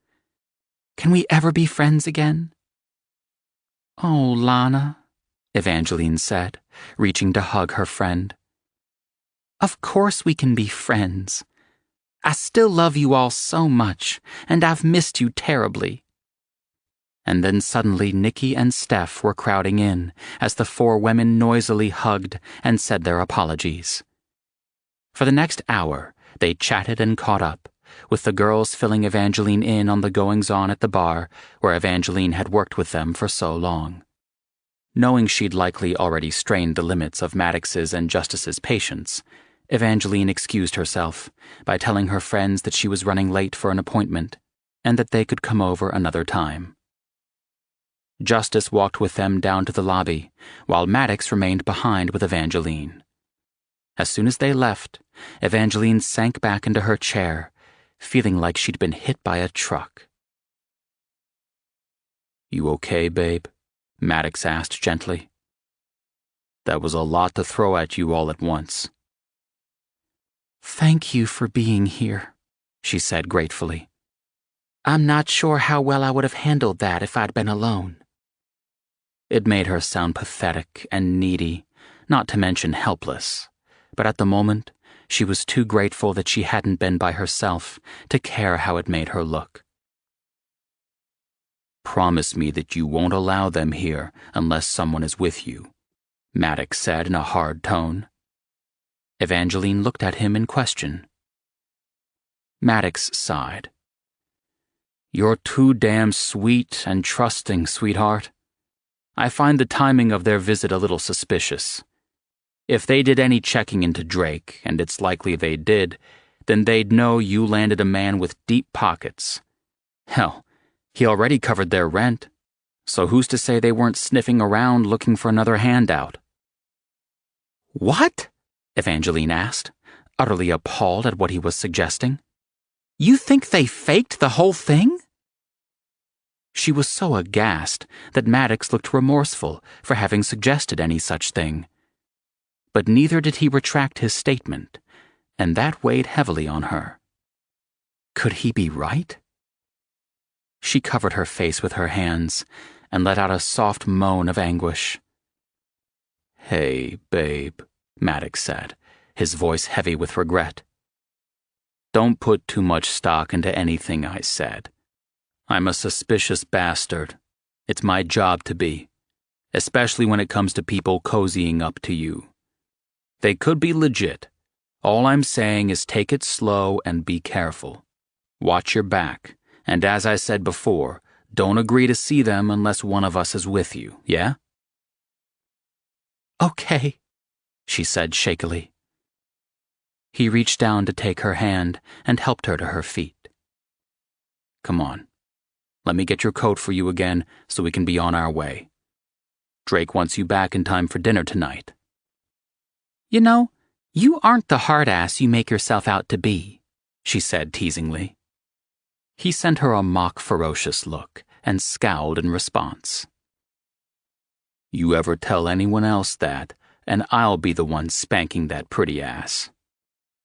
Can we ever be friends again? Oh, Lana, Evangeline said, reaching to hug her friend. Of course we can be friends. I still love you all so much, and I've missed you terribly. And then suddenly Nikki and Steph were crowding in as the four women noisily hugged and said their apologies. For the next hour, they chatted and caught up, with the girls filling Evangeline in on the goings-on at the bar where Evangeline had worked with them for so long. Knowing she'd likely already strained the limits of Maddox's and Justice's patience, Evangeline excused herself by telling her friends that she was running late for an appointment and that they could come over another time. Justice walked with them down to the lobby, while Maddox remained behind with Evangeline. As soon as they left, Evangeline sank back into her chair, feeling like she'd been hit by a truck. "You okay, babe?" Maddox asked gently. "That was a lot to throw at you all at once." Thank you for being here, she said gratefully. I'm not sure how well I would have handled that if I'd been alone. It made her sound pathetic and needy, not to mention helpless, but at the moment, she was too grateful that she hadn't been by herself to care how it made her look. "Promise me that you won't allow them here unless someone is with you," Maddox said in a hard tone. Evangeline looked at him in question. Maddox sighed. "You're too damn sweet and trusting, sweetheart. I find the timing of their visit a little suspicious. If they did any checking into Drake, and it's likely they did, then they'd know you landed a man with deep pockets. Hell, he already covered their rent, so who's to say they weren't sniffing around looking for another handout?" What? Evangeline asked, utterly appalled at what he was suggesting. You think they faked the whole thing? She was so aghast that Maddox looked remorseful for having suggested any such thing. But neither did he retract his statement, and that weighed heavily on her. Could he be right? She covered her face with her hands and let out a soft moan of anguish. "Hey, babe," Maddox said, his voice heavy with regret. "Don't put too much stock into anything I said. I'm a suspicious bastard. It's my job to be, especially when it comes to people cozying up to you. They could be legit. All I'm saying is take it slow and be careful. Watch your back, and as I said before, don't agree to see them unless one of us is with you, yeah?" "Okay," she said shakily. He reached down to take her hand and helped her to her feet. "Come on. Let me get your coat for you again so we can be on our way. Drake wants you back in time for dinner tonight." You know, you aren't the hard ass you make yourself out to be, she said teasingly. He sent her a mock ferocious look and scowled in response. "You ever tell anyone else that, and I'll be the one spanking that pretty ass.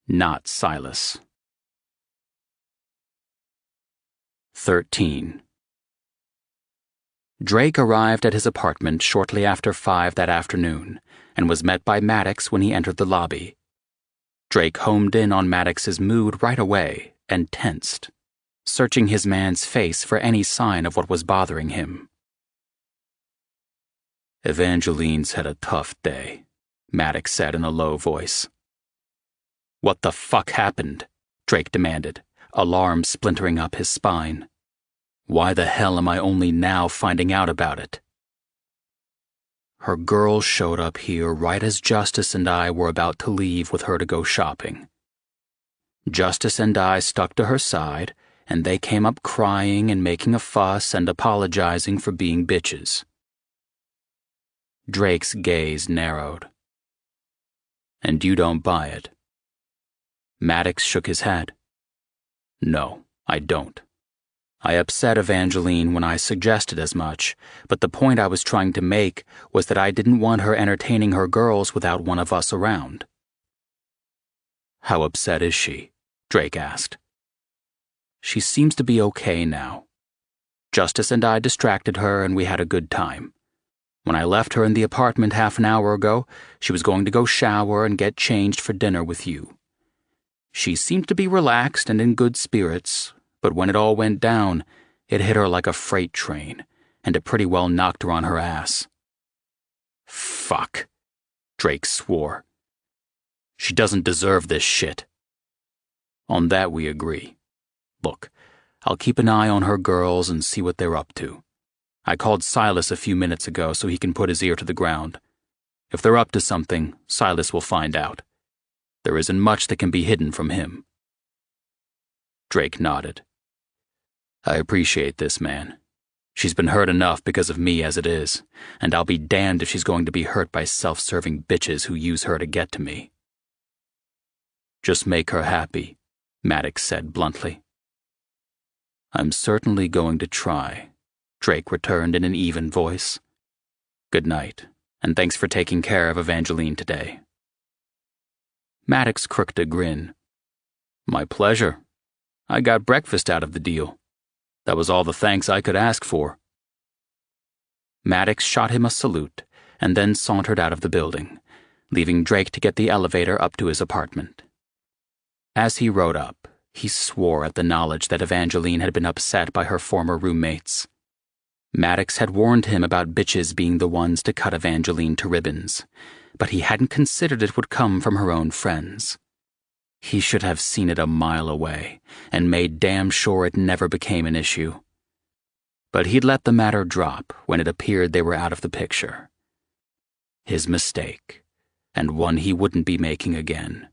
Not Silas." 13. Drake arrived at his apartment shortly after 5 that afternoon and was met by Maddox when he entered the lobby. Drake homed in on Maddox's mood right away and tensed, searching his man's face for any sign of what was bothering him. "Evangeline's had a tough day," Maddox said in a low voice. "What the fuck happened?" Drake demanded, alarm splintering up his spine. "Why the hell am I only now finding out about it?" "Her girl showed up here right as Justice and I were about to leave with her to go shopping. Justice and I stuck to her side, and they came up crying and making a fuss and apologizing for being bitches. Drake's gaze narrowed. And you don't buy it? Maddox shook his head. No, I don't. I upset Evangeline when I suggested as much, but the point I was trying to make was that I didn't want her entertaining her girls without one of us around. How upset is she? Drake asked. She seems to be okay now. Justice and I distracted her and we had a good time. When I left her in the apartment half an hour ago, she was going to go shower and get changed for dinner with you. She seemed to be relaxed and in good spirits, but when it all went down, it hit her like a freight train, and it pretty well knocked her on her ass. Fuck, Drake swore. She doesn't deserve this shit. On that we agree. Look, I'll keep an eye on her girls and see what they're up to. I called Silas a few minutes ago so he can put his ear to the ground. If they're up to something, Silas will find out. There isn't much that can be hidden from him. Drake nodded. I appreciate this, man. She's been hurt enough because of me as it is, and I'll be damned if she's going to be hurt by self-serving bitches who use her to get to me. Just make her happy, Maddox said bluntly. I'm certainly going to try, Drake returned in an even voice. Good night, and thanks for taking care of Evangeline today. Maddox crooked a grin. My pleasure. I got breakfast out of the deal. That was all the thanks I could ask for. Maddox shot him a salute and then sauntered out of the building, leaving Drake to get the elevator up to his apartment. As he rode up, he swore at the knowledge that Evangeline had been upset by her former roommates. Maddox had warned him about bitches being the ones to cut Evangeline to ribbons, but he hadn't considered it would come from her own friends. He should have seen it a mile away and made damn sure it never became an issue. But he'd let the matter drop when it appeared they were out of the picture. His mistake, and one he wouldn't be making again.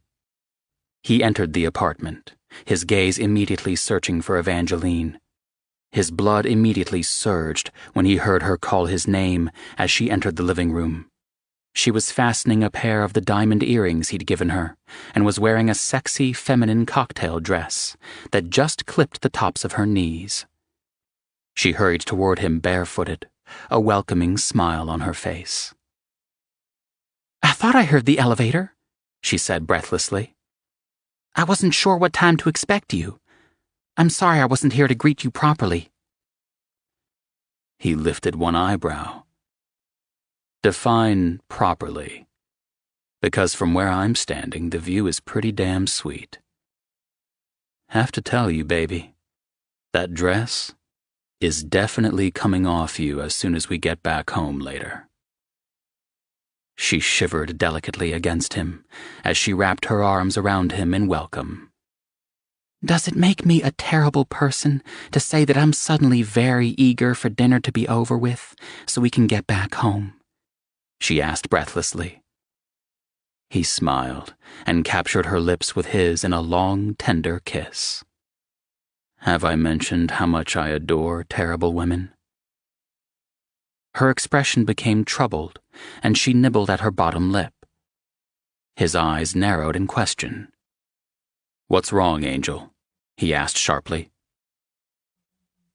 He entered the apartment, his gaze immediately searching for Evangeline. His blood immediately surged when he heard her call his name as she entered the living room. She was fastening a pair of the diamond earrings he'd given her, and was wearing a sexy, feminine cocktail dress that just clipped the tops of her knees. She hurried toward him barefooted, a welcoming smile on her face. I thought I heard the elevator, she said breathlessly. I wasn't sure what time to expect you. I'm sorry I wasn't here to greet you properly. He lifted one eyebrow. Define properly, because from where I'm standing, the view is pretty damn sweet. Have to tell you, baby, that dress is definitely coming off you as soon as we get back home later. She shivered delicately against him as she wrapped her arms around him in welcome. Does it make me a terrible person to say that I'm suddenly very eager for dinner to be over with so we can get back home? She asked breathlessly. He smiled and captured her lips with his in a long, tender kiss. Have I mentioned how much I adore terrible women? Her expression became troubled, and she nibbled at her bottom lip. His eyes narrowed in question. What's wrong, Angel? He asked sharply.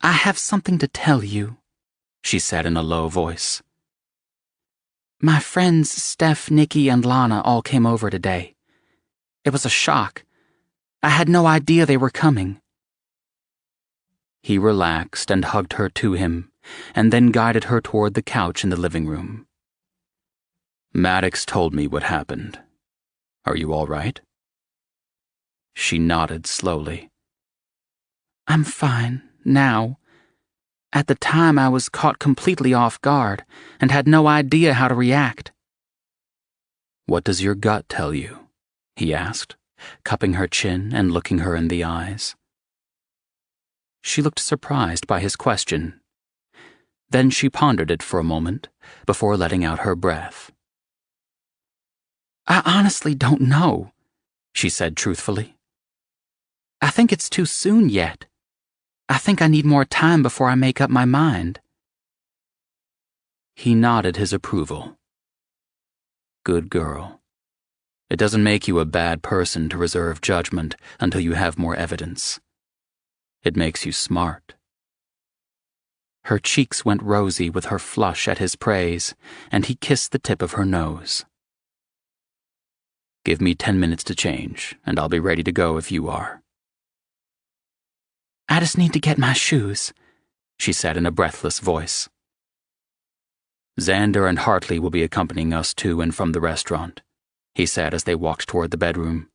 I have something to tell you, she said in a low voice. My friends Steph, Nikki, and Lana all came over today. It was a shock. I had no idea they were coming. He relaxed and hugged her to him, and then guided her toward the couch in the living room. Maddox told me what happened. Are you all right? She nodded slowly. I'm fine, now. At the time, I was caught completely off guard and had no idea how to react. What does your gut tell you? He asked, cupping her chin and looking her in the eyes. She looked surprised by his question. Then she pondered it for a moment before letting out her breath. I honestly don't know, she said truthfully. I think it's too soon yet. I think I need more time before I make up my mind. He nodded his approval. Good girl. It doesn't make you a bad person to reserve judgment until you have more evidence. It makes you smart. Her cheeks went rosy with her flush at his praise, and he kissed the tip of her nose. Give me 10 minutes to change, and I'll be ready to go if you are. I just need to get my shoes, she said in a breathless voice. Xander and Hartley will be accompanying us to and from the restaurant, he said as they walked toward the bedroom.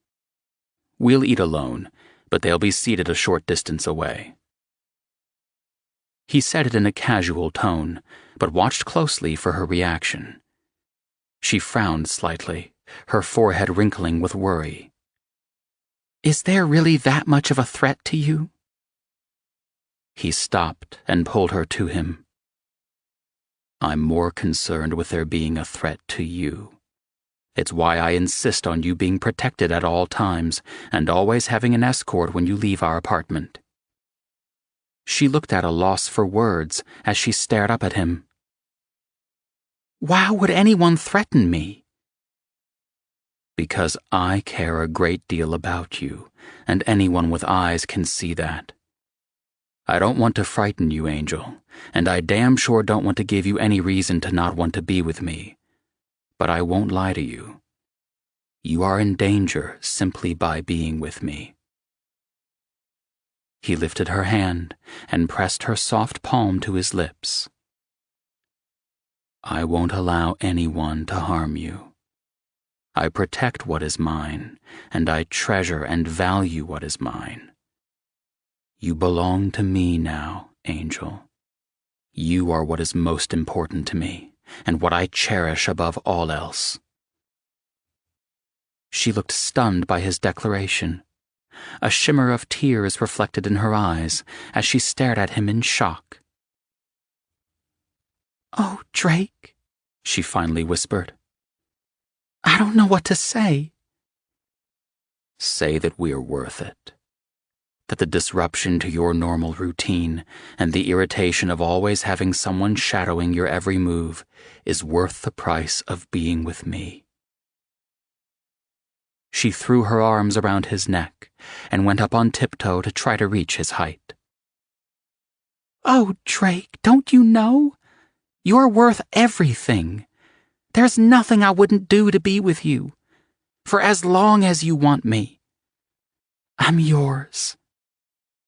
We'll eat alone, but they'll be seated a short distance away. He said it in a casual tone, but watched closely for her reaction. She frowned slightly, her forehead wrinkling with worry. Is there really that much of a threat to you? He stopped and pulled her to him. I'm more concerned with there being a threat to you. It's why I insist on you being protected at all times and always having an escort when you leave our apartment. She looked at a loss for words as she stared up at him. Why would anyone threaten me? Because I care a great deal about you, and anyone with eyes can see that. I don't want to frighten you, Angel, and I damn sure don't want to give you any reason to not want to be with me. But I won't lie to you. You are in danger simply by being with me. He lifted her hand and pressed her soft palm to his lips. I won't allow anyone to harm you. I protect what is mine, and I treasure and value what is mine. You belong to me now, Angel. You are what is most important to me, and what I cherish above all else. She looked stunned by his declaration. A shimmer of tears reflected in her eyes as she stared at him in shock. Oh, Drake, she finally whispered. I don't know what to say. Say that we're worth it. That the disruption to your normal routine and the irritation of always having someone shadowing your every move is worth the price of being with me. She threw her arms around his neck and went up on tiptoe to try to reach his height. Oh, Drake, don't you know? You're worth everything. There's nothing I wouldn't do to be with you, for as long as you want me. I'm yours.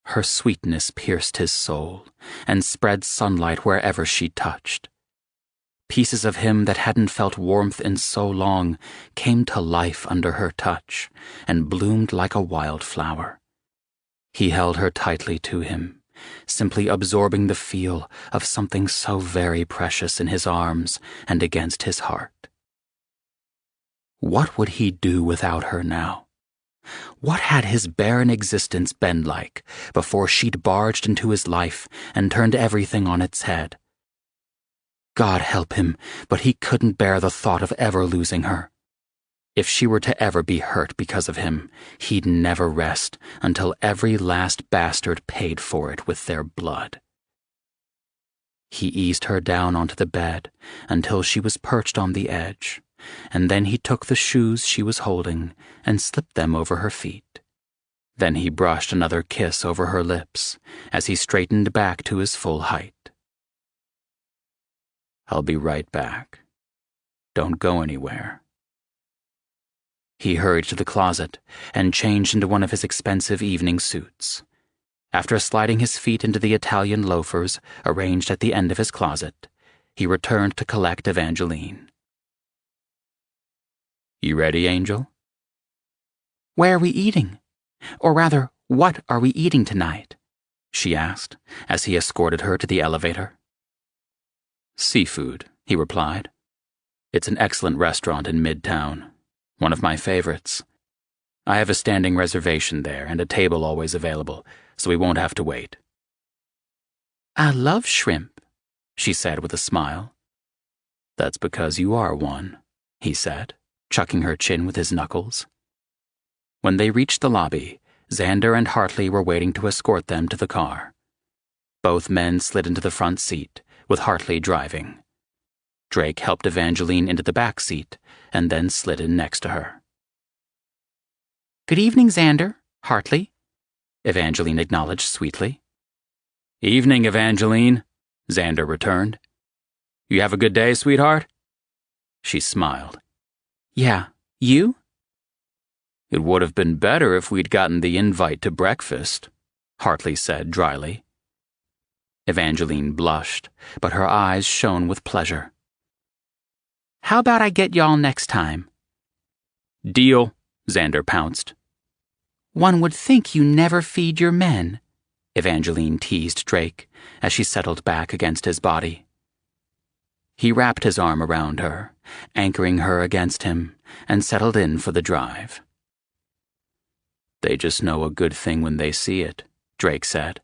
Her sweetness pierced his soul and spread sunlight wherever she touched. Pieces of him that hadn't felt warmth in so long came to life under her touch and bloomed like a wildflower. He held her tightly to him, simply absorbing the feel of something so very precious in his arms and against his heart. What would he do without her now? What had his barren existence been like before she'd barged into his life and turned everything on its head? God help him, but he couldn't bear the thought of ever losing her. If she were to ever be hurt because of him, he'd never rest until every last bastard paid for it with their blood. He eased her down onto the bed until she was perched on the edge, and then he took the shoes she was holding and slipped them over her feet. Then he brushed another kiss over her lips as he straightened back to his full height. I'll be right back. Don't go anywhere. He hurried to the closet and changed into one of his expensive evening suits. After sliding his feet into the Italian loafers arranged at the end of his closet, he returned to collect Evangeline. You ready, Angel? Where are we eating? Or rather, what are we eating tonight? She asked as he escorted her to the elevator. Seafood, he replied. It's an excellent restaurant in Midtown, one of my favorites. I have a standing reservation there and a table always available, so we won't have to wait. I love shrimp, she said with a smile. That's because you are one, he said, chucking her chin with his knuckles. When they reached the lobby, Xander and Hartley were waiting to escort them to the car. Both men slid into the front seat, with Hartley driving. Drake helped Evangeline into the back seat and then slid in next to her. "Good evening, Xander, Hartley," Evangeline acknowledged sweetly. "Evening, Evangeline," Xander returned. "You have a good day, sweetheart?" She smiled. "Yeah, you?" "It would have been better if we'd gotten the invite to breakfast," Hartley said dryly. Evangeline blushed, but her eyes shone with pleasure. "How about I get y'all next time?" "Deal," Xander pounced. "One would think you never feed your men," Evangeline teased Drake as she settled back against his body. He wrapped his arm around her, anchoring her against him, and settled in for the drive. "They just know a good thing when they see it," Drake said.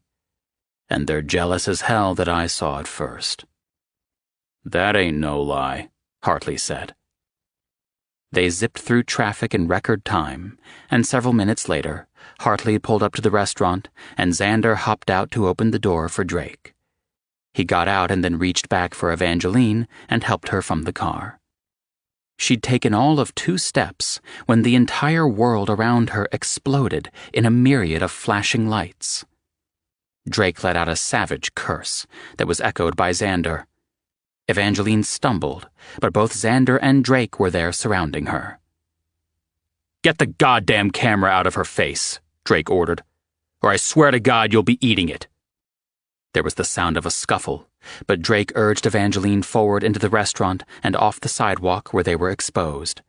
"And they're jealous as hell that I saw it first." "That ain't no lie," Hartley said. They zipped through traffic in record time, and several minutes later, Hartley pulled up to the restaurant, and Xander hopped out to open the door for Drake. He got out and then reached back for Evangeline and helped her from the car. She'd taken all of 2 steps when the entire world around her exploded in a myriad of flashing lights. Drake let out a savage curse that was echoed by Xander. Evangeline stumbled, but both Xander and Drake were there surrounding her. "Get the goddamn camera out of her face," Drake ordered, "or I swear to God you'll be eating it." There was the sound of a scuffle, but Drake urged Evangeline forward into the restaurant and off the sidewalk where they were exposed.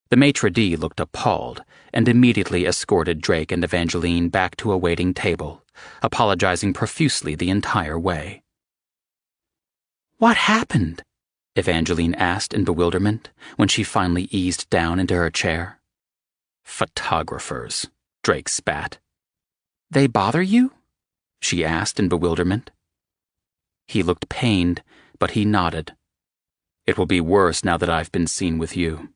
The maitre d' looked appalled and immediately escorted Drake and Evangeline back to a waiting table, apologizing profusely the entire way. "What happened?" Evangeline asked in bewilderment when she finally eased down into her chair. "Photographers," Drake spat. "They bother you?" she asked in bewilderment. He looked pained, but he nodded. "It will be worse now that I've been seen with you."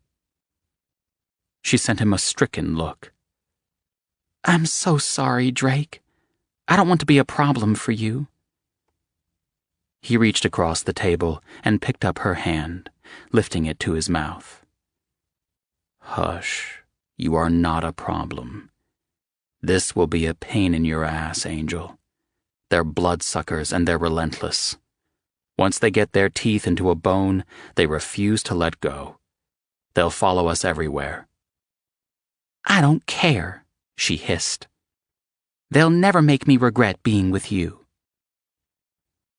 She sent him a stricken look. "I'm so sorry, Drake. I don't want to be a problem for you." He reached across the table and picked up her hand, lifting it to his mouth. "Hush, you are not a problem. This will be a pain in your ass, Angel. They're bloodsuckers and they're relentless. Once they get their teeth into a bone, they refuse to let go. They'll follow us everywhere." "I don't care," she hissed. "They'll never make me regret being with you."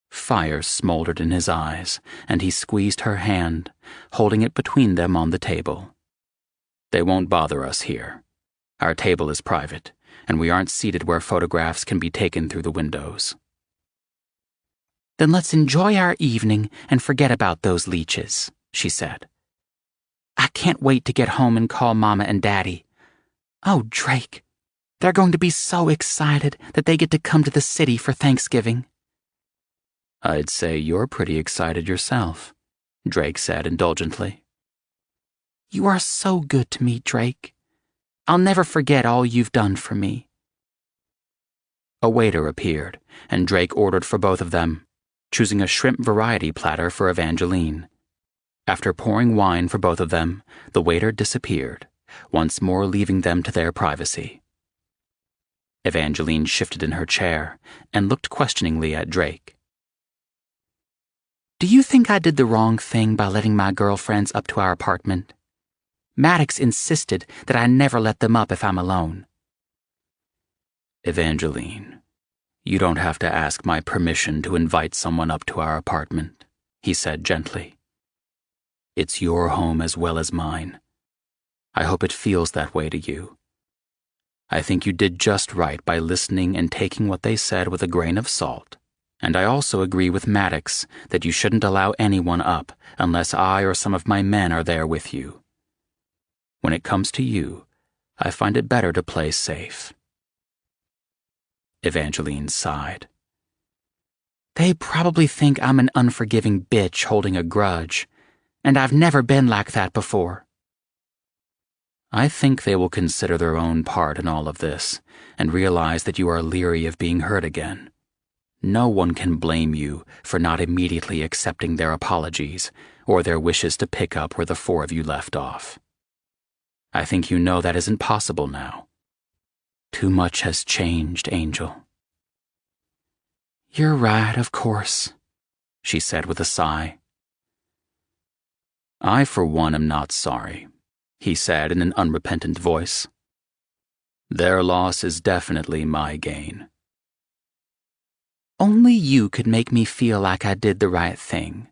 Fire smoldered in his eyes, and he squeezed her hand, holding it between them on the table. "They won't bother us here. Our table is private, and we aren't seated where photographs can be taken through the windows." "Then let's enjoy our evening and forget about those leeches," she said. "I can't wait to get home and call Mama and Daddy. Oh, Drake, they're going to be so excited that they get to come to the city for Thanksgiving." "I'd say you're pretty excited yourself," Drake said indulgently. "You are so good to me, Drake. I'll never forget all you've done for me." A waiter appeared, and Drake ordered for both of them, choosing a shrimp variety platter for Evangeline. After pouring wine for both of them, the waiter disappeared, once more leaving them to their privacy. Evangeline shifted in her chair and looked questioningly at Drake. "Do you think I did the wrong thing by letting my girlfriends up to our apartment? Maddox insisted that I never let them up if I'm alone." "Evangeline, you don't have to ask my permission to invite someone up to our apartment," he said gently. "It's your home as well as mine. I hope it feels that way to you. I think you did just right by listening and taking what they said with a grain of salt. And I also agree with Maddox that you shouldn't allow anyone up unless I or some of my men are there with you. When it comes to you, I find it better to play safe." Evangeline sighed. "They probably think I'm an unforgiving bitch holding a grudge, and I've never been like that before." "I think they will consider their own part in all of this and realize that you are leery of being hurt again. No one can blame you for not immediately accepting their apologies or their wishes to pick up where the four of you left off. I think you know that isn't possible now. Too much has changed, Angel. You're right, of course, she said with a sigh. I, for one, am not sorry, he said in an unrepentant voice. Their loss is definitely my gain. Only you could make me feel like I did the right thing,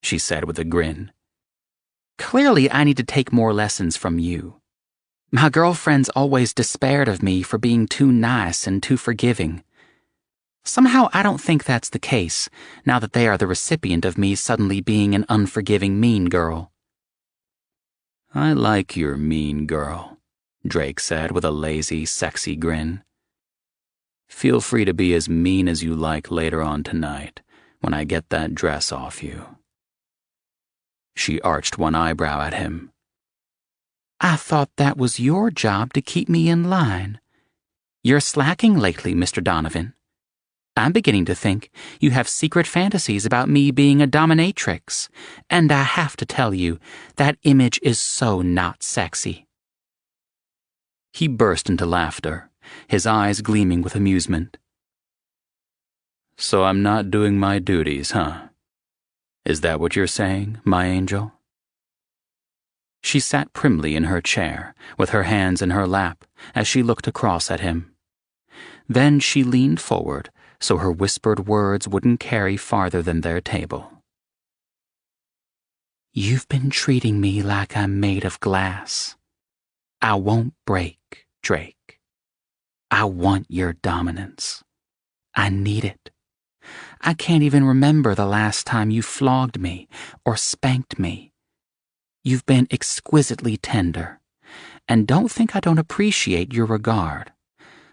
she said with a grin. Clearly, I need to take more lessons from you. My girlfriends always despaired of me for being too nice and too forgiving. Somehow I don't think that's the case, now that they are the recipient of me suddenly being an unforgiving mean girl. I like your mean girl, Drake said with a lazy, sexy grin. Feel free to be as mean as you like later on tonight, when I get that dress off you. She arched one eyebrow at him. I thought that was your job to keep me in line. You're slacking lately, Mr. Donovan. I'm beginning to think you have secret fantasies about me being a dominatrix, and I have to tell you, that image is so not sexy. He burst into laughter, his eyes gleaming with amusement. So I'm not doing my duties, huh? Is that what you're saying, my angel? She sat primly in her chair, with her hands in her lap, as she looked across at him. Then she leaned forward, so her whispered words wouldn't carry farther than their table. You've been treating me like I'm made of glass. I won't break, Drake. I want your dominance. I need it. I can't even remember the last time you flogged me or spanked me. You've been exquisitely tender, and don't think I don't appreciate your regard.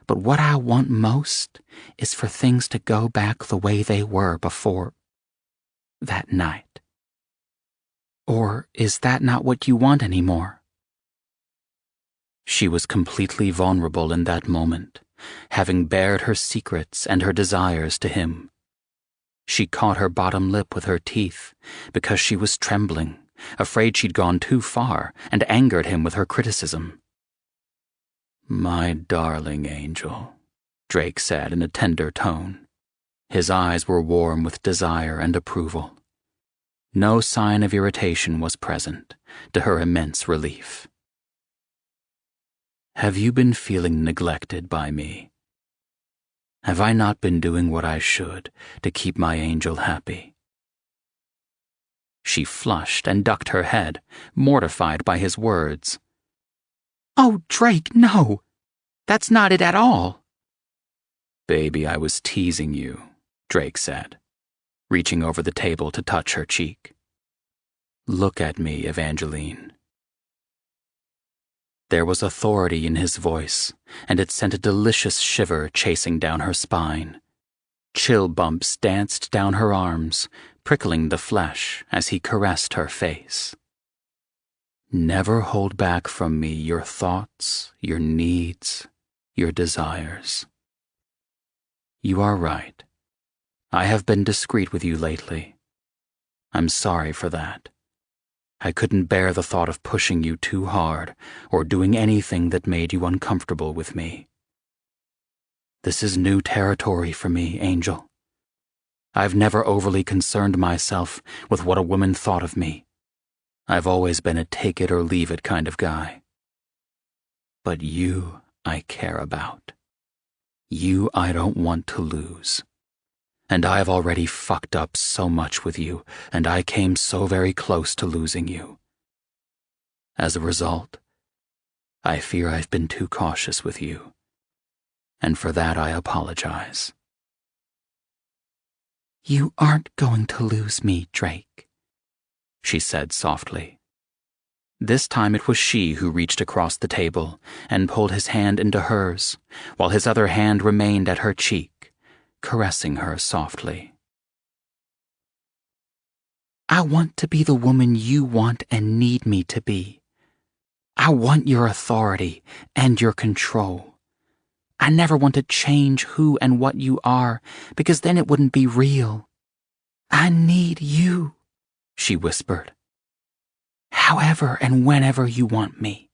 But what I want most is for things to go back the way they were before that night. Or is that not what you want anymore? She was completely vulnerable in that moment, having bared her secrets and her desires to him. She caught her bottom lip with her teeth because she was trembling, afraid she'd gone too far and angered him with her criticism. My darling angel, Drake said in a tender tone. His eyes were warm with desire and approval. No sign of irritation was present, to her immense relief. Have you been feeling neglected by me? Have I not been doing what I should to keep my angel happy? She flushed and ducked her head, mortified by his words. Oh, Drake, no! That's not it at all. Baby, I was teasing you, Drake said, reaching over the table to touch her cheek. Look at me, Evangeline. There was authority in his voice, and it sent a delicious shiver chasing down her spine. Chill bumps danced down her arms, prickling the flesh as he caressed her face. Never hold back from me your thoughts, your needs, your desires. You are right. I have been discreet with you lately. I'm sorry for that. I couldn't bear the thought of pushing you too hard or doing anything that made you uncomfortable with me. This is new territory for me, Angel. I've never overly concerned myself with what a woman thought of me. I've always been a take-it-or-leave-it kind of guy. But you I care about. You I don't want to lose. And I've already fucked up so much with you, and I came so very close to losing you. As a result, I fear I've been too cautious with you. And for that I apologize. You aren't going to lose me, Drake, she said softly. This time it was she who reached across the table and pulled his hand into hers, while his other hand remained at her cheek, caressing her softly. I want to be the woman you want and need me to be. I want your authority and your control. I never want to change who and what you are, because then it wouldn't be real. I need you, she whispered. However and whenever you want me.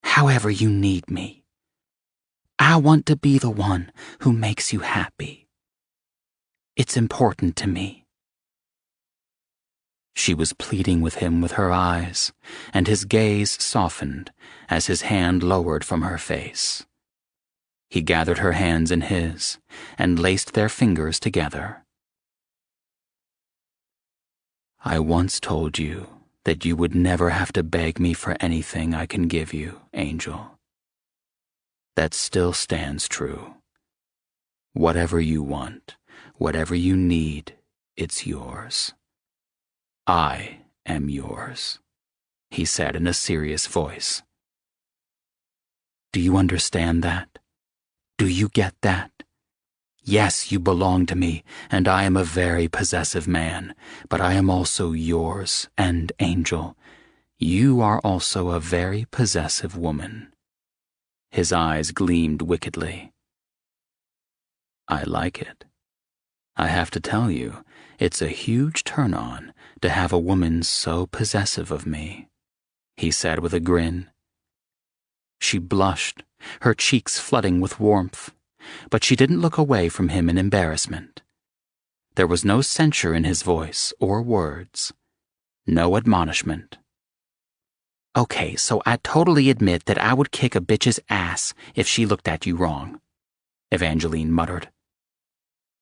However you need me. I want to be the one who makes you happy. It's important to me. She was pleading with him with her eyes, and his gaze softened as his hand lowered from her face. He gathered her hands in his and laced their fingers together. I once told you that you would never have to beg me for anything I can give you, Angel. That still stands true. Whatever you want, whatever you need, it's yours. I am yours, he said in a serious voice. Do you understand that? Do you get that? Yes, you belong to me, and I am a very possessive man, but I am also yours, and Angel, you are also a very possessive woman. His eyes gleamed wickedly. I like it. I have to tell you, it's a huge turn-on to have a woman so possessive of me, he said with a grin. She blushed, her cheeks flooding with warmth, but she didn't look away from him in embarrassment. There was no censure in his voice or words, no admonishment. Okay, so I totally admit that I would kick a bitch's ass if she looked at you wrong, Evangeline muttered.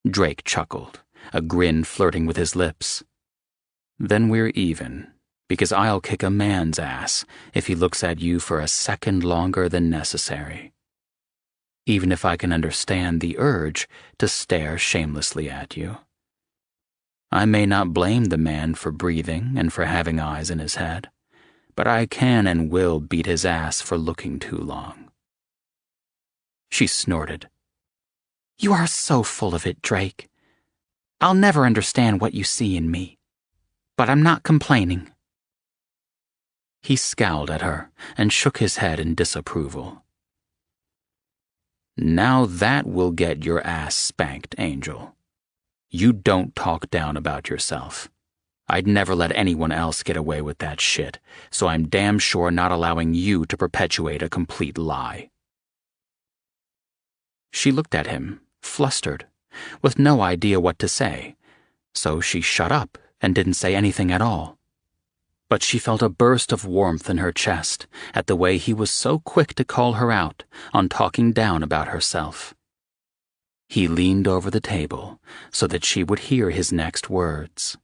Drake chuckled, a grin flirting with his lips. Then we're even, because I'll kick a man's ass if he looks at you for a second longer than necessary. Even if I can understand the urge to stare shamelessly at you. I may not blame the man for breathing and for having eyes in his head, but I can and will beat his ass for looking too long. She snorted. You are so full of it, Drake. I'll never understand what you see in me, but I'm not complaining. He scowled at her and shook his head in disapproval. Now that will get your ass spanked, Angel. You don't talk down about yourself. I'd never let anyone else get away with that shit, so I'm damn sure not allowing you to perpetuate a complete lie. She looked at him, flustered, with no idea what to say, so she shut up and didn't say anything at all. But she felt a burst of warmth in her chest at the way he was so quick to call her out on talking down about herself. He leaned over the table so that she would hear his next words.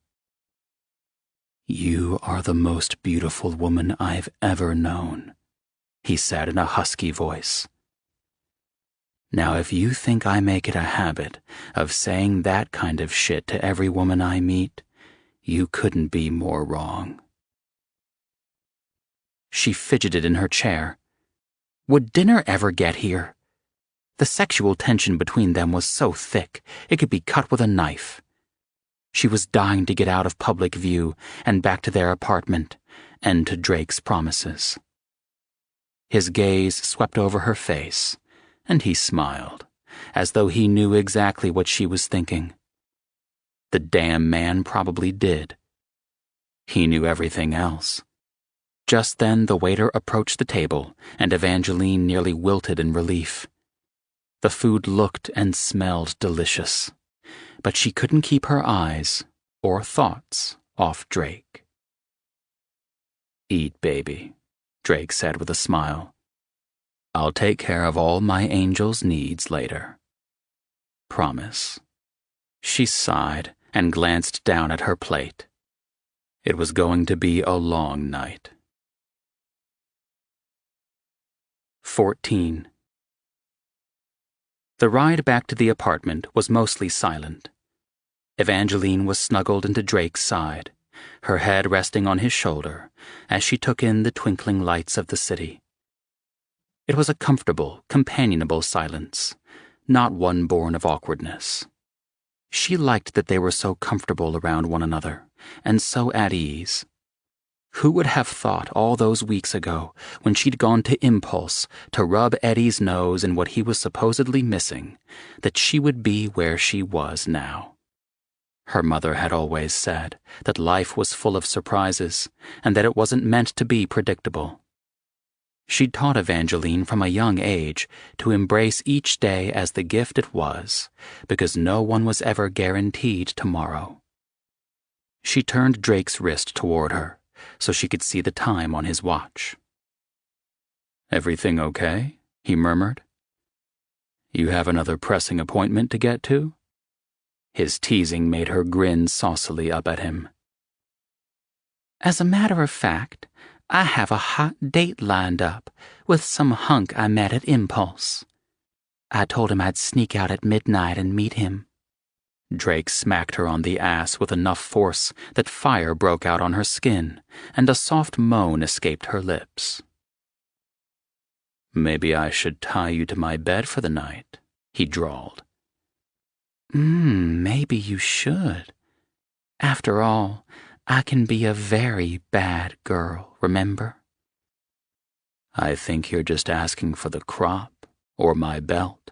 You are the most beautiful woman I've ever known, he said in a husky voice. Now if you think I make it a habit of saying that kind of shit to every woman I meet, you couldn't be more wrong. She fidgeted in her chair. Would dinner ever get here? The sexual tension between them was so thick it could be cut with a knife. She was dying to get out of public view and back to their apartment and to Drake's promises. His gaze swept over her face, and he smiled, as though he knew exactly what she was thinking. The damn man probably did. He knew everything else. Just then the waiter approached the table, and Evangeline nearly wilted in relief. The food looked and smelled delicious, but she couldn't keep her eyes or thoughts off Drake. Eat, baby, Drake said with a smile. I'll take care of all my angel's needs later. Promise. She sighed and glanced down at her plate. It was going to be a long night. 14. The ride back to the apartment was mostly silent. Evangeline was snuggled into Drake's side, her head resting on his shoulder as she took in the twinkling lights of the city. It was a comfortable, companionable silence, not one born of awkwardness. She liked that they were so comfortable around one another, and so at ease. Who would have thought all those weeks ago, when she'd gone to Impulse to rub Eddie's nose in what he was supposedly missing, that she would be where she was now? Her mother had always said that life was full of surprises and that it wasn't meant to be predictable. She'd taught Evangeline from a young age to embrace each day as the gift it was, because no one was ever guaranteed tomorrow. She turned Drake's wrist toward her so she could see the time on his watch. "Everything okay?" he murmured. "You have another pressing appointment to get to?" His teasing made her grin saucily up at him. "As a matter of fact, I have a hot date lined up with some hunk I met at Impulse. I told him I'd sneak out at midnight and meet him." Drake smacked her on the ass with enough force that fire broke out on her skin, and a soft moan escaped her lips. "Maybe I should tie you to my bed for the night," he drawled. Maybe you should. After all, I can be a very bad girl, remember?" "I think you're just asking for the crop or my belt."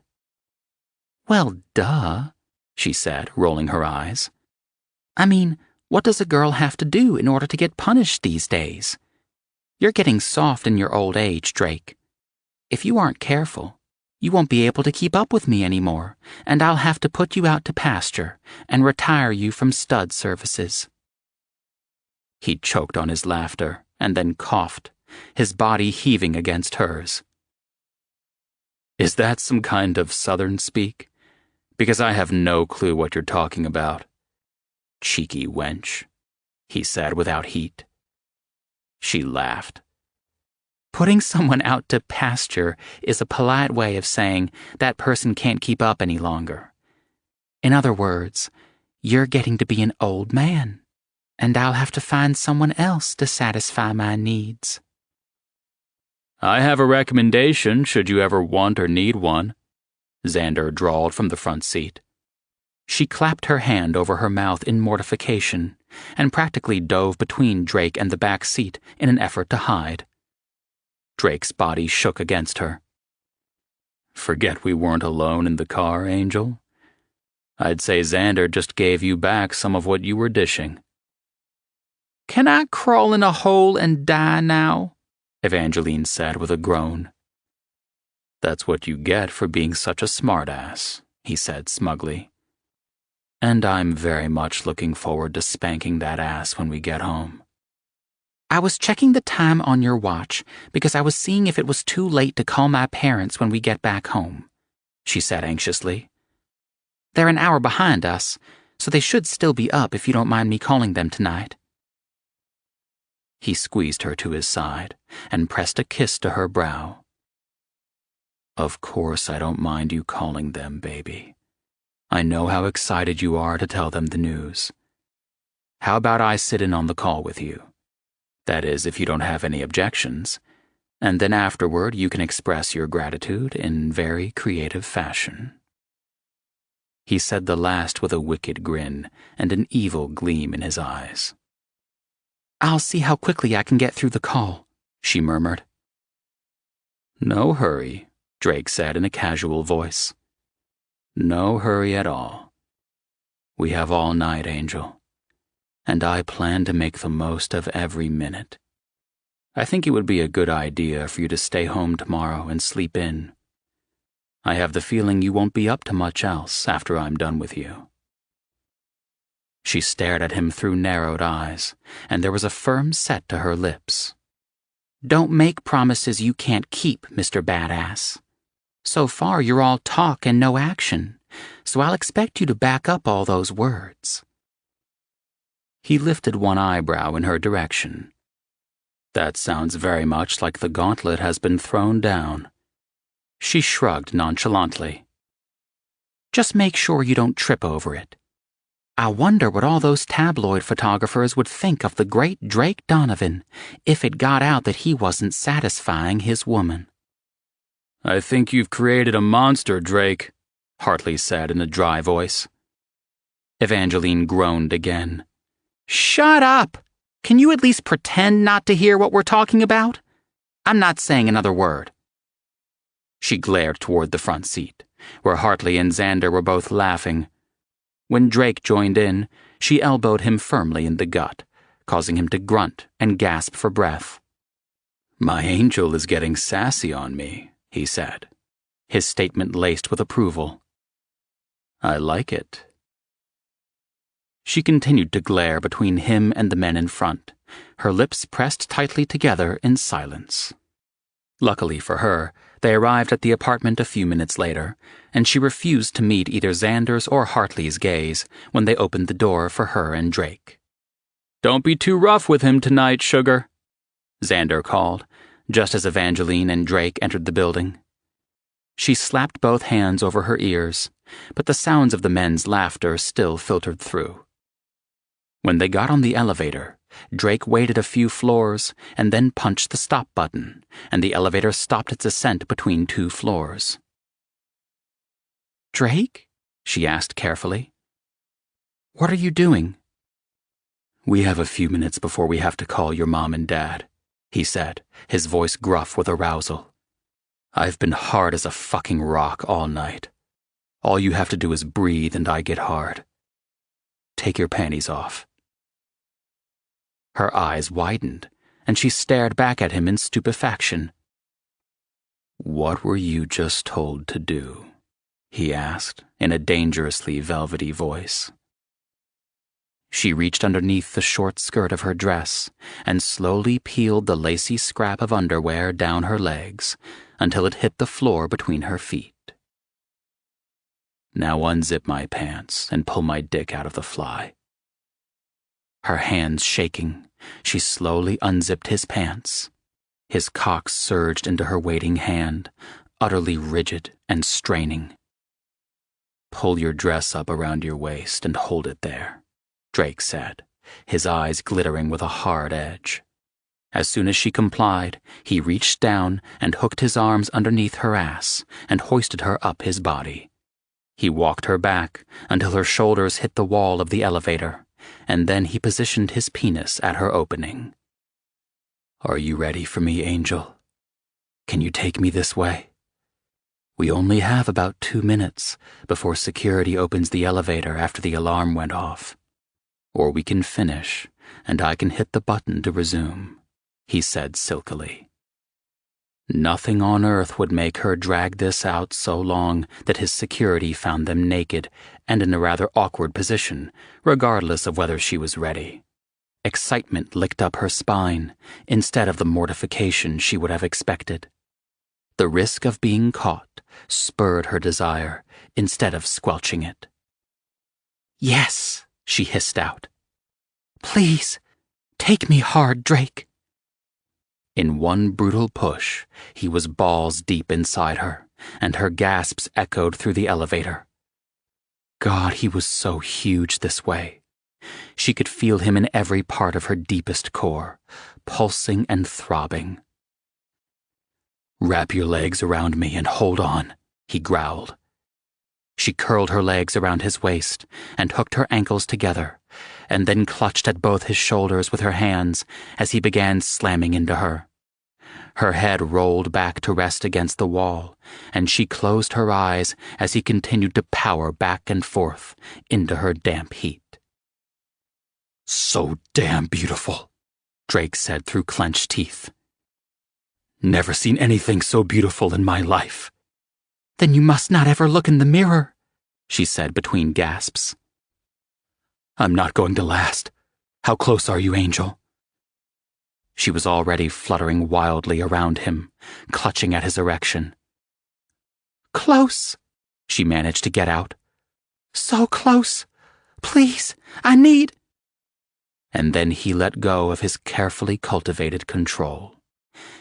"Well, duh," she said, rolling her eyes. "I mean, what does a girl have to do in order to get punished these days? You're getting soft in your old age, Drake. If you aren't careful, you won't be able to keep up with me anymore, and I'll have to put you out to pasture and retire you from stud services." He choked on his laughter and then coughed, his body heaving against hers. "Is that some kind of Southern speak? Because I have no clue what you're talking about." "Cheeky wench," he said without heat. She laughed. "Putting someone out to pasture is a polite way of saying that person can't keep up any longer. In other words, you're getting to be an old man, and I'll have to find someone else to satisfy my needs." "I have a recommendation should you ever want or need one," Xander drawled from the front seat. She clapped her hand over her mouth in mortification and practically dove between Drake and the back seat in an effort to hide. Drake's body shook against her. "Forget we weren't alone in the car, Angel. I'd say Xander just gave you back some of what you were dishing." "Can I crawl in a hole and die now?" Evangeline said with a groan. "That's what you get for being such a smartass," he said smugly. "And I'm very much looking forward to spanking that ass when we get home." "I was checking the time on your watch because I was seeing if it was too late to call my parents when we get back home," she said anxiously. "They're an hour behind us, so they should still be up if you don't mind me calling them tonight." He squeezed her to his side and pressed a kiss to her brow. "Of course I don't mind you calling them, baby. I know how excited you are to tell them the news. How about I sit in on the call with you? That is, if you don't have any objections, and then afterward you can express your gratitude in very creative fashion." He said the last with a wicked grin and an evil gleam in his eyes. "I'll see how quickly I can get through the call," she murmured. "No hurry," Drake said in a casual voice. "No hurry at all. We have all night, Angel, and I plan to make the most of every minute. I think it would be a good idea for you to stay home tomorrow and sleep in. I have the feeling you won't be up to much else after I'm done with you." She stared at him through narrowed eyes, and there was a firm set to her lips. "Don't make promises you can't keep, Mr. Badass. So far you're all talk and no action, so I'll expect you to back up all those words." He lifted one eyebrow in her direction. "That sounds very much like the gauntlet has been thrown down." She shrugged nonchalantly. "Just make sure you don't trip over it. I wonder what all those tabloid photographers would think of the great Drake Donovan if it got out that he wasn't satisfying his woman." "I think you've created a monster, Drake," Hartley said in a dry voice. Evangeline groaned again. "Shut up!" Can you at least pretend not to hear what we're talking about? I'm not saying another word." She glared toward the front seat, where Hartley and Xander were both laughing. When Drake joined in, she elbowed him firmly in the gut, causing him to grunt and gasp for breath. "My angel is getting sassy on me," he said, his statement laced with approval. "I like it." She continued to glare between him and the men in front, her lips pressed tightly together in silence. Luckily for her, they arrived at the apartment a few minutes later, and she refused to meet either Xander's or Hartley's gaze when they opened the door for her and Drake. "Don't be too rough with him tonight, sugar," Xander called, just as Evangeline and Drake entered the building. She slapped both hands over her ears, but the sounds of the men's laughter still filtered through. When they got on the elevator, Drake waited a few floors and then punched the stop button, and the elevator stopped its ascent between 2 floors. "Drake?" she asked carefully. "What are you doing?" "We have a few minutes before we have to call your mom and dad," he said, his voice gruff with arousal. "I've been hard as a fucking rock all night. All you have to do is breathe and I get hard. Take your panties off." Her eyes widened, and she stared back at him in stupefaction. "What were you just told to do?" he asked, in a dangerously velvety voice. She reached underneath the short skirt of her dress and slowly peeled the lacy scrap of underwear down her legs until it hit the floor between her feet. "Now unzip my pants and pull my dick out of the fly." Her hands shaking, she slowly unzipped his pants. His cock surged into her waiting hand, utterly rigid and straining. "Pull your dress up around your waist and hold it there," Drake said, his eyes glittering with a hard edge. As soon as she complied, he reached down and hooked his arms underneath her ass and hoisted her up his body. He walked her back until her shoulders hit the wall of the elevator, and then he positioned his penis at her opening. "Are you ready for me, Angel? Can you take me this way? We only have about 2 minutes before security opens the elevator after the alarm went off. Or we can finish, and I can hit the button to resume," he said silkily. Nothing on earth would make her drag this out so long that his security found them naked and in a rather awkward position, regardless of whether she was ready. Excitement licked up her spine instead of the mortification she would have expected. The risk of being caught spurred her desire instead of squelching it. "Yes," she hissed out. "Please, take me hard, Drake." In one brutal push, he was balls deep inside her, and her gasps echoed through the elevator. God, he was so huge this way. She could feel him in every part of her deepest core, pulsing and throbbing. "Wrap your legs around me and hold on," he growled. She curled her legs around his waist and hooked her ankles together, and then clutched at both his shoulders with her hands as he began slamming into her. Her head rolled back to rest against the wall, and she closed her eyes as he continued to power back and forth into her damp heat. "So damn beautiful," Drake said through clenched teeth. "Never seen anything so beautiful in my life." "Then you must not ever look in the mirror," she said between gasps. "I'm not going to last. How close are you, Angel?" She was already fluttering wildly around him, clutching at his erection. "Close," she managed to get out. "So close. Please, I need—" And then he let go of his carefully cultivated control.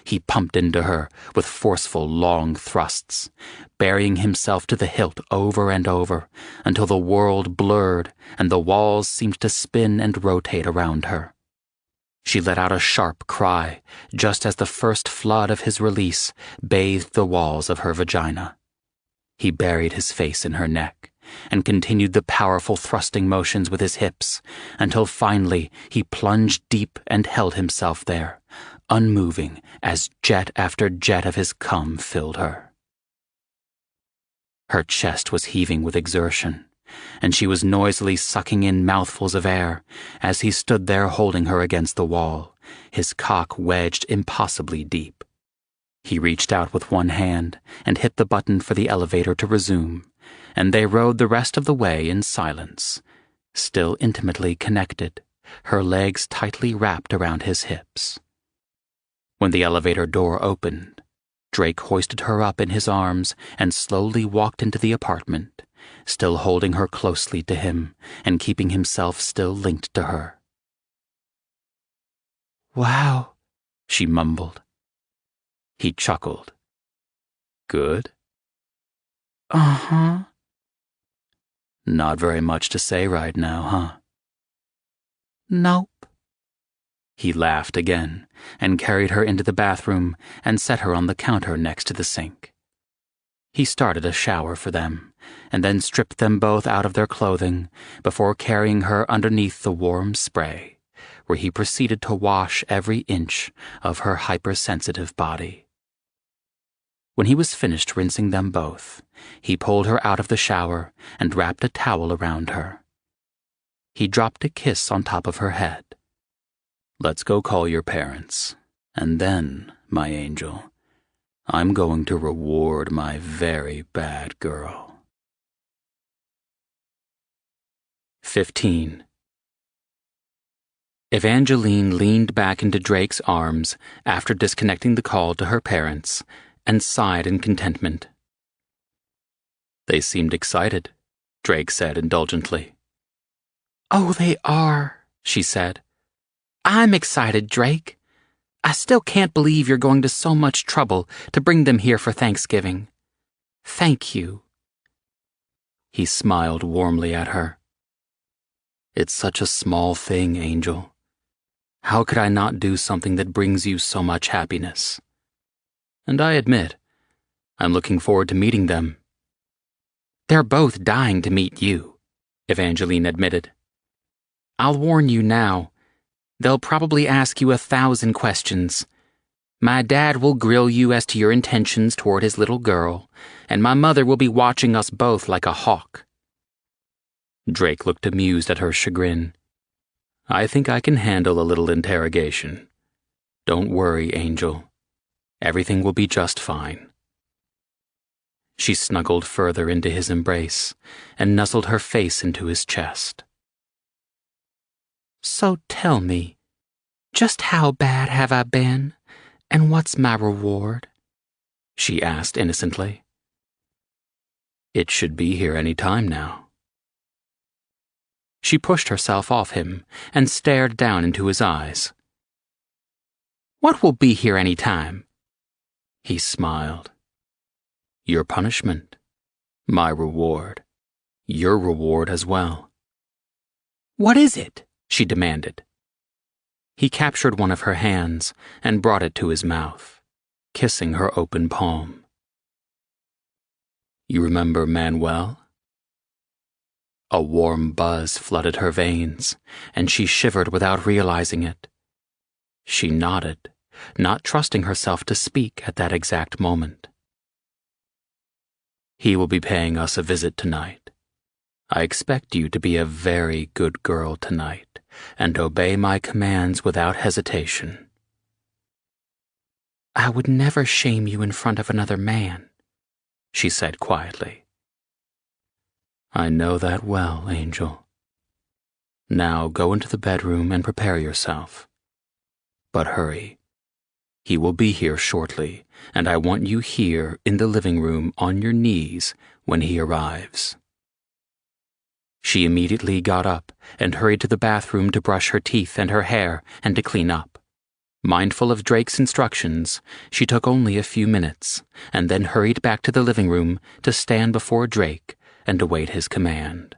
He pumped into her with forceful, long thrusts, burying himself to the hilt over and over until the world blurred and the walls seemed to spin and rotate around her. She let out a sharp cry just as the first flood of his release bathed the walls of her vagina. He buried his face in her neck and continued the powerful thrusting motions with his hips until finally he plunged deep and held himself there, unmoving as jet after jet of his cum filled her. Her chest was heaving with exertion, and she was noisily sucking in mouthfuls of air as he stood there holding her against the wall, his cock wedged impossibly deep. He reached out with one hand and hit the button for the elevator to resume, and they rode the rest of the way in silence, still intimately connected, her legs tightly wrapped around his hips. When the elevator door opened, Drake hoisted her up in his arms and slowly walked into the apartment, still holding her closely to him and keeping himself still linked to her. "Wow," she mumbled. He chuckled. "Good?" "Uh-huh." "Not very much to say right now, huh?" "Nope." He laughed again and carried her into the bathroom and set her on the counter next to the sink. He started a shower for them and then stripped them both out of their clothing before carrying her underneath the warm spray, where he proceeded to wash every inch of her hypersensitive body. When he was finished rinsing them both, he pulled her out of the shower and wrapped a towel around her. He dropped a kiss on top of her head. "Let's go call your parents, and then, my angel, I'm going to reward my very bad girl." 15. Evangeline leaned back into Drake's arms after disconnecting the call to her parents and sighed in contentment. "They seemed excited," Drake said indulgently. "Oh, they are," she said. "I'm excited, Drake. I still can't believe you're going to so much trouble to bring them here for Thanksgiving. Thank you." He smiled warmly at her. "It's such a small thing, Angel. How could I not do something that brings you so much happiness? And I admit, I'm looking forward to meeting them." "They're both dying to meet you," Evangeline admitted. "I'll warn you now. They'll probably ask you 1,000 questions. My dad will grill you as to your intentions toward his little girl, and my mother will be watching us both like a hawk." Drake looked amused at her chagrin. "I think I can handle a little interrogation. Don't worry, Angel. Everything will be just fine." She snuggled further into his embrace and nuzzled her face into his chest. "So tell me, just how bad have I been, and what's my reward?" she asked innocently. "It should be here any time now." She pushed herself off him and stared down into his eyes. "What will be here any time?" He smiled. "Your punishment, my reward, your reward as well." "What is it?" she demanded. He captured one of her hands and brought it to his mouth, kissing her open palm. "You remember Manuel?" A warm buzz flooded her veins, and she shivered without realizing it. She nodded, not trusting herself to speak at that exact moment. "He will be paying us a visit tonight. I expect you to be a very good girl tonight and obey my commands without hesitation." "I would never shame you in front of another man," she said quietly. "I know that well, Angel. Now go into the bedroom and prepare yourself. But hurry. He will be here shortly, and I want you here in the living room on your knees when he arrives." She immediately got up and hurried to the bathroom to brush her teeth and her hair and to clean up. Mindful of Drake's instructions, she took only a few minutes and then hurried back to the living room to stand before Drake and await his command.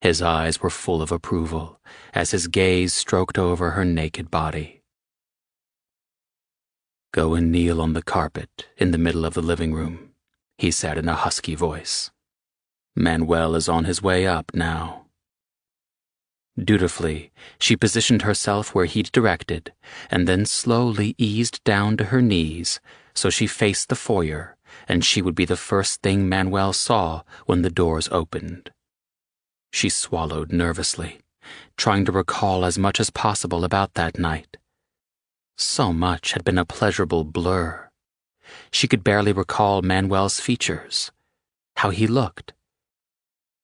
His eyes were full of approval as his gaze stroked over her naked body. "Go and kneel on the carpet in the middle of the living room," he said in a husky voice. Manuel is on his way up now. Dutifully, she positioned herself where he'd directed, and then slowly eased down to her knees so she faced the foyer, and she would be the first thing Manuel saw when the doors opened. She swallowed nervously, trying to recall as much as possible about that night. So much had been a pleasurable blur. She could barely recall Manuel's features, how he looked.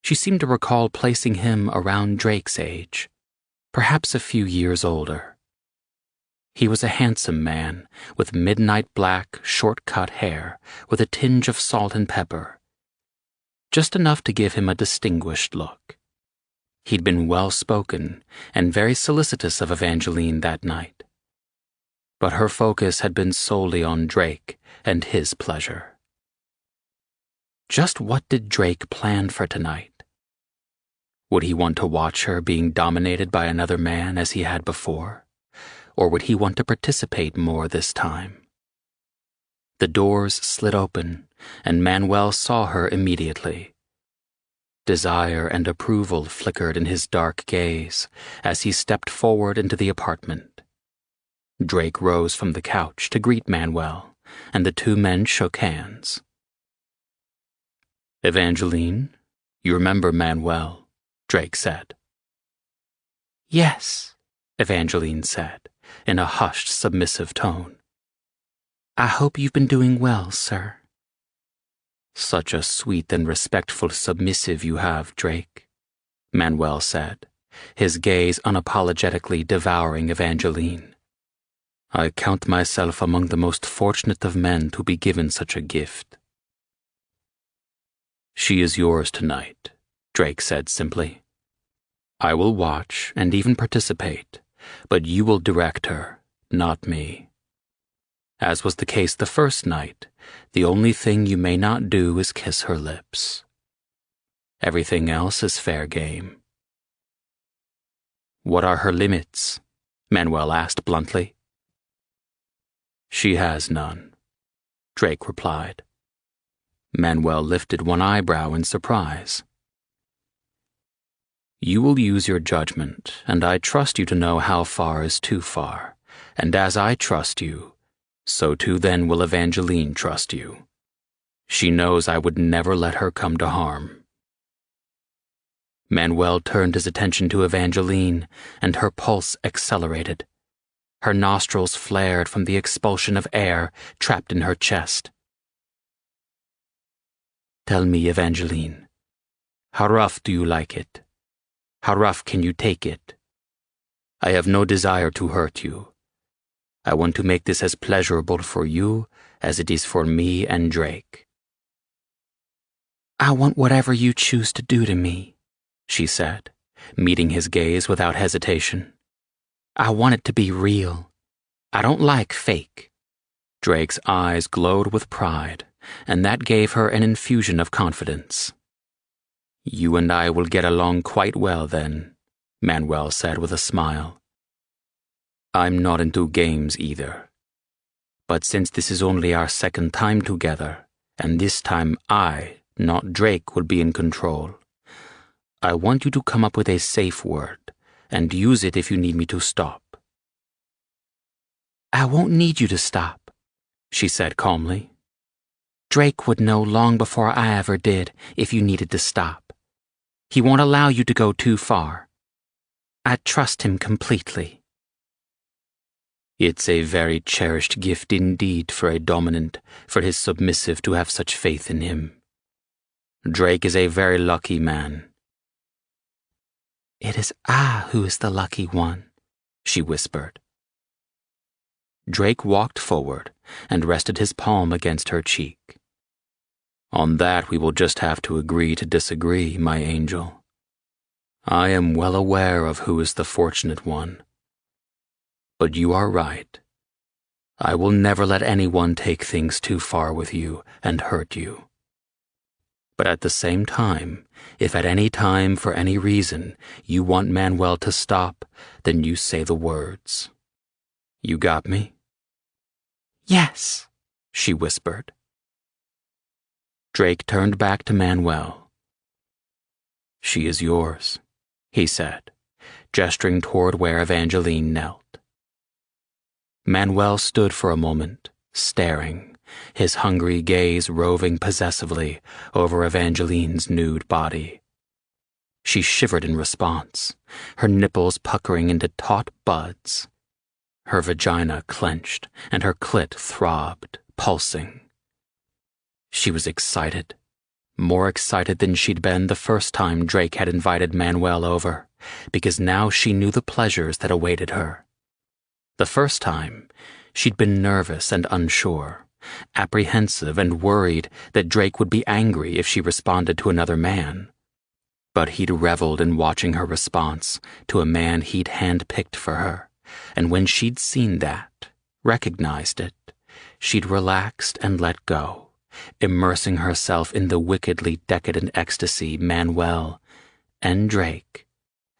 She seemed to recall placing him around Drake's age, perhaps a few years older. He was a handsome man with midnight black, short-cut hair with a tinge of salt and pepper, just enough to give him a distinguished look. He'd been well-spoken and very solicitous of Evangeline that night. But her focus had been solely on Drake and his pleasure. Just what did Drake plan for tonight? Would he want to watch her being dominated by another man as he had before? Or would he want to participate more this time? The doors slid open, and Manuel saw her immediately. Desire and approval flickered in his dark gaze as he stepped forward into the apartment. Drake rose from the couch to greet Manuel, and the two men shook hands. "Evangeline, you remember Manuel," Drake said. "Yes," Evangeline said, in a hushed, submissive tone. "I hope you've been doing well, sir." "Such a sweet and respectful submissive you have, Drake," Manuel said, his gaze unapologetically devouring Evangeline. "I count myself among the most fortunate of men to be given such a gift." "She is yours tonight," Drake said simply. "I will watch and even participate, but you will direct her, not me. As was the case the first night, the only thing you may not do is kiss her lips. Everything else is fair game." "What are her limits?" Manuel asked bluntly. "She has none," Drake replied. Manuel lifted one eyebrow in surprise. "You will use your judgment, and I trust you to know how far is too far, and as I trust you, so too then will Evangeline trust you. She knows I would never let her come to harm." Manuel turned his attention to Evangeline, and her pulse accelerated. Her nostrils flared from the expulsion of air trapped in her chest. "Tell me, Evangeline, how rough do you like it? How rough can you take it? I have no desire to hurt you. I want to make this as pleasurable for you as it is for me and Drake." "I want whatever you choose to do to me," she said, meeting his gaze without hesitation. "I want it to be real. I don't like fake." Drake's eyes glowed with pride, and that gave her an infusion of confidence. "You and I will get along quite well then," Manuel said with a smile. "I'm not into games either. But since this is only our second time together, and this time I, not Drake, will be in control, I want you to come up with a safe word, and use it if you need me to stop." "I won't need you to stop," she said calmly. "Drake would know long before I ever did if you needed to stop. He won't allow you to go too far. I trust him completely." It's a very cherished gift indeed for a dominant, for his submissive to have such faith in him. Drake is a very lucky man. "It is I who is the lucky one," she whispered. Drake walked forward and rested his palm against her cheek. "On that we will just have to agree to disagree, my angel. I am well aware of who is the fortunate one. But you are right. I will never let anyone take things too far with you and hurt you. But at the same time, if at any time for any reason you want Manuel to stop, then you say the words. You got me?" "Yes," she whispered. Drake turned back to Manuel. "She is yours," he said, gesturing toward where Evangeline knelt. Manuel stood for a moment, staring, his hungry gaze roving possessively over Evangeline's nude body. She shivered in response, her nipples puckering into taut buds. Her vagina clenched, and her clit throbbed, pulsing. She was excited, more excited than she'd been the first time Drake had invited Manuel over, because now she knew the pleasures that awaited her. The first time, she'd been nervous and unsure, apprehensive and worried that Drake would be angry if she responded to another man. But he'd reveled in watching her response to a man he'd handpicked for her, and when she'd seen that, recognized it, she'd relaxed and let go, immersing herself in the wickedly decadent ecstasy Manuel and Drake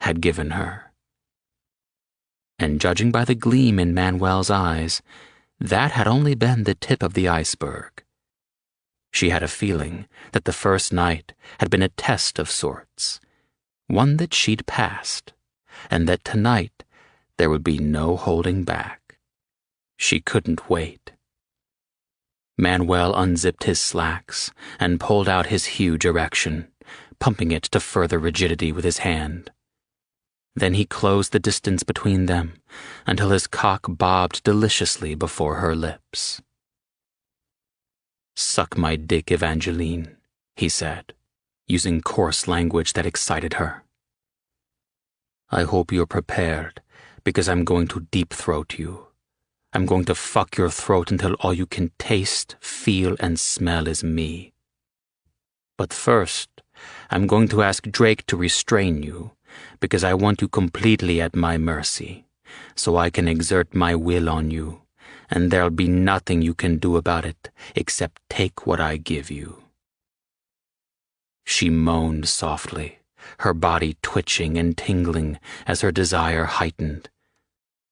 had given her. And judging by the gleam in Manuel's eyes, that had only been the tip of the iceberg. She had a feeling that the first night had been a test of sorts, one that she'd passed, and that tonight there would be no holding back. She couldn't wait. Manuel unzipped his slacks and pulled out his huge erection, pumping it to further rigidity with his hand. Then he closed the distance between them until his cock bobbed deliciously before her lips. "Suck my dick, Evangeline," he said, using coarse language that excited her. "I hope you're prepared, because I'm going to deep-throat you. I'm going to fuck your throat until all you can taste, feel, and smell is me. But first, I'm going to ask Drake to restrain you, because I want you completely at my mercy, so I can exert my will on you, and there'll be nothing you can do about it except take what I give you." She moaned softly, her body twitching and tingling as her desire heightened.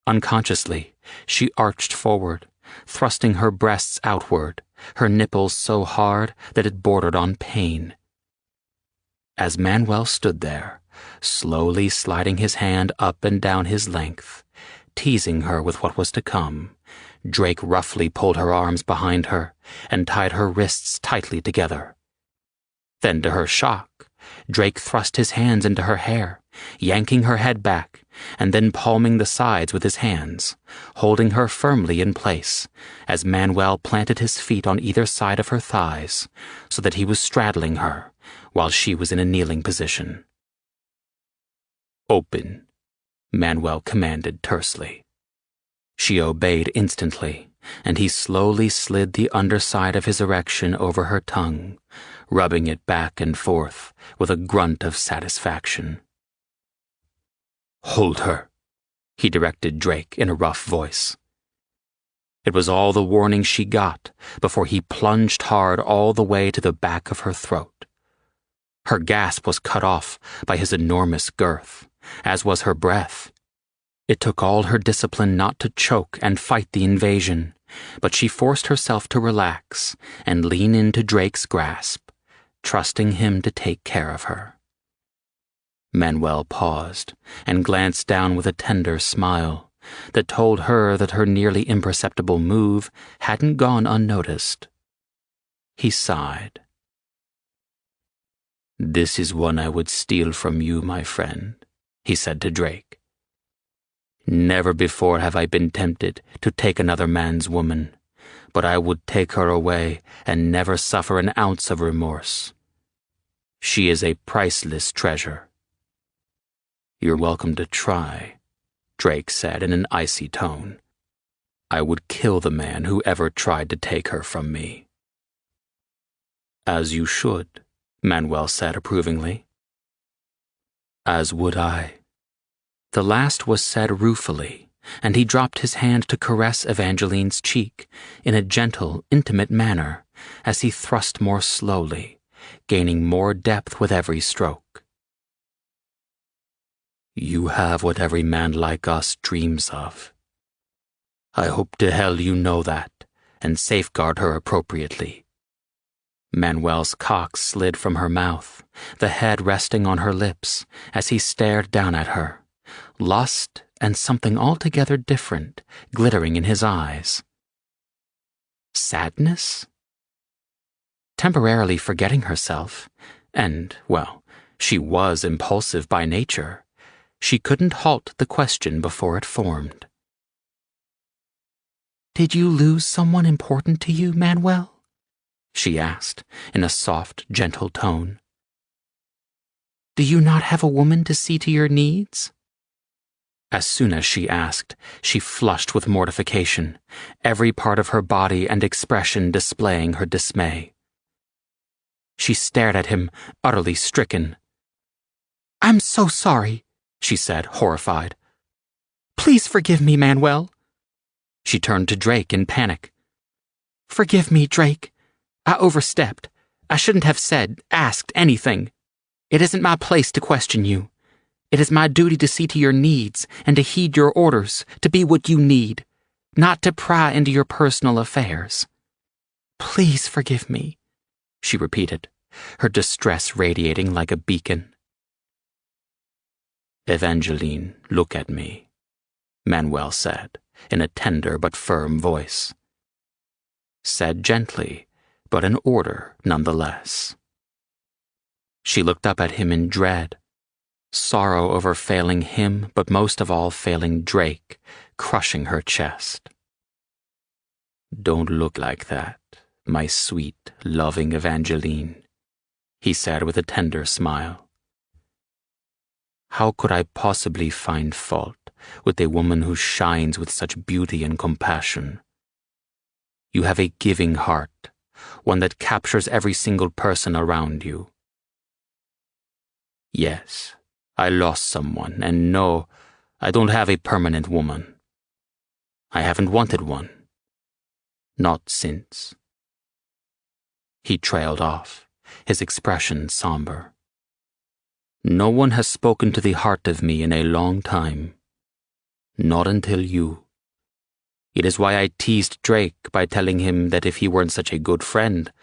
Unconsciously, she arched forward, thrusting her breasts outward, her nipples so hard that it bordered on pain. As Manuel stood there, slowly sliding his hand up and down his length, teasing her with what was to come, Drake roughly pulled her arms behind her and tied her wrists tightly together. Then, to her shock, Drake thrust his hands into her hair, yanking her head back, and then palming the sides with his hands, holding her firmly in place, as Manuel planted his feet on either side of her thighs, so that he was straddling her, while she was in a kneeling position. "Open," Manuel commanded tersely. She obeyed instantly, and he slowly slid the underside of his erection over her tongue, rubbing it back and forth with a grunt of satisfaction. "Hold her," he directed Drake in a rough voice. It was all the warning she got before he plunged hard all the way to the back of her throat. Her gasp was cut off by his enormous girth, as was her breath. It took all her discipline not to choke and fight the invasion, but she forced herself to relax and lean into Drake's grasp, trusting him to take care of her. Manuel paused and glanced down with a tender smile that told her that her nearly imperceptible move hadn't gone unnoticed. He sighed. "This is one I would steal from you, my friend," he said to Drake. "Never before have I been tempted to take another man's woman, but I would take her away and never suffer an ounce of remorse. She is a priceless treasure." "You're welcome to try," Drake said in an icy tone. "I would kill the man who ever tried to take her from me." "As you should," Manuel said approvingly. "As would I." The last was said ruefully, and he dropped his hand to caress Evangeline's cheek in a gentle, intimate manner as he thrust more slowly, gaining more depth with every stroke. "You have what every man like us dreams of. I hope to hell you know that and safeguard her appropriately. Manuel's cock slid from her mouth, the head resting on her lips as he stared down at her, lust and something altogether different glittering in his eyes. Sadness? Temporarily forgetting herself, and, well, she was impulsive by nature, she couldn't halt the question before it formed. "Did you lose someone important to you, Manuel?" she asked, in a soft, gentle tone. "Do you not have a woman to see to your needs?" As soon as she asked, she flushed with mortification, every part of her body and expression displaying her dismay. She stared at him, utterly stricken. "I'm so sorry," she said, horrified. "Please forgive me, Manuel." She turned to Drake in panic. "Forgive me, Drake. I overstepped. I shouldn't have said, asked anything. It isn't my place to question you. It is my duty to see to your needs and to heed your orders, to be what you need, not to pry into your personal affairs. Please forgive me," she repeated, her distress radiating like a beacon. "Evangeline, look at me," Manuel said, in a tender but firm voice. Said gently, but in order nonetheless. She looked up at him in dread, sorrow over failing him, but most of all failing Drake, crushing her chest. "Don't look like that, my sweet, loving Evangeline," he said with a tender smile. "How could I possibly find fault with a woman who shines with such beauty and compassion? You have a giving heart, one that captures every single person around you. Yes, I lost someone, and no, I don't have a permanent woman. I haven't wanted one. Not since." He trailed off, his expression somber. "No one has spoken to the heart of me in a long time. Not until you. It is why I teased Drake by telling him that if he weren't such a good friend,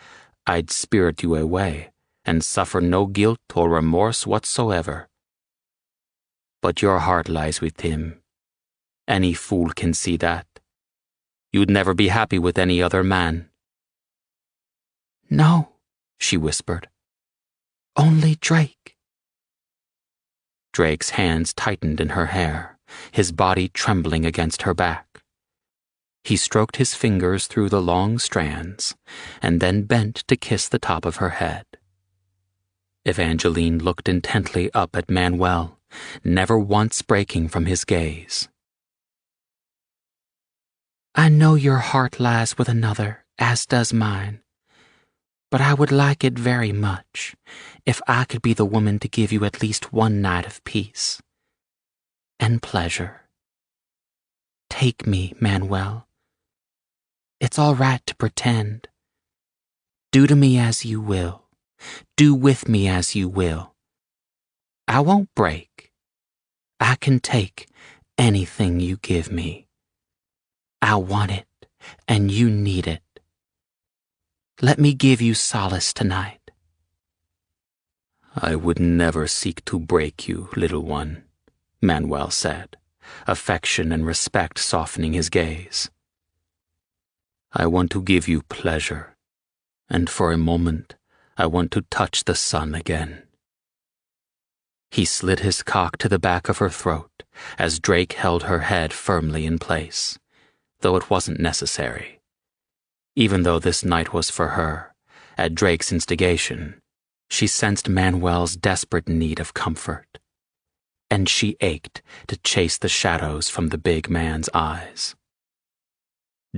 I'd spirit you away and suffer no guilt or remorse whatsoever. But your heart lies with him. Any fool can see that. You'd never be happy with any other man." "No," she whispered. "Only Drake." Drake's hands tightened in her hair, his body trembling against her back. He stroked his fingers through the long strands, and then bent to kiss the top of her head. Evangeline looked intently up at Manuel, never once breaking from his gaze. "I know your heart lies with another, as does mine, but I would like it very much if I could be the woman to give you at least one night of peace and pleasure. Take me, Manuel. It's all right to pretend. Do to me as you will. Do with me as you will. I won't break. I can take anything you give me. I want it, and you need it. Let me give you solace tonight." "I would never seek to break you, little one," Manuel said, affection and respect softening his gaze. "I want to give you pleasure, and for a moment I want to touch the sun again." He slid his cock to the back of her throat as Drake held her head firmly in place, though it wasn't necessary. Even though this night was for her, at Drake's instigation, she sensed Manuel's desperate need of comfort, and she ached to chase the shadows from the big man's eyes.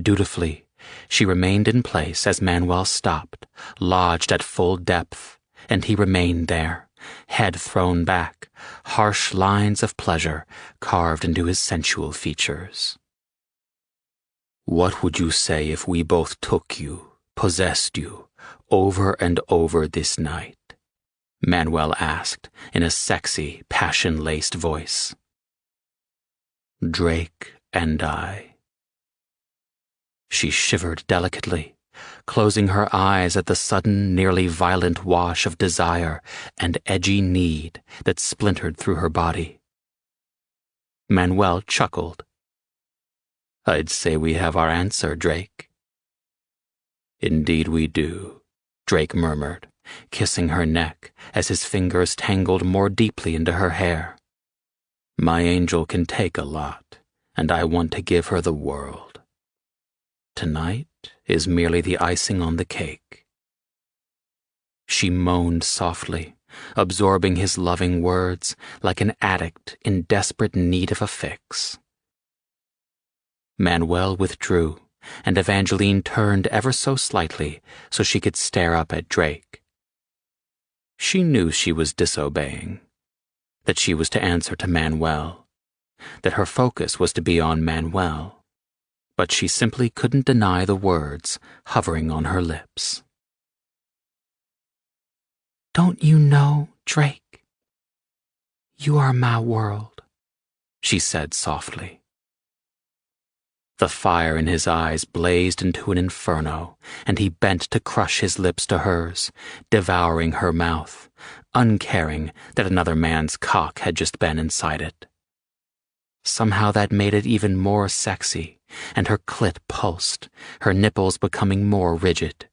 Dutifully, she remained in place as Manuel stopped, lodged at full depth, and he remained there, head thrown back, harsh lines of pleasure carved into his sensual features. "What would you say if we both took you, possessed you, over and over this night?" Manuel asked in a sexy, passion-laced voice. "Drake and I." She shivered delicately, closing her eyes at the sudden, nearly violent wash of desire and edgy need that splintered through her body. Manuel chuckled. "I'd say we have our answer, Drake." "Indeed we do," Drake murmured, kissing her neck as his fingers tangled more deeply into her hair. "My angel can take a lot, and I want to give her the world. Tonight is merely the icing on the cake." She moaned softly, absorbing his loving words like an addict in desperate need of a fix. Manuel withdrew, and Evangeline turned ever so slightly so she could stare up at Drake. She knew she was disobeying, that she was to answer to Manuel, that her focus was to be on Manuel, but she simply couldn't deny the words hovering on her lips. "Don't you know, Drake? You are my world," she said softly. The fire in his eyes blazed into an inferno, and he bent to crush his lips to hers, devouring her mouth, uncaring that another man's cock had just been inside it. Somehow that made it even more sexy, and her clit pulsed, her nipples becoming more rigid.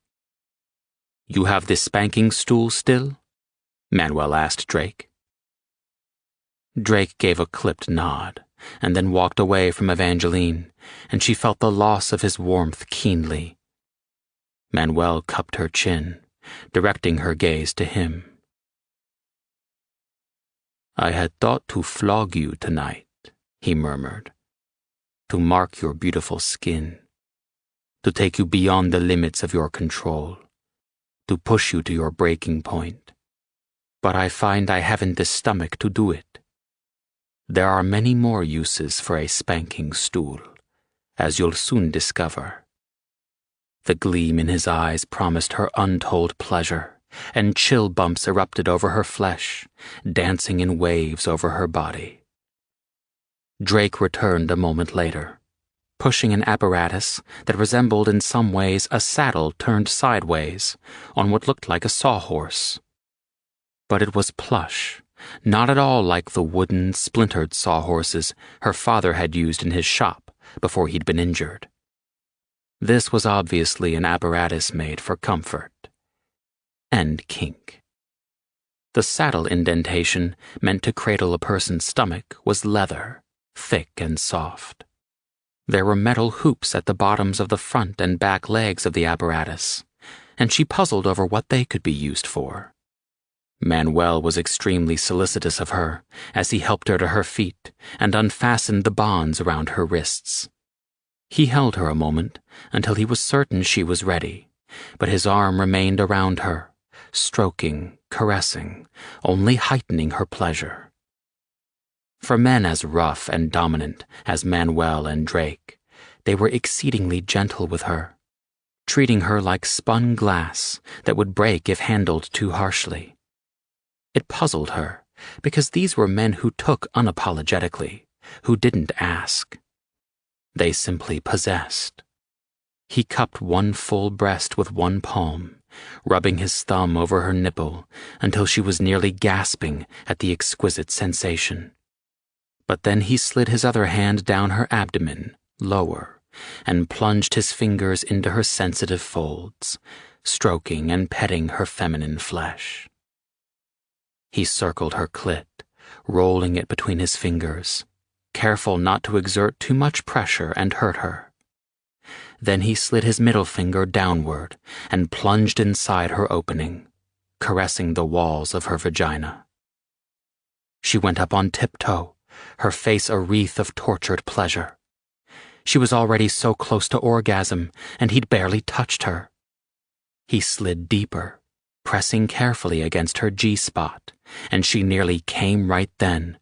"You have this spanking stool still?" Manuel asked Drake. Drake gave a clipped nod, and then walked away from Evangeline, and she felt the loss of his warmth keenly. Manuel cupped her chin, directing her gaze to him. "I had thought to flog you tonight," he murmured, "to mark your beautiful skin, to take you beyond the limits of your control, to push you to your breaking point. But I find I haven't the stomach to do it. There are many more uses for a spanking stool, as you'll soon discover." The gleam in his eyes promised her untold pleasure, and chill bumps erupted over her flesh, dancing in waves over her body. Drake returned a moment later, pushing an apparatus that resembled in some ways a saddle turned sideways on what looked like a sawhorse. But it was plush, not at all like the wooden, splintered sawhorses her father had used in his shop before he'd been injured. This was obviously an apparatus made for comfort and kink. The saddle indentation meant to cradle a person's stomach was leather, thick and soft. There were metal hoops at the bottoms of the front and back legs of the apparatus, and she puzzled over what they could be used for. Manuel was extremely solicitous of her as he helped her to her feet and unfastened the bonds around her wrists. He held her a moment until he was certain she was ready, but his arm remained around her, stroking, caressing, only heightening her pleasure. For men as rough and dominant as Manuel and Drake, they were exceedingly gentle with her, treating her like spun glass that would break if handled too harshly. It puzzled her, because these were men who took unapologetically, who didn't ask. They simply possessed. He cupped one full breast with one palm, rubbing his thumb over her nipple until she was nearly gasping at the exquisite sensation. But then he slid his other hand down her abdomen, lower, and plunged his fingers into her sensitive folds, stroking and petting her feminine flesh. He circled her clit, rolling it between his fingers, careful not to exert too much pressure and hurt her. Then he slid his middle finger downward and plunged inside her opening, caressing the walls of her vagina. She went up on tiptoe, her face a wreath of tortured pleasure. She was already so close to orgasm, and he'd barely touched her. He slid deeper, pressing carefully against her G-spot, and she nearly came right then.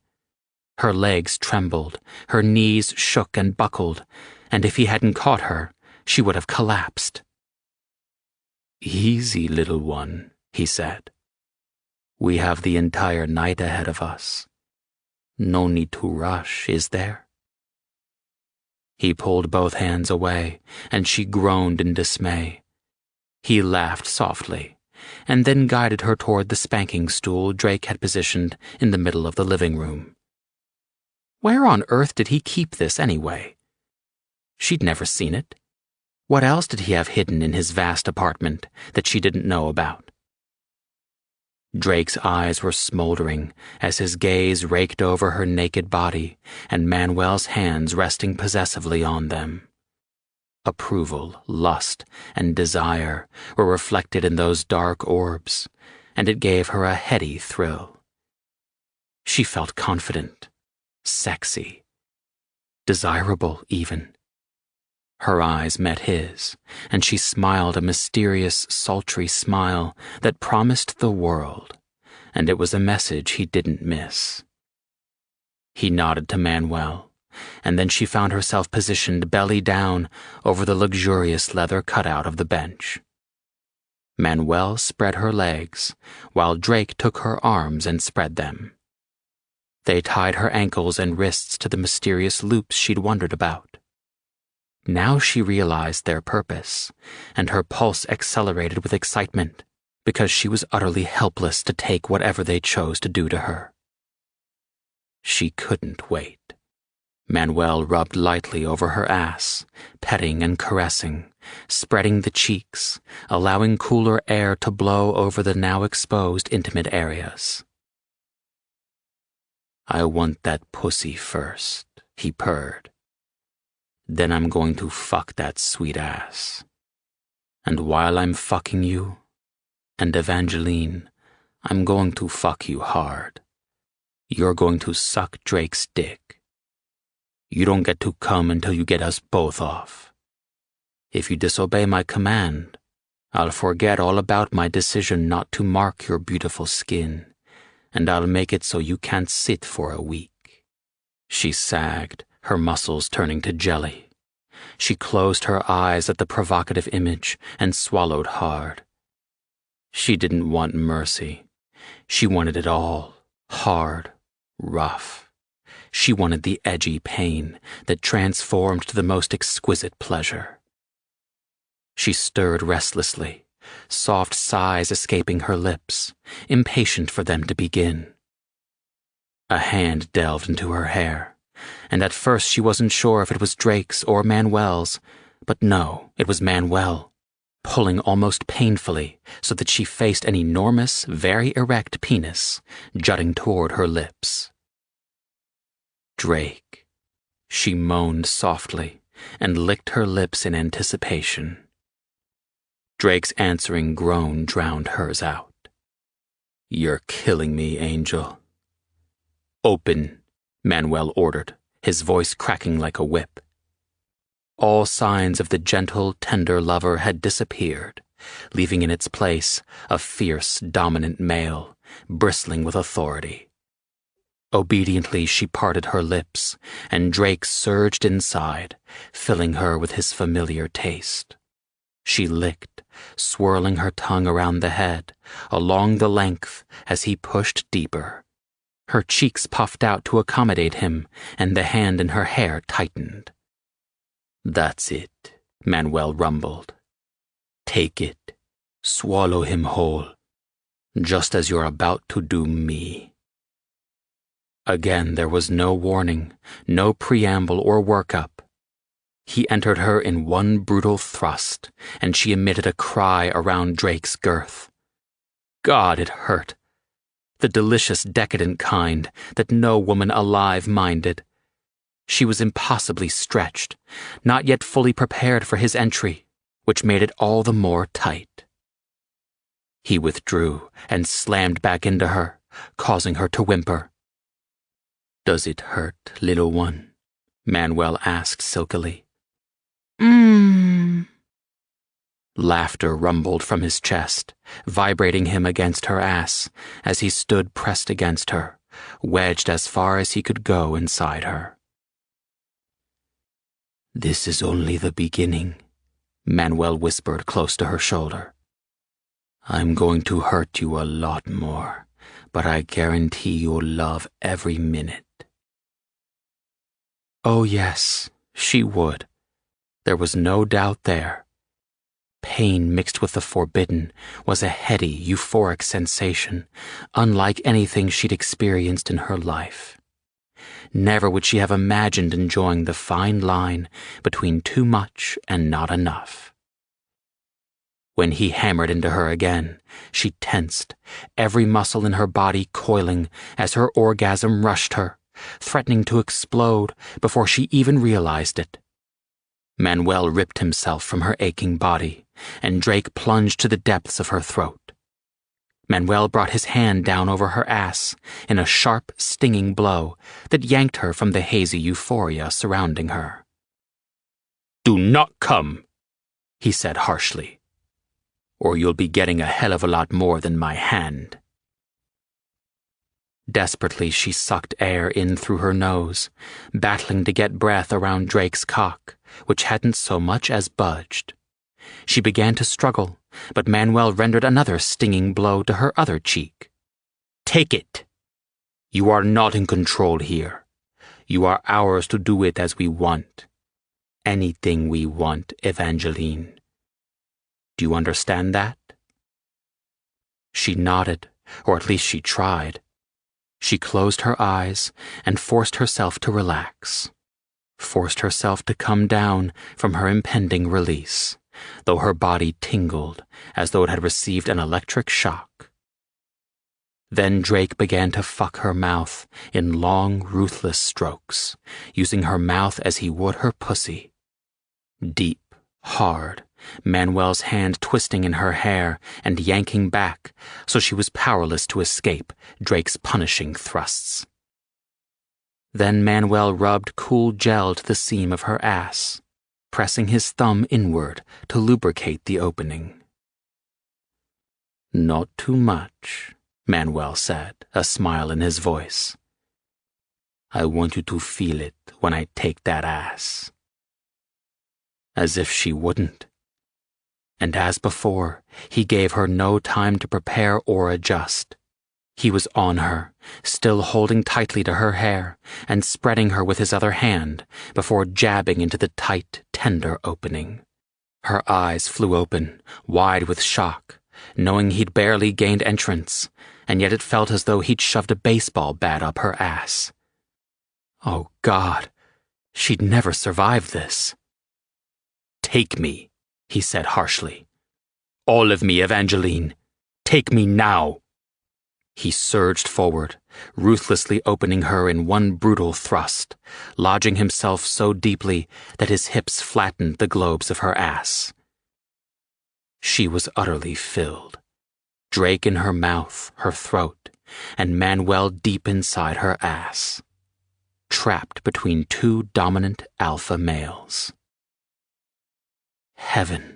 Her legs trembled, her knees shook and buckled, and if he hadn't caught her, she would have collapsed. "Easy, little one," he said. "We have the entire night ahead of us. No need to rush, is there?" He pulled both hands away, and she groaned in dismay, He laughed softly, and then guided her toward the spanking stool Drake had positioned in the middle of the living room. Where on earth did he keep this anyway? She'd never seen it. What else did he have hidden in his vast apartment that she didn't know about? Drake's eyes were smoldering as his gaze raked over her naked body and Manuel's hands resting possessively on them. Approval, lust, and desire were reflected in those dark orbs, and it gave her a heady thrill. She felt confident, sexy, desirable even. Her eyes met his, and she smiled a mysterious, sultry smile that promised the world, and it was a message he didn't miss. He nodded to Manuel, and then she found herself positioned belly down over the luxurious leather cutout of the bench. Manuel spread her legs, while Drake took her arms and spread them. They tied her ankles and wrists to the mysterious loops she'd wondered about. Now she realized their purpose, and her pulse accelerated with excitement, because she was utterly helpless to take whatever they chose to do to her. She couldn't wait. Manuel rubbed lightly over her ass, petting and caressing, spreading the cheeks, allowing cooler air to blow over the now exposed intimate areas. "I want that pussy first," he purred. "Then I'm going to fuck that sweet ass. And while I'm fucking you, and Evangeline, I'm going to fuck you hard. You're going to suck Drake's dick. You don't get to come until you get us both off. If you disobey my command, I'll forget all about my decision not to mark your beautiful skin, and I'll make it so you can't sit for a week." She sagged, her muscles turning to jelly. She closed her eyes at the provocative image and swallowed hard. She didn't want mercy. She wanted it all, hard, rough. She wanted the edgy pain that transformed to the most exquisite pleasure. She stirred restlessly, soft sighs escaping her lips, impatient for them to begin. A hand delved into her hair, and at first she wasn't sure if it was Drake's or Manuel's, but no, it was Manuel, pulling almost painfully so that she faced an enormous, very erect penis jutting toward her lips. "Drake," she moaned softly and licked her lips in anticipation. Drake's answering groan drowned hers out. "You're killing me, Angel." "Open," Manuel ordered, his voice cracking like a whip. All signs of the gentle, tender lover had disappeared, leaving in its place a fierce, dominant male, bristling with authority. Obediently she parted her lips, and Drake surged inside, filling her with his familiar taste. She licked, swirling her tongue around the head, along the length as he pushed deeper. Her cheeks puffed out to accommodate him, and the hand in her hair tightened. "That's it," Manuel rumbled. "Take it. Swallow him whole, just as you're about to do me." Again there was no warning, no preamble or workup. He entered her in one brutal thrust, and she emitted a cry around Drake's girth. God, it hurt. The delicious, decadent kind that no woman alive minded. She was impossibly stretched, not yet fully prepared for his entry, which made it all the more tight. He withdrew and slammed back into her, causing her to whimper. "Does it hurt, little one?" Manuel asked silkily. Laughter rumbled from his chest, vibrating him against her ass as he stood pressed against her, wedged as far as he could go inside her. "This is only the beginning," Manuel whispered close to her shoulder. "I'm going to hurt you a lot more, but I guarantee you'll love every minute." Oh yes, she would. There was no doubt there. Pain mixed with the forbidden was a heady, euphoric sensation, unlike anything she'd experienced in her life. Never would she have imagined enjoying the fine line between too much and not enough. When he hammered into her again, she tensed, every muscle in her body coiling as her orgasm rushed her, threatening to explode before she even realized it. Manuel ripped himself from her aching body, and Drake plunged to the depths of her throat. Manuel brought his hand down over her ass in a sharp, stinging blow that yanked her from the hazy euphoria surrounding her. "Do not come," he said harshly, "or you'll be getting a hell of a lot more than my hand." Desperately, she sucked air in through her nose, battling to get breath around Drake's cock, which hadn't so much as budged. She began to struggle, but Manuel rendered another stinging blow to her other cheek. "Take it! You are not in control here. You are ours to do it as we want. Anything we want, Evangeline. Do you understand that?" She nodded, or at least she tried. She closed her eyes and forced herself to relax, forced herself to come down from her impending release, though her body tingled as though it had received an electric shock. Then Drake began to fuck her mouth in long, ruthless strokes, using her mouth as he would her pussy. Deep, hard, Manuel's hand twisting in her hair and yanking back so she was powerless to escape Drake's punishing thrusts. Then Manuel rubbed cool gel to the seam of her ass, pressing his thumb inward to lubricate the opening. "Not too much," Manuel said, a smile in his voice. "I want you to feel it when I take that ass." As if she wouldn't. And as before, he gave her no time to prepare or adjust. He was on her, still holding tightly to her hair and spreading her with his other hand before jabbing into the tight, tender opening. Her eyes flew open, wide with shock, knowing he'd barely gained entrance, and yet it felt as though he'd shoved a baseball bat up her ass. Oh, God, she'd never survive this. "Take me," he said harshly. "All of me, Evangeline. Take me now." He surged forward, ruthlessly opening her in one brutal thrust, lodging himself so deeply that his hips flattened the globes of her ass. She was utterly filled, Drake in her mouth, her throat, and Manuel deep inside her ass, trapped between two dominant alpha males. Heaven.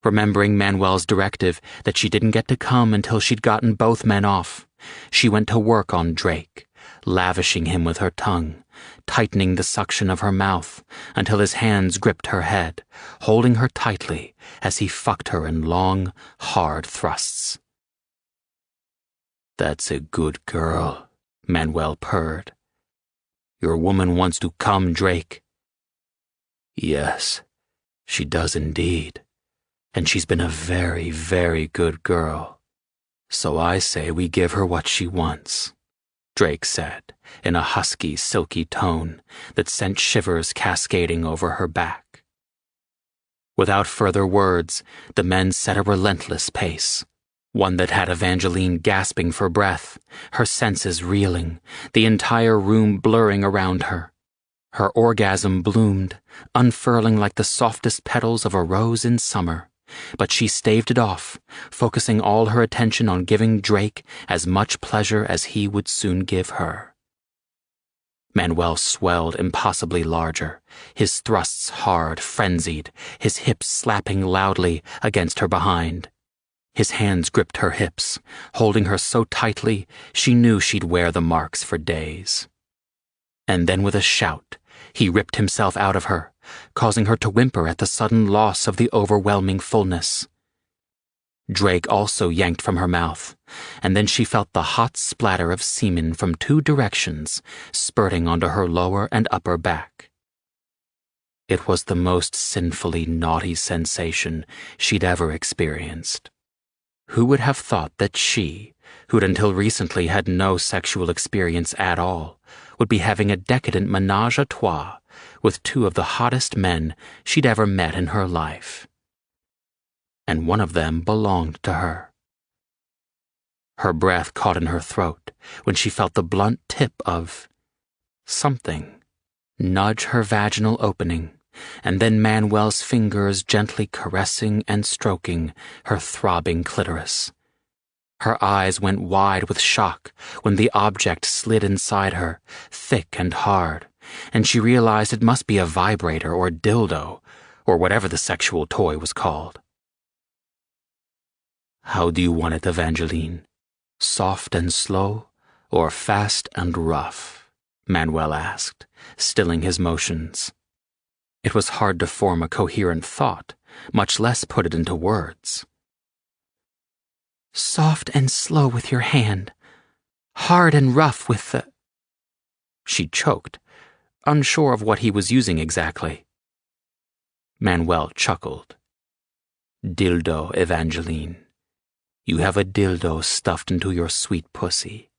Remembering Manuel's directive that she didn't get to come until she'd gotten both men off, she went to work on Drake, lavishing him with her tongue, tightening the suction of her mouth until his hands gripped her head, holding her tightly as he fucked her in long, hard thrusts. "That's a good girl," Manuel purred. "Your woman wants to come, Drake." "Yes, she does indeed. And she's been a very, very good girl. So I say we give her what she wants," Drake said, in a husky, silky tone that sent shivers cascading over her back. Without further words, the men set a relentless pace, one that had Evangeline gasping for breath, her senses reeling, the entire room blurring around her. Her orgasm bloomed, unfurling like the softest petals of a rose in summer, but she staved it off, focusing all her attention on giving Drake as much pleasure as he would soon give her. Manuel swelled impossibly larger, his thrusts hard, frenzied, his hips slapping loudly against her behind. His hands gripped her hips, holding her so tightly she knew she'd wear the marks for days. And then with a shout, he ripped himself out of her, causing her to whimper at the sudden loss of the overwhelming fullness. Drake also yanked from her mouth, and then she felt the hot splatter of semen from two directions spurting onto her lower and upper back. It was the most sinfully naughty sensation she'd ever experienced. Who would have thought that she, who'd until recently had no sexual experience at all, would be having a decadent menage a trois with two of the hottest men she'd ever met in her life? And one of them belonged to her. Her breath caught in her throat when she felt the blunt tip of something nudge her vaginal opening, and then Manuel's fingers gently caressing and stroking her throbbing clitoris. Her eyes went wide with shock when the object slid inside her, thick and hard, and she realized it must be a vibrator or dildo, or whatever the sexual toy was called. "How do you want it, Evangeline? Soft and slow, or fast and rough?" Manuel asked, stilling his motions. It was hard to form a coherent thought, much less put it into words. "Soft and slow with your hand, hard and rough with the—" She choked, unsure of what he was using exactly. Manuel chuckled. "Dildo, Evangeline. You have a dildo stuffed into your sweet pussy.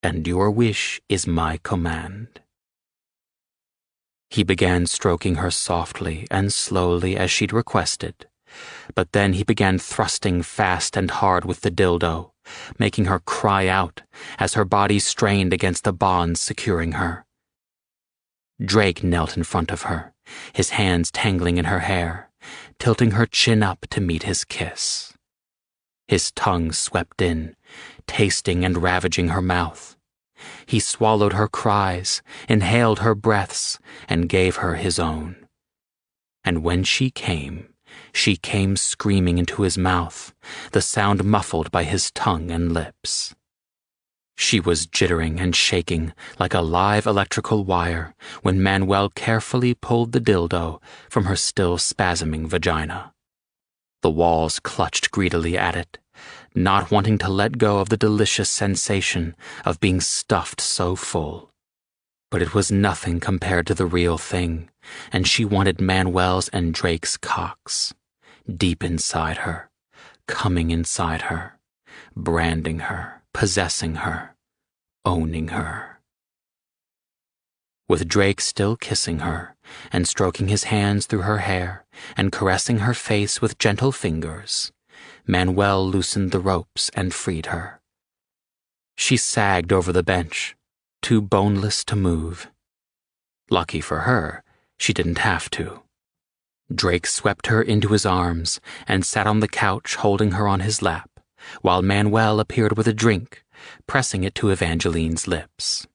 And your wish is my command." He began stroking her softly and slowly as she'd requested, but then he began thrusting fast and hard with the dildo, making her cry out as her body strained against the bonds securing her. Drake knelt in front of her, his hands tangling in her hair, tilting her chin up to meet his kiss. His tongue swept in, tasting and ravaging her mouth. He swallowed her cries, inhaled her breaths, and gave her his own. And when she came screaming into his mouth, the sound muffled by his tongue and lips. She was jittering and shaking like a live electrical wire when Manuel carefully pulled the dildo from her still spasming vagina. The walls clutched greedily at it, not wanting to let go of the delicious sensation of being stuffed so full. But it was nothing compared to the real thing, and she wanted Manuel's and Drake's cocks, deep inside her, coming inside her, branding her, possessing her, owning her. With Drake still kissing her and stroking his hands through her hair and caressing her face with gentle fingers, Manuel loosened the ropes and freed her. She sagged over the bench, too boneless to move. Lucky for her, she didn't have to. Drake swept her into his arms and sat on the couch holding her on his lap, while Manuel appeared with a drink, pressing it to Evangeline's lips.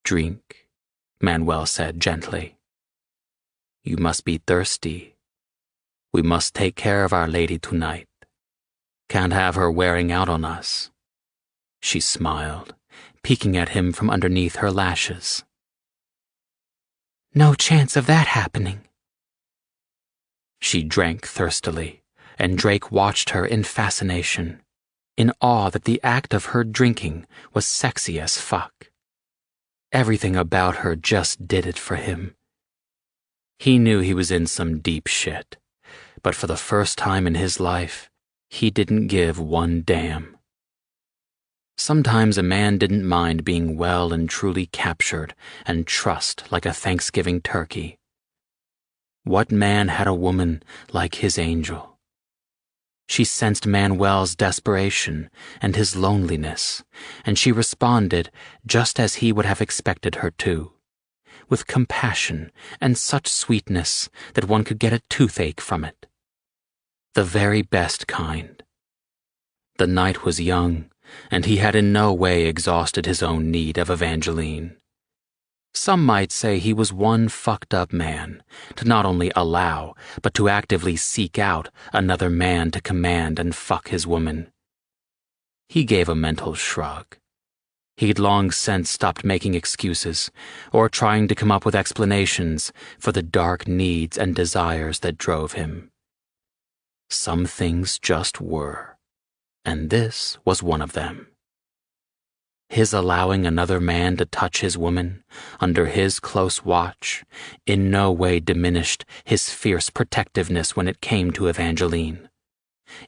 "Drink," Manuel said gently. "You must be thirsty. We must take care of Our Lady tonight. Can't have her wearing out on us." She smiled, peeking at him from underneath her lashes. "No chance of that happening." She drank thirstily, and Drake watched her in fascination, in awe that the act of her drinking was sexy as fuck. Everything about her just did it for him. He knew he was in some deep shit, but for the first time in his life, he didn't give one damn. Sometimes a man didn't mind being well and truly captured and trussed like a Thanksgiving turkey. What man had a woman like his angel? She sensed Manuel's desperation and his loneliness, and she responded just as he would have expected her to, with compassion and such sweetness that one could get a toothache from it. The very best kind. The night was young, and he had in no way exhausted his own need of Evangeline. Some might say he was one fucked up man, to not only allow, but to actively seek out another man to command and fuck his woman. He gave a mental shrug. He'd long since stopped making excuses, or trying to come up with explanations for the dark needs and desires that drove him. Some things just were, and this was one of them. His allowing another man to touch his woman under his close watch in no way diminished his fierce protectiveness when it came to Evangeline.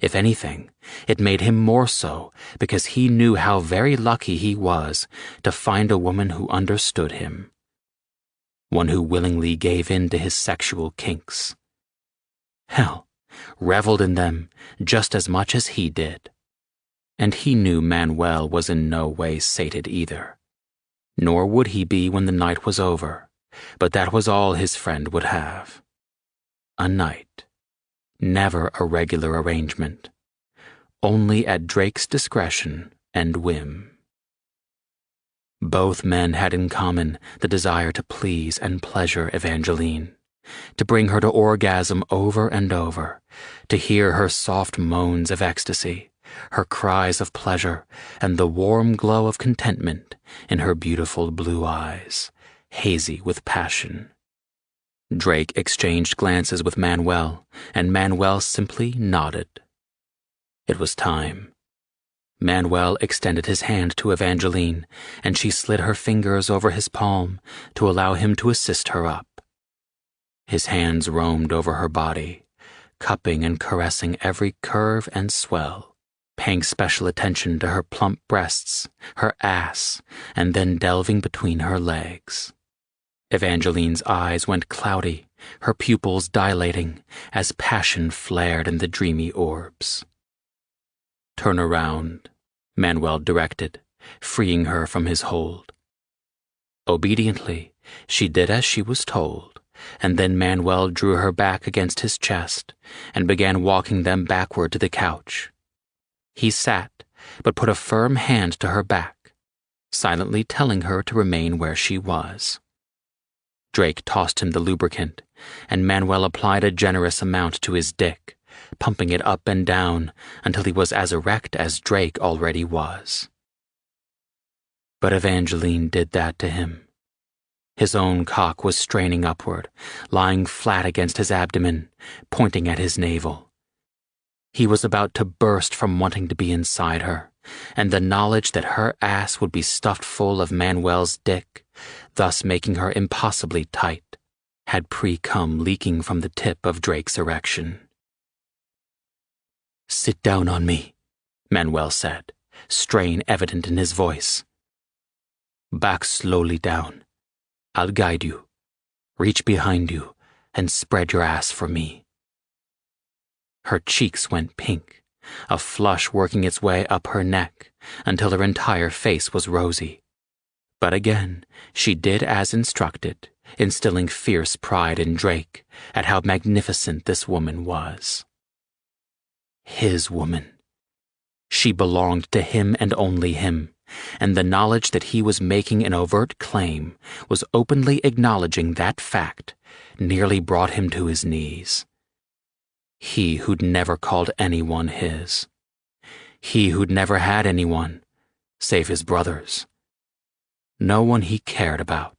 If anything, it made him more so because he knew how very lucky he was to find a woman who understood him, one who willingly gave in to his sexual kinks. Hell, reveled in them just as much as he did. And he knew Manuel was in no way sated either. Nor would he be when the night was over, but that was all his friend would have. A night. Never a regular arrangement. Only at Drake's discretion and whim. Both men had in common the desire to please and pleasure Evangeline, to bring her to orgasm over and over, to hear her soft moans of ecstasy, her cries of pleasure, and the warm glow of contentment in her beautiful blue eyes, hazy with passion. Drake exchanged glances with Manuel, and Manuel simply nodded. It was time. Manuel extended his hand to Evangeline, and she slid her fingers over his palm to allow him to assist her up. His hands roamed over her body, cupping and caressing every curve and swell, paying special attention to her plump breasts, her ass, and then delving between her legs. Evangeline's eyes went cloudy, her pupils dilating, as passion flared in the dreamy orbs. "Turn around," Manuel directed, freeing her from his hold. Obediently, she did as she was told, and then Manuel drew her back against his chest and began walking them backward to the couch. He sat, but put a firm hand to her back, silently telling her to remain where she was. Drake tossed him the lubricant, and Manuel applied a generous amount to his dick, pumping it up and down until he was as erect as Drake already was. But Evangeline did that to him. His own cock was straining upward, lying flat against his abdomen, pointing at his navel. He was about to burst from wanting to be inside her, and the knowledge that her ass would be stuffed full of Manuel's dick, thus making her impossibly tight, had pre-cum leaking from the tip of Drake's erection. "Sit down on me," Manuel said, strain evident in his voice. "Back slowly down. I'll guide you. Reach behind you and spread your ass for me." Her cheeks went pink, a flush working its way up her neck until her entire face was rosy. But again, she did as instructed, instilling fierce pride in Drake at how magnificent this woman was. His woman. She belonged to him and only him, and the knowledge that he was making an overt claim, was openly acknowledging that fact, nearly brought him to his knees. He who'd never called anyone his. He who'd never had anyone, save his brothers. No one he cared about.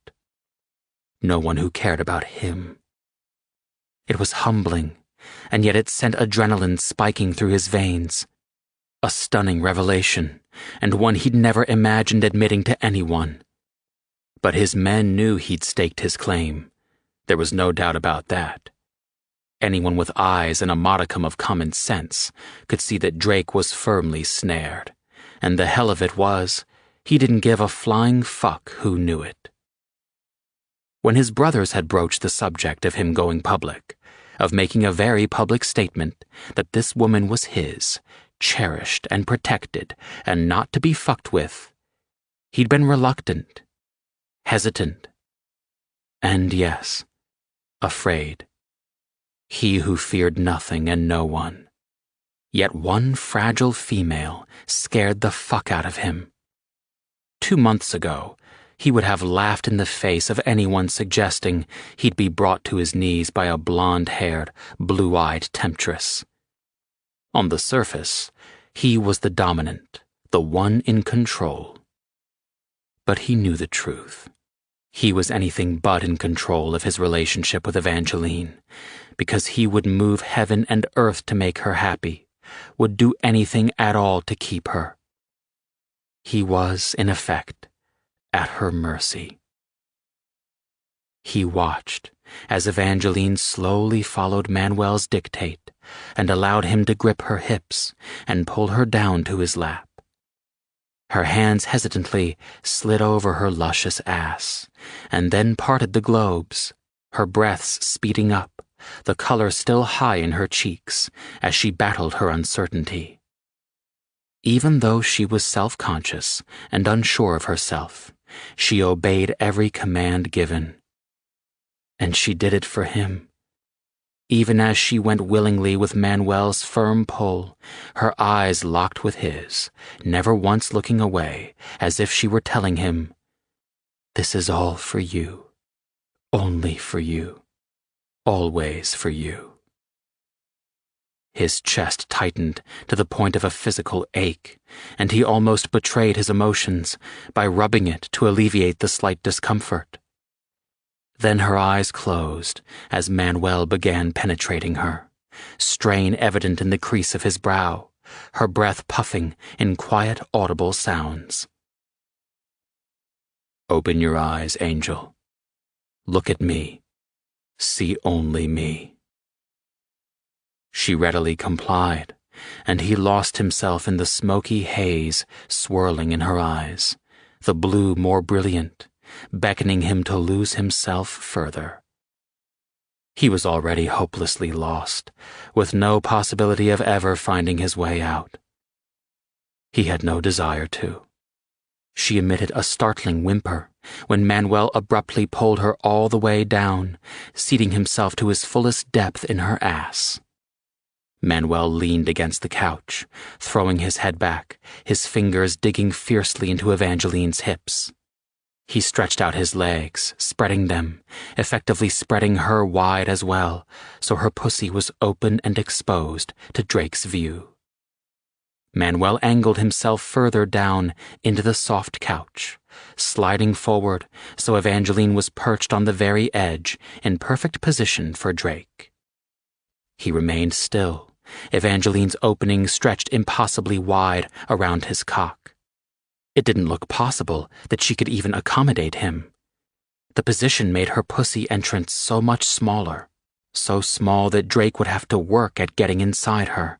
No one who cared about him. It was humbling, and yet it sent adrenaline spiking through his veins. A stunning revelation, and one he'd never imagined admitting to anyone. But his men knew he'd staked his claim. There was no doubt about that. Anyone with eyes and a modicum of common sense could see that Drake was firmly snared, and the hell of it was, he didn't give a flying fuck who knew it. When his brothers had broached the subject of him going public, of making a very public statement that this woman was his, cherished and protected, and not to be fucked with, he'd been reluctant, hesitant, and yes, afraid. He who feared nothing and no one. Yet one fragile female scared the fuck out of him. 2 months ago, he would have laughed in the face of anyone suggesting he'd be brought to his knees by a blonde-haired, blue-eyed temptress. On the surface, he was the dominant, the one in control. But he knew the truth. He was anything but in control of his relationship with Evangeline, because he would move heaven and earth to make her happy, would do anything at all to keep her. He was, in effect, at her mercy. He watched as Evangeline slowly followed Manuel's dictate and allowed him to grip her hips and pull her down to his lap. Her hands hesitantly slid over her luscious ass and then parted the globes, her breaths speeding up, the color still high in her cheeks as she battled her uncertainty. Even though she was self-conscious and unsure of herself, she obeyed every command given. And she did it for him. Even as she went willingly with Manuel's firm pull, her eyes locked with his, never once looking away, as if she were telling him, "This is all for you, only for you, always for you." His chest tightened to the point of a physical ache, and he almost betrayed his emotions by rubbing it to alleviate the slight discomfort. Then her eyes closed as Manuel began penetrating her, strain evident in the crease of his brow, her breath puffing in quiet, audible sounds. "Open your eyes, Angel. Look at me. See only me." She readily complied, and he lost himself in the smoky haze swirling in her eyes, the blue more brilliant, beckoning him to lose himself further. He was already hopelessly lost, with no possibility of ever finding his way out. He had no desire to. She emitted a startling whimper when Manuel abruptly pulled her all the way down, seating himself to his fullest depth in her ass. Manuel leaned against the couch, throwing his head back, his fingers digging fiercely into Evangeline's hips. He stretched out his legs, spreading them, effectively spreading her wide as well, so her pussy was open and exposed to Drake's view. Manuel angled himself further down into the soft couch, sliding forward so Evangeline was perched on the very edge in perfect position for Drake. He remained still, Evangeline's opening stretched impossibly wide around his cock. It didn't look possible that she could even accommodate him. The position made her pussy entrance so much smaller, so small that Drake would have to work at getting inside her.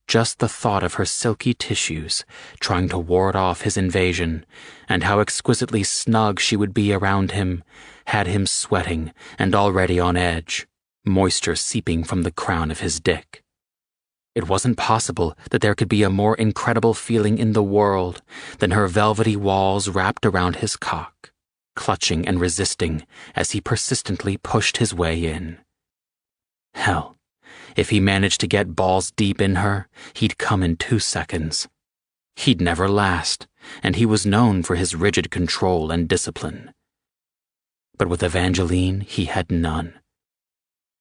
Just the thought of her silky tissues trying to ward off his invasion, and how exquisitely snug she would be around him, had him sweating and already on edge, moisture seeping from the crown of his dick. It wasn't possible that there could be a more incredible feeling in the world than her velvety walls wrapped around his cock, clutching and resisting as he persistently pushed his way in. Hell, if he managed to get balls deep in her, he'd come in 2 seconds. He'd never last, and he was known for his rigid control and discipline. But with Evangeline, he had none.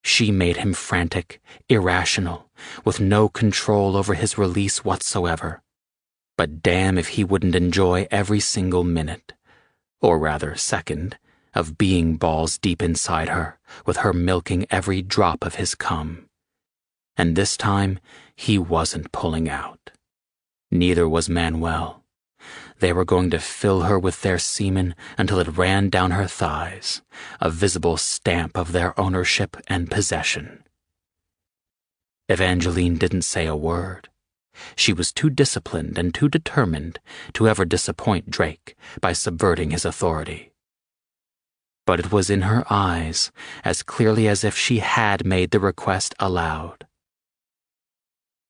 She made him frantic, irrational, with no control over his release whatsoever. But damn if he wouldn't enjoy every single minute, or rather second, of being balls deep inside her, with her milking every drop of his cum. And this time, he wasn't pulling out. Neither was Manuel. They were going to fill her with their semen until it ran down her thighs, a visible stamp of their ownership and possession. Evangeline didn't say a word. She was too disciplined and too determined to ever disappoint Drake by subverting his authority. But it was in her eyes as clearly as if she had made the request aloud.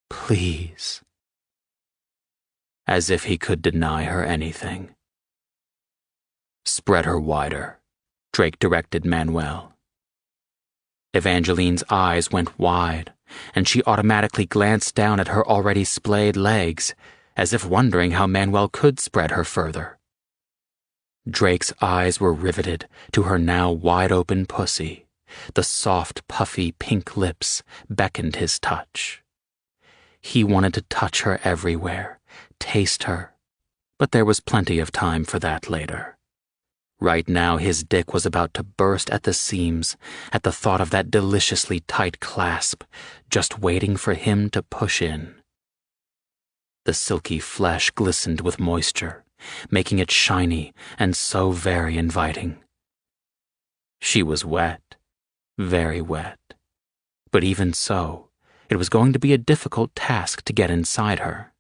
"Please." As if he could deny her anything. "Spread her wider," Drake directed Manuel. Evangeline's eyes went wide, and she automatically glanced down at her already splayed legs, as if wondering how Manuel could spread her further. Drake's eyes were riveted to her now wide-open pussy. The soft, puffy pink lips beckoned his touch. He wanted to touch her everywhere, taste her, but there was plenty of time for that later. Right now his dick was about to burst at the seams at the thought of that deliciously tight clasp, just waiting for him to push in. The silky flesh glistened with moisture, making it shiny and so very inviting. She was wet, very wet. But even so, it was going to be a difficult task to get inside her.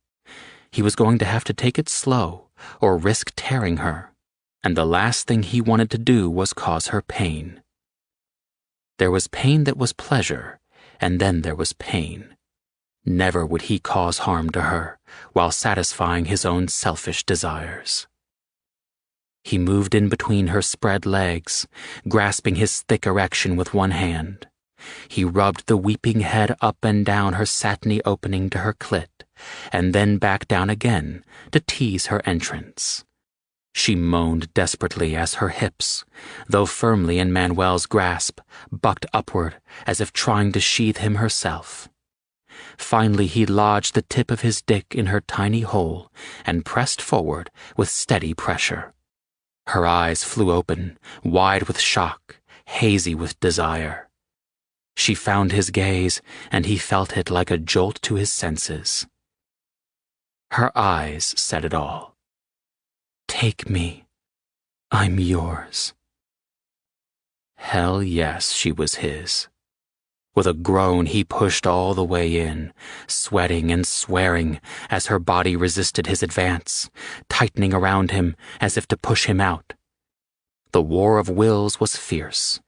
He was going to have to take it slow or risk tearing her, and the last thing he wanted to do was cause her pain. There was pain that was pleasure, and then there was pain. Never would he cause harm to her while satisfying his own selfish desires. He moved in between her spread legs, grasping his thick erection with one hand. He rubbed the weeping head up and down her satiny opening to her clit, and then back down again to tease her entrance. She moaned desperately as her hips, though firmly in Manuel's grasp, bucked upward as if trying to sheathe him herself. Finally he lodged the tip of his dick in her tiny hole and pressed forward with steady pressure. Her eyes flew open, wide with shock, hazy with desire. She found his gaze, and he felt it like a jolt to his senses. Her eyes said it all. "Take me. I'm yours." Hell yes, she was his. With a groan, he pushed all the way in, sweating and swearing as her body resisted his advance, tightening around him as if to push him out. The war of wills was fierce.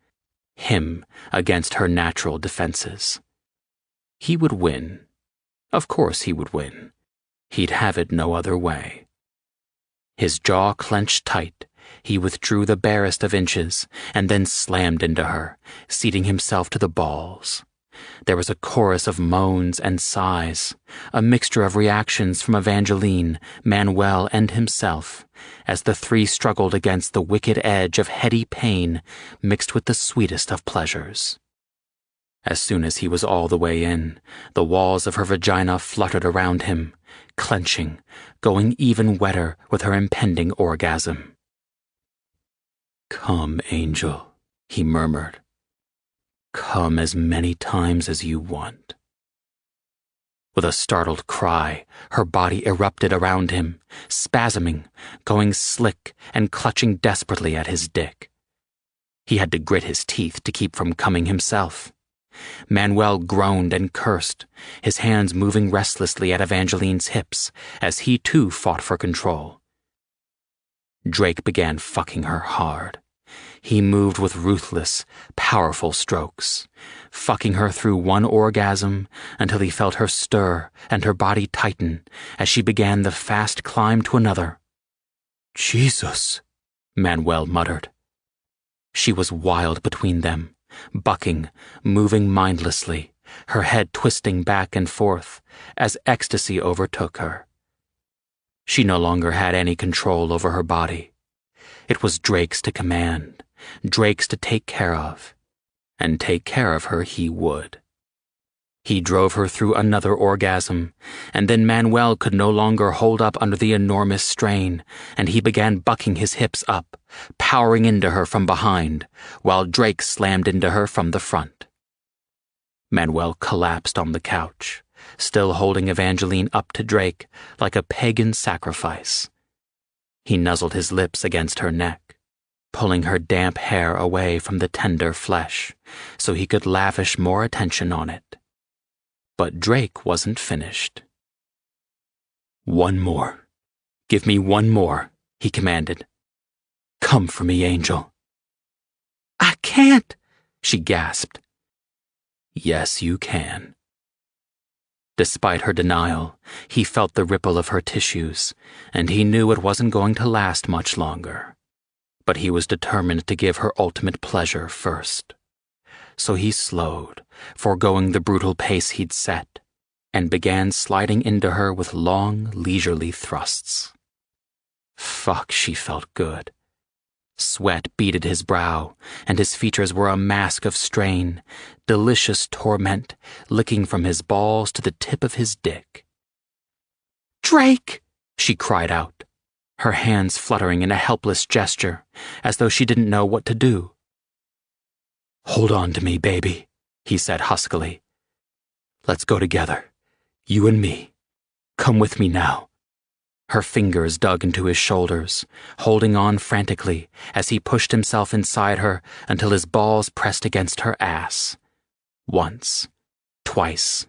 Him against her natural defenses. He would win. Of course he would win. He'd have it no other way. His jaw clenched tight, he withdrew the barest of inches and then slammed into her, seating himself to the balls. There was a chorus of moans and sighs, a mixture of reactions from Evangeline, Manuel, and himself, as the three struggled against the wicked edge of heady pain mixed with the sweetest of pleasures. As soon as he was all the way in, the walls of her vagina fluttered around him, clenching, going even wetter with her impending orgasm. "Come, angel," he murmured. "Come as many times as you want." With a startled cry, her body erupted around him, spasming, going slick and clutching desperately at his dick. He had to grit his teeth to keep from coming himself. Manuel groaned and cursed, his hands moving restlessly at Evangeline's hips as he too fought for control. Drake began fucking her hard. He moved with ruthless, powerful strokes, fucking her through one orgasm until he felt her stir and her body tighten as she began the fast climb to another. "Jesus," Manuel muttered. She was wild between them, bucking, moving mindlessly, her head twisting back and forth as ecstasy overtook her. She no longer had any control over her body. It was Drake's to command, Drake's to take care of, and take care of her he would. He drove her through another orgasm, and then Manuel could no longer hold up under the enormous strain, and he began bucking his hips up, powering into her from behind, while Drake slammed into her from the front. Manuel collapsed on the couch, still holding Evangeline up to Drake like a pagan sacrifice. He nuzzled his lips against her neck, pulling her damp hair away from the tender flesh so he could lavish more attention on it. But Drake wasn't finished. "One more. Give me one more," he commanded. "Come for me, angel." "I can't," she gasped. "Yes, you can." Despite her denial, he felt the ripple of her tissues, and he knew it wasn't going to last much longer. But he was determined to give her ultimate pleasure first. So he slowed, foregoing the brutal pace he'd set, and began sliding into her with long, leisurely thrusts. Fuck, she felt good. Sweat beaded his brow, and his features were a mask of strain, delicious torment licking from his balls to the tip of his dick. "Drake!" she cried out, her hands fluttering in a helpless gesture, as though she didn't know what to do. "Hold on to me, baby," he said huskily. "Let's go together, you and me. Come with me now. Her fingers dug into his shoulders, holding on frantically as he pushed himself inside her until his balls pressed against her ass. Once, twice.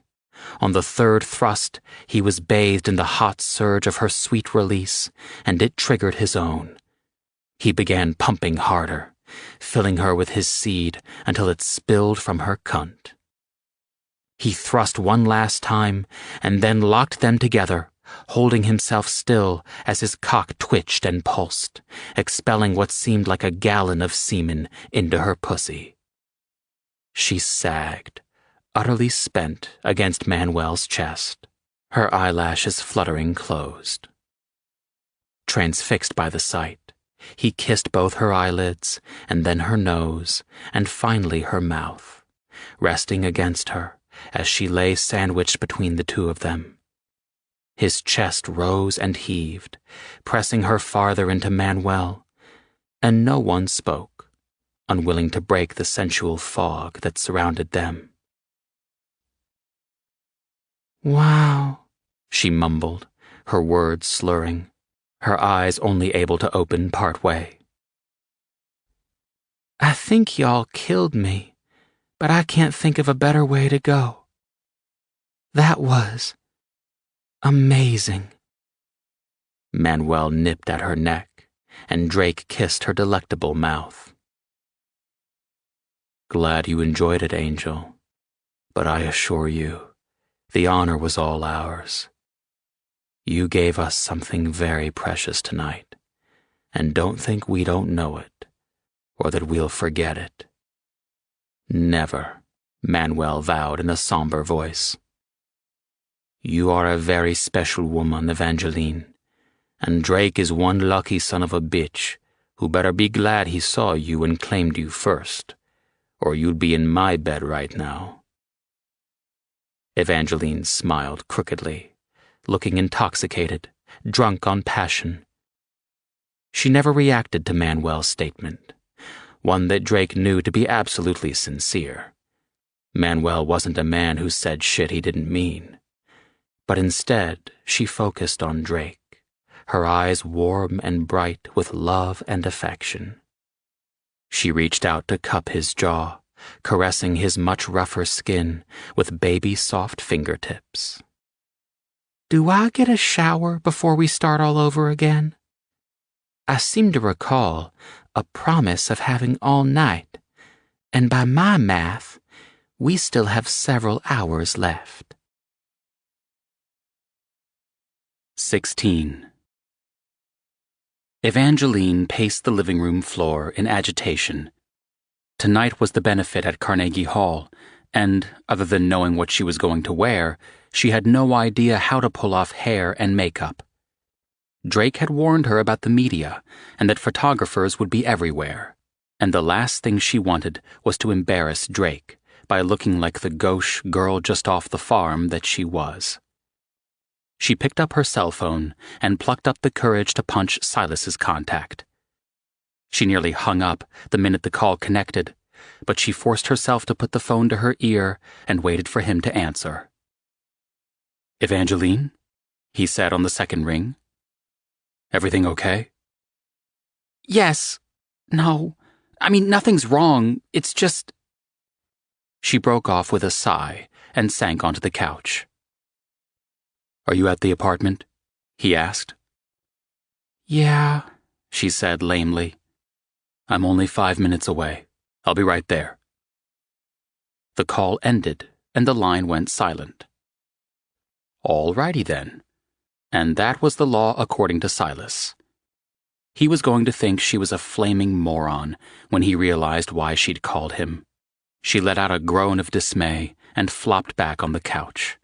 On the third thrust, he was bathed in the hot surge of her sweet release, and it triggered his own. He began pumping harder, filling her with his seed until it spilled from her cunt. He thrust one last time and then locked them together, holding himself still as his cock twitched and pulsed, expelling what seemed like a gallon of semen into her pussy. She sagged, utterly spent, against Manuel's chest, her eyelashes fluttering closed. Transfixed by the sight, he kissed both her eyelids, and then her nose, and finally her mouth, resting against her as she lay sandwiched between the two of them. His chest rose and heaved, pressing her farther into Manuel, and no one spoke, unwilling to break the sensual fog that surrounded them. Wow, she mumbled, her words slurring, her eyes only able to open part way. I think y'all killed me, but I can't think of a better way to go. That was amazing. Manuel nipped at her neck, and Drake kissed her delectable mouth. Glad you enjoyed it, Angel, but I assure you, the honor was all ours. You gave us something very precious tonight, and don't think we don't know it, or that we'll forget it. Never, Manuel vowed in a somber voice. You are a very special woman, Evangeline, and Drake is one lucky son of a bitch who better be glad he saw you and claimed you first, or you'd be in my bed right now. Evangeline smiled crookedly, looking intoxicated, drunk on passion. She never reacted to Manuel's statement, one that Drake knew to be absolutely sincere. Manuel wasn't a man who said shit he didn't mean. But instead, she focused on Drake, her eyes warm and bright with love and affection. She reached out to cup his jaw, caressing his much rougher skin with baby-soft fingertips. Do I get a shower before we start all over again? I seem to recall a promise of having all night, and by my math, we still have several hours left. 16. Evangeline paced the living room floor in agitation. Tonight was the benefit at Carnegie Hall, and, other than knowing what she was going to wear, she had no idea how to pull off hair and makeup. Drake had warned her about the media and that photographers would be everywhere, and the last thing she wanted was to embarrass Drake by looking like the gauche girl just off the farm that she was. She picked up her cell phone and plucked up the courage to punch Silas's contact. She nearly hung up the minute the call connected, but she forced herself to put the phone to her ear and waited for him to answer. Evangeline? He said on the second ring. Everything okay? Yes. No. Nothing's wrong. It's just... She broke off with a sigh and sank onto the couch. Are you at the apartment? He asked. Yeah, she said lamely. I'm only 5 minutes away. I'll be right there. The call ended, and the line went silent. All righty then. And that was the law according to Silas. He was going to think she was a flaming moron when he realized why she'd called him. She let out a groan of dismay and flopped back on the couch.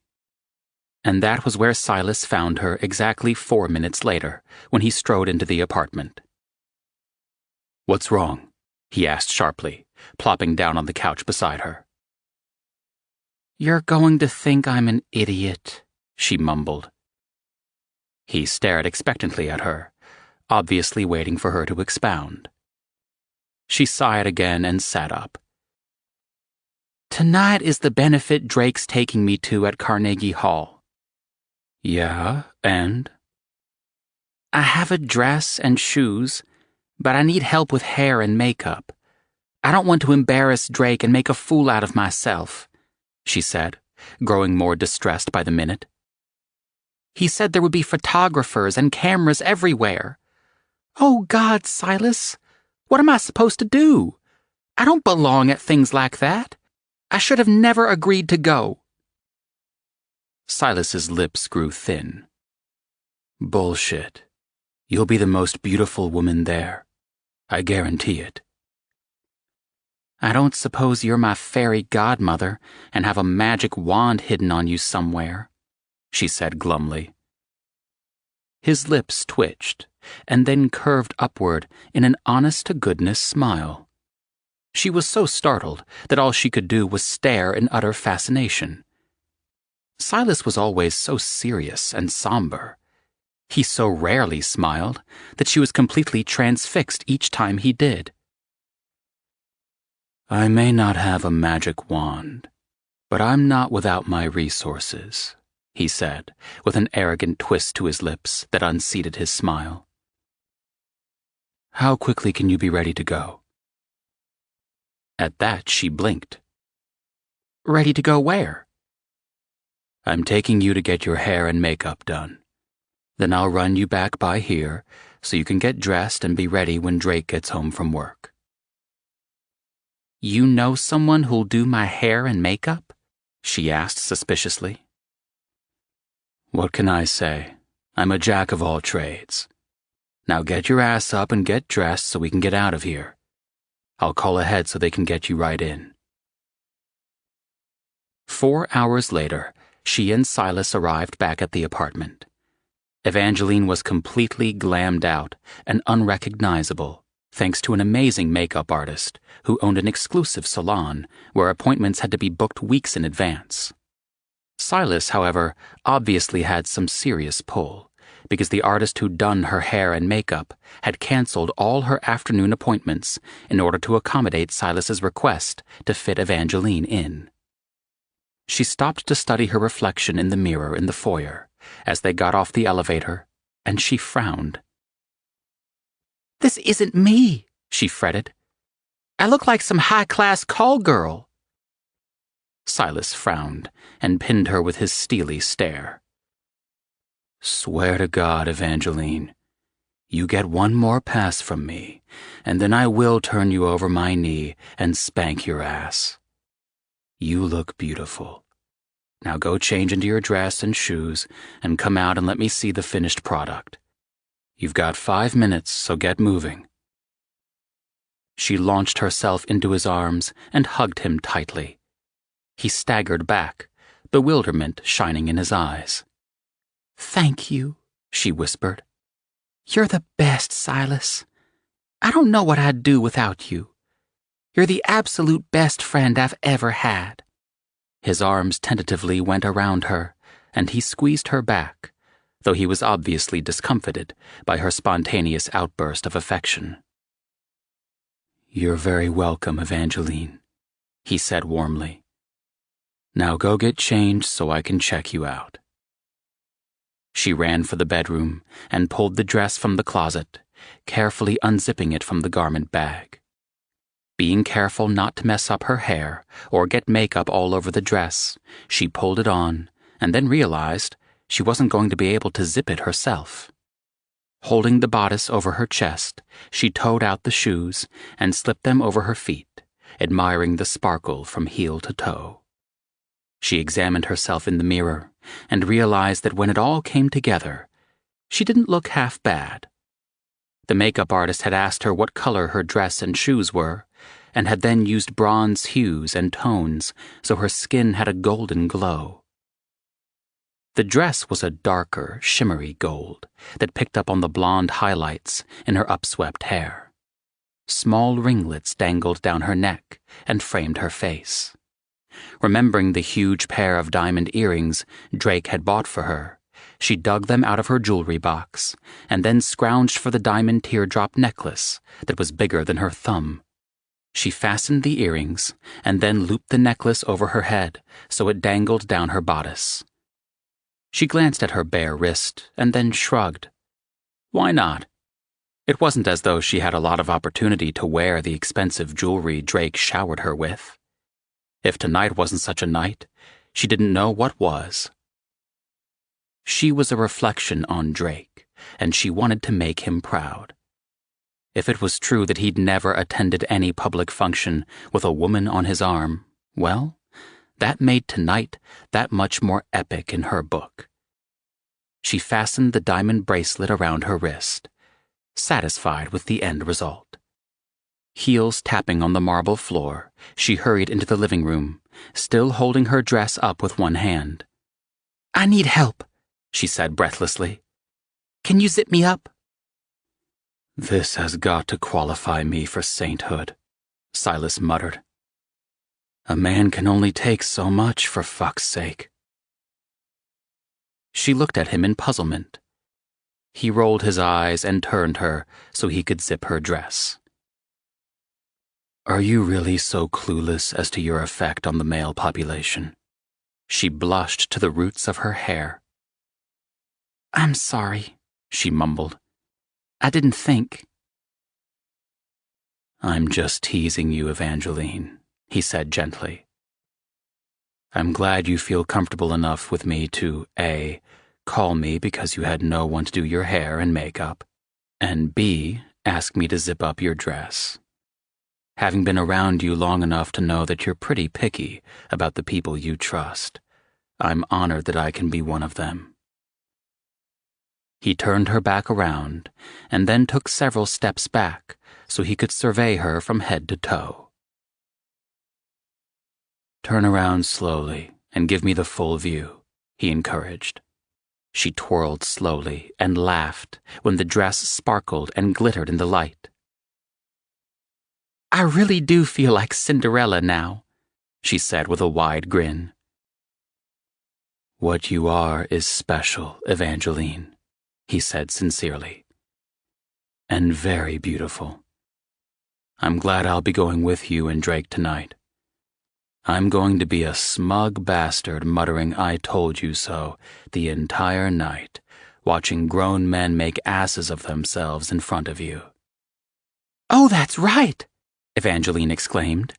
And that was where Silas found her exactly 4 minutes later, when he strode into the apartment. What's wrong? He asked sharply, plopping down on the couch beside her. You're going to think I'm an idiot, she mumbled. He stared expectantly at her, obviously waiting for her to expound. She sighed again and sat up. Tonight is the benefit Drake's taking me to at Carnegie Hall. Yeah, and? I have a dress and shoes, but I need help with hair and makeup. I don't want to embarrass Drake and make a fool out of myself, she said, growing more distressed by the minute. He said there would be photographers and cameras everywhere. Oh, God, Silas, what am I supposed to do? I don't belong at things like that. I should have never agreed to go. Silas's lips grew thin. Bullshit. You'll be the most beautiful woman there. I guarantee it. I don't suppose you're my fairy godmother and have a magic wand hidden on you somewhere, she said glumly. His lips twitched and then curved upward in an honest-to-goodness smile. She was so startled that all she could do was stare in utter fascination. Silas was always so serious and somber. He so rarely smiled that she was completely transfixed each time he did. I may not have a magic wand, but I'm not without my resources, he said, with an arrogant twist to his lips that unseated his smile. How quickly can you be ready to go? At that, she blinked. Ready to go where? I'm taking you to get your hair and makeup done. Then I'll run you back by here so you can get dressed and be ready when Drake gets home from work. You know someone who'll do my hair and makeup? She asked suspiciously. What can I say? I'm a jack of all trades. Now get your ass up and get dressed so we can get out of here. I'll call ahead so they can get you right in. 4 hours later, she and Silas arrived back at the apartment. Evangeline was completely glammed out and unrecognizable, thanks to an amazing makeup artist who owned an exclusive salon where appointments had to be booked weeks in advance. Silas, however, obviously had some serious pull, because the artist who'd done her hair and makeup had canceled all her afternoon appointments in order to accommodate Silas's request to fit Evangeline in. She stopped to study her reflection in the mirror in the foyer as they got off the elevator, and she frowned. This isn't me, she fretted. I look like some high-class call girl. Silas frowned and pinned her with his steely stare. Swear to God, Evangeline, you get one more pass from me, and then I will turn you over my knee and spank your ass. You look beautiful. Now go change into your dress and shoes and come out and let me see the finished product. You've got 5 minutes, so get moving. She launched herself into his arms and hugged him tightly. He staggered back, bewilderment shining in his eyes. Thank you, she whispered. You're the best, Silas. I don't know what I'd do without you. You're the absolute best friend I've ever had. His arms tentatively went around her, and he squeezed her back, though he was obviously discomfited by her spontaneous outburst of affection. You're very welcome, Evangeline, he said warmly. Now go get changed so I can check you out. She ran for the bedroom and pulled the dress from the closet, carefully unzipping it from the garment bag. Being careful not to mess up her hair or get makeup all over the dress, she pulled it on and then realized she wasn't going to be able to zip it herself. Holding the bodice over her chest, she towed out the shoes and slipped them over her feet, admiring the sparkle from heel to toe. She examined herself in the mirror and realized that when it all came together, she didn't look half bad. The makeup artist had asked her what color her dress and shoes were, and had then used bronze hues and tones so her skin had a golden glow. The dress was a darker, shimmery gold that picked up on the blonde highlights in her upswept hair. Small ringlets dangled down her neck and framed her face. Remembering the huge pair of diamond earrings Drake had bought for her, she dug them out of her jewelry box and then scrounged for the diamond teardrop necklace that was bigger than her thumb. She fastened the earrings and then looped the necklace over her head so it dangled down her bodice. She glanced at her bare wrist and then shrugged. Why not? It wasn't as though she had a lot of opportunity to wear the expensive jewelry Drake showered her with. If tonight wasn't such a night, she didn't know what was. She was a reflection on Drake, and she wanted to make him proud. If it was true that he'd never attended any public function with a woman on his arm, well, that made tonight that much more epic in her book. She fastened the diamond bracelet around her wrist, satisfied with the end result. Heels tapping on the marble floor, she hurried into the living room, still holding her dress up with one hand. "I need help," she said breathlessly. "Can you zip me up?" "This has got to qualify me for sainthood," Silas muttered. "A man can only take so much, for fuck's sake." She looked at him in puzzlement. He rolled his eyes and turned her so he could zip her dress. "Are you really so clueless as to your effect on the male population?" She blushed to the roots of her hair. "I'm sorry," she mumbled. "I didn't think." "I'm just teasing you, Evangeline," he said gently. "I'm glad you feel comfortable enough with me to, A, call me because you had no one to do your hair and makeup, and B, ask me to zip up your dress. Having been around you long enough to know that you're pretty picky about the people you trust, I'm honored that I can be one of them." He turned her back around and then took several steps back so he could survey her from head to toe. "Turn around slowly and give me the full view," he encouraged. She twirled slowly and laughed when the dress sparkled and glittered in the light. "I really do feel like Cinderella now," she said with a wide grin. "What you are is special, Evangeline," he said sincerely. "And very beautiful. I'm glad I'll be going with you and Drake tonight. I'm going to be a smug bastard muttering 'I told you so' the entire night, watching grown men make asses of themselves in front of you." "Oh, that's right," Evangeline exclaimed.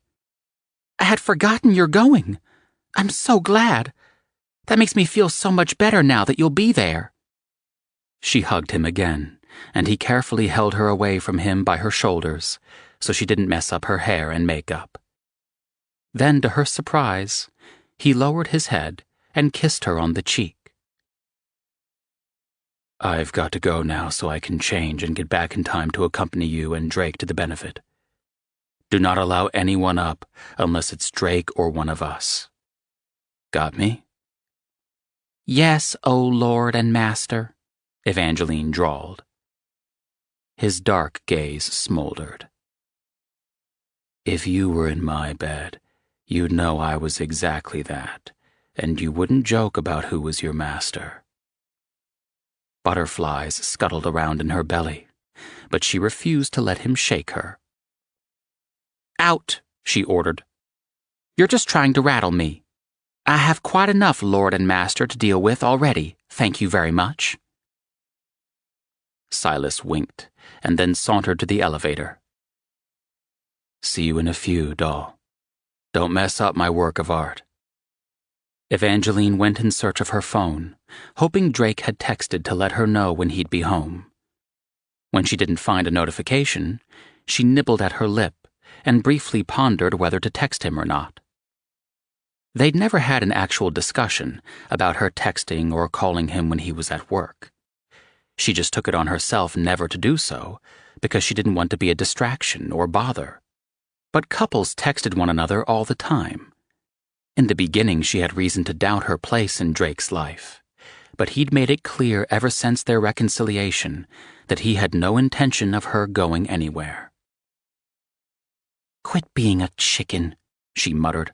"I had forgotten you're going. I'm so glad. That makes me feel so much better now that you'll be there." She hugged him again, and he carefully held her away from him by her shoulders so she didn't mess up her hair and makeup. Then, to her surprise, he lowered his head and kissed her on the cheek. "I've got to go now so I can change and get back in time to accompany you and Drake to the benefit. Do not allow anyone up unless it's Drake or one of us. Got me?" "Yes, O Lord and Master," Evangeline drawled. His dark gaze smoldered. "If you were in my bed, you'd know I was exactly that, and you wouldn't joke about who was your master." Butterflies scuttled around in her belly, but she refused to let him shake her. "Out," she ordered. "You're just trying to rattle me. I have quite enough Lord and Master to deal with already, thank you very much." Silas winked and then sauntered to the elevator. "See you in a few, doll. Don't mess up my work of art." Evangeline went in search of her phone, hoping Drake had texted to let her know when he'd be home. When she didn't find a notification, she nibbled at her lip and briefly pondered whether to text him or not. They'd never had an actual discussion about her texting or calling him when he was at work. She just took it on herself never to do so because she didn't want to be a distraction or bother. But couples texted one another all the time. In the beginning, she had reason to doubt her place in Drake's life, but he'd made it clear ever since their reconciliation that he had no intention of her going anywhere. "Quit being a chicken," she muttered.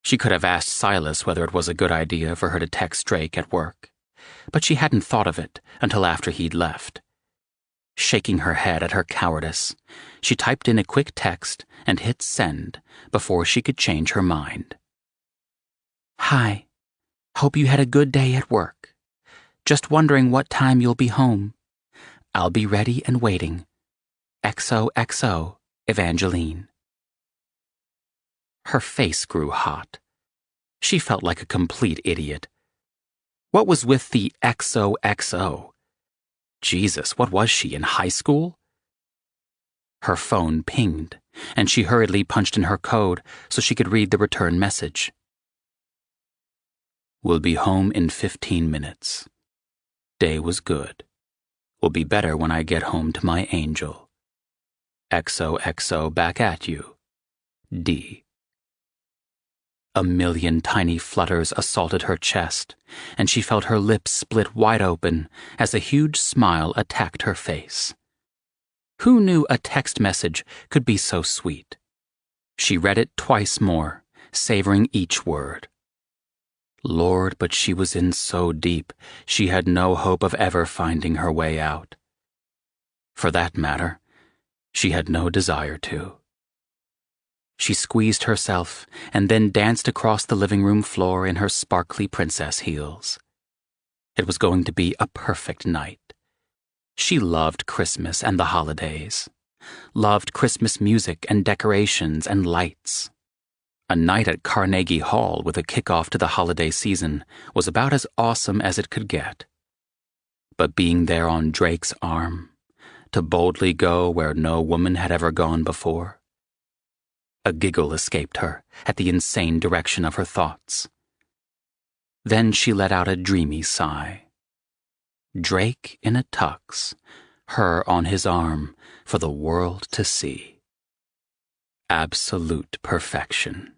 She could have asked Silas whether it was a good idea for her to text Drake at work, but she hadn't thought of it until after he'd left. Shaking her head at her cowardice, she typed in a quick text and hit send before she could change her mind. "Hi. Hope you had a good day at work. Just wondering what time you'll be home. I'll be ready and waiting. XOXO, Evangeline. Her face grew hot. She felt like a complete idiot. What was with the XOXO? Jesus, what was she, in high school? Her phone pinged, and she hurriedly punched in her code so she could read the return message. Will be home in 15 minutes. Day was good. Will be better when I get home to my angel. XOXO back at you. D. A million tiny flutters assaulted her chest, and she felt her lips split wide open as a huge smile attacked her face. Who knew a text message could be so sweet? She read it twice more, savoring each word. Lord, but she was in so deep, she had no hope of ever finding her way out. For that matter, she had no desire to. She squeezed herself and then danced across the living room floor in her sparkly princess heels. It was going to be a perfect night. She loved Christmas and the holidays, loved Christmas music and decorations and lights. A night at Carnegie Hall with a kickoff to the holiday season was about as awesome as it could get. But being there on Drake's arm, to boldly go where no woman had ever gone before. A giggle escaped her at the insane direction of her thoughts. Then she let out a dreamy sigh. Drake in a tux, her on his arm for the world to see. Absolute perfection.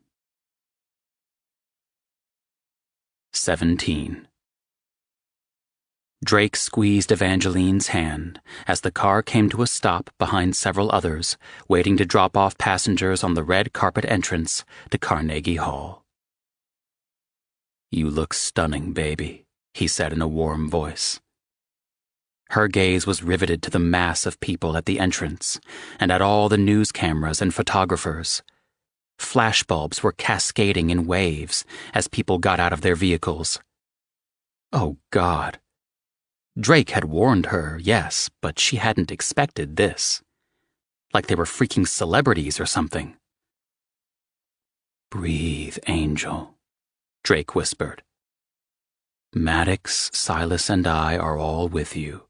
17. Drake squeezed Evangeline's hand as the car came to a stop behind several others, waiting to drop off passengers on the red carpet entrance to Carnegie Hall. You look stunning, baby, he said in a warm voice. Her gaze was riveted to the mass of people at the entrance and at all the news cameras and photographers. Flashbulbs were cascading in waves as people got out of their vehicles. Oh, God. Drake had warned her, yes, but she hadn't expected this. Like they were freaking celebrities or something. Breathe, Angel, Drake whispered. Maddox, Silas, and I are all with you.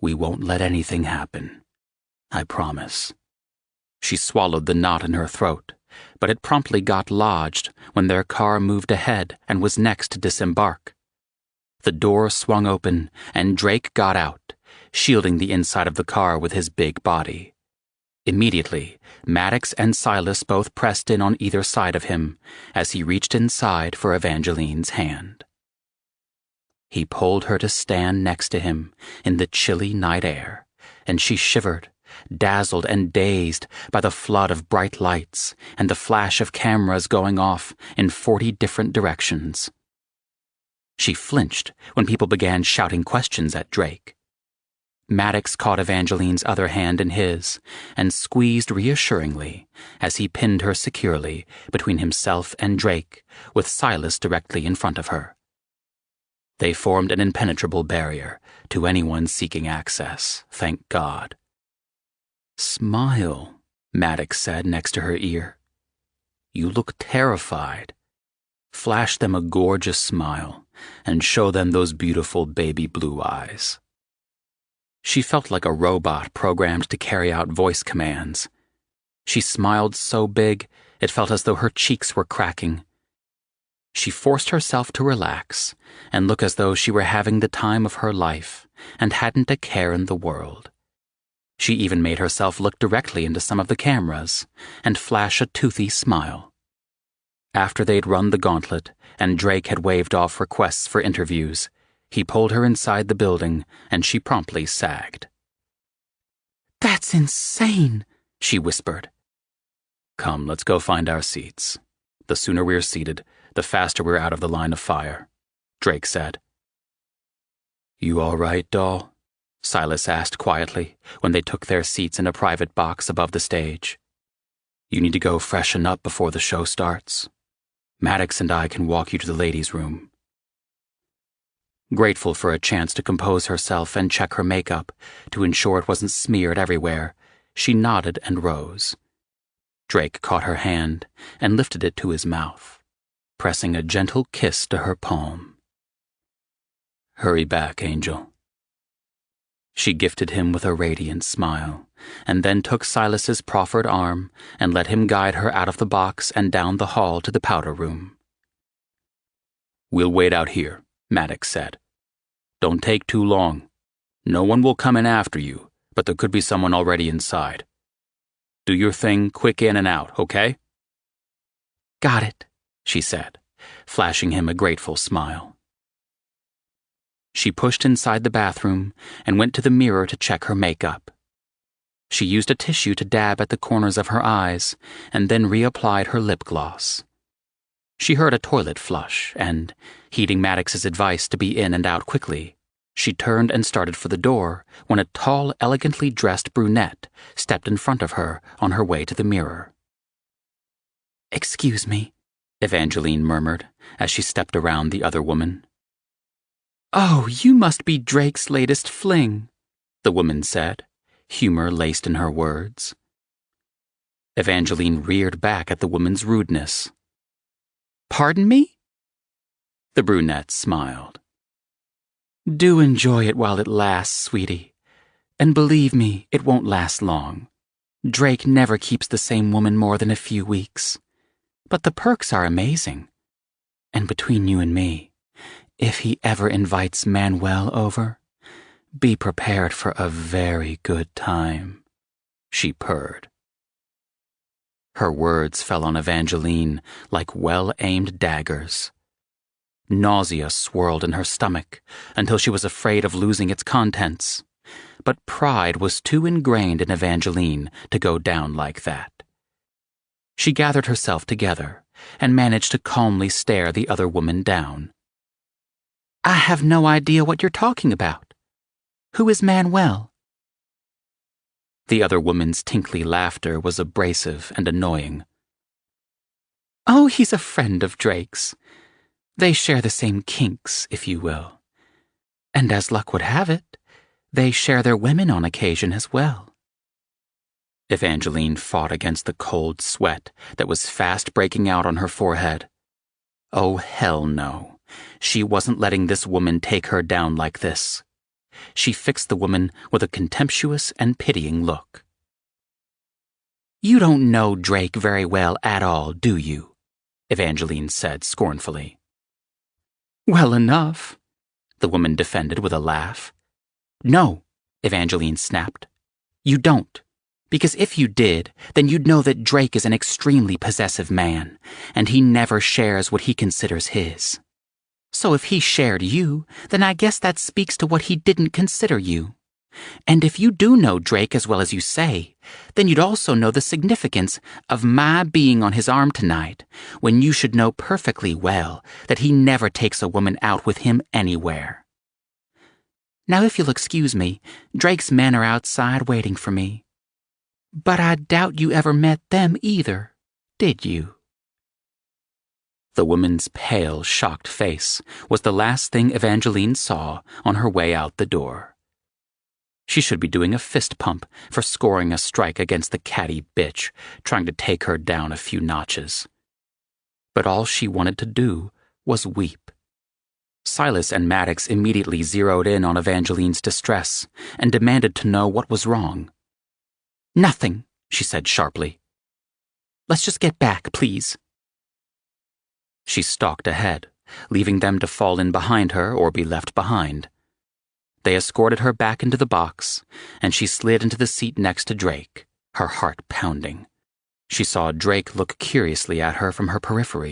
We won't let anything happen. I promise. She swallowed the knot in her throat, but it promptly got lodged when their car moved ahead and was next to disembark. The door swung open, and Drake got out, shielding the inside of the car with his big body. Immediately, Maddox and Silas both pressed in on either side of him as he reached inside for Evangeline's hand. He pulled her to stand next to him in the chilly night air, and she shivered, dazzled and dazed by the flood of bright lights and the flash of cameras going off in 40 different directions. She flinched when people began shouting questions at Drake. Maddox caught Evangeline's other hand in his and squeezed reassuringly as he pinned her securely between himself and Drake, with Silas directly in front of her. They formed an impenetrable barrier to anyone seeking access, thank God. Smile, Maddox said next to her ear. You look terrified. Flash them a gorgeous smile and show them those beautiful baby blue eyes. She felt like a robot programmed to carry out voice commands. She smiled so big, it felt as though her cheeks were cracking. She forced herself to relax and look as though she were having the time of her life and hadn't a care in the world. She even made herself look directly into some of the cameras and flash a toothy smile. After they'd run the gauntlet and Drake had waved off requests for interviews, he pulled her inside the building and she promptly sagged. That's insane, she whispered. Come, let's go find our seats. The sooner we're seated, the faster we're out of the line of fire, Drake said. You all right, doll? Silas asked quietly when they took their seats in a private box above the stage. You need to go freshen up before the show starts. Maddox and I can walk you to the ladies' room. Grateful for a chance to compose herself and check her makeup to ensure it wasn't smeared everywhere, she nodded and rose. Drake caught her hand and lifted it to his mouth, pressing a gentle kiss to her palm. "Hurry back, Angel." She gifted him with a radiant smile, and then took Silas's proffered arm and let him guide her out of the box and down the hall to the powder room. "We'll wait out here," Maddox said. "Don't take too long. No one will come in after you, but there could be someone already inside. Do your thing quick in and out, okay?" "Got it," she said, flashing him a grateful smile. She pushed inside the bathroom and went to the mirror to check her makeup. She used a tissue to dab at the corners of her eyes and then reapplied her lip gloss. She heard a toilet flush and, heeding Maddox's advice to be in and out quickly, she turned and started for the door when a tall, elegantly dressed brunette stepped in front of her on her way to the mirror. "Excuse me," Evangeline murmured as she stepped around the other woman. "Oh, you must be Drake's latest fling," the woman said, humor laced in her words. Evangeline reared back at the woman's rudeness. "Pardon me?" The brunette smiled. "Do enjoy it while it lasts, sweetie. And believe me, it won't last long. Drake never keeps the same woman more than a few weeks. But the perks are amazing. And between you and me, if he ever invites Manuel over, be prepared for a very good time," she purred. Her words fell on Evangeline like well-aimed daggers. Nausea swirled in her stomach until she was afraid of losing its contents, but pride was too ingrained in Evangeline to go down like that. She gathered herself together and managed to calmly stare the other woman down. "I have no idea what you're talking about. Who is Manuel?" The other woman's tinkly laughter was abrasive and annoying. "Oh, he's a friend of Drake's. They share the same kinks, if you will. And as luck would have it, they share their women on occasion as well." Evangeline fought against the cold sweat that was fast breaking out on her forehead. Oh, hell no. She wasn't letting this woman take her down like this. She fixed the woman with a contemptuous and pitying look. "You don't know Drake very well at all, do you?" Evangeline said scornfully. "Well enough," the woman defended with a laugh. "No," Evangeline snapped. "You don't. Because if you did, then you'd know that Drake is an extremely possessive man, and he never shares what he considers his. So if he shared you, then I guess that speaks to what he didn't consider you. And if you do know Drake as well as you say, then you'd also know the significance of my being on his arm tonight, when you should know perfectly well that he never takes a woman out with him anywhere. Now if you'll excuse me, Drake's men are outside waiting for me. But I doubt you ever met them either, did you?" The woman's pale, shocked face was the last thing Evangeline saw on her way out the door. She should be doing a fist pump for scoring a strike against the catty bitch trying to take her down a few notches. But all she wanted to do was weep. Silas and Maddox immediately zeroed in on Evangeline's distress and demanded to know what was wrong. "Nothing," she said sharply. "Let's just get back, please." She stalked ahead, leaving them to fall in behind her or be left behind. They escorted her back into the box, and she slid into the seat next to Drake, her heart pounding. She saw Drake look curiously at her from her periphery.